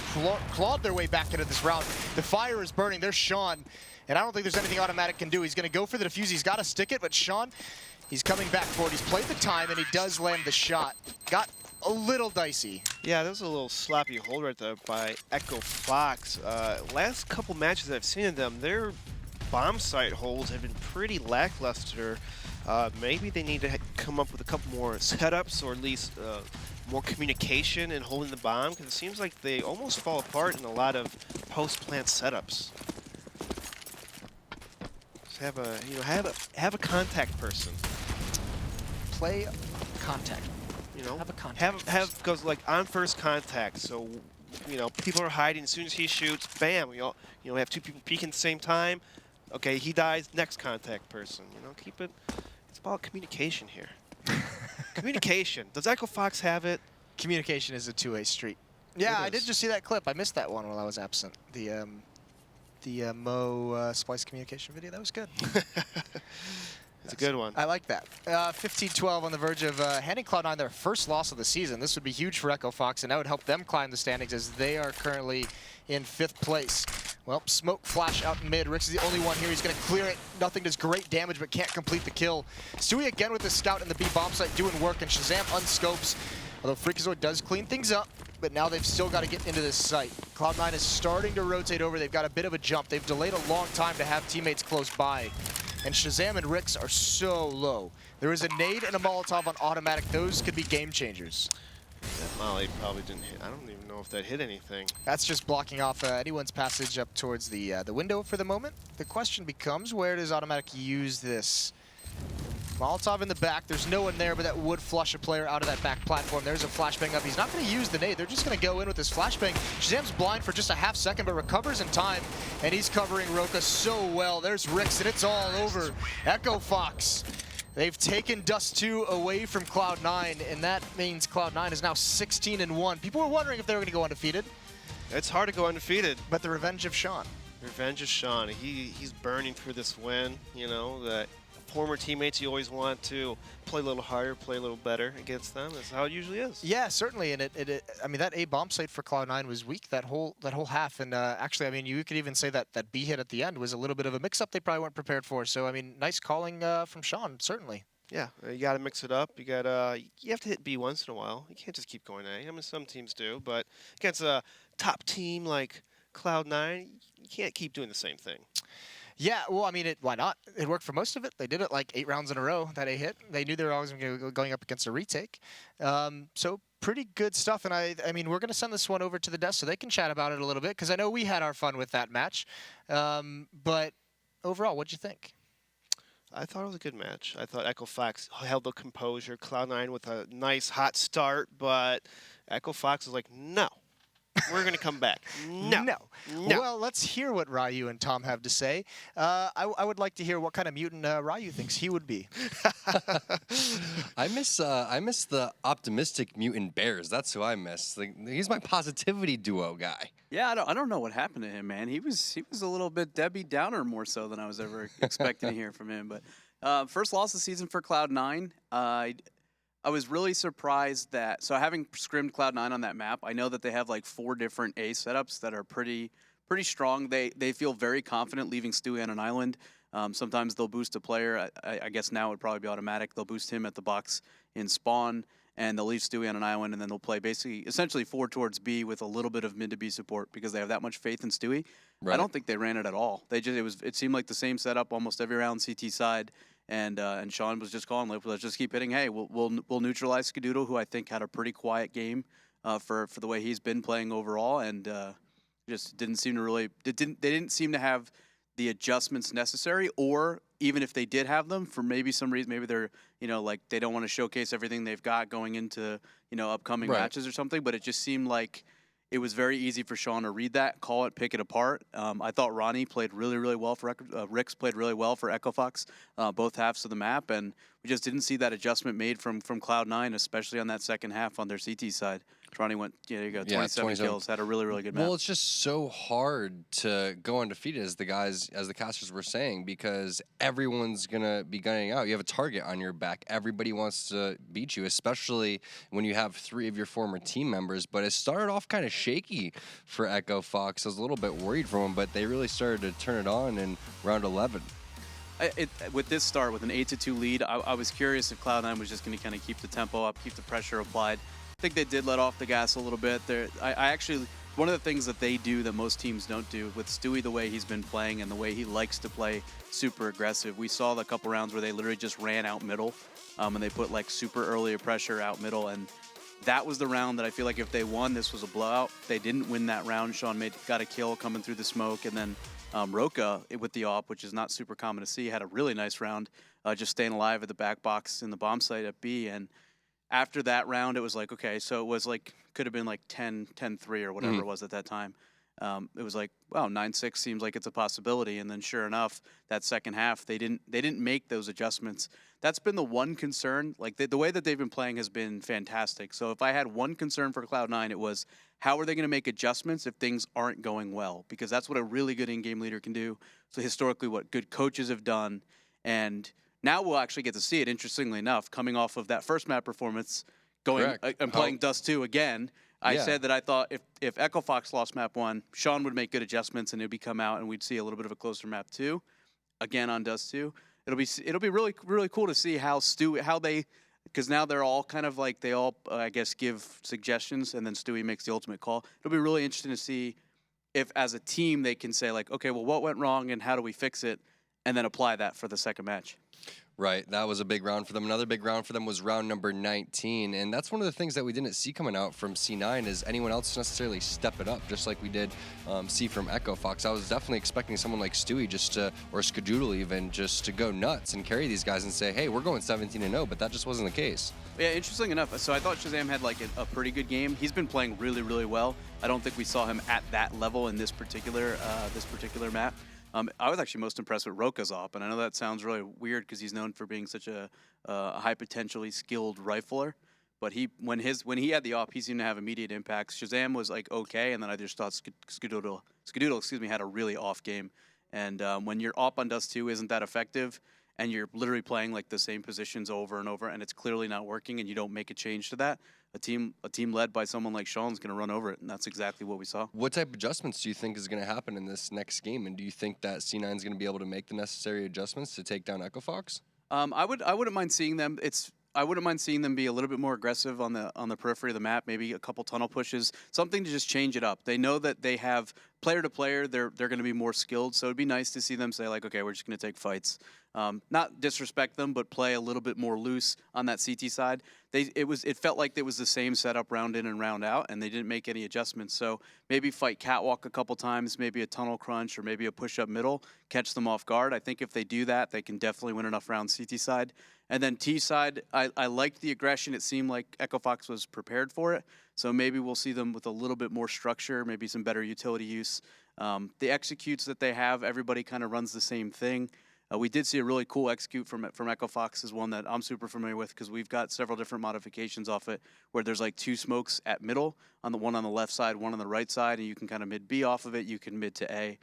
clawed their way back into this round. The fire is burning. There's Sean, and I don't think there's anything Automatic can do. He's going to go for the defuse. He's got to stick it, but Sean, he's coming back for it. He's played the time, and he does land the shot. Got a little dicey. Yeah, that was a little sloppy hold right there by EchoFox. Last couple matches that I've seen of them, their bomb site holds have been pretty lackluster. Maybe they need to come up with a couple more setups, or at least more communication in holding the bomb, because it seems like they almost fall apart in a lot of post-plant setups. Just have a contact person. Play contact. You know, have a contact. Goes like on first contact. So, you know, people are hiding. As soon as he shoots, bam. We all, you know, have 2 people peeking at the same time. Okay, he dies. Next contact person. You know, keep it. It's about communication here. Communication. Does EchoFox have it? Communication is a 2-way street. Yeah, I did just see that clip. I missed that one while I was absent. The Mo Splice communication video. That was good. It's a good one. I like that. 15-12 on the verge of handing Cloud9 their first loss of the season. This would be huge for EchoFox, and that would help them climb the standings, as they are currently in 5th place. Well, smoke flash out mid. Rix is the only one here. He's going to clear it. Nothing does great damage, but can't complete the kill. Stewie again with the scout in the B bomb site doing work, and Shazam unscopes. Although Freakazoid does clean things up, but now they've still got to get into this site. Cloud9 is starting to rotate over. They've got a bit of a jump. They've delayed a long time to have teammates close by. And Shazam and Rix are so low. There is a nade and a Molotov on Automatic. Those could be game changers. That Molly probably didn't hit. I don't even know if that hit anything. That's just blocking off anyone's passage up towards the window for the moment. The question becomes, where does Automatic use this? Molotov in the back. There's no one there, but that would flush a player out of that back platform. There's a flashbang up. He's not going to use the nade. They're just going to go in with this flashbang. Shazam's blind for just a half second, but recovers in time, and he's covering Roka so well. There's Rix, and it's all over. EchoFox. They've taken Dust 2 away from Cloud9, and that means Cloud9 is now 16-1. People were wondering if they were going to go undefeated. It's hard to go undefeated. But the revenge of Sean. Revenge of Sean. He's burning through this win, you know, that former teammates, you always want to play a little harder, play a little better against them. That's how it usually is. Yeah, certainly, and I mean, that A bomb site for Cloud9 was weak that whole half, and actually, I mean, you could even say that that B hit at the end was a little bit of a mix-up they probably weren't prepared for. So, I mean, nice calling from Sean, certainly. Yeah, you got to mix it up. You have to hit B once in a while. You can't just keep going A. I mean, some teams do, but against a top team like Cloud9, you can't keep doing the same thing. Yeah, well, I mean, why not? It worked for most of it. They did it like 8 rounds in a row, that A hit. They knew they were always going up against a retake. So pretty good stuff. And I mean, we're going to send this one over to the desk so they can chat about it a little bit, because I know we had our fun with that match. But overall, what'd you think? I thought it was a good match. I thought EchoFox held the composure. Cloud9 with a nice hot start, but EchoFox was like, no. We're going to come back. No. Well, let's hear what Ryu and Tom have to say. I would like to hear what kind of mutant Ryu thinks he would be. I miss the optimistic mutant Bears. That's who I miss. Like, he's my positivity duo guy. Yeah, I don't know what happened to him, man. He was a little bit Debbie Downer more so than I was ever expecting to hear from him. But first loss of the season for Cloud9. I was really surprised that, so having scrimmed Cloud9 on that map, I know that they have like 4 different A setups that are pretty strong. They feel very confident leaving Stewie on an island. Sometimes they'll boost a player. I guess now it would probably be automatic. They'll boost him at the box in spawn, and they'll leave Stewie on an island, and then they'll play essentially 4 towards B with a little bit of mid to B support because they have that much faith in Stewie. Right. I don't think they ran it at all. It seemed like the same setup almost every round CT side. And Sean was just calling, let's just keep hitting. Hey, we'll neutralize Skadoodle, who I think had a pretty quiet game for the way he's been playing overall, and just didn't seem to really. They didn't seem to have the adjustments necessary, or even if they did have them, for maybe some reason, maybe they're like they don't want to showcase everything they've got going into upcoming matches or something. But it just seemed like it was very easy for Sean to read that, call it, pick it apart. I thought Ronnie played really, really well for Ricks played really well for EchoFox, both halves of the map, and we just didn't see that adjustment made from Cloud9, especially on that second half on their CT side. Ronnie went, there you go, 27 kills, had a really, really good match. Well, it's just so hard to go undefeated, as the casters were saying, because everyone's going to be gunning out. You have a target on your back. Everybody wants to beat you, especially when you have 3 of your former team members. But it started off kind of shaky for EchoFox. I was a little bit worried for them, but they really started to turn it on in round 11. With this start, with an 8-2 lead, I was curious if Cloud9 was just going to kind of keep the tempo up, keep the pressure applied. I think they did let off the gas a little bit. I actually, one of the things that they do that most teams don't do, with Stewie the way he's been playing and the way he likes to play super aggressive, we saw the couple rounds where they literally just ran out middle, and they put like super early pressure out middle, and that was the round that I feel like if they won, this was a blowout. They didn't win that round. Sean got a kill coming through the smoke, and then Roka with the AWP, which is not super common to see, had a really nice round, just staying alive at the back box in the bomb site at B. And after that round, it was like, okay, so it was like, could have been like 10-3 or whatever it was at that time. It was like, wow, 9-6 seems like it's a possibility. And then sure enough, that second half, they didn't make those adjustments. That's been the one concern. Like the way that they've been playing has been fantastic. So if I had one concern for Cloud9, it was how are they going to make adjustments if things aren't going well? Because that's what a really good in-game leader can do. So historically, what good coaches have done, and now we'll actually get to see it, interestingly enough, coming off of that first map performance, going and playing Dust 2 again. I said that I thought if EchoFox lost map 1, Sean would make good adjustments and it would come out and we'd see a little bit of a closer map 2. Again on Dust 2. It'll be really, really cool to see how they, because now they're all kind of like, they all, I guess, give suggestions and then Stewie makes the ultimate call. It'll be really interesting to see if as a team they can say like, okay, well, what went wrong and how do we fix it? And then apply that for the second match. Right, that was a big round for them. Another big round for them was round number 19, and that's one of the things that we didn't see coming out from C9 is anyone else necessarily step it up, just like we did see from EchoFox. I was definitely expecting someone like Stewie or Skadoodle even, just to go nuts and carry these guys and say, hey, we're going 17-0, but that just wasn't the case. Yeah, interesting enough. So I thought Shazam had like a pretty good game. He's been playing really, really well. I don't think we saw him at that level in this particular map. I was actually most impressed with Roka's AWP, and I know that sounds really weird because he's known for being such a high potentially skilled rifler. But when he had the AWP, he seemed to have immediate impacts. Shazam was like okay, and then I just thought Skadoodle had a really off game. And when your AWP on Dust 2 isn't that effective, and you're literally playing like the same positions over and over, and it's clearly not working, and you don't make a change to that, a team led by someone like Sean's going to run over it, and that's exactly what we saw. What type of adjustments do you think is going to happen in this next game, and do you think that C9 is going to be able to make the necessary adjustments to take down EchoFox? I wouldn't mind seeing them. I wouldn't mind seeing them be a little bit more aggressive on the periphery of the map, maybe a couple tunnel pushes, something to just change it up. They know that they have player to player, they're going to be more skilled, so it'd be nice to see them say like, okay, we're just going to take fights. Not disrespect them, but play a little bit more loose on that CT side. It felt like it was the same setup round in and round out, and they didn't make any adjustments. So maybe fight catwalk a couple times, maybe a tunnel crunch, or maybe a push up middle, catch them off guard. I think if they do that, they can definitely win enough rounds CT side. And then T side, I liked the aggression. It seemed like EchoFox was prepared for it. So maybe we'll see them with a little bit more structure, maybe some better utility use. The executes that they have, everybody kind of runs the same thing. We did see a really cool execute from EchoFox, is one that I'm super familiar with because we've got several different modifications off it where there's like 2 smokes at middle, on the one on the left side, one on the right side, and you can kind of mid B off of it, you can mid to A.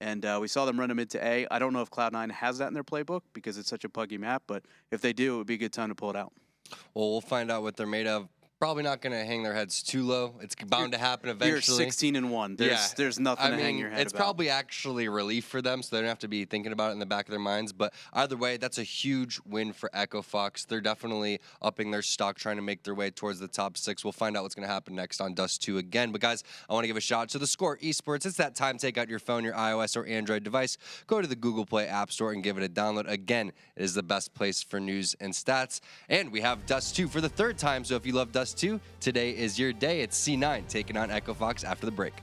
And we saw them run a mid to A. I don't know if Cloud9 has that in their playbook because it's such a buggy map, but if they do, it would be a good time to pull it out. Well, we'll find out what they're made of. Probably not going to hang their heads too low. It's bound to happen eventually. You're 16-1. There's nothing to hang your head it's about. probably actually a relief for them, so they don't have to be thinking about it in the back of their minds. But either way, that's a huge win for EchoFox. They're definitely upping their stock, trying to make their way towards the top 6. We'll find out what's going to happen next on Dust 2 again. But guys, I want to give a shout out to the Score Esports. It's that time. Take out your phone, your iOS or Android device. Go to the Google Play App Store and give it a download. Again, it is the best place for news and stats. And we have Dust 2 for the 3rd time. So if you love Dust 2, today is your day. It's C9 taking on EchoFox after the break.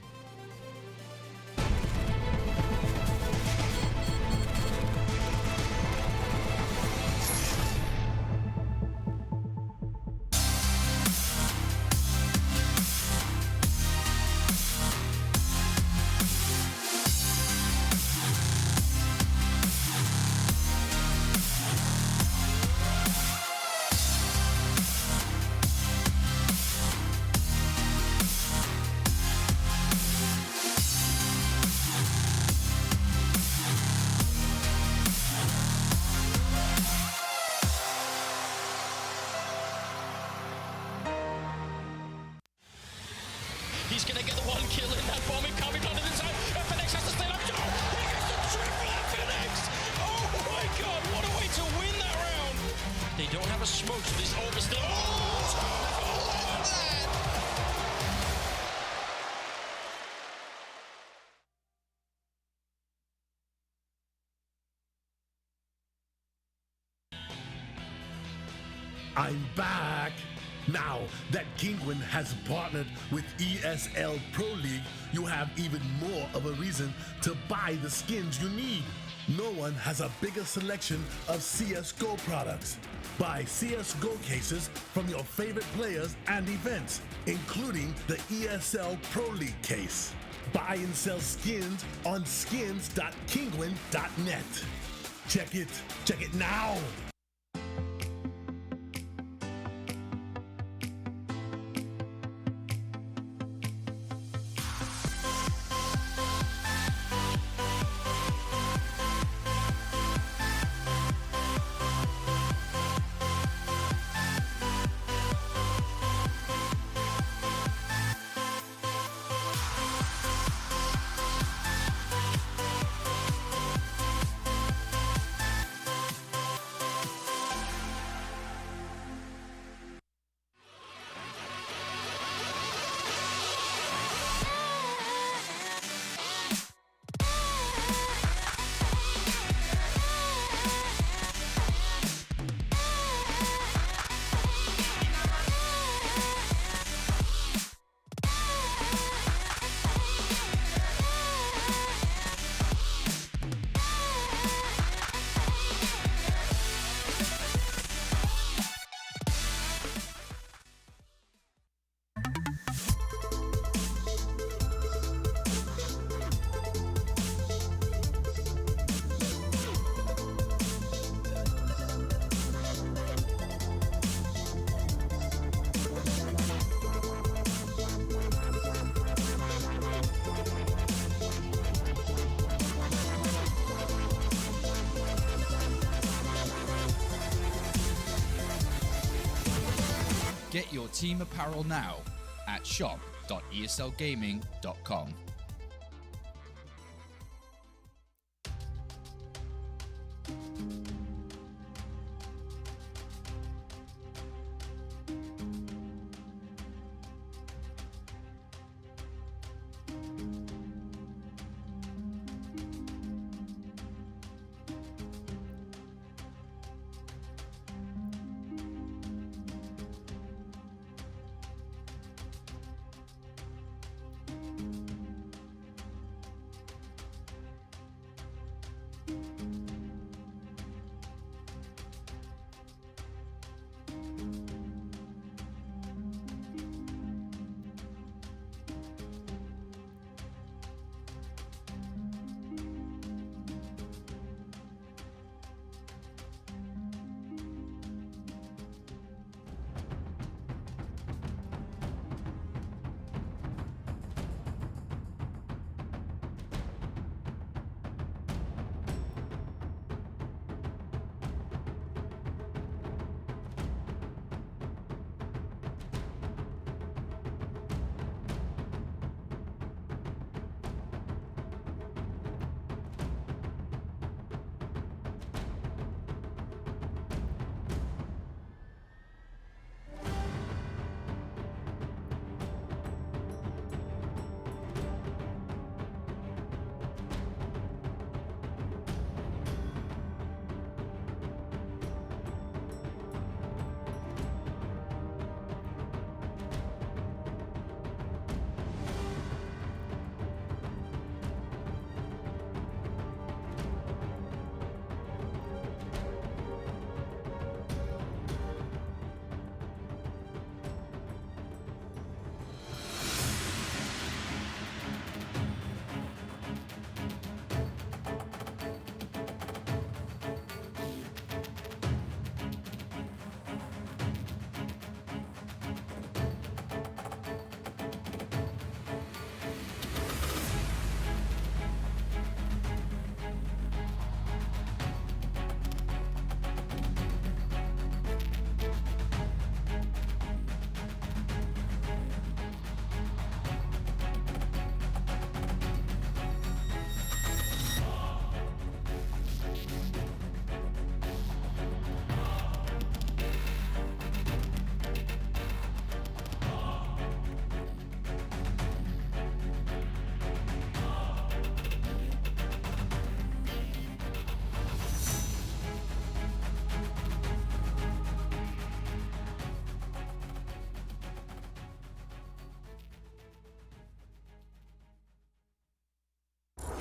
He's going to get the 1 kill in that bomb coming down to the side. FNX has to stay up. Oh, he gets the triple FNX. Oh my God, what a way to win that round. They don't have a smoke, so this over still. Oh, I love that. I'm back! Now that Kinguin has partnered with ESL Pro League, you have even more of a reason to buy the skins you need. No one has a bigger selection of CSGO products. Buy CSGO cases from your favorite players and events, including the ESL Pro League case. Buy and sell skins on skins.kinguin.net. Check it now! Get your team apparel now at shop.eslgaming.com.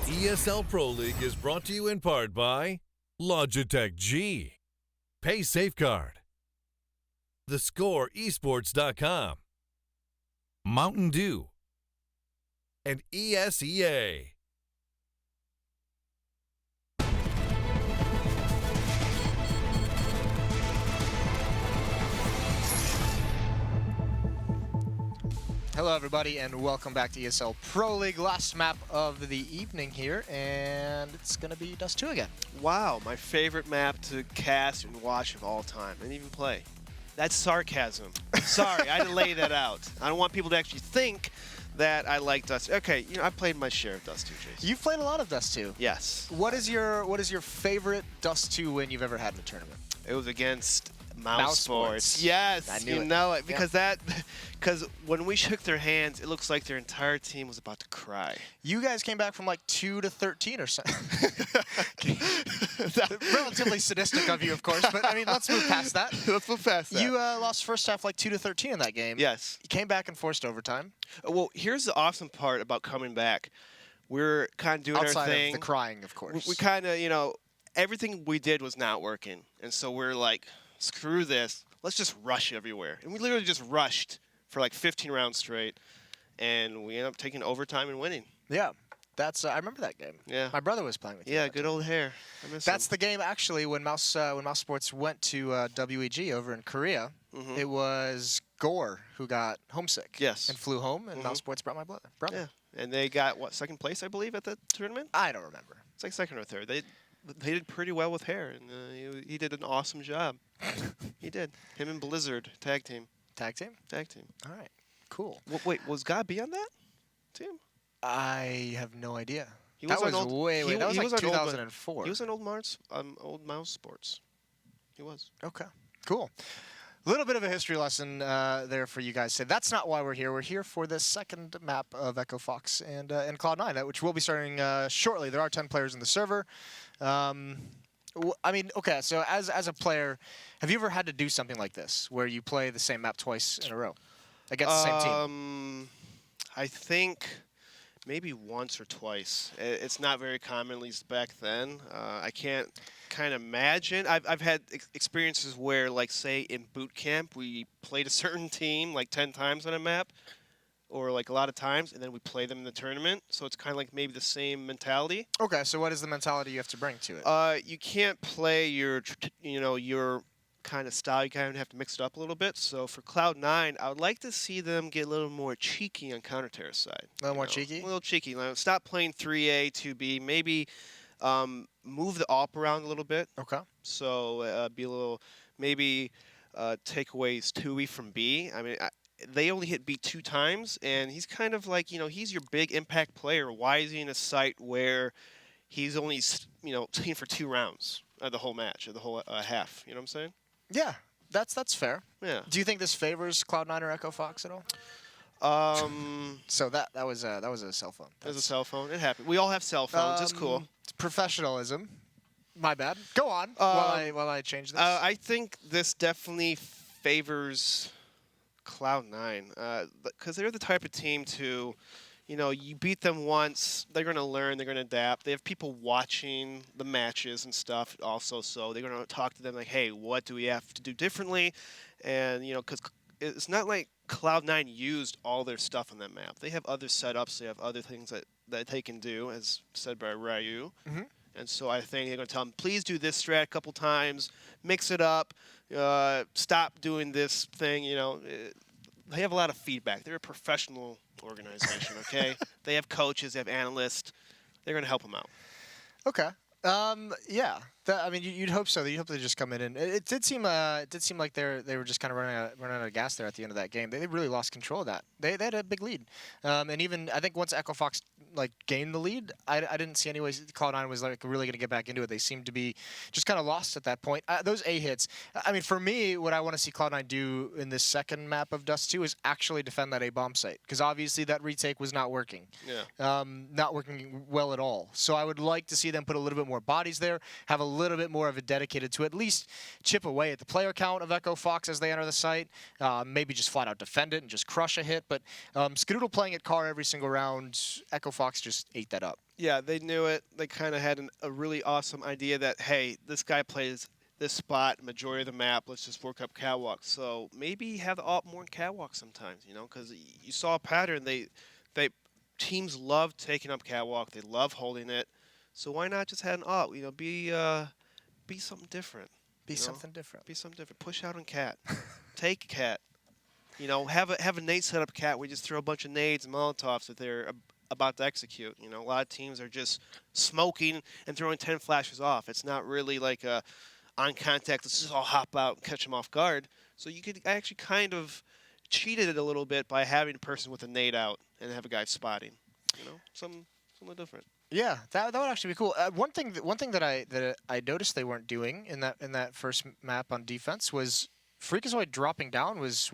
ESL Pro League is brought to you in part by Logitech G, Pay Safeguard, TheScoreEsports.com, Mountain Dew, and ESEA. Hello, everybody, and welcome back to ESL Pro League. Last map of the evening here, and it's going to be Dust 2 again. Wow, my favorite map to cast and watch of all time, and even play. That's sarcasm. Sorry, I had to lay that out. I don't want people to actually think that I like Dust. Okay, you know, I've played my share of Dust 2, Jason. You've played a lot of Dust 2. Yes. What is your favorite Dust 2 win you've ever had in a tournament? It was against Mouse Sports. Yes, I knew you it. know it because because when we shook their hands, it looks like their entire team was about to cry. You guys came back from like 2-13 or something. Relatively sadistic of you, of course, but I mean, let's move past that. Let's move past that. You lost first half like 2-13 in that game. Yes. You came back and forced overtime. Well, here's the awesome part about coming back. We're kind of doing Outside our thing. of the crying, of course. We kind of, you know, everything we did was not working, and so we're like, screw this. Let's just rush everywhere. And we literally just rushed for like 15 rounds straight, and we ended up taking overtime and winning. Yeah, that's. I remember that game. Yeah, my brother was playing with you. Yeah, good old hair. I miss That's him. the game actually when Mouse Sports went to WEG over in Korea. It was Gore who got homesick. Yes. And flew home, and Mouse Sports brought my brother. Yeah, and they got what, second place, I believe, at the tournament. I don't remember. It's like second or third. They did pretty well with hair, and he did an awesome job. He did. Him and Blizzard tag team. Tag team? Tag team. All right. Cool. Wait, was God be on that team? I have no idea. He That was on way. That was like 2004. He was on Old Mouse Sports. He was. Okay. Cool. A little bit of a history lesson there for you guys. So that's not why we're here. We're here for the second map of EchoFox and Cloud9, which will be starting shortly. There are 10 players in the server. I mean, okay, so as a player, have you ever had to do something like this, where you play the same map twice in a row against the same team? I think maybe once or twice. It's not very common, at least back then. I can't kind of imagine. I've had experiences where, like, say, in boot camp, we played a certain team like 10 times on a map, or like a lot of times, and then we play them in the tournament. So it's kind of like maybe the same mentality. Okay, so what is the mentality you have to bring to it? You can't play your kind of style. You kind of have to mix it up a little bit. So for Cloud9, I would like to see them get a little more cheeky on counter-terror side. A little more cheeky? A little cheeky. Stop playing 3A, 2B. Maybe move the AWP around a little bit. Okay. So be a little, maybe take away 2E from B. I mean, they only hit B 2 times, and he's kind of like, he's your big impact player. Why is he in a site where he's only, seen for 2 rounds of the whole match, or the whole half? You know what I'm saying? Yeah, that's fair. Yeah. Do you think this favors Cloud9 or EchoFox at all? So that was a cell phone. That was a cell phone. It happened. We all have cell phones. It's cool. It's professionalism. My bad. Go on while I change this. I think this definitely favors Cloud9 because they're the type of team to, you beat them once, they're going to learn, they're going to adapt. They have people watching the matches and stuff also, so they're going to talk to them like, hey, what do we have to do differently? And, because it's not like Cloud9 used all their stuff on that map. They have other setups, they have other things that they can do, as said by Ryu. Mm-hmm. And so I think they're going to tell them, please do this strat a couple times, mix it up, stop doing this thing, They have a lot of feedback. They're a professional organization, okay? They have coaches, they have analysts. They're going to help them out. Okay. Yeah. I mean, you'd hope so. You'd hope they just come in, and it did seem like they were just kind of running out of gas there at the end of that game. They really lost control of that. They had a big lead, and even I think once EchoFox gained the lead, I didn't see any ways Cloud9 was really going to get back into it. They seemed to be just kind of lost at that point. Those A hits. I mean, for me, what I want to see Cloud9 do in this second map of Dust 2 is actually defend that A bomb site, because obviously that retake was not working. Yeah. Not working well at all. So I would like to see them put a little bit more bodies there, have a little bit more of it dedicated to at least chip away at the player count of EchoFox as they enter the site. Maybe just flat out defend it and just crush a hit. But Skadoodle playing at car every single round, EchoFox just ate that up. Yeah, they knew it. They kind of had a really awesome idea that, hey, this guy plays this spot, majority of the map, let's just work up catwalk. So maybe have the AWP more in catwalk sometimes, because you saw a pattern. Teams love taking up catwalk. They love holding it. So why not just have an AWP? Be something different. Be something different. Be something different. Push out on cat. Take cat. Have a nade set up cat where you just throw a bunch of nades and Molotovs that they're about to execute. A lot of teams are just smoking and throwing 10 flashes off. It's not really like a on contact. Let's just all hop out and catch them off guard. So you could actually kind of cheat it a little bit by having a person with a nade out and have a guy spotting. Something different. Yeah, that would actually be cool. One thing that I noticed they weren't doing in that first map on defense was Freakazoid dropping down was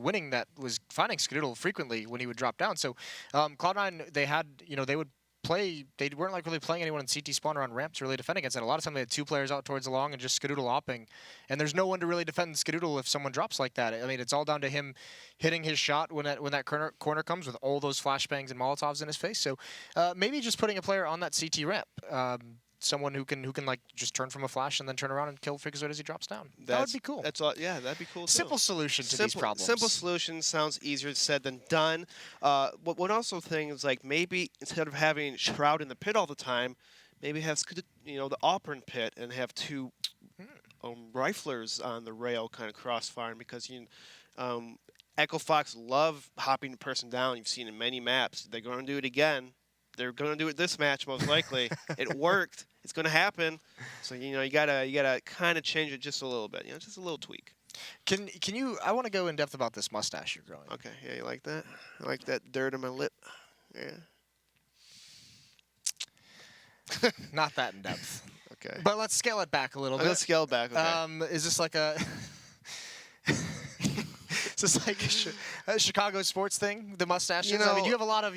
finding Skadoodle frequently when he would drop down. So Cloud9, they would play. They weren't really playing anyone in CT spawn or on ramp to really defend against it. A lot of time they had 2 players out towards the long and just Skadoodle opping, and there's no one to really defend Skadoodle if someone drops like that. I mean, it's all down to him hitting his shot when that corner comes with all those flashbangs and Molotovs in his face. So maybe just putting a player on that CT ramp. Someone who can just turn from a flash and then turn around and kill Freakazoid as he drops down. That would be cool. That's all. Yeah, that'd be cool too. Simple solution to these problems. Simple solution sounds easier said than done. One also thing is maybe instead of having Shroud in the pit all the time, maybe have the Auburn pit and have 2 riflers on the rail kind of crossfiring, because EchoFox love hopping the person down. You've seen in many maps. They're going to do it again. They're going to do it this match most likely. It worked. It's going to happen. So you gotta kind of change it just a little bit. Just a little tweak. Can you? I want to go in depth about this mustache you're growing. Okay, yeah, you like that? I like that dirt on my lip. Yeah. Not that in depth. Okay. But let's scale it back a little bit. Let's scale it back. Okay. Is this like a? Is this like a Chicago sports thing? The mustaches. I mean, you have a lot of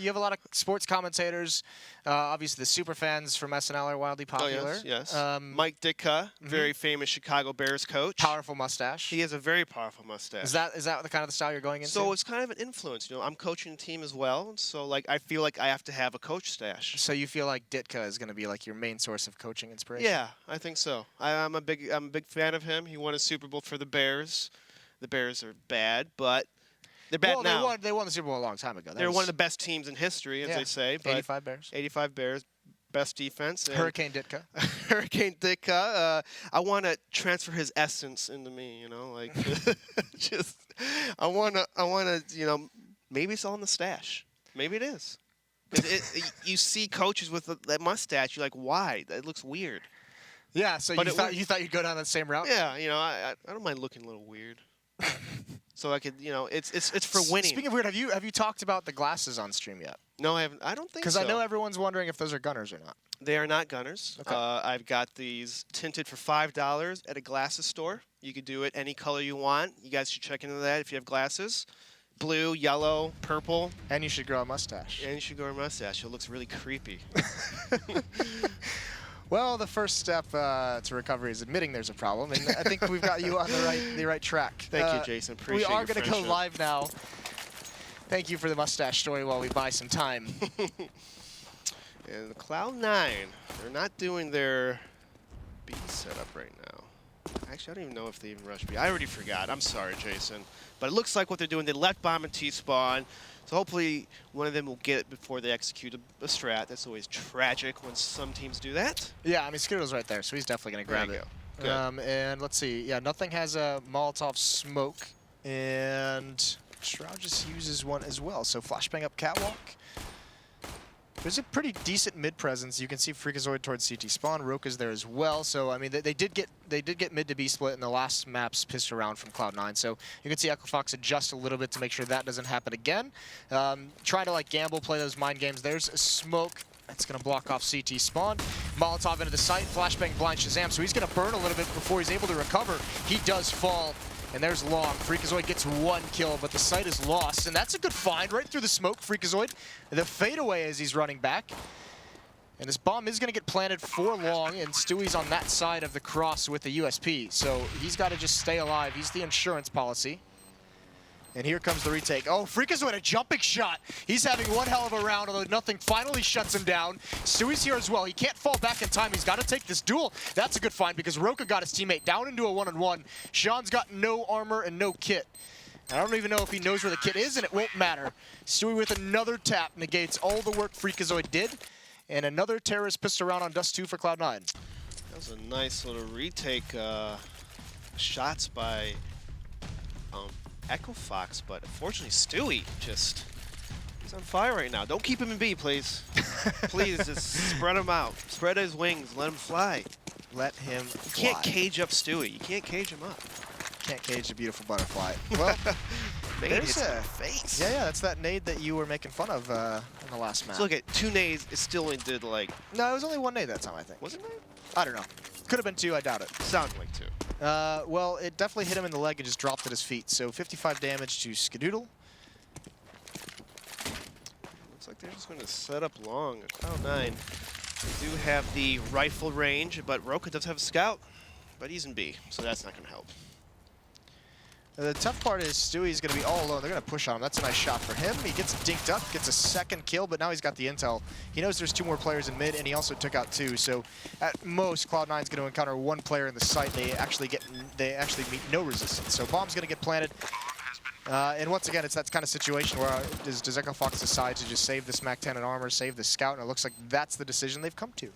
sports commentators. Obviously, the super fans from SNL are wildly popular. Oh, yes. Mike Ditka, very famous Chicago Bears coach. Powerful mustache. He has a very powerful mustache. Is that the kind of the style you're going into? So it's kind of an influence. You know, I'm coaching a team as well, and so like I feel like I have to have a coach stash. So you feel like Ditka is going to be like your main source of coaching inspiration? Yeah, I think so. I'm a big fan of him. He won a Super Bowl for the Bears. The Bears are bad, but they're bad now. They won the Super Bowl a long time ago. They're one of the best teams in history, as they say. But 85 Bears. 85 Bears, best defense. Hurricane Ditka. Hurricane Ditka. I want to transfer his essence into me. You know, like just I want to. You know, maybe it's all in the stash. Maybe it is. You see coaches with that mustache, you're like, why? That looks weird. Yeah. So you thought you'd go down that same route? Yeah. You know, I don't mind looking a little weird. So I could, you know, it's for winning. Speaking of weird, have you talked about the glasses on stream yet? No, I haven't. I don't think so. Because I know everyone's wondering if those are gunners or not. They are not gunners. Okay. I've got these tinted for $5 at a glasses store. You could do it any color you want. You guys should check into that if you have glasses. Blue, yellow, purple. And you should grow a mustache. And you should grow a mustache. It looks really creepy. Well, the first step to recovery is admitting there's a problem, and I think we've got you on the right track. Thank you, Jason. Appreciate We are going to go live now. Thank you for the mustache story while we buy some time. And the Cloud9, they're not doing their B setup right now. Actually, I don't even know if they even rushed B. I already forgot. I'm sorry, Jason. But it looks like what they're doing, they left bomb and T-spawn. So hopefully one of them will get it before they execute a strat. That's always tragic when some teams do that. Yeah, I mean, Skittle's right there, so he's definitely going to grab it. Good. And let's see. Yeah, nothing has a Molotov smoke. And Shroud just uses one as well. So flashbang up catwalk. There's a pretty decent mid presence. You can see Freakazoid towards CT spawn. Roka's there as well. So I mean, they did get mid to B split in the last maps pissed around from Cloud9. So you can see EchoFox adjust a little bit to make sure that doesn't happen again. Try to like gamble, play those mind games. There's a smoke. That's going to block off CT spawn. Molotov into the site. Flashbang blind Shazam. So he's going to burn a little bit before he's able to recover. He does fall. And there's Long. Freakazoid gets one kill, but the site is lost. And that's a good find right through the smoke, Freakazoid. The fadeaway as he's running back. And this bomb is going to get planted for Long, and Stewie's on that side of the cross with the USP. So he's got to just stay alive. He's the insurance policy. And here comes the retake. Oh, Freakazoid, a jumping shot. He's having one hell of a round, although nothing finally shuts him down. Stewie's here as well. He can't fall back in time. He's got to take this duel. That's a good find because Roka got his teammate down into a one-on-one. Sean's got no armor and no kit. I don't even know if he knows where the kit is, and it won't matter. Stewie with another tap negates all the work Freakazoid did. And another terrorist pistol round on Dust 2 for Cloud9. That was a nice little retake shots by EchoFox, but unfortunately Stewie he's on fire right now. Don't keep him in B, please. Please, just spread him out. Spread his wings, let him fly. Let him fly. You can't cage up Stewie. You can't cage him up. Can't cage the beautiful butterfly. Well, there's a face. Yeah, that's that nade that you were making fun of in the last map. So look at 2 nades, it still only did like... No, it was only 1 nade that time, I think. Was it nade? I don't know. Could have been 2, I doubt it. Sounded like 2. Well, it definitely hit him in the leg and just dropped at his feet. So 55 damage to Skadoodle. Looks like they're just going to set up Long. Cloud9 do have the rifle range, but Roka does have a scout, but he's in B, so that's not going to help. The tough part is Stewie's going to be all alone. They're going to push on him. That's a nice shot for him. He gets dinked up, gets a second kill, but now he's got the intel. He knows there's 2 more players in mid, and he also took out 2. So at most, Cloud9's going to encounter 1 player in the site. They actually meet no resistance. So bomb's going to get planted. And once again, it's that kind of situation where does EchoFox decide to just save this Mac 10 and armor, save the scout, and it looks like that's the decision they've come to.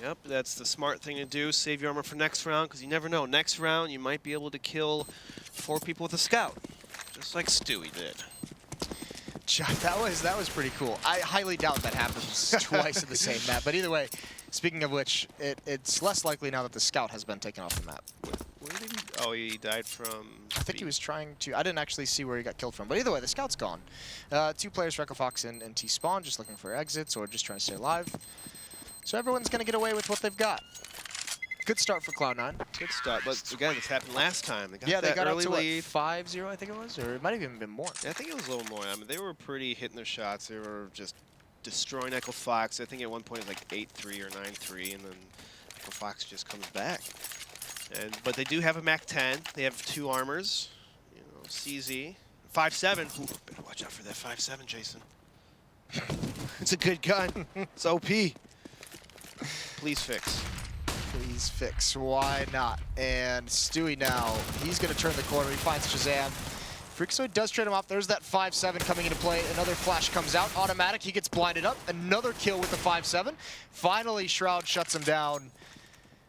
Yep, that's the smart thing to do. Save your armor for next round, because you never know. Next round, you might be able to kill 4 people with a scout, just like Stewie did. That was pretty cool. I highly doubt that happens twice in the same map. But either way, speaking of which, it's less likely now that the scout has been taken off the map. Where did he? Oh, he died from... I think he was trying to... I didn't actually see where he got killed from. But either way, the scout's gone. 2 players for EchoFox and T-Spawn, just looking for exits or just trying to stay alive. So everyone's going to get away with what they've got. Good start for Cloud9. Good start, but again, this happened last time. They got Yeah, they that got early out to lead. 5-0, I think it was, or it might have even been more. Yeah, I think it was a little more. I mean, they were pretty hitting their shots. They were just destroying EchoFox. I think at one point it was like 8-3 or 9-3, and then EchoFox just comes back. But they do have a Mac 10. They have 2 armors. You know, CZ. 5.7. Ooh, better watch out for that 5.7, Jason. It's a good gun. It's OP. Please fix. Please fix. Why not? And Stewie now, he's going to turn the corner. He finds Shazam. Freakazoid does trade him off. There's that 5.7 coming into play. Another flash comes out. Automatic, he gets blinded up. Another kill with the 5.7. Finally, Shroud shuts him down.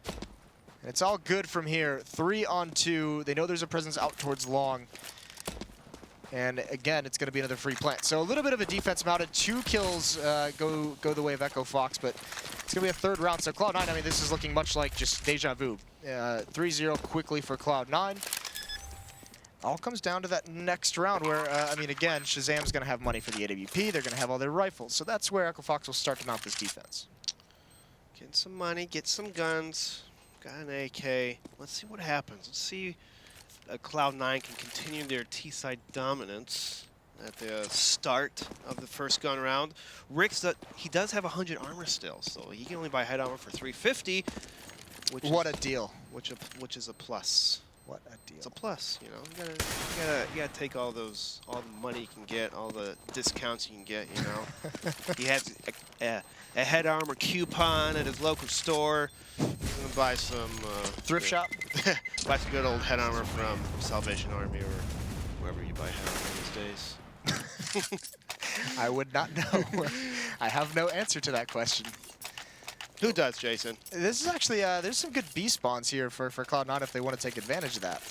And it's all good from here. 3 on 2. They know there's a presence out towards long. And again, it's going to be another free plant. So a little bit of a defense mounted. 2 kills go the way of EchoFox, but it's going to be a 3rd round. So Cloud9, I mean, this is looking much like just deja vu. 3-0 quickly for Cloud9. All comes down to that next round where, I mean, again, Shazam's going to have money for the AWP. They're going to have all their rifles. So that's where EchoFox will start to mount this defense. Get some money, get some guns. Got an AK. Let's see what happens. Let's see Cloud9 can continue their T-side dominance at the start of the first gun round. Rick's, he does have 100 armor still, so he can only buy head armor for 350. What a deal. Which is a plus. What a deal. It's a plus, you know. You gotta take all the money you can get, all the discounts you can get, you know. He has a head armor coupon at his local store. He's gonna buy some thrift shop. Buy some good old head armor from Salvation Army or wherever you buy head armor these days. I would not know. I have no answer to that question. Who does, Jason? This is actually, there's some good B spawns here for Cloud9 if they want to take advantage of that.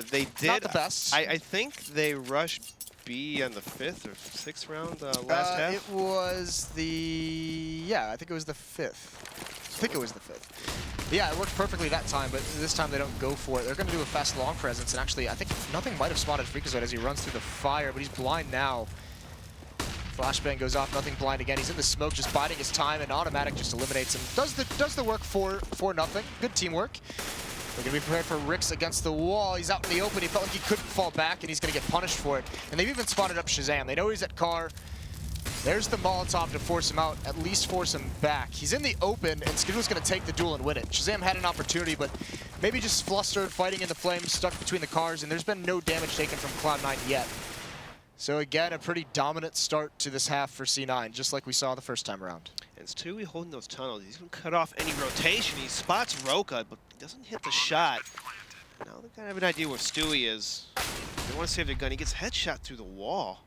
They did. Not the best. I think they rushed B on the 5th or 6th round last half. It was I think it was the 5th. I think it was the 5th. Yeah, it worked perfectly that time, but this time they don't go for it. They're going to do a fast long presence, and actually, I think nothing might have spotted Freakazoid as he runs through the fire, but he's blind now. Flashbang goes off, nothing blind again. He's in the smoke, just biding his time, and Automatic just eliminates him. Does the work for nothing. Good teamwork. They're going to be prepared for Ricks against the wall. He's out in the open. He felt like he couldn't fall back, and he's going to get punished for it. And they've even spotted up Shazam. They know he's at car. There's the Molotov to force him out, at least force him back. He's in the open, and Skidoo's going to take the duel and win it. Shazam had an opportunity, but maybe just flustered, fighting in the flames, stuck between the cars, and there's been no damage taken from Cloud9 yet. So again, a pretty dominant start to this half for C9, just like we saw the first time around. And Stewie holding those tunnels. He's going to cut off any rotation. He spots Roka, but doesn't hit the shot. Now they kind of have an idea where Stewie is. They want to save their gun. He gets headshot through the wall.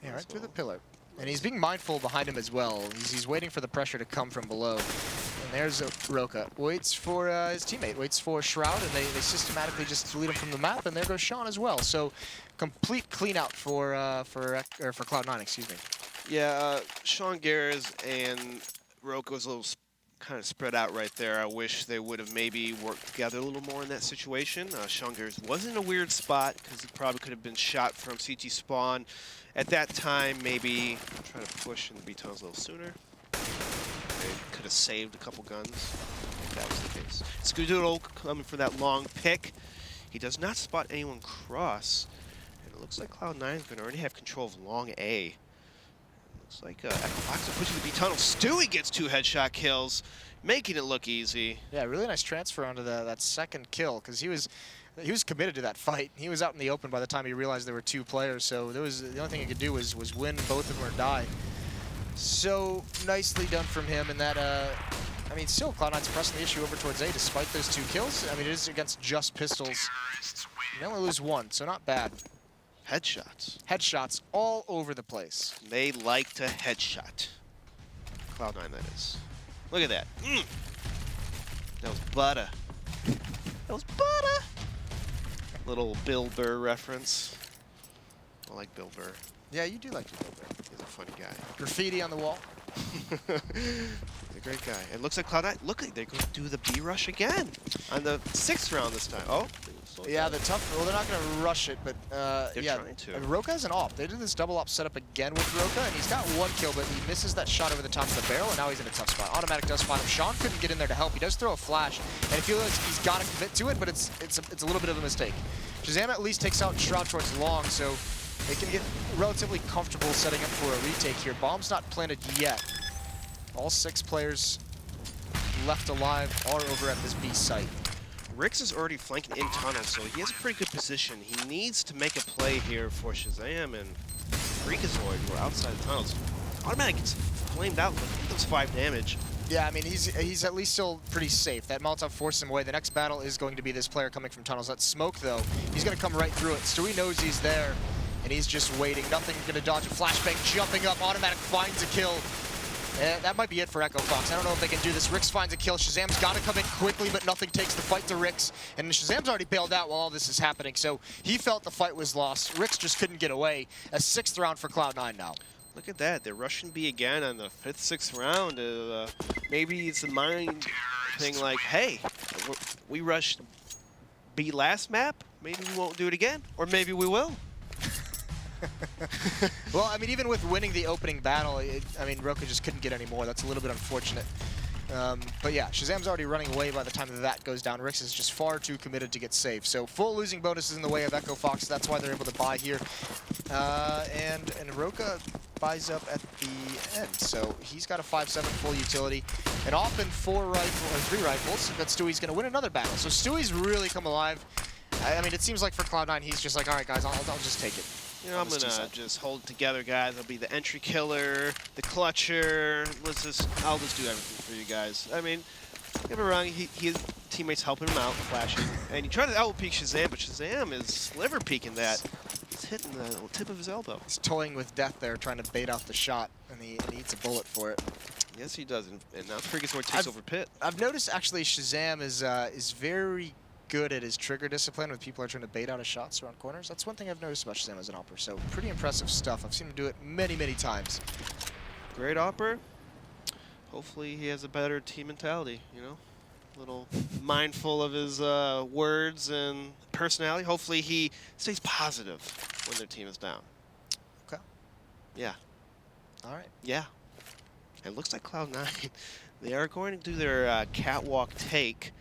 Yeah, right through the pillar. And he's being mindful behind him as well. He's waiting for the pressure to come from below. And there's Roka. Waits for his teammate, waits for Shroud, and they systematically just delete him from the map, and there goes Sean as well. So complete clean out for Cloud9, excuse me. Yeah, Sean Garris and Roka was a little kind of spread out right there. I wish they would have maybe worked together a little more in that situation. Sean Garris was in a weird spot because he probably could have been shot from CT spawn. At that time, maybe try to push in the B tunnels a little sooner. They could have saved a couple guns if that was the case. Skadoodle coming for that long pick. He does not spot anyone cross. And it looks like Cloud9 is going to already have control of long A. Looks like EchoFox are pushing the B tunnel. Stewie gets 2 headshot kills, making it look easy. Yeah, really nice transfer onto that second kill, because he was committed to that fight. He was out in the open by the time he realized there were 2 players, so the only thing he could do was win both of them or die. So nicely done from him, and that, I mean, still Cloud9's pressing the issue over towards A despite those 2 kills. I mean, it is against just pistols. They only lose 1, so not bad. Headshots. Headshots all over the place. They like to headshot. Cloud9, that is. Look at that. That was butter. That was butter. Little Bill Burr reference. I like Bill Burr. Yeah, you do like Bill Burr. He's a funny guy. Graffiti on the wall. The great guy. It looks like Cloud9. Look, they're going to do the B rush again on the 6th round this time. Oh. Yeah, the tough. Well, they're not going to rush it, but they're yeah, trying to. Roka has an op. They did this double op setup again with Roka, and he's got 1 kill, but he misses that shot over the top of the barrel, and now he's in a tough spot. Automatic does find him. Sean couldn't get in there to help. He does throw a flash, and I feel like he's got to commit to it, but it's a little bit of a mistake. Shazam at least takes out Shroud towards long, so they can get relatively comfortable setting up for a retake here. Bomb's not planted yet. All 6 players left alive are over at this B site. Rix is already flanking in tunnel, so he has a pretty good position. He needs to make a play here for Shazam and Freakazoid, who are outside the tunnels. Automatic gets flamed out, but does 5 damage. Yeah, I mean, he's at least still pretty safe. That Molotov forced him away. The next battle is going to be this player coming from tunnels. That smoke, though, he's going to come right through it. Stewie knows he's there, and he's just waiting. Nothing going to dodge a flashbang. Jumping up, Automatic finds a kill. That might be it for EchoFox. I don't know if they can do this. Rix finds a kill. Shazam's got to come in quickly, but nothing takes the fight to Rix. And Shazam's already bailed out while all this is happening, so he felt the fight was lost. Rix just couldn't get away. A 6th round for Cloud9 now. Look at that. They're rushing B again on the 5th, 6th round. Maybe it's a mind thing like, hey, we rushed B last map. Maybe we won't do it again. Or maybe we will. Well, I mean, even with winning the opening battle, I mean, Roka just couldn't get any more. That's a little bit unfortunate. But yeah, Shazam's already running away by the time that goes down. Rix is just far too committed to get safe. So full losing bonus is in the way of EchoFox. That's why they're able to buy here. And Roka buys up at the end. So he's got a 5-7 full utility. And often 3 rifles, but Stewie's going to win another battle. So Stewie's really come alive. I mean, it seems like for Cloud9, he's just like, all right, guys, I'll just take it. You know, I'm going to just hold it together, guys. I'll be the entry killer, the clutcher. I'll just do everything for you guys. I mean, get me wrong, his teammates helping him out, flashing. And he tried to out-peek Shazam, but Shazam is sliver peeking that. He's hitting the tip of his elbow. He's toying with death there, trying to bait out the shot, and he eats a bullet for it. Yes, he does. And now Freakazoid takes over Pit. I've noticed, actually, Shazam is very good at his trigger discipline when people are trying to bait out his shots around corners. That's one thing I've noticed about Shazam as an opper. So pretty impressive stuff. I've seen him do it many, many times. Great opper. Hopefully he has a better team mentality, you know? A little mindful of his words and personality. Hopefully he stays positive when their team is down. Okay. Yeah. All right. Yeah. It looks like Cloud9. They are going to do their catwalk take.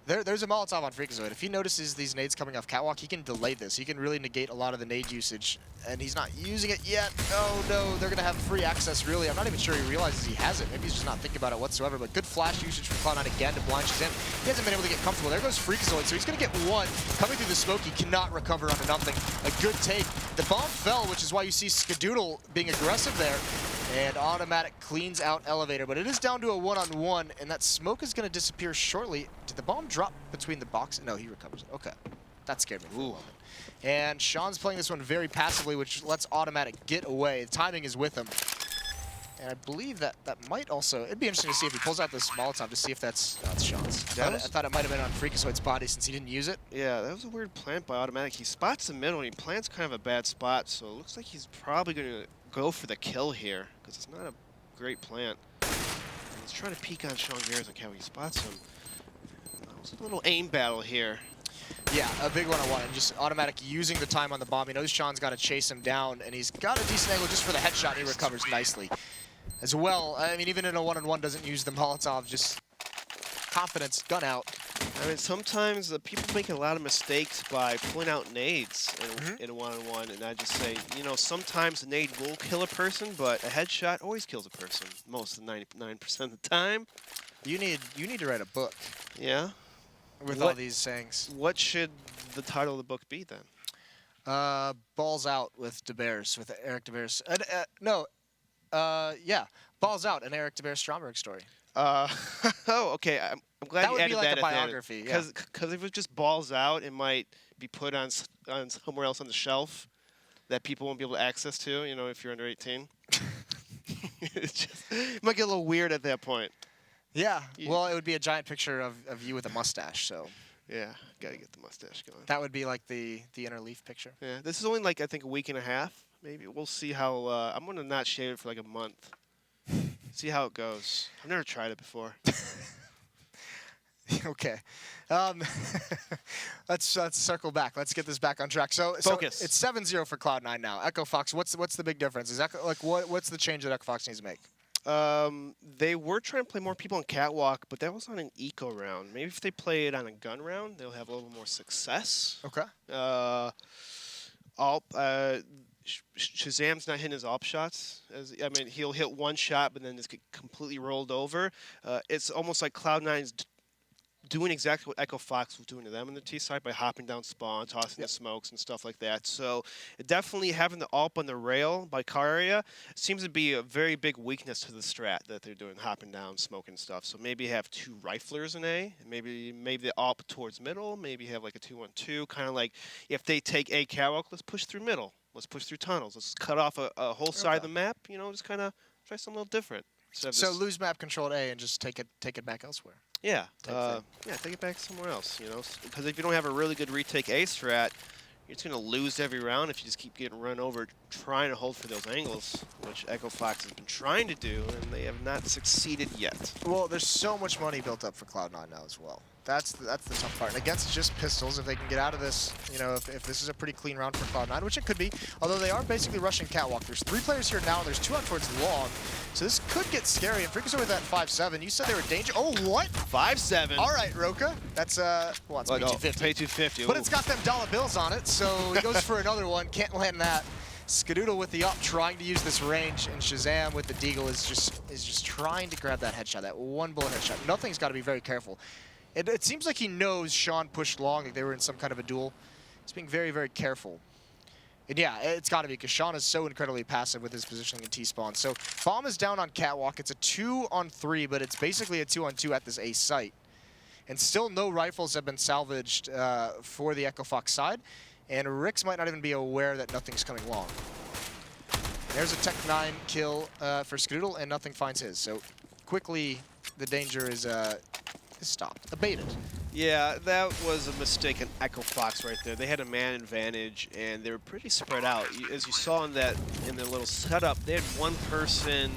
There's a Molotov on Freakazoid. If he notices these nades coming off catwalk, he can delay this. He can really negate a lot of the nade usage, and he's not using it yet. Oh no, they're gonna have free access, really. I'm not even sure he realizes he has it. Maybe he's just not thinking about it whatsoever, but good flash usage from Cloud9 again to blind Shazam. He hasn't been able to get comfortable. There goes Freakazoid, so he's gonna get 1. Coming through the smoke, he cannot recover onto nothing. A good take. The bomb fell, which is why you see Skadoodle being aggressive there. And Automatic cleans out Elevator, but it is down to a 1-on-1, and that smoke is going to disappear shortly. Did the bomb drop between the boxes? No, he recovers it. Okay. That scared me for a moment. And Sean's playing this one very passively, which lets Automatic get away. The timing is with him. And I believe that might also... It'd be interesting to see if he pulls out this Molotov to see if that's... No, it's Sean's. I thought it might have been on Freakazoid's body since he didn't use it. Yeah, that was a weird plant by Automatic. He spots the middle, and he plants kind of a bad spot, so it looks like he's probably going to go for the kill here, because it's not a great plant. And he's trying to peek on Sean Garrison how he spots him. It was a little aim battle here. Yeah, a big 1-on-1, and just Automatic using the time on the bomb. He knows Sean's got to chase him down, and he's got a decent angle just for the headshot, and he recovers nicely. As well, I mean, even in a 1-on-1 doesn't use the Molotov, just confidence, gun out. I mean, sometimes people make a lot of mistakes by pulling out nades in a 1-on-1, and I just say, you know, sometimes a nade will kill a person, but a headshot always kills a person, most of the 99% of the time. You need to write a book. Yeah? With all these sayings. What should the title of the book be, then? Balls Out with DeBeers, with Eric DeBeers. Yeah, Balls Out, an Eric DeBeers Stromberg story. Oh, okay. I'm glad you added that. That would be like a biography, yeah. Because if it just balls out, it might be put on somewhere else on the shelf that people won't be able to access to, you know, if you're under 18. It might get a little weird at that point. Yeah, well, it would be a giant picture of you with a mustache, so. Yeah, got to get the mustache going. That would be like the inner leaf picture. Yeah, this is only like, I think, a week and a half. Maybe we'll see how, I'm going to not shave it for like a month. See how it goes. I've never tried it before. Okay. Let's circle back. Let's get this back on track. So Focus. It's 7-0 for Cloud9 now. EchoFox, what's the big difference? Is what's the change that EchoFox needs to make? They were trying to play more people on Catwalk, but that was on an eco round. Maybe if they play it on a gun round, they'll have a little more success. Okay. Shazam's not hitting his AWP shots. I mean, he'll hit one shot, but then just get completely rolled over. It's almost like Cloud9's doing exactly what EchoFox was doing to them on the T side by hopping down spawn, tossing the smokes and stuff like that. So definitely having the AWP on the rail by car area seems to be a very big weakness to the strat that they're doing, hopping down, smoking stuff. So maybe have 2 riflers in A, and maybe the AWP towards middle, maybe have like a 2-1-2, kind of like if they take A catwalk, let's push through middle, let's push through tunnels, let's cut off a whole side of the map, you know, just kind of try something a little different. So lose map control at A and just take it back elsewhere. Yeah, take it back somewhere else, you know, because if you don't have a really good retake A strat, you're just going to lose every round if you just keep getting run over trying to hold for those angles, which EchoFox has been trying to do, and they have not succeeded yet. Well, there's so much money built up for Cloud9 now as well. That's the tough part. And against just pistols, if they can get out of this, you know, if this is a pretty clean round for Cloud9, which it could be, although they are basically rushing Catwalk. There's 3 players here now, and there's 2 out towards long. So this could get scary. And Freakazoid with that 5-7. You said they were danger. Oh, what? 5-7. All right, Roka. That's, well, it's pay 250. Pay 250. But it's got them dollar bills on it, so he goes for another one. Can't land that. Skadoodle with the up, trying to use this range, and Shazam with the deagle is just trying to grab that headshot, that 1 bullet headshot. Nothing's got to be very careful. It seems like he knows Sean pushed long, like they were in some kind of a duel. He's being very, very careful. And yeah, it's got to be, because Sean is so incredibly passive with his positioning in T-spawn. So Bomb is down on Catwalk. It's a 2-on-3, but it's basically a 2-on-2 at this A site. And still no rifles have been salvaged for the EchoFox side. And Rix might not even be aware that nothing's coming long. There's a Tech 9 kill for Skadoodle, and nothing finds his. So quickly, the danger is stopped, abated. Yeah, that was a mistake in EchoFox right there. They had a man advantage, and they were pretty spread out. As you saw in their little setup, they had one person,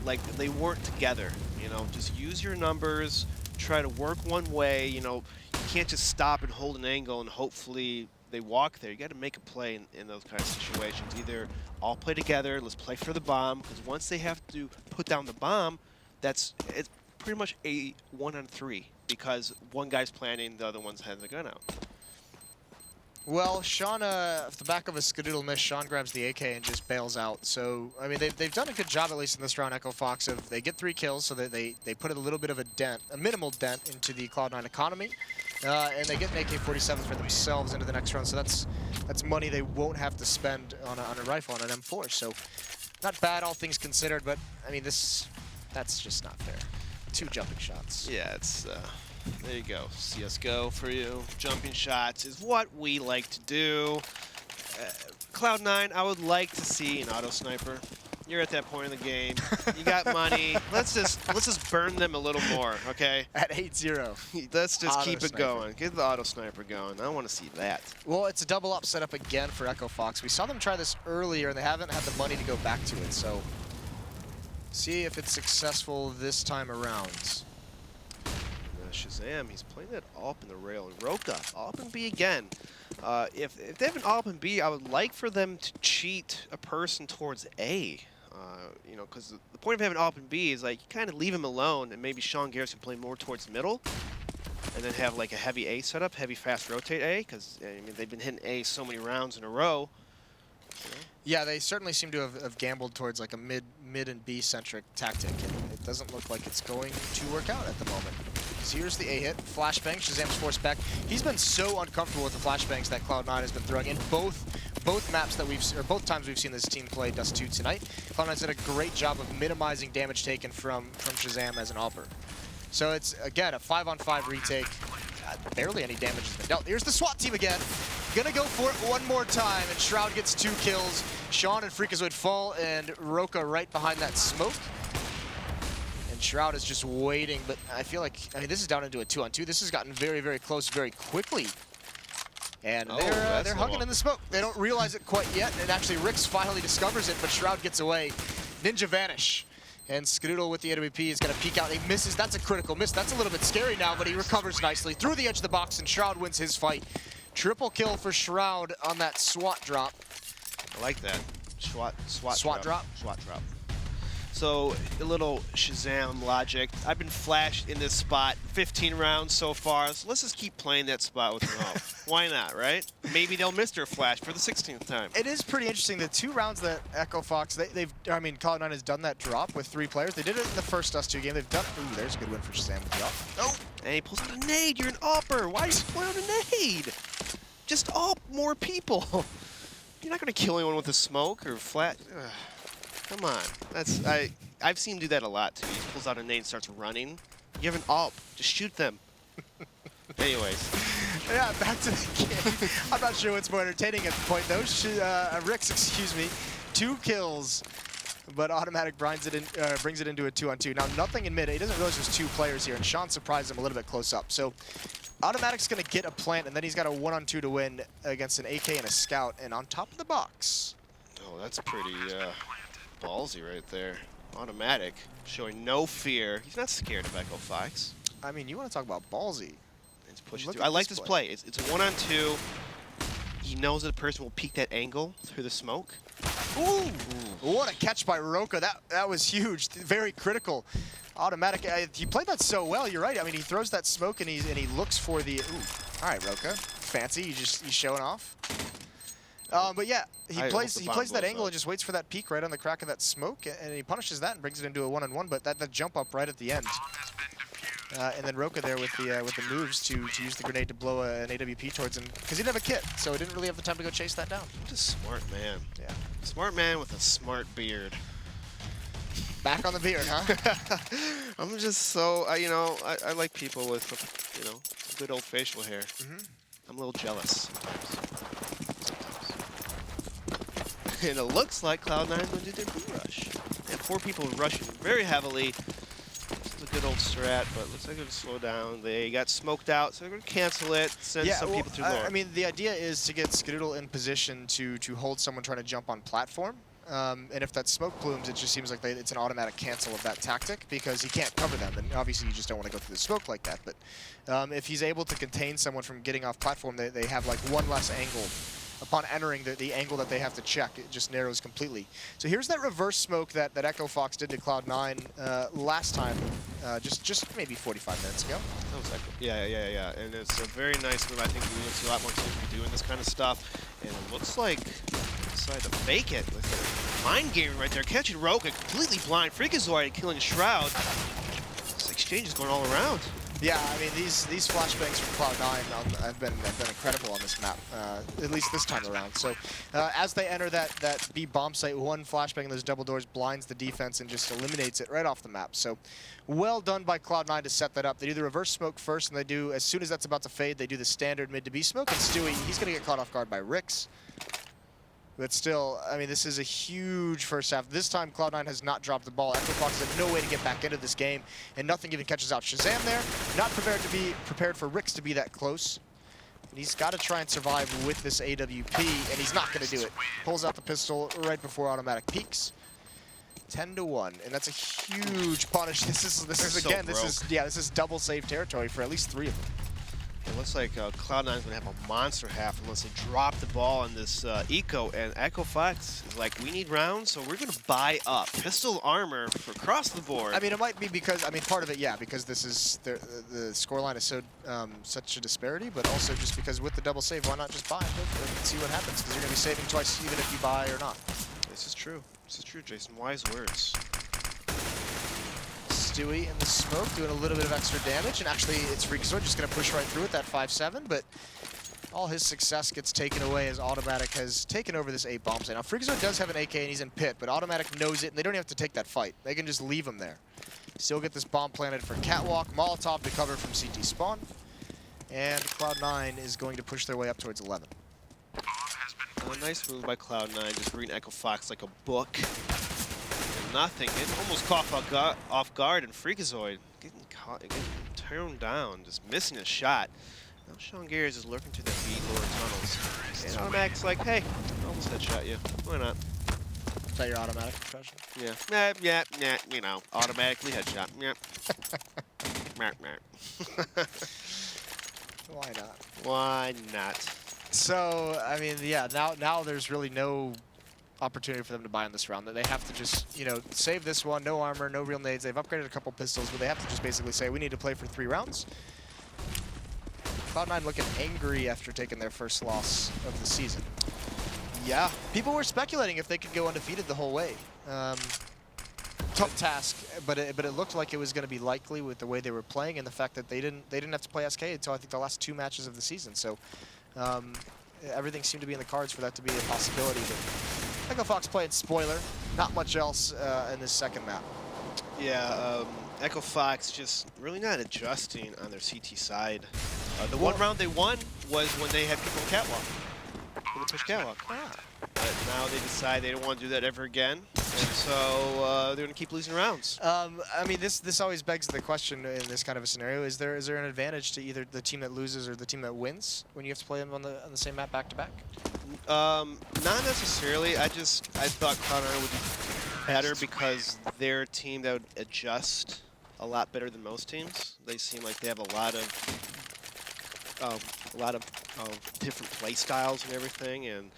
like, they weren't together. You know, just use your numbers, try to work one way. You know, you can't just stop and hold an angle and hopefully they walk there. You got to make a play in those kind of situations. Either all play together, let's play for the bomb, because once they have to put down the bomb, it's pretty much a 1-on-3, because one guy's planning, the other one's having the gun out. Well, Sean, off the back of a Skadoodle miss, Sean grabs the AK and just bails out. So, I mean, they've done a good job, at least in this round, EchoFox, of they get 3 kills, so that they put a little bit of a dent, a minimal dent into the Cloud9 economy. And they get an AK-47 for themselves into the next round, so that's money they won't have to spend on a rifle, on an M4. So, not bad, all things considered, but, I mean, that's just not fair. 2 jumping shots. Yeah, it's, there you go. CSGO for you. Jumping shots is what we like to do. Cloud9, I would like to see an auto sniper. You're at that point in the game. You got money. Let's just burn them a little more, okay? At 8-0. Let's just keep it going. Get the auto sniper going. I want to see that. Well, it's a double up setup again for EchoFox. We saw them try this earlier, and they haven't had the money to go back to it. So, see if it's successful this time around. Shazam, he's playing that AWP in the rail. And Roka, AWP and B again. If they have an AWP and B, I would like for them to cheat a person towards A. You know, because the point of having AWP and B is like you kind of leave him alone, and maybe Sean Garrison can play more towards middle, and then have like a heavy A setup, heavy fast rotate A, because I mean they've been hitting A so many rounds in a row. You know? Yeah, they certainly seem to have gambled towards like a mid and B centric tactic, and it doesn't look like it's going to work out at the moment. So here's the A hit, flashbang. Shazam's forced back. He's been so uncomfortable with the flashbangs that Cloud9 has been throwing in both maps that both times we've seen this team play Dust 2 tonight. Cloud9's did a great job of minimizing damage taken from Shazam as an AWPer. So it's again a 5-on-5 retake. Barely any damage has been dealt. Here's the SWAT team again. Gonna go for it one more time, and Shroud gets 2 kills. Sean and Freakazoid fall, and Roka right behind that smoke. And Shroud is just waiting, but I feel like, I mean, this is down into a 2-on-2. This has gotten very, very close very quickly. And they're hugging in the smoke. They don't realize it quite yet, and actually Rix finally discovers it, but Shroud gets away. Ninja Vanish And Skadoodle with the AWP is going to peek out. He misses. That's a critical miss. That's a little bit scary now, but he recovers nicely through the edge of the box, and Shroud wins his fight. Triple kill for Shroud on that SWAT drop. I like that. SWAT drop. SWAT drop. So a little Shazam logic. I've been flashed in this spot 15 rounds so far, so let's just keep playing that spot with them all. Why not, right? Maybe they'll miss their flash for the 16th time. It is pretty interesting. The 2 rounds that EchoFox, I mean, Cloud9 has done that drop with 3 players. They did it in the first Dust 2 game. They've done, ooh, there's a good win for Shazam with the up. Oh, and he pulls out a nade. You're an upper. Why are you pulling out a nade? Just up more people. You're not going to kill anyone with a smoke or flat. Ugh. Come on. I've seen him do that a lot, too. He pulls out a nade and starts running. You have an AWP. Just shoot them. Anyways. Yeah, back to the game. I'm not sure what's more entertaining at the point, though. Rix, excuse me, 2 kills, but Automatic brings it into a 2-on-2. Now, nothing in mid. He doesn't realize there's 2 players here, and Sean surprised him a little bit close up. So Automatic's going to get a plant, and then he's got a 1-on-2 to win against an AK and a scout, and on top of the box. Oh, that's pretty ballsy right there. Automatic, showing no fear. He's not scared of EchoFox. I mean, you want to talk about ballsy. It's pushing through. I like this play. It's a 1-on-2. He knows that the person will peek that angle through the smoke. Ooh! What a catch by Roka. That was huge. Very critical. Automatic. He played that so well. You're right. I mean, he throws that smoke and he looks for the. Ooh! All right, Roka. Fancy. He's showing off. But yeah, he plays that angle and just waits for that peek right on the crack of that smoke, and he punishes that and brings it into a 1-on-1. But that jump up right at the end, and then Roka there with the moves to use the grenade to blow an AWP towards him because he didn't have a kit, so he didn't really have the time to go chase that down. What a smart man. Yeah, smart man with a smart beard. Back on the beard, huh? I'm just so I like people with good old facial hair. I'm a little jealous sometimes. And it looks like Cloud9 is going to do their B rush. They have 4 people rushing very heavily. This is a good old strat, but looks like they're going to slow down. They got smoked out, so they're going to cancel it, send some people through lower. I mean, the idea is to get Skadoodle in position to hold someone trying to jump on platform. And if that smoke plumes, it just seems like it's an automatic cancel of that tactic because he can't cover them. And obviously, you just don't want to go through the smoke like that. But if he's able to contain someone from getting off platform, they have like 1 less angle. Upon entering the angle that they have to check, it just narrows completely. So here's that reverse smoke that EchoFox did to Cloud9 last time, just maybe 45 minutes ago. That was Echo. Yeah. And it's a very nice move. I think we're going to see a lot more teams be doing this kind of stuff. And it looks like they decided to fake it with their mind gaming right there. Catching Roka completely blind. Freakazoid killing Shroud. This exchange is going all around. Yeah, I mean, these flashbangs from Cloud9 have been incredible on this map, at least this time around. So as they enter that B bomb site, 1 flashbang in those double doors blinds the defense and just eliminates it right off the map. So well done by Cloud9 to set that up. They do the reverse smoke first, and they do, as soon as that's about to fade, they do the standard mid to B smoke, and Stewie, he's going to get caught off guard by Rix. But still, I mean, this is a huge first half. This time, Cloud9 has not dropped the ball. EchoFox has no way to get back into this game, and nothing even catches out Shazam there. Not prepared for Rix to be that close. And he's got to try and survive with this AWP, and he's not going to do it. Pulls out the pistol right before Automatic peaks. 10-1, and that's a huge punish. This is double save territory for at least 3 of them. It looks like Cloud9 is going to have a monster half unless they drop the ball on this Eco, and EchoFox is like, we need rounds, so we're going to buy up pistol armor for across the board. I mean, it might be because, I mean, part of it, yeah, because this is, the scoreline is so such a disparity, but also just because with the double save, why not just buy and see what happens, because you're going to be saving twice even if you buy or not. This is true. This is true, Jason. Wise words. Stewie in the smoke doing a little bit of extra damage, and actually it's Freakazoid just going to push right through it, that 5-7, but all his success gets taken away as Automatic has taken over this A bomb site. Now Freakazoid does have an AK and he's in pit, but Automatic knows it and they don't have to take that fight. They can just leave him there. Still get this bomb planted for Catwalk, Molotov to cover from CT spawn, and Cloud9 is going to push their way up towards 11. A nice move by Cloud9, just reading EchoFox like a book. Nothing. It almost caught off guard, and Freakazoid getting turned down, just missing a shot. Now Sean Gary is just lurking through the B lower tunnels. And Automatic's like, hey, I almost headshot you. Why not? Is that your automatic impression? Yeah, you know, automatically headshot. Yeah. Why not? Why not? So, I mean, yeah, now there's really no opportunity for them to buy in this round. They have to just, you know, save this one, no armor, no real nades. They've upgraded a couple pistols, but they have to just basically say, we need to play for 3 rounds. Cloud9 looking angry after taking their first loss of the season. Yeah, people were speculating if they could go undefeated the whole way. Tough task, but it looked like it was going to be likely with the way they were playing and the fact that they didn't have to play SK until I think the last 2 matches of the season. So everything seemed to be in the cards for that to be a possibility. But EchoFox played spoiler, not much else in this second map. Yeah, EchoFox just really not adjusting on their CT side. The one round they won was when they had people in catwalk. When they pushed catwalk. But now they decide they don't want to do that ever again, and so they're going to keep losing rounds. I mean, this always begs the question in this kind of a scenario: is there an advantage to either the team that loses or the team that wins when you have to play them on the same map back to back? Not necessarily. I thought Cloud9 would be better because they're a team that would adjust a lot better than most teams. They seem like they have a lot of different play styles and everything, and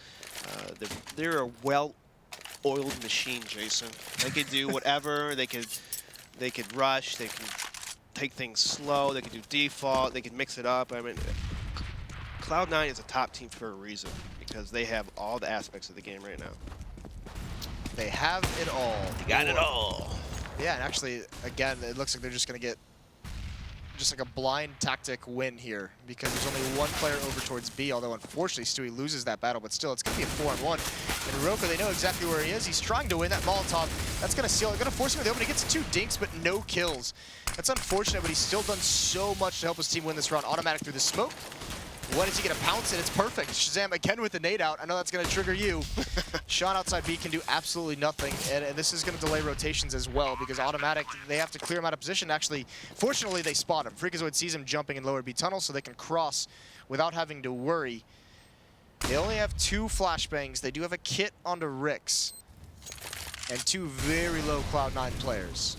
they're a well-oiled machine, Jason. They could do whatever. They could rush. They can take things slow. They could do default. They could mix it up. I mean, Cloud9 is a top team for a reason because they have all the aspects of the game right now. They have it all. They got it all. Yeah, and actually, again, it looks like they're just going to get just like a blind tactic win here because there's only 1 player over towards B, although unfortunately Stewie loses that battle, but still it's going to be a 4-on-1. And Roka, they know exactly where he is. He's trying to win that Molotov. That's going to seal it. Going to force him to the open. He gets 2 dinks, but no kills. That's unfortunate, but he's still done so much to help his team win this round. Automatic through the smoke. When is he going to pounce it? It's perfect. Shazam again with the nade out. I know that's going to trigger you. Sean outside B can do absolutely nothing, and this is going to delay rotations as well because automatic, they have to clear him out of position. Actually, fortunately, they spot him. Freakazoid sees him jumping in lower B tunnel, so they can cross without having to worry. They only have 2 flashbangs. They do have a kit onto Rix and 2 very low Cloud9 players.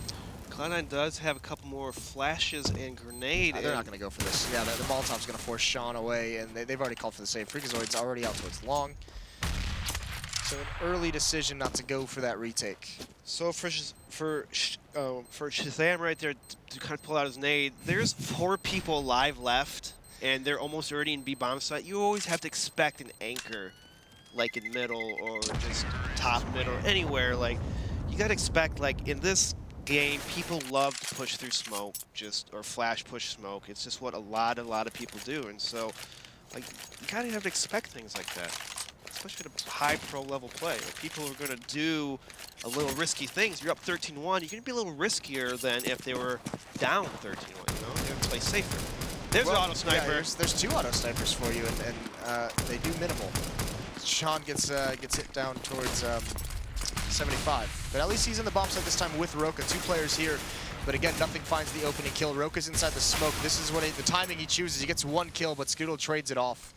Cloud9 does have a couple more flashes and grenade. They're not going to go for this. Yeah, the Molotov's going to force Sean away, and they've already called for the save. Freakazoid's already out towards long. So an early decision not to go for that retake. So for Shazam right there to kind of pull out his nade, there's 4 people alive left, and they're almost already in B bomb site. You always have to expect an anchor, like in middle or just top middle, anywhere. Like you got to expect, like in this game, people love to push through smoke, or flash push smoke. It's just what a lot of people do, and so like you kind of have to expect things like that, especially at a high pro level play. Like, people are going to do a little risky things. You're up 13-1. You're going to be a little riskier than if they were down 13-1. You know, you have to play safer. There's the auto sniper. Yeah, there's 2 auto snipers for you, and they do minimal. Sean gets hit down towards 75. But at least he's in the bomb site this time with Roka. 2 players here. But again, nothing finds the opening kill. Roka's inside the smoke. This is what the timing he chooses. He gets 1 kill, but Scoodle trades it off.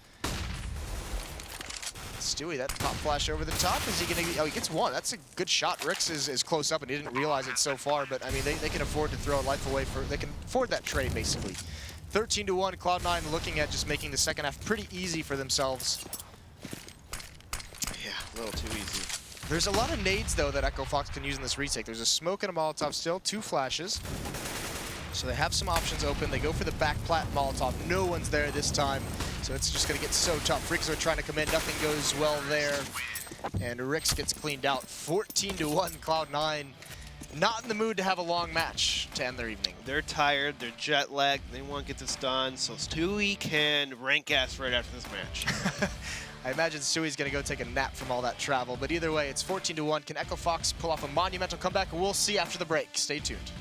Stewie, that top flash over the top. Is he going to... Oh, he gets 1. That's a good shot. Rix is close up, and he didn't realize it so far. But, I mean, they can afford to throw a life away for... They can afford that trade, basically. 13-1, Cloud9 looking at just making the second half pretty easy for themselves. Yeah, a little too easy. There's a lot of nades, though, that EchoFox can use in this retake. There's a smoke and a Molotov still, 2 flashes. So they have some options open. They go for the back plat Molotov. No one's there this time, so it's just going to get so tough. Freakazoid trying to come in. Nothing goes well there. And Rix gets cleaned out. 14-1, Cloud9. Not in the mood to have a long match to end their evening. They're tired. They're jet lagged. They want to get this done, so Stewie can rank ass right after this match. I imagine Stewie's going to go take a nap from all that travel. But either way, it's 14-1. Can EchoFox pull off a monumental comeback? We'll see after the break. Stay tuned.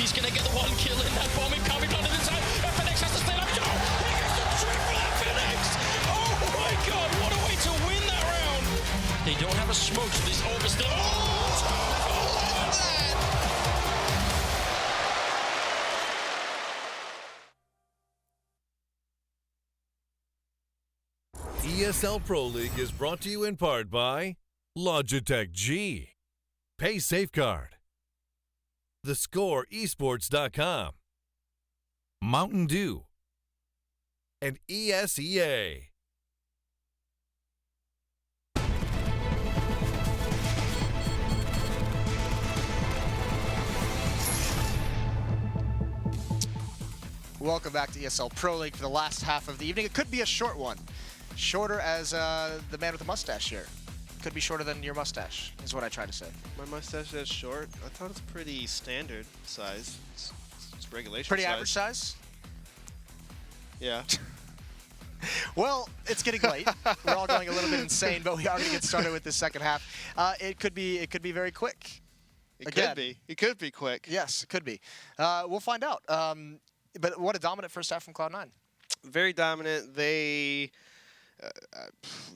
He's going to get the one kill in that bomb incoming on the inside. FNX has to stay up. Joe, he gets the triple FNX. Oh my God, what a way to win that round. They don't have a smoke, so this over still. ESL Pro League is brought to you in part by Logitech G, Pay Safeguard, TheScoreEsports.com, Mountain Dew, and ESEA. Welcome back to ESL Pro League for the last half of the evening. It could be a short one. Shorter as the man with the mustache here. Could be shorter than your mustache, is what I try to say. My mustache is short? I thought it's pretty standard size. It's regulation Pretty size. average size? Yeah. Well, it's getting late. We're all going a little bit insane, but we are going to get started with the second half. It could be very quick. It could be. It could be quick. Yes, it could be. We'll find out. But what a dominant first half from Cloud9. Very dominant.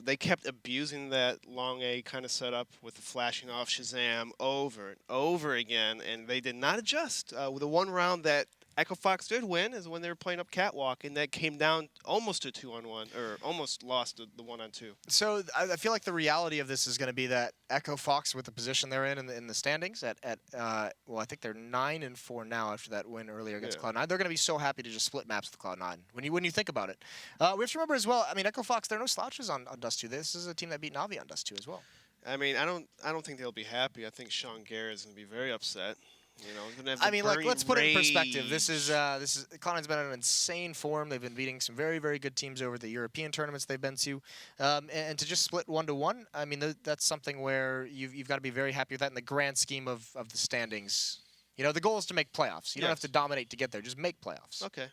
They kept abusing that long A kind of setup with the flashing off Shazam over and over again, and they did not adjust. With the one round that EchoFox did win is when they were playing up Catwalk, and that came down almost to 2-on-1, or almost lost the 1-on-2. So I feel like the reality of this is going to be that EchoFox, with the position they're in the standings, well, I think they're 9-4 now after that win earlier against Cloud9. They're going to be so happy to just split maps with Cloud9 when you think about it. We have to remember as well. I mean, EchoFox, they're no slouches on Dust 2. This is a team that beat Navi on Dust 2 as well. I mean, I don't think they'll be happy. I think Sean Garrett is going to be very upset. You know, gonna have I mean, like, let's put it in rage. perspective. This is Cloud9's been in an insane form. They've been beating some very, very good teams over the European tournaments they've been to, and to just split 1-1. I mean, that's something where you've got to be very happy with that in the grand scheme of the standings. You know, the goal is to make playoffs. You don't have to dominate to get there. Just make playoffs. Okay,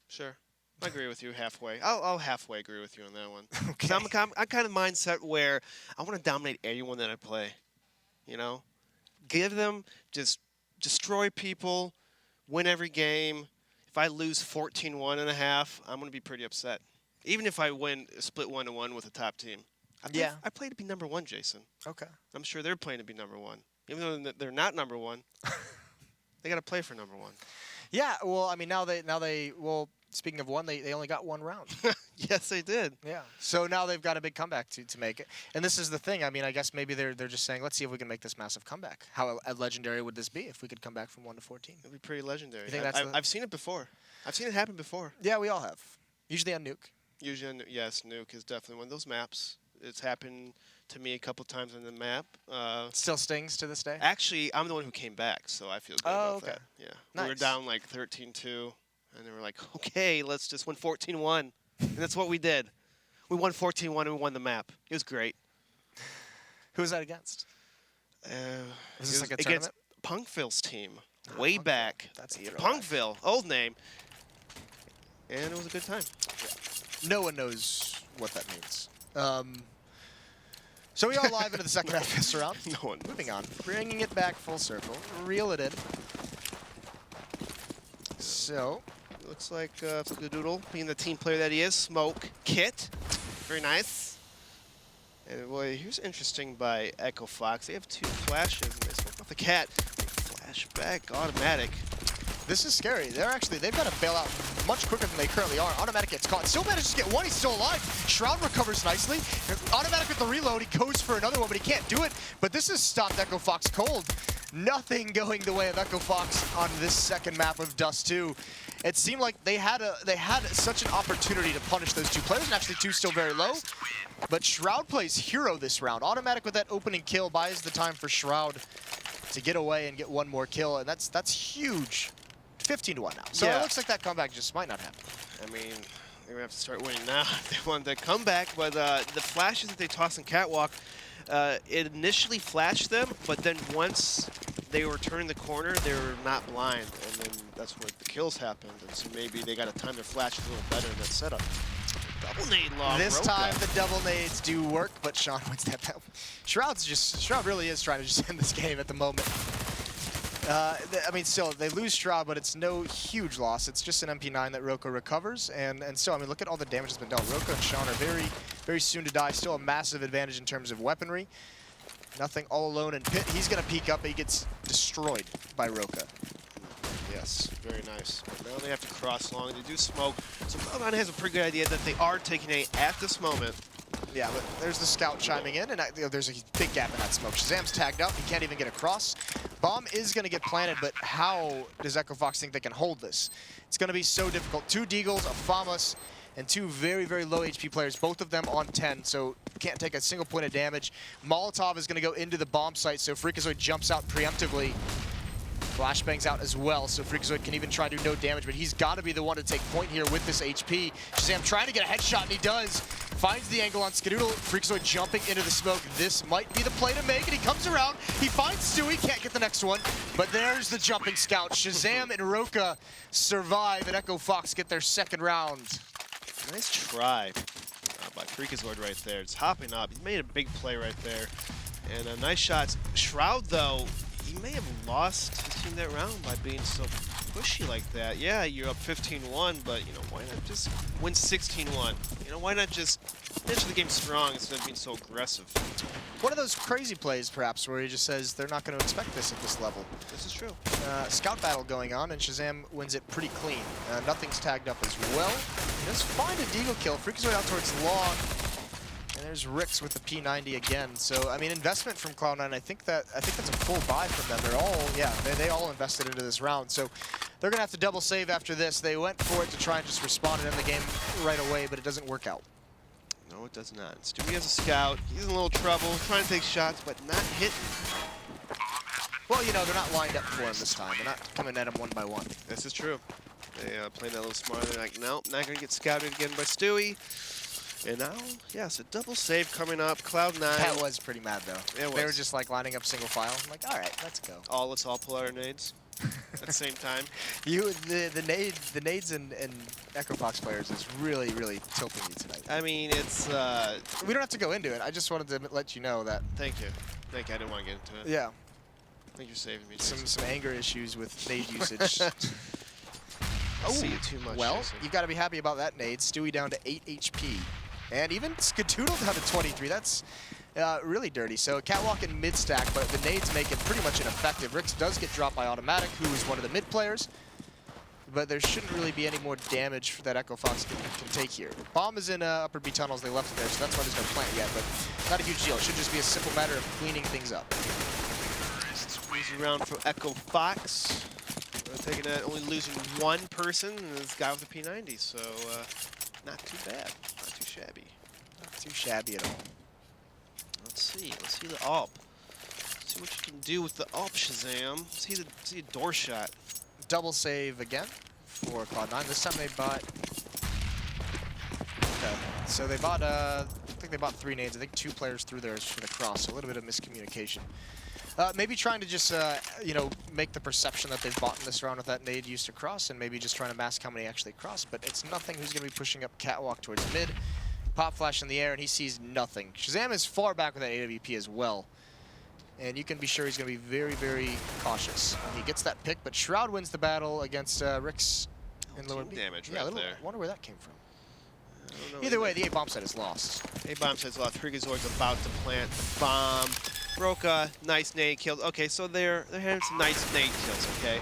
sure. I agree with you halfway. I'll halfway agree with you on that one. Okay. I'm kind of mindset where I want to dominate anyone that I play. You know, give them just. Destroy people, win every game. If I lose 14-1.5, I'm going to be pretty upset. Even if I win split 1-1 with a top team. I play to be number 1, Jason. Okay. I'm sure they're playing to be number 1. Even though they're not number 1, they got to play for number 1. Yeah, well, I mean, now they speaking of one, they only got one round. Yes, they did. Yeah. So now they've got a big comeback to make it. And this is the thing. I mean, I guess maybe they're just saying, let's see if we can make this massive comeback. How legendary would this be if we could come back from 1-14? It'd be pretty legendary. You think I've seen it before. I've seen it happen before. Yeah, we all have. Usually on Nuke. Yes, Nuke is definitely one of those maps. It's happened to me a couple times on the map. Still stings to this day? Actually, I'm the one who came back, so I feel good about that. Yeah. Nice. We were down like 13-2. And they were like, okay, let's just win 14-1. And that's what we did. We won 14-1 and we won the map. It was great. Who was that against? Was this like a against tournament? Punkville's team. Way back. That's a Punkville, old name. And it was a good time. No one knows what that means. So we are live into the second half of this round. No one. Moving on. Bringing it back full circle. Reel it in. So... Looks like Doodle, being the team player that he is, Smoke Kit. Very nice. And boy, here's interesting by EchoFox. They have 2 flashes, and they smoke off the cat. Flashback, automatic. This is scary. They've got to bail out much quicker than they currently are. Automatic gets caught. Still manages to get one. He's still alive. Shroud recovers nicely. Automatic with the reload. He goes for another one, but he can't do it. But this has stopped EchoFox cold. Nothing going the way of EchoFox on this second map of Dust 2. It seemed like they had such an opportunity to punish those 2 players, and actually 2 still very low. But Shroud plays hero this round. Automatic with that opening kill buys the time for Shroud to get away and get one more kill, and that's huge. 15-1 now. So it looks like that comeback just might not happen. I mean, they're gonna have to start winning now if they want to come back. But the flashes that they toss in Catwalk, it initially flashed them, but then once they were turning the corner, they were not blind, and then that's where the kills happened. And so maybe they got to time their flashes a little better in that setup. Double nade long. This time the double nades do work, but Sean wins that. Shroud really is trying to just end this game at the moment. I mean, still, they lose Shroud, but it's no huge loss. It's just an MP9 that Roko recovers, and still, I mean, look at all the damage that's been dealt. Roko and Sean are very, very soon to die. Still a massive advantage in terms of weaponry. Nothing all alone in pit. He's going to peek up, but he gets destroyed by Roka. Yes, very nice. Now they have to cross long. They do smoke. So Cloud9 has a pretty good idea that they are taking A at this moment. Yeah, but there's the scout chiming in, and there's a big gap in that smoke. Shazam's tagged up. He can't even get across. Bomb is going to get planted, but how does EchoFox think they can hold this? It's going to be so difficult. 2 Deagles, a Famas, and 2 very, very low HP players, both of them on 10, so can't take a single point of damage. Molotov is going to go into the bomb site, so Freakazoid jumps out preemptively. Flashbang's out as well, so Freakazoid can even try to do no damage, but he's got to be the one to take point here with this HP. Shazam trying to get a headshot, and he does. Finds the angle on Skadoodle. Freakazoid jumping into the smoke. This might be the play to make, and he comes around. He finds Stewie, can't get the next one, but there's the jumping scout. Shazam and Roka survive, and EchoFox get their second round. Nice try by Freakazoid right there. It's hopping up. He made a big play right there. And nice shots. Shroud, though, he may have lost his team that round by being so pushy like that. Yeah, you're up 15-1, but, you know, why not just win 16-1? You know, why not just finish the game strong instead of being so aggressive? One of those crazy plays, perhaps, where he just says they're not going to expect this at this level. This is true. Scout battle going on, and Shazam wins it pretty clean. Nothing's tagged up as well. He does find a Deagle kill. Freakazoid out towards long. And there's Rix with the P90 again. So, I mean, investment from Cloud9, I think that's a full buy from them. They're all, yeah, they all invested into this round. So they're going to have to double save after this. They went for it to try and just respawn it in the game right away, but it doesn't work out. No, it does not. Stewie has a scout. He's in a little trouble, trying to take shots, but not hitting. Well, you know, they're not lined up for him this time. They're not coming at him one by one. This is true. They played that a little smarter. They're like, nope, not going to get scouted again by Stewie. And now, yes, a double save coming up. Cloud9. That was pretty mad, though. It was. They were just like lining up single file. I'm like, all right, let's go. Let's all pull our nades at the same time. The nades and EchoFox players is really, really tilting you tonight. I mean, it's. We don't have to go into it. I just wanted to let you know that. Thank you. Thank you. I didn't want to get into it. Yeah. I think you're saving me. Some anger issues with nade usage. I see it too much. Well, Jason. you've got to be happy about that nade. Stewie down to 8 HP. And even Skadoodle down to 23. That's really dirty. So catwalk in mid stack, but the nades make it pretty much ineffective. Rix does get dropped by Automatic, who is one of the mid players. But there shouldn't really be any more damage that EchoFox can take here. Bomb is in upper B tunnels. They left it there, so that's why there's no plant yet. But not a huge deal. It should just be a simple matter of cleaning things up. Easy round for EchoFox. Taking that, only losing one person, and this guy with the P90. So not too bad. Not too shabby. Not too shabby at all. Let's see the AWP. Let's see what you can do with the AWP, Shazam. See a door shot. Double save again for Cloud9. This time they bought. Okay, so they bought. I think they bought 3 nades. I think 2 players threw theirs for the cross. So a little bit of miscommunication. Maybe trying to just, you know, make the perception that they've bought in this round with that nade used to cross, and maybe just trying to mask how many actually cross. But it's nothing. Who's going to be pushing up catwalk towards mid. Pop flash in the air, and he sees nothing. Shazam is far back with that AWP as well. And you can be sure he's going to be very, very cautious. He gets that pick, but Shroud wins the battle against Rix in lower B. Damage yeah, right there. I wonder where that came from. I don't know Either way, the A bomb set is lost. A bomb set's lost. Freakazoid's about to plant the bomb. Roka, nice nade kills. Okay, so they're having some nice nade kills. Okay,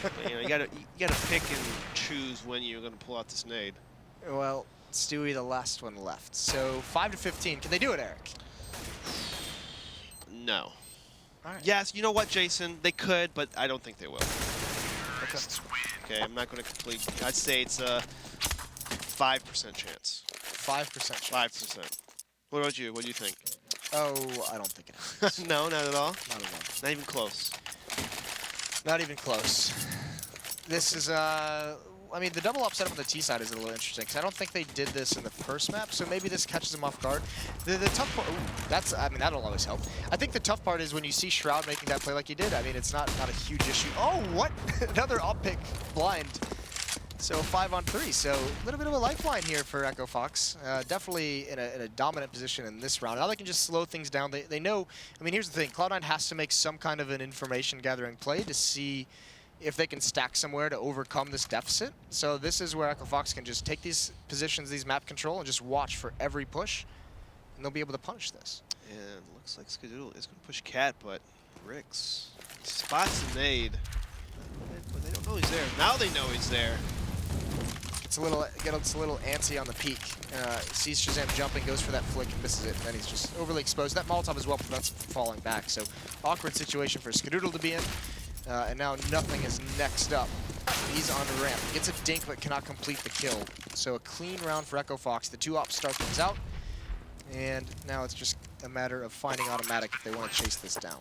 but, you know, you gotta pick and choose when you're gonna pull out this nade. Well, Stewie, the last one left. So 5 to 15. Can they do it, Eric? No. All right. Yes, you know what, Jason? They could, but I don't think they will. Okay. Okay, I'm not gonna complete. I'd say it's a 5% chance. 5% chance. 5%. What about you? What do you think? Oh, I don't think it is. No, not at all? Not at all. Not even close. Not even close. This is, I mean, the double up setup on the T side is a little interesting, because I don't think they did this in the first map, so maybe this catches them off guard. The tough part, I mean, that'll always help. I think the tough part is when you see Shroud making that play like he did. I mean, it's not a huge issue. Oh, what? Another up pick blind. So 5-on-3, so a little bit of a lifeline here for EchoFox. Definitely in a dominant position in this round. Now they can just slow things down. They know, I mean, here's the thing. Cloud9 has to make some kind of an information gathering play to see if they can stack somewhere to overcome this deficit. So this is where EchoFox can just take these positions, these map control, and just watch for every push, and they'll be able to punish this. And looks like Skadoodle is going to push Cat, but Ricks spots the nade. But they don't know he's there. Now they know he's there. It's a little antsy on the peak. Sees Shazam jumping, goes for that flick, and misses it, and then he's just overly exposed. That Molotov as well prevents him from falling back. So awkward situation for Skadoodle to be in. And now nothing is next up. He's on the ramp. Gets a dink, but cannot complete the kill. So a clean round for EchoFox. The 2-ops start things out. And now it's just a matter of finding Automatic if they want to chase this down.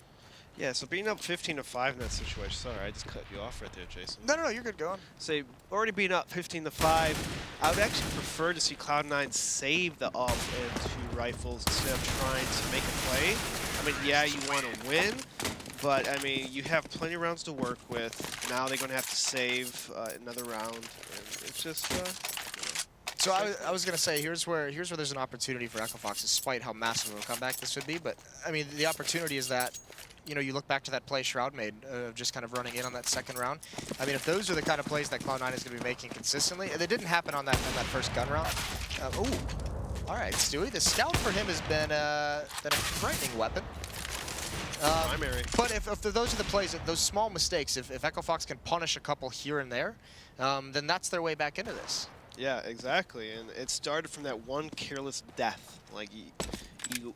Yeah, so being up 15-5 in that situation. Sorry, I just cut you off right there, Jason. No, you're good. Go on. Say, already being up 15-5, I would actually prefer to see Cloud9 save the up and 2 rifles instead of trying to make a play. I mean, yeah, you want to win, but I mean, you have plenty of rounds to work with. Now they're going to have to save another round, and it's just. So I was going to say, here's where there's an opportunity for EchoFox, despite how massive of a comeback this would be. But I mean, the opportunity is that, you know, you look back to that play Shroud made, just kind of running in on that second round. I mean, if those are the kind of plays that Cloud9 is going to be making consistently, and it didn't happen on that first gun round. All right, Stewie. The scout for him has been a frightening weapon. Primary. But if those are the plays, those small mistakes, if EchoFox can punish a couple here and there, then that's their way back into this. Yeah, exactly. And it started from that one careless death. Like, he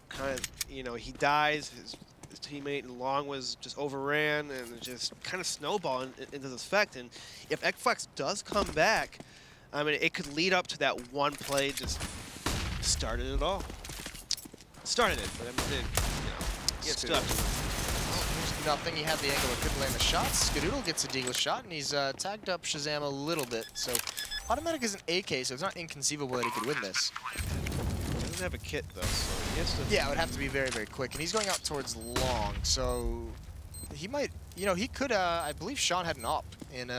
kind of, you know, he dies, his teammate Long was just overran, and it just kind of snowballed into this effect. And if EchoFox does come back, I mean, it could lead up to that one play, just started it all. Started it, but I mean, didn't, you know, get stuck. There's nothing. He had the angle, but couldn't land the shots. Skadoodle gets a deagless shot, and he's tagged up Shazam a little bit. So Automatic is an AK, so it's not inconceivable that he could win this. He doesn't have a kit, though, so he has to... Yeah, it would have to be very, very quick. And he's going out towards Long, so he might... You know, he could... I believe Sean had an op in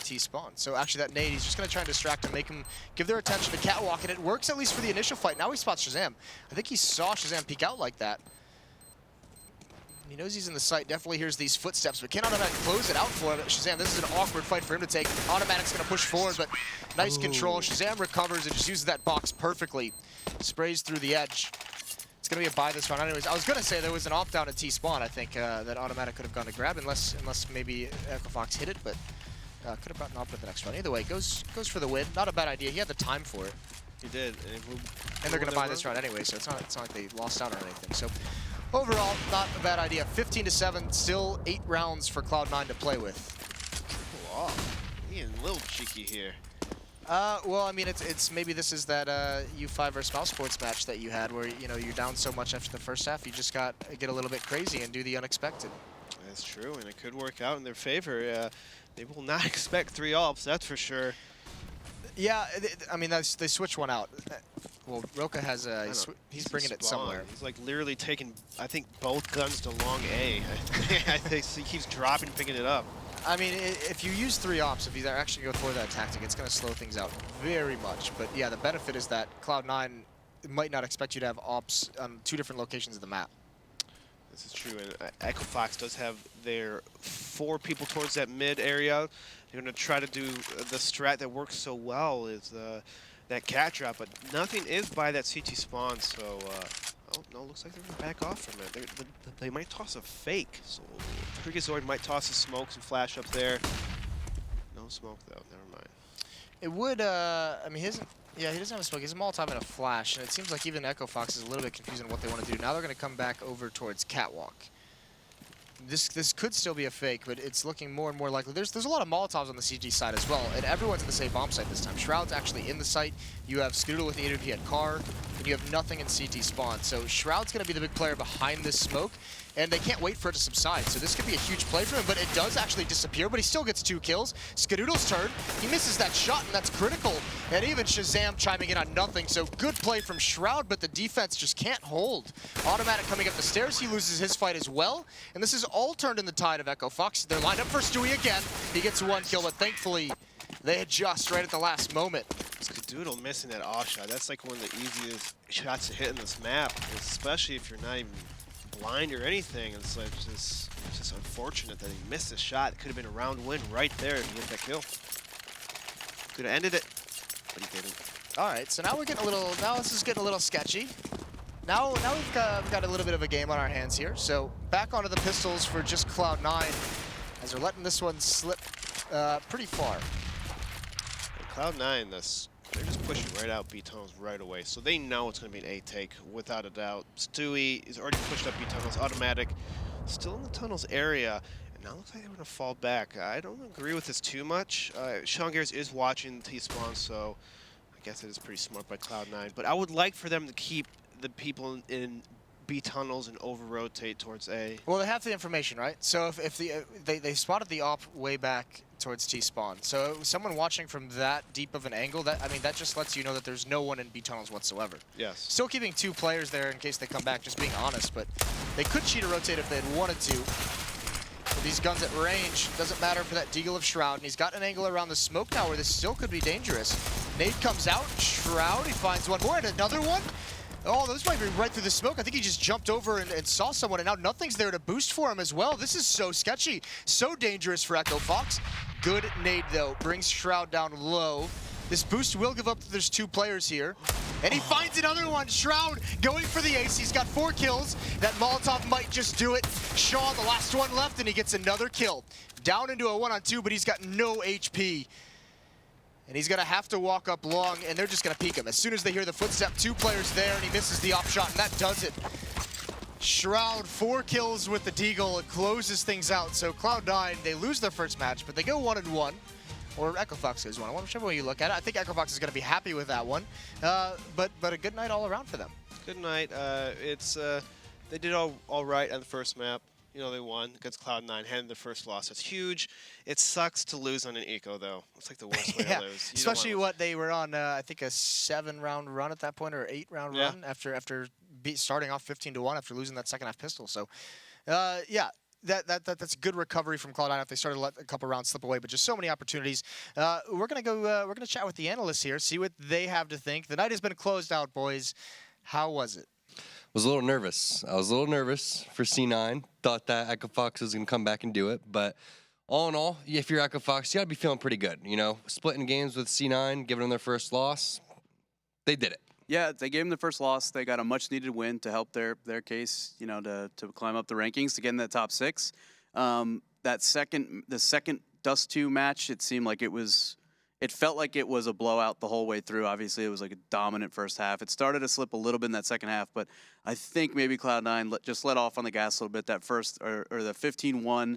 T-spawn. So actually that nade, he's just going to try and distract him, make him give their attention to Catwalk, and it works at least for the initial fight. Now he spots Shazam. I think he saw Shazam peek out like that. He knows he's in the site, definitely hears these footsteps, but can Automatic close it out for him? Shazam, this is an awkward fight for him to take. Automatic's going to push forward, but nice control. Shazam recovers and just uses that box perfectly. Sprays through the edge. It's going to be a buy this round. Anyways, I was going to say there was an opt-down at T-spawn, I think, that Automatic could have gone to grab, unless maybe EchoFox hit it, but could have gotten opt at the next round. Either way, goes for the win. Not a bad idea. He had the time for it. He did. And they're going to buy this round anyway, so it's not like they lost out on anything. So overall, not a bad idea. 15-7, still 8 rounds for Cloud9 to play with. Wow, being a little cheeky here. Well, I mean, it's maybe this is that U5 versus Mouse Sports match that you had, where you know you're down so much after the first half, you just got to get a little bit crazy and do the unexpected. That's true, and it could work out in their favor. They will not expect 3 ops, that's for sure. Yeah, I mean, they switch one out. Well, Roka has he's bringing it somewhere. He's like literally taking, I think, both guns to long A. I think he keeps dropping and picking it up. I mean, if you use 3 ops, if you actually go for that tactic, it's going to slow things out very much. But yeah, the benefit is that Cloud9 might not expect you to have ops on 2 different locations of the map. This is true, and EchoFox does have their 4 people towards that mid area. They're going to try to do the strat that works so well is that cat drop, but nothing is by that CT spawn, so oh no, looks like they're going to back off from it. They might toss a fake, so Freakazoid might toss the smokes and flash up there. No smoke though, never mind. It would, I mean, he doesn't have a smoke. He has a Molotov and a flash, and it seems like even EchoFox is a little bit confused on what they want to do. Now they're going to come back over towards Catwalk. This could still be a fake, but it's looking more and more likely. There's a lot of Molotovs on the CG side as well, and everyone's at the same bomb site this time. Shroud's actually in the site. You have Skadoodle with the AWP at car, and you have nothing in CT spawn. So Shroud's going to be the big player behind this smoke, and they can't wait for it to subside. So this could be a huge play for him, but it does actually disappear, but he still gets 2 kills. Skadoodle's turn. He misses that shot, and that's critical. And even Shazam chiming in on nothing. So good play from Shroud, but the defense just can't hold. Automatic coming up the stairs. He loses his fight as well. And this is all turned in the tide of EchoFox. They're lined up for Stewie again. He gets 1 kill, but thankfully They adjust right at the last moment. Skadoodle missing that off shot. That's like one of the easiest shots to hit in this map, especially if you're not even blind or anything. It's like it's just unfortunate that he missed a shot. It could have been a round win right there if he hit that kill. Could have ended it, but he didn't. All right, so now we're getting a little. Now this is getting a little sketchy. Now we've got a little bit of a game on our hands here. So back onto the pistols for just Cloud9, as they're letting this one slip pretty far. Cloud9, they're just pushing right out B tunnels right away, so they know it's going to be an A take without a doubt. Stewie is already pushed up B tunnels, automatic, still in the tunnels area, and now looks like they're going to fall back. I don't agree with this too much. Sean Gears is watching T-spawn, so I guess it is pretty smart by Cloud9. But I would like for them to keep the people in B tunnels and over-rotate towards A. Well, they have the information, right? So if they spotted the op way back towards T-spawn. So someone watching from that deep of an angle, that just lets you know that there's no one in B tunnels whatsoever. Yes. Still keeping 2 players there in case they come back, just being honest, but they could cheat or rotate if they had wanted to. With these guns at range, doesn't matter for that Deagle of Shroud, and he's got an angle around the smoke now where this still could be dangerous. Nade comes out, Shroud, he finds one more, and another one. Oh, those might be right through the smoke. I think he just jumped over and saw someone, and now nothing's there to boost for him as well. This is so sketchy, so dangerous for EchoFox. Good nade, though. Brings Shroud down low. This boost will give up that there's 2 players here. And he finds another one. Shroud going for the ace. He's got 4 kills. That Molotov might just do it. Shaw, the last one left, and he gets another kill. Down into a 1-on-2, but he's got no HP. And he's going to have to walk up long, and they're just going to peek him. As soon as they hear the footstep, 2 players there, and he misses the op shot, and that does it. Shroud, 4 kills with the Deagle. It closes things out. So Cloud9, they lose their first match, but they go 1-1. Or EchoFox goes 1-1, whichever way you look at it. I think EchoFox is going to be happy with that one. But a good night all around for them. Good night. They did all right on the first map. You know, they won against Cloud9, had their first loss. It's huge. It sucks to lose on an eco, though. It's like the worst way to lose. Especially what they were on, I think, a 7-round run at that point, or 8-round run after starting off 15-1 after losing that second half pistol. So, yeah. That's a good recovery from Cloud9 if they started to let a couple rounds slip away, but just so many opportunities. We're gonna chat with the analysts here, see what they have to think. The night has been closed out, boys. How was it? Was a little nervous. I was a little nervous for C9. Thought that EchoFox was going to come back and do it. But all in all, if you're EchoFox, you got to be feeling pretty good. You know, splitting games with C9, giving them their first loss, they did it. Yeah, they gave them the first loss. They got a much-needed win to help their case, you know, to climb up the rankings, to get in that top 6. The second Dust 2 match, it seemed like it felt like it was a blowout the whole way through. Obviously, it was like a dominant first half. It started to slip a little bit in that second half, but I think maybe Cloud9 just let off on the gas a little bit. That first, or the 15-1,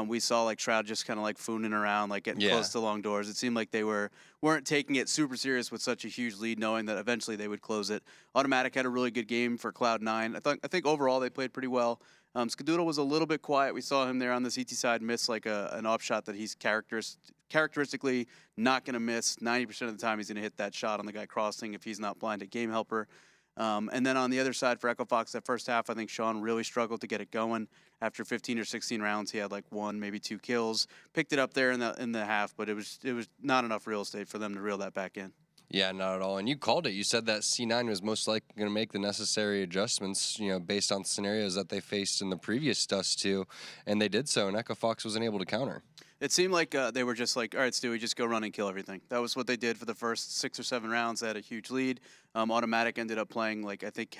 we saw like Shroud just kind of like fooning around, like getting close to long doors. It seemed like they weren't taking it super serious with such a huge lead, knowing that eventually they would close it. Automatic had a really good game for Cloud9. I think overall they played pretty well. Skadoodle was a little bit quiet. We saw him there on the CT side miss like an op shot that he's characteristically not going to miss. 90% of the time he's going to hit that shot on the guy crossing if he's not blind at Game Helper. And then on the other side for EchoFox, that first half, I think Sean really struggled to get it going. After 15 or 16 rounds, he had like 1, maybe 2 kills. Picked it up there in the half, but it was not enough real estate for them to reel that back in. Yeah, not at all. And you called it. You said that C9 was most likely going to make the necessary adjustments, you know, based on scenarios that they faced in the previous Dust 2, and they did so, and EchoFox was unable to counter. It seemed like they were just like, all right, Stewie, just go run and kill everything. That was what they did for the first 6 or 7 rounds. They had a huge lead. Automatic ended up playing, like, I think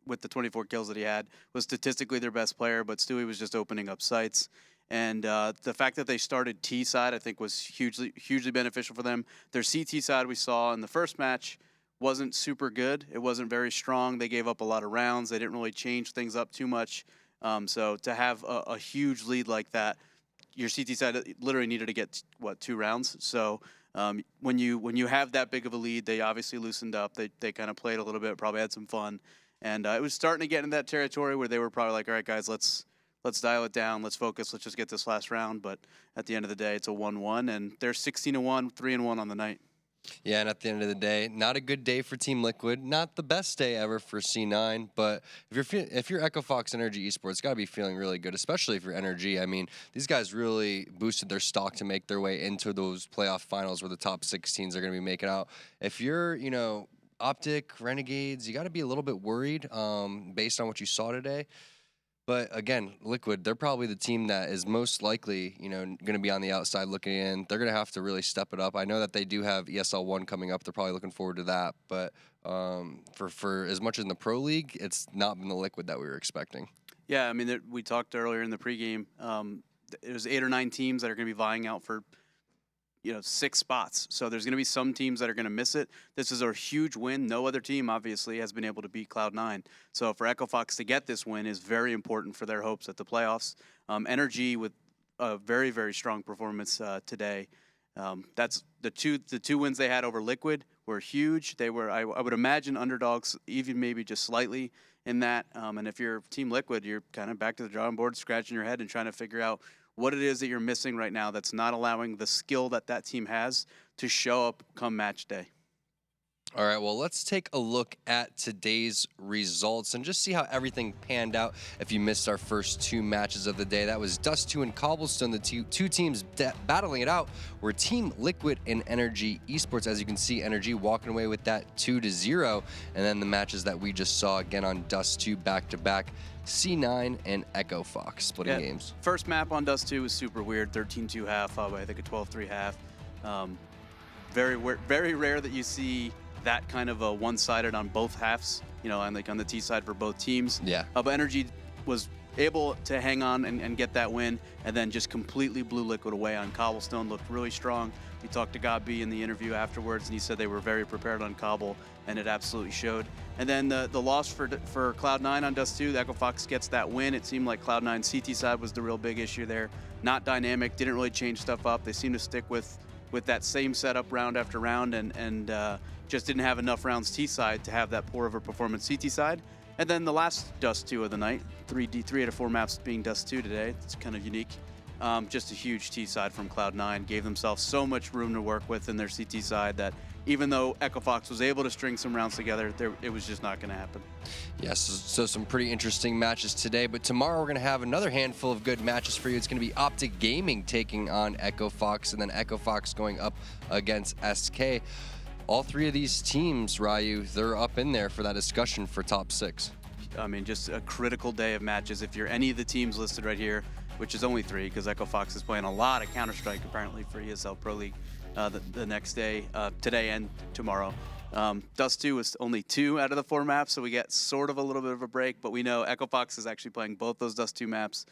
with the 24 kills that he had, was statistically their best player, but Stewie was just opening up sights. And the fact that they started T side, I think, was hugely beneficial for them. Their CT side we saw in the first match wasn't super good. It wasn't very strong. They gave up a lot of rounds. They didn't really change things up too much. So to have a huge lead like that, your CT side literally needed to get 2 rounds. So when you have that big of a lead, they obviously loosened up. They kind of played a little bit, probably had some fun, and it was starting to get in that territory where they were probably like, all right, guys, let's dial it down. Let's focus. Let's just get this last round. But at the end of the day, it's a 1-1, and they're 16-1, 3-1 on the night. Yeah, and at the end of the day, not a good day for Team Liquid. Not the best day ever for C9. But if you're EchoFox NRG Esports, got to be feeling really good, especially if you're NRG. I mean, these guys really boosted their stock to make their way into those playoff finals where the top 16s are going to be making out. If you're, Optic, Renegades, you got to be a little bit worried based on what you saw today. But again, Liquid, they're probably the team that is most likely, going to be on the outside looking in. They're going to have to really step it up. I know that they do have ESL 1 coming up. They're probably looking forward to that. But for as much as in the Pro League, it's not been the Liquid that we were expecting. Yeah, I mean, we talked earlier in the pregame. There's 8 or 9 teams that are going to be vying out for 6 spots. So there's going to be some teams that are going to miss it. This is a huge win. No other team, obviously, has been able to beat Cloud9. So for EchoFox to get this win is very important for their hopes at the playoffs. NRG with a very, very strong performance today. That's the two wins they had over Liquid were huge. They were, I would imagine, underdogs, even maybe just slightly in that. And if you're Team Liquid, you're kind of back to the drawing board, scratching your head and trying to figure out what it is that you're missing right now that's not allowing the skill that team has to show up come match day. All right, well, let's take a look at today's results and just see how everything panned out. If you missed our first 2 matches of the day, that was Dust2 and Cobblestone. The two teams battling it out were Team Liquid and NRG Esports. As you can see, NRG walking away with that 2-0. And then the matches that we just saw again on Dust2 back-to-back, C9 and EchoFox splitting games. First map on Dust2 was super weird, 13-2 half, followed by I think a 12-3 half. Very rare that you see that kind of a one-sided on both halves, and like on the T side for both teams. Yeah. But NRG was able to hang on and get that win, and then just completely blew Liquid away on Cobblestone. Looked really strong. We talked to God B in the interview afterwards, and he said they were very prepared on Cobble, and it absolutely showed. And then the loss for Cloud9 on Dust2, the EchoFox gets that win. It seemed like Cloud9 CT side was the real big issue there. Not dynamic, didn't really change stuff up. They seemed to stick with that same setup round after round, and just didn't have enough rounds T side to have that poor of a performance CT side. And then the last Dust2 of the night, 3 out of 4 maps being Dust2 today. It's kind of unique. Just a huge T side from Cloud9. Gave themselves so much room to work with in their CT side that even though EchoFox was able to string some rounds together, it was just not going to happen. Yes, so some pretty interesting matches today. But tomorrow we're going to have another handful of good matches for you. It's going to be Optic Gaming taking on EchoFox, and then EchoFox going up against SK. All 3 of these teams, Ryu, they're up in there for that discussion for top 6. I mean, just a critical day of matches. If you're any of the teams listed right here, which is only 3, because EchoFox is playing a lot of Counter-Strike apparently for ESL Pro League the next day, today and tomorrow. Dust2 was only 2 out of the 4 maps, so we get sort of a little bit of a break, but we know EchoFox is actually playing both those Dust2 maps.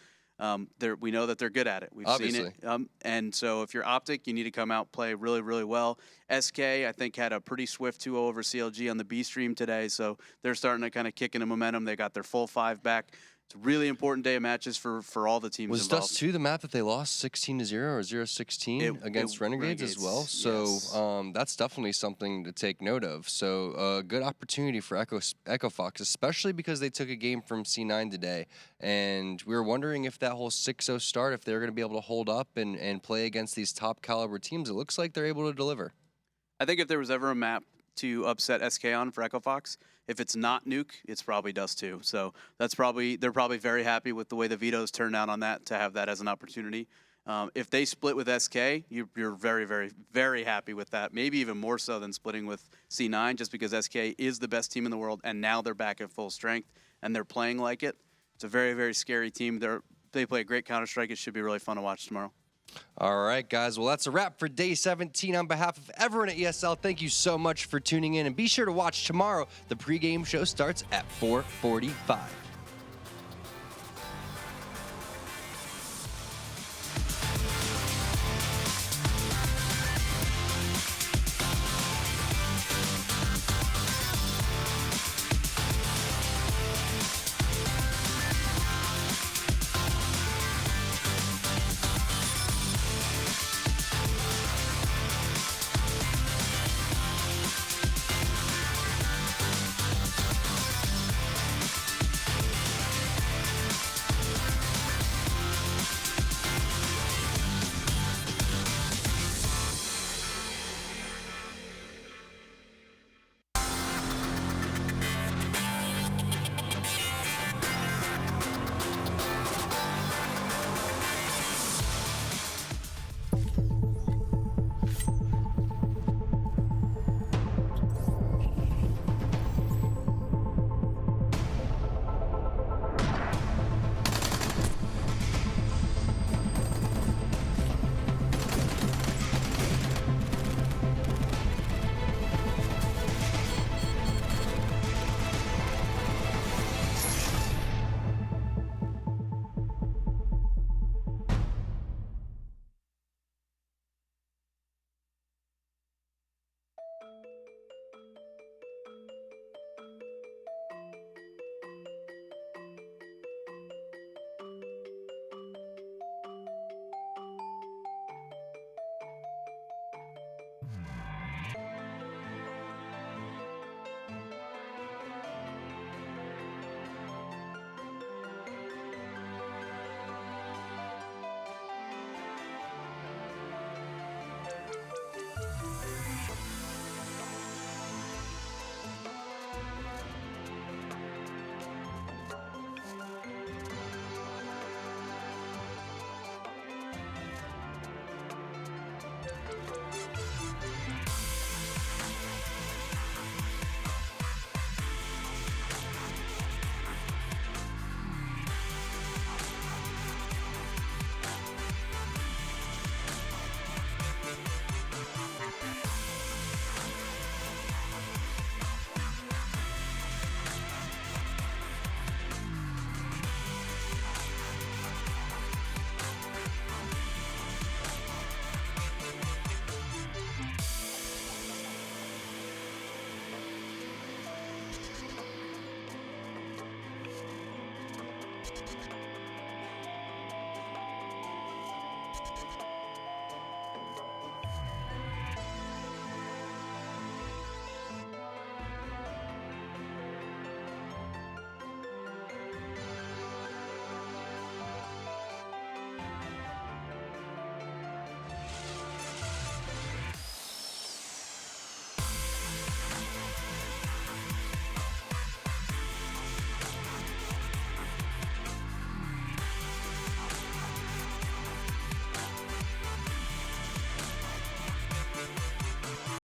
We know that they're good at it. We've seen it. And so if you're Optic, you need to come out, play really, really well. SK, I think, had a pretty swift 2-0 over CLG on the B stream today, so they're starting to kind of kick into momentum. They got their full 5 back. It's a really important day of matches for all the teams involved. Was Dust2 the map that they lost 16-0 or 0-16 against Renegades as well? So yes. That's definitely something to take note of. So a good opportunity for EchoFox, especially because they took a game from C9 today. And we were wondering if that whole 6-0 start, if they're going to be able to hold up and play against these top caliber teams. It looks like they're able to deliver. I think if there was ever a map to upset SK on for EchoFox, if it's not Nuke, it's probably Dust2. So they're probably very happy with the way the vetoes turned out on that to have that as an opportunity. If they split with SK, you're very, very, very happy with that. Maybe even more so than splitting with C9, just because SK is the best team in the world, and now they're back at full strength and they're playing like it. It's a very, very scary team. They play great Counter-Strike. It should be really fun to watch tomorrow. All right, guys. Well, that's a wrap for day 17. On behalf of everyone at ESL, thank you so much for tuning in. And be sure to watch tomorrow. The pregame show starts at 4:45.